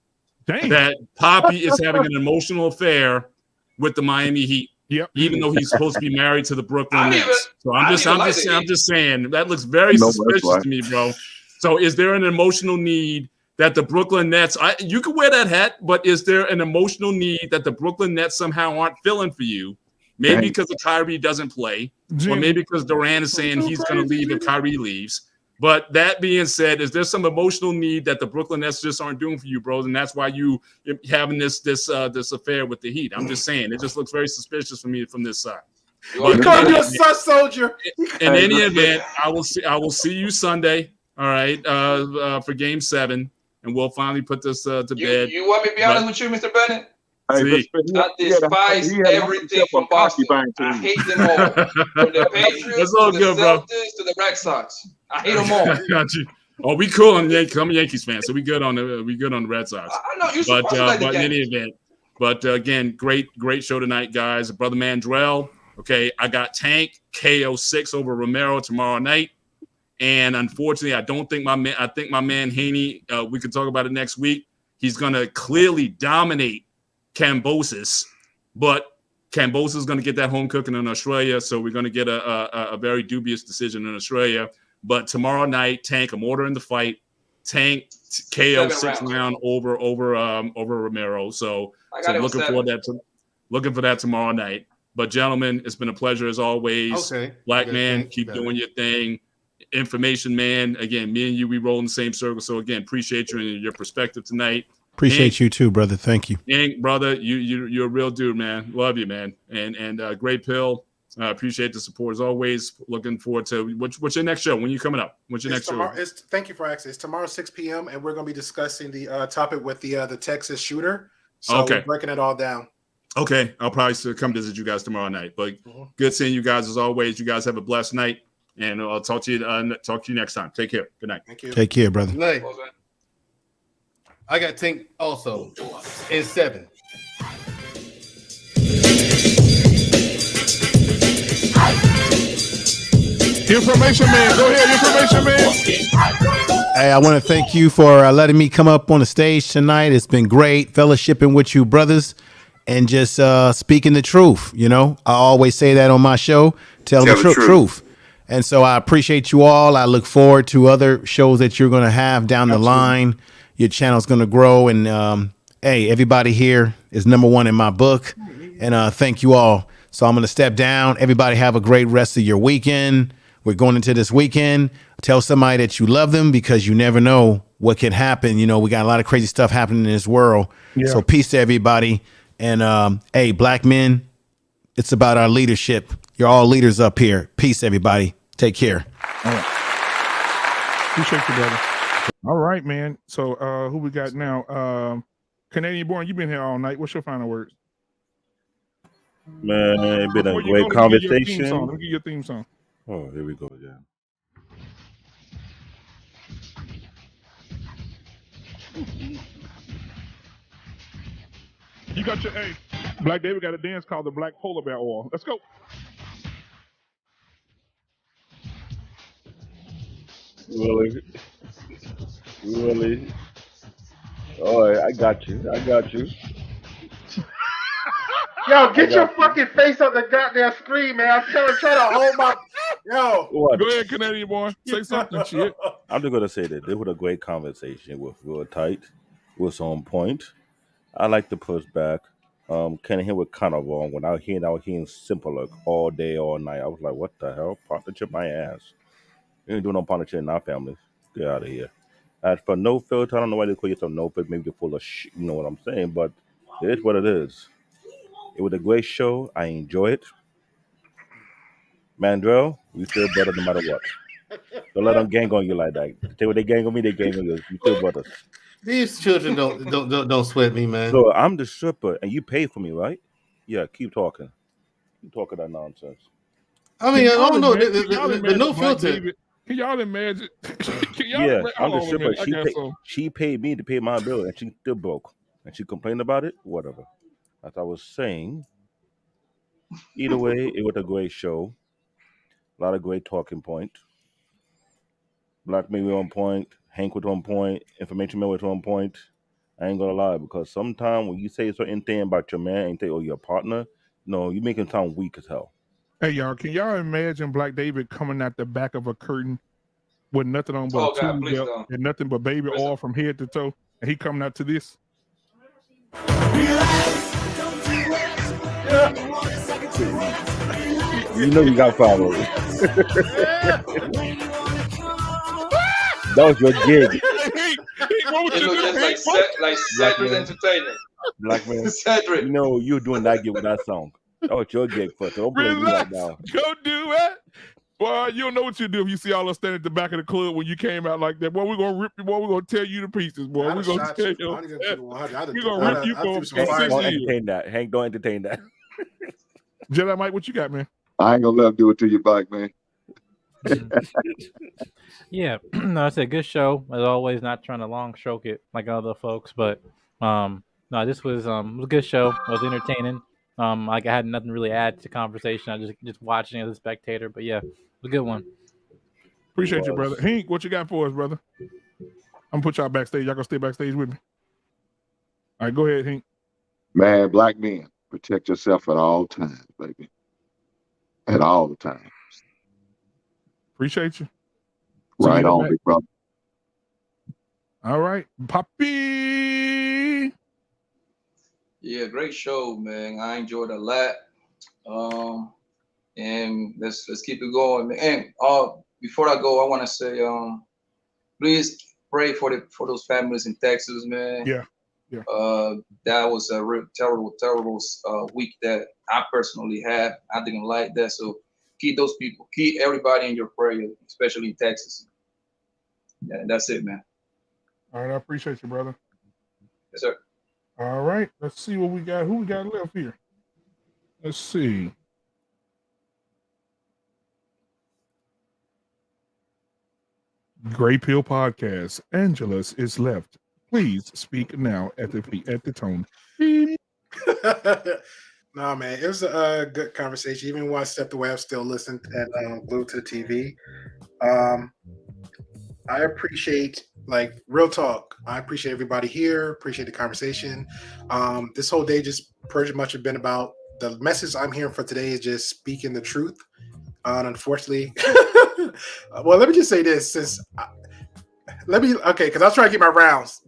that Poppy is having an emotional affair with the Miami Heat? Yep. Even though he's supposed to be married to the Brooklyn I didn't Nets. even- So I I'm didn't even like the I'm Heat. just saying that looks very No, that's suspicious right. to me, bro. So is there an emotional need that the Brooklyn Nets, you can wear that hat, but is there an emotional need that the Brooklyn Nets somehow aren't filling for you? Maybe Dang. because Kyrie doesn't play, or Jimmy. maybe because Durant is saying he's going to leave if Kyrie leaves. But that being said, is there some emotional need that the Brooklyn Nets just aren't doing for you, bros, and that's why you having this affair with the Heat? I'm just saying, it just looks very suspicious for me from this side. You call me a sus soldier. In any event, I will see you Sunday. All right, for Game 7, and we'll finally put this to bed. You want me to be honest with you, Mr. Bennett? See, I despise everything from Boston. I hate them all. From the Patriots That's all to the good, bro. Celtics to the Red Sox. I hate them all. Got you. Oh, we cool on Yankees. I'm a Yankees fan, so we good on the Red Sox. I know you're supposed to like the but in any Yankees. event, but again, great show tonight, guys. Brother Mandrell. Okay, I got Tank KO6 over Romero tomorrow night, and unfortunately, I think my man Haney. We could talk about it next week. He's gonna clearly dominate Kambosos, but Kambosos is going to get that home cooking in Australia, so we're going to get a very dubious decision in Australia. But tomorrow night, Tank, I'm ordering the fight. Tank KO 6 round over Romero. So looking for that tomorrow night. But gentlemen, it's been a pleasure as always. Okay. Black Good, man, thank keep you. doing your thing. Information man, again, me and you, we roll in the same circle. So again, appreciate you and your perspective tonight. Appreciate you too, brother. Thank you. Yank, brother, you're a real dude, man. Love you, man. And great pill. Appreciate the support as always. Looking forward to what's your next show? When you coming up? What's your next show? Thank you for asking. It's tomorrow 6 p.m. and we're going to be discussing the topic with the Texas shooter. So Okay. we're breaking it all down. Okay, I'll probably still come visit you guys tomorrow night. But good seeing you guys as always. You guys have a blessed night, and I'll talk to you next time. Take care. Good night. Thank you. Take care, brother. Night. I got Tank also in 7. Information man, go ahead, information man. Hey, I want to thank you for letting me come up on the stage tonight. It's been great fellowshipping with you, brothers, and just speaking the truth. You know, I always say that on my show, tell the truth. And so I appreciate you all. I look forward to other shows that you're going to have down the line. Your channel's going to grow. And hey, everybody here is #1 in my book. And thank you all. So I'm going to step down. Everybody have a great rest of your weekend. We're going into this weekend. Tell somebody that you love them because you never know what can happen. You know, we got a lot of crazy stuff happening in this world. Yeah. So peace to everybody. And hey, black men, it's about our leadership. You're all leaders up here. Peace, everybody. Take care. All right. Appreciate you, brother. All right, man. So who we got now? Canadian born, you've been here all night. What's your final words? Man, it's been a Before you great go, let me get your theme conversation. song. Let me get your theme song. Oh, here we go again. You got your Black David got a dance called the Black Polar Bear Oil. Let's go. Really? Really? All right, I got you. Yo, get your fucking face on the goddamn screen, man. I'm trying to hold my. Yo. What? Go ahead, Canadian boy. Say something, shit. I'm just gonna say that this was a great conversation. It was real tight. It was on point. I like the pushback. Kenny Hill was kind of wrong when I was hearing simple like all day, all night. I was like, what the hell? Partnership my ass. You ain't doing no partnership in our family. Get out of here. As for no filter, I don't know why they call yourself no filter. Maybe you're full of shit. You know what I'm saying? But it is what it is. It was a great show. I enjoy it. Mandrell, we still better no matter what. Don't let them gang on you like that. Say what they gang on me, they gang on you. You still brothers. These children don't sweat me, man. So I'm the stripper, and you pay for me, right? Yeah, keep talking. Keep talking that nonsense. I mean, I don't know. Can The no filter. David, can y'all imagine? Yeah, I'm the stripper. She paid me to pay my bill, and she still broke. And she complained about it. Whatever. As I was saying, either way, it was a great show. A lot of great talking points. Black man was on point. Hank was on point. Information man was on point. I ain't gonna lie, because sometimes when you say a certain thing about your man and say, "Oh, your partner," no, you make him sound weak as hell. Hey, y'all, can y'all imagine Black David coming out the back of a curtain with nothing on but a tube belt and nothing but baby oil from head to toe, and he coming out to this? You know you got followers. That was your gig. It looks like Cedric Entertainment. Black man, Cedric. you know you were doing that gig with that song. That was your gig first. So don't blame me right now. Go do it. Boy, you don't know what you do if you see all us standing at the back of the club when you came out like that. Boy, we're gonna rip you, boy. We're gonna tear you to pieces, boy. We're gonna tear you. We're gonna rip you for 6 Hank, don't years. entertain that. Hank, don't entertain that. Jedi Mike, what you got, man? I ain't gonna let him do it to you back, man. Yeah, no, it's a good show as always. Not trying to long stroke it like other folks, but no, this was a good show. It was entertaining. Like I had nothing really to add to the conversation. I just watching as a spectator, but yeah, it was a good one. Appreciate you, brother. Hank, what you got for us, brother? I'm gonna put y'all backstage. Y'all gonna stay backstage with me. All right, go ahead, Hank. Man, black men, protect yourself at all times, baby. At all times. Appreciate you. Right on, big brother. All right, Poppy. Yeah, great show, man. I enjoyed a lot. And let's keep it going, man. And before I go, I want to say, please pray for those families in Texas, man. Yeah. That was a real terrible week that I personally had. I didn't like that. So keep those people, keep everybody in your prayer, especially in Texas. Yeah, that's it, man. All right, I appreciate you, brother. Yes, sir. All right, let's see what we got. Who we got left here? Let's see. Gray Pill Podcast. Angelus is left. Please speak now at the tone. No, man, it was a good conversation. Even one step away, I'm still listening and glued to the TV. I appreciate, like, real talk. I appreciate everybody here. Appreciate the conversation. This whole day just pretty much have been about the message I'm hearing for today is just speaking the truth. Unfortunately, well, let me just say this. Because I was trying to get my rounds.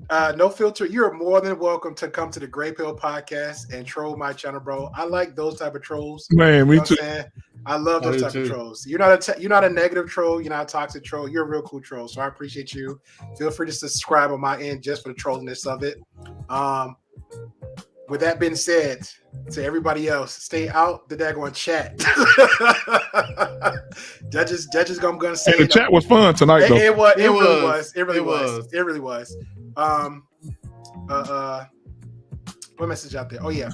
No Filter, you're more than welcome to come to the Gray Pill podcast and troll my channel, bro. I like those type of trolls. Man, me You know too. what I'm saying? I love those do type too. of trolls. You're not a negative troll. You're not a toxic troll. You're a real cool troll. So I appreciate you. Feel free to subscribe on my end just for the trolliness of it. With that being said, to everybody else, stay out the daggone chat. Judges, I'm gonna say Hey, the chat was fun tonight, though. It really was. What message out there? Oh yeah.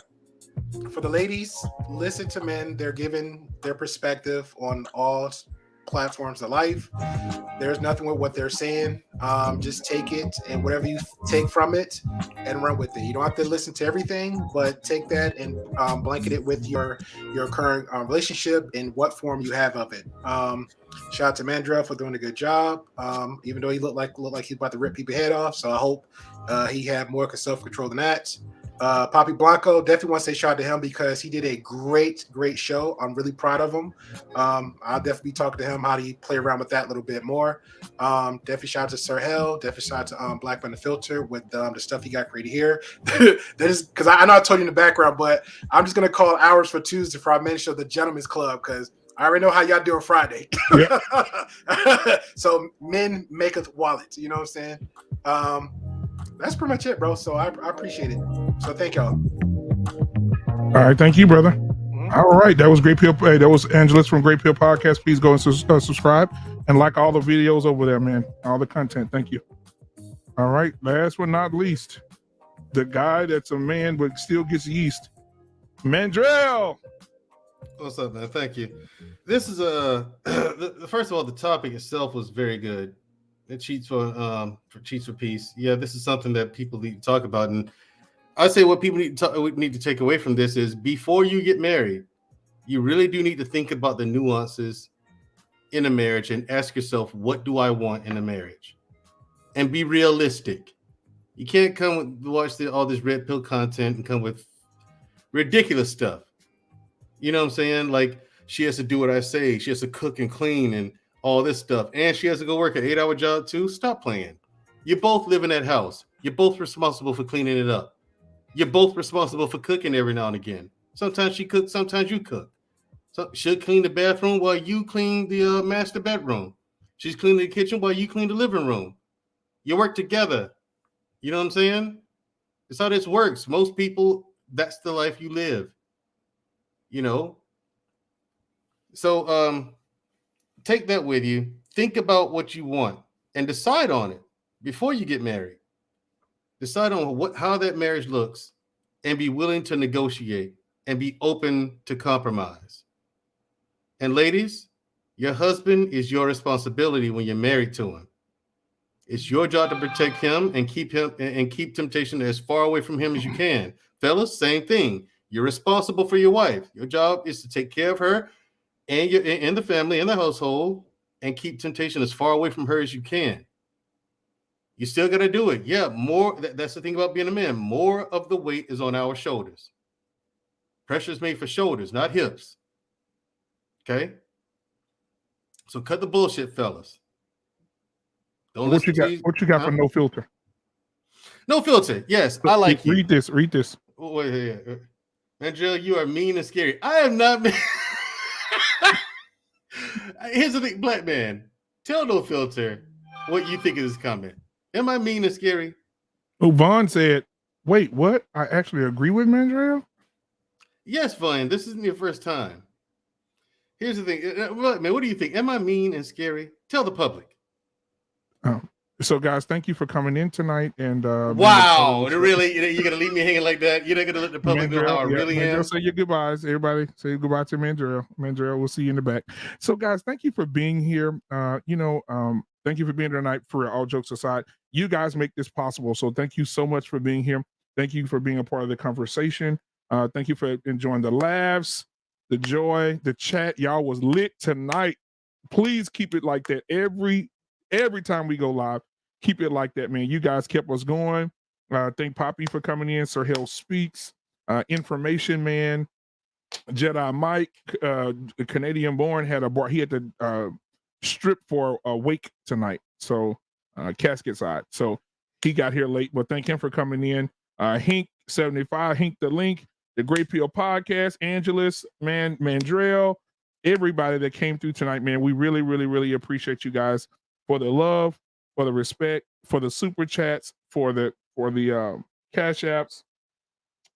For the ladies, listen to men. They're giving their perspective on all platforms of life. There's nothing with what they're saying. Just take it and whatever you take from it and run with it. You don't have to listen to everything, but take that and blanket it with your current relationship and what form you have of it. Shout out to Mandrell for doing a good job. Even though he looked like he's about to rip people's head off. So I hope he had more self-control than that. Poppy Blanco, definitely want to say shout out to him because he did a great show. I'm really proud of him. I'll definitely talk to him how to play around with that a little bit more. Definitely shout out to Sir Hell. Definitely shout out to Black Man Unfiltered with the stuff he got created here. That is because I know I told you in the background, but I'm just gonna call hours for Tuesday for our men's show, the Gentleman's Club, because I already know how y'all doing Friday. Yep. So men maketh wallet. You know what I'm saying? That's pretty much it, bro. So I appreciate it. So thank y'all. All right, thank you, brother. All right, that was Great Pill. That was Angelus from Great Pill Podcast. Please go and subscribe and like all the videos over there, man. All the content. Thank you. All right, last but not least, the guy that's a man but still gets yeast, Mandrell. What's up, man? Thank you. This is first of all, the topic itself was very good. It cheats for peace. Yeah, this is something that people need to talk about, and I say what people need to take away from this is before you get married, you really do need to think about the nuances in a marriage and ask yourself, what do I want in a marriage? And be realistic. You can't come watch all this red pill content and come with ridiculous stuff. You know what I'm saying? Like she has to do what I say. She has to cook and clean and all this stuff. And she has to go work an 8-hour job too. Stop playing. You both live in that house. You're both responsible for cleaning it up. You're both responsible for cooking every now and again. Sometimes she cooks, sometimes you cook. So she'll clean the bathroom while you clean the master bedroom. She's cleaning the kitchen while you clean the living room. You work together. You know what I'm saying? That's how this works. Most people, that's the life you live. You know? So take that with you. Think about what you want and decide on it before you get married. Decide on how that marriage looks and be willing to negotiate and be open to compromise. And ladies, your husband is your responsibility when you're married to him. It's your job to protect him and keep temptation as far away from him as you can. Fellas, same thing. You're responsible for your wife. Your job is to take care of her and in the family, in the household, and keep temptation as far away from her as you can. You still got to do it. Yeah, more. That's the thing about being a man. More of the weight is on our shoulders. Pressure is made for shoulders, not hips. Okay? So cut the bullshit, fellas. Don't What you got for No Filter? No Filter. Yes, I like you. Read this. Wait. Angel, you are mean and scary. I am not mean. Here's the thing, Black Man. Tell No Filter what you think of this comment. Am I mean and scary? Oh, Vaughn said, wait, what? I actually agree with Mandrell? Yes, Vaughn. This isn't your first time. Here's the thing. Black Man, what do you think? Am I mean and scary? Tell the public. So, guys, thank you for coming in tonight. And wow, really? You're going to leave me hanging like that? You're not going to let the public know how I really am? Say your goodbyes. Everybody say goodbye to Mandrell. Mandrell, we'll see you in the back. So, guys, thank you for being here. Thank you for being here tonight. For all jokes aside, you guys make this possible. So thank you so much for being here. Thank you for being a part of the conversation. Thank you for enjoying the laughs, the joy, the chat. Y'all was lit tonight. Please keep it like that. Every time we go live, keep it like that, man. You guys kept us going. Thank Poppy for coming in. Sir Hill Speaks, Information Man, Jedi Mike, Canadian Born had a bar. He had to strip for a wake tonight. So casket side. So He got here late, but thank him for coming in. Hink75, Hink the Link, the Great Peel Podcast, Angelus, Mandrell, everybody that came through tonight, man. We really, really, really appreciate you guys for the love, for the respect, for the super chats, for the cash apps.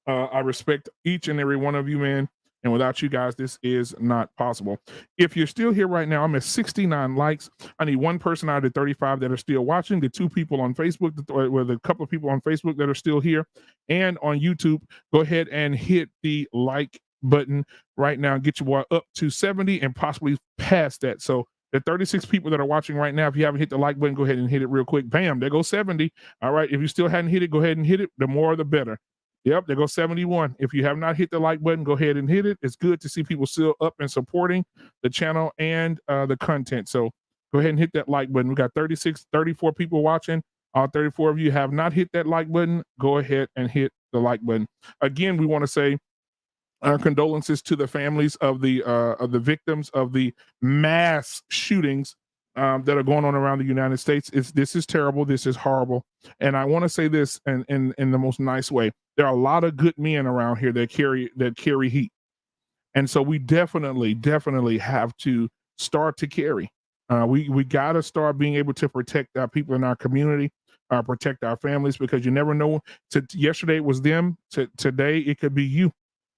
I respect each and every one of you, man. And without you guys, this is not possible. If you're still here right now, I'm at 69 likes. I need one person out of the 35 that are still watching, the 2 people on Facebook, with a couple of people on Facebook that are still here, and on YouTube. Go ahead and hit the like button right now. Get your up to 70 and possibly past that. So the 36 people that are watching right now, if you haven't hit the like button, go ahead and hit it real quick. Bam, there goes 70. All right, if you still hadn't hit it, go ahead and hit it. The more, the better. Yep, there goes 71. If you have not hit the like button, go ahead and hit it. It's good to see people still up and supporting the channel and the content. So go ahead and hit that like button. We got 34 people watching. All 34 of you have not hit that like button. Go ahead and hit the like button. Again, we want to say our condolences to the families of the victims of the mass shootings that are going on around the United States. This is terrible. This is horrible. And I want to say this in the most nice way. There are a lot of good men around here that carry heat. And so we definitely have to start to carry. We got to start being able to protect our people in our community, protect our families, because you never know. Yesterday it was them. Today it could be you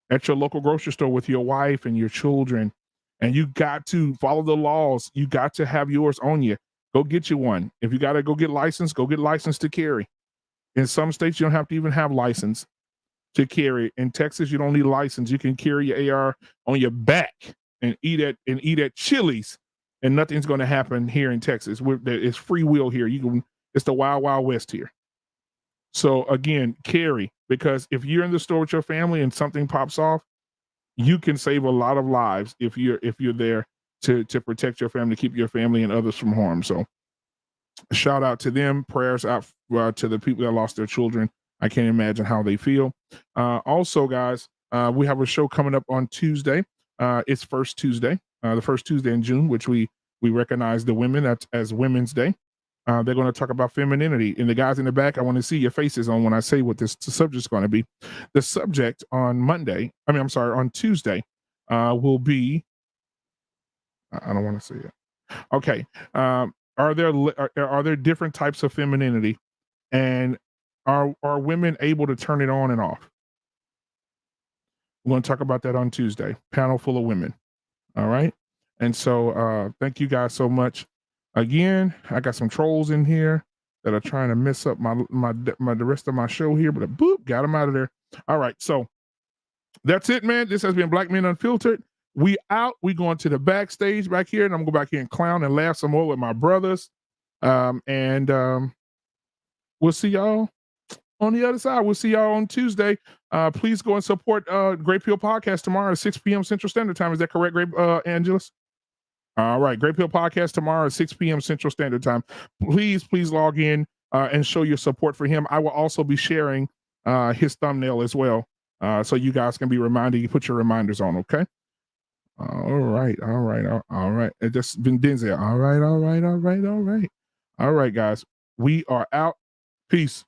at your local grocery store with your wife and your children. And you got to follow the laws. You got to have yours on you. Go get you one. If you got to go get licensed to carry. In some states, you don't have to even have license to carry. In Texas, you don't need a license. You can carry your AR on your back and eat at Chili's, and nothing's going to happen here in Texas. It's free will here. It's the wild, wild west here. So again, carry, because if you're in the store with your family and something pops off, you can save a lot of lives if you're there to protect your family, keep your family and others from harm. So shout out to them. Prayers out to the people that lost their children. I can't imagine how they feel. Also, guys, we have a show coming up on Tuesday. It's First Tuesday, the first Tuesday in June, which we recognize the women as Women's Day. They're going to talk about femininity. And the guys in the back, I want to see your faces on when I say what this subject's going to be. The subject on Tuesday will be, I don't want to say it. Okay. Are there different types of femininity, and are women able to turn it on and off? We're going to talk about that on Tuesday. Panel full of women. All right. And so thank you guys so much. Again, I got some trolls in here that are trying to mess up the rest of my show here, but boop, got them out of there. All right, so that's it, man. This has been Black Men Unfiltered. We out. We going to the backstage back here, and I'm gonna go back here and clown and laugh some more with my brothers. And we'll see y'all on the other side. We'll see y'all on Tuesday. Please go and support Great Peel Podcast tomorrow at 6 p.m. Central Standard Time. Is that correct, Angelus? All right, Great Peel Podcast tomorrow at 6 p.m. Central Standard Time. Please log in and show your support for him. I will also be sharing his thumbnail as well, so you guys can be reminded. You put your reminders on, okay? All right. It just been Denzel. All right, guys. We are out. Peace.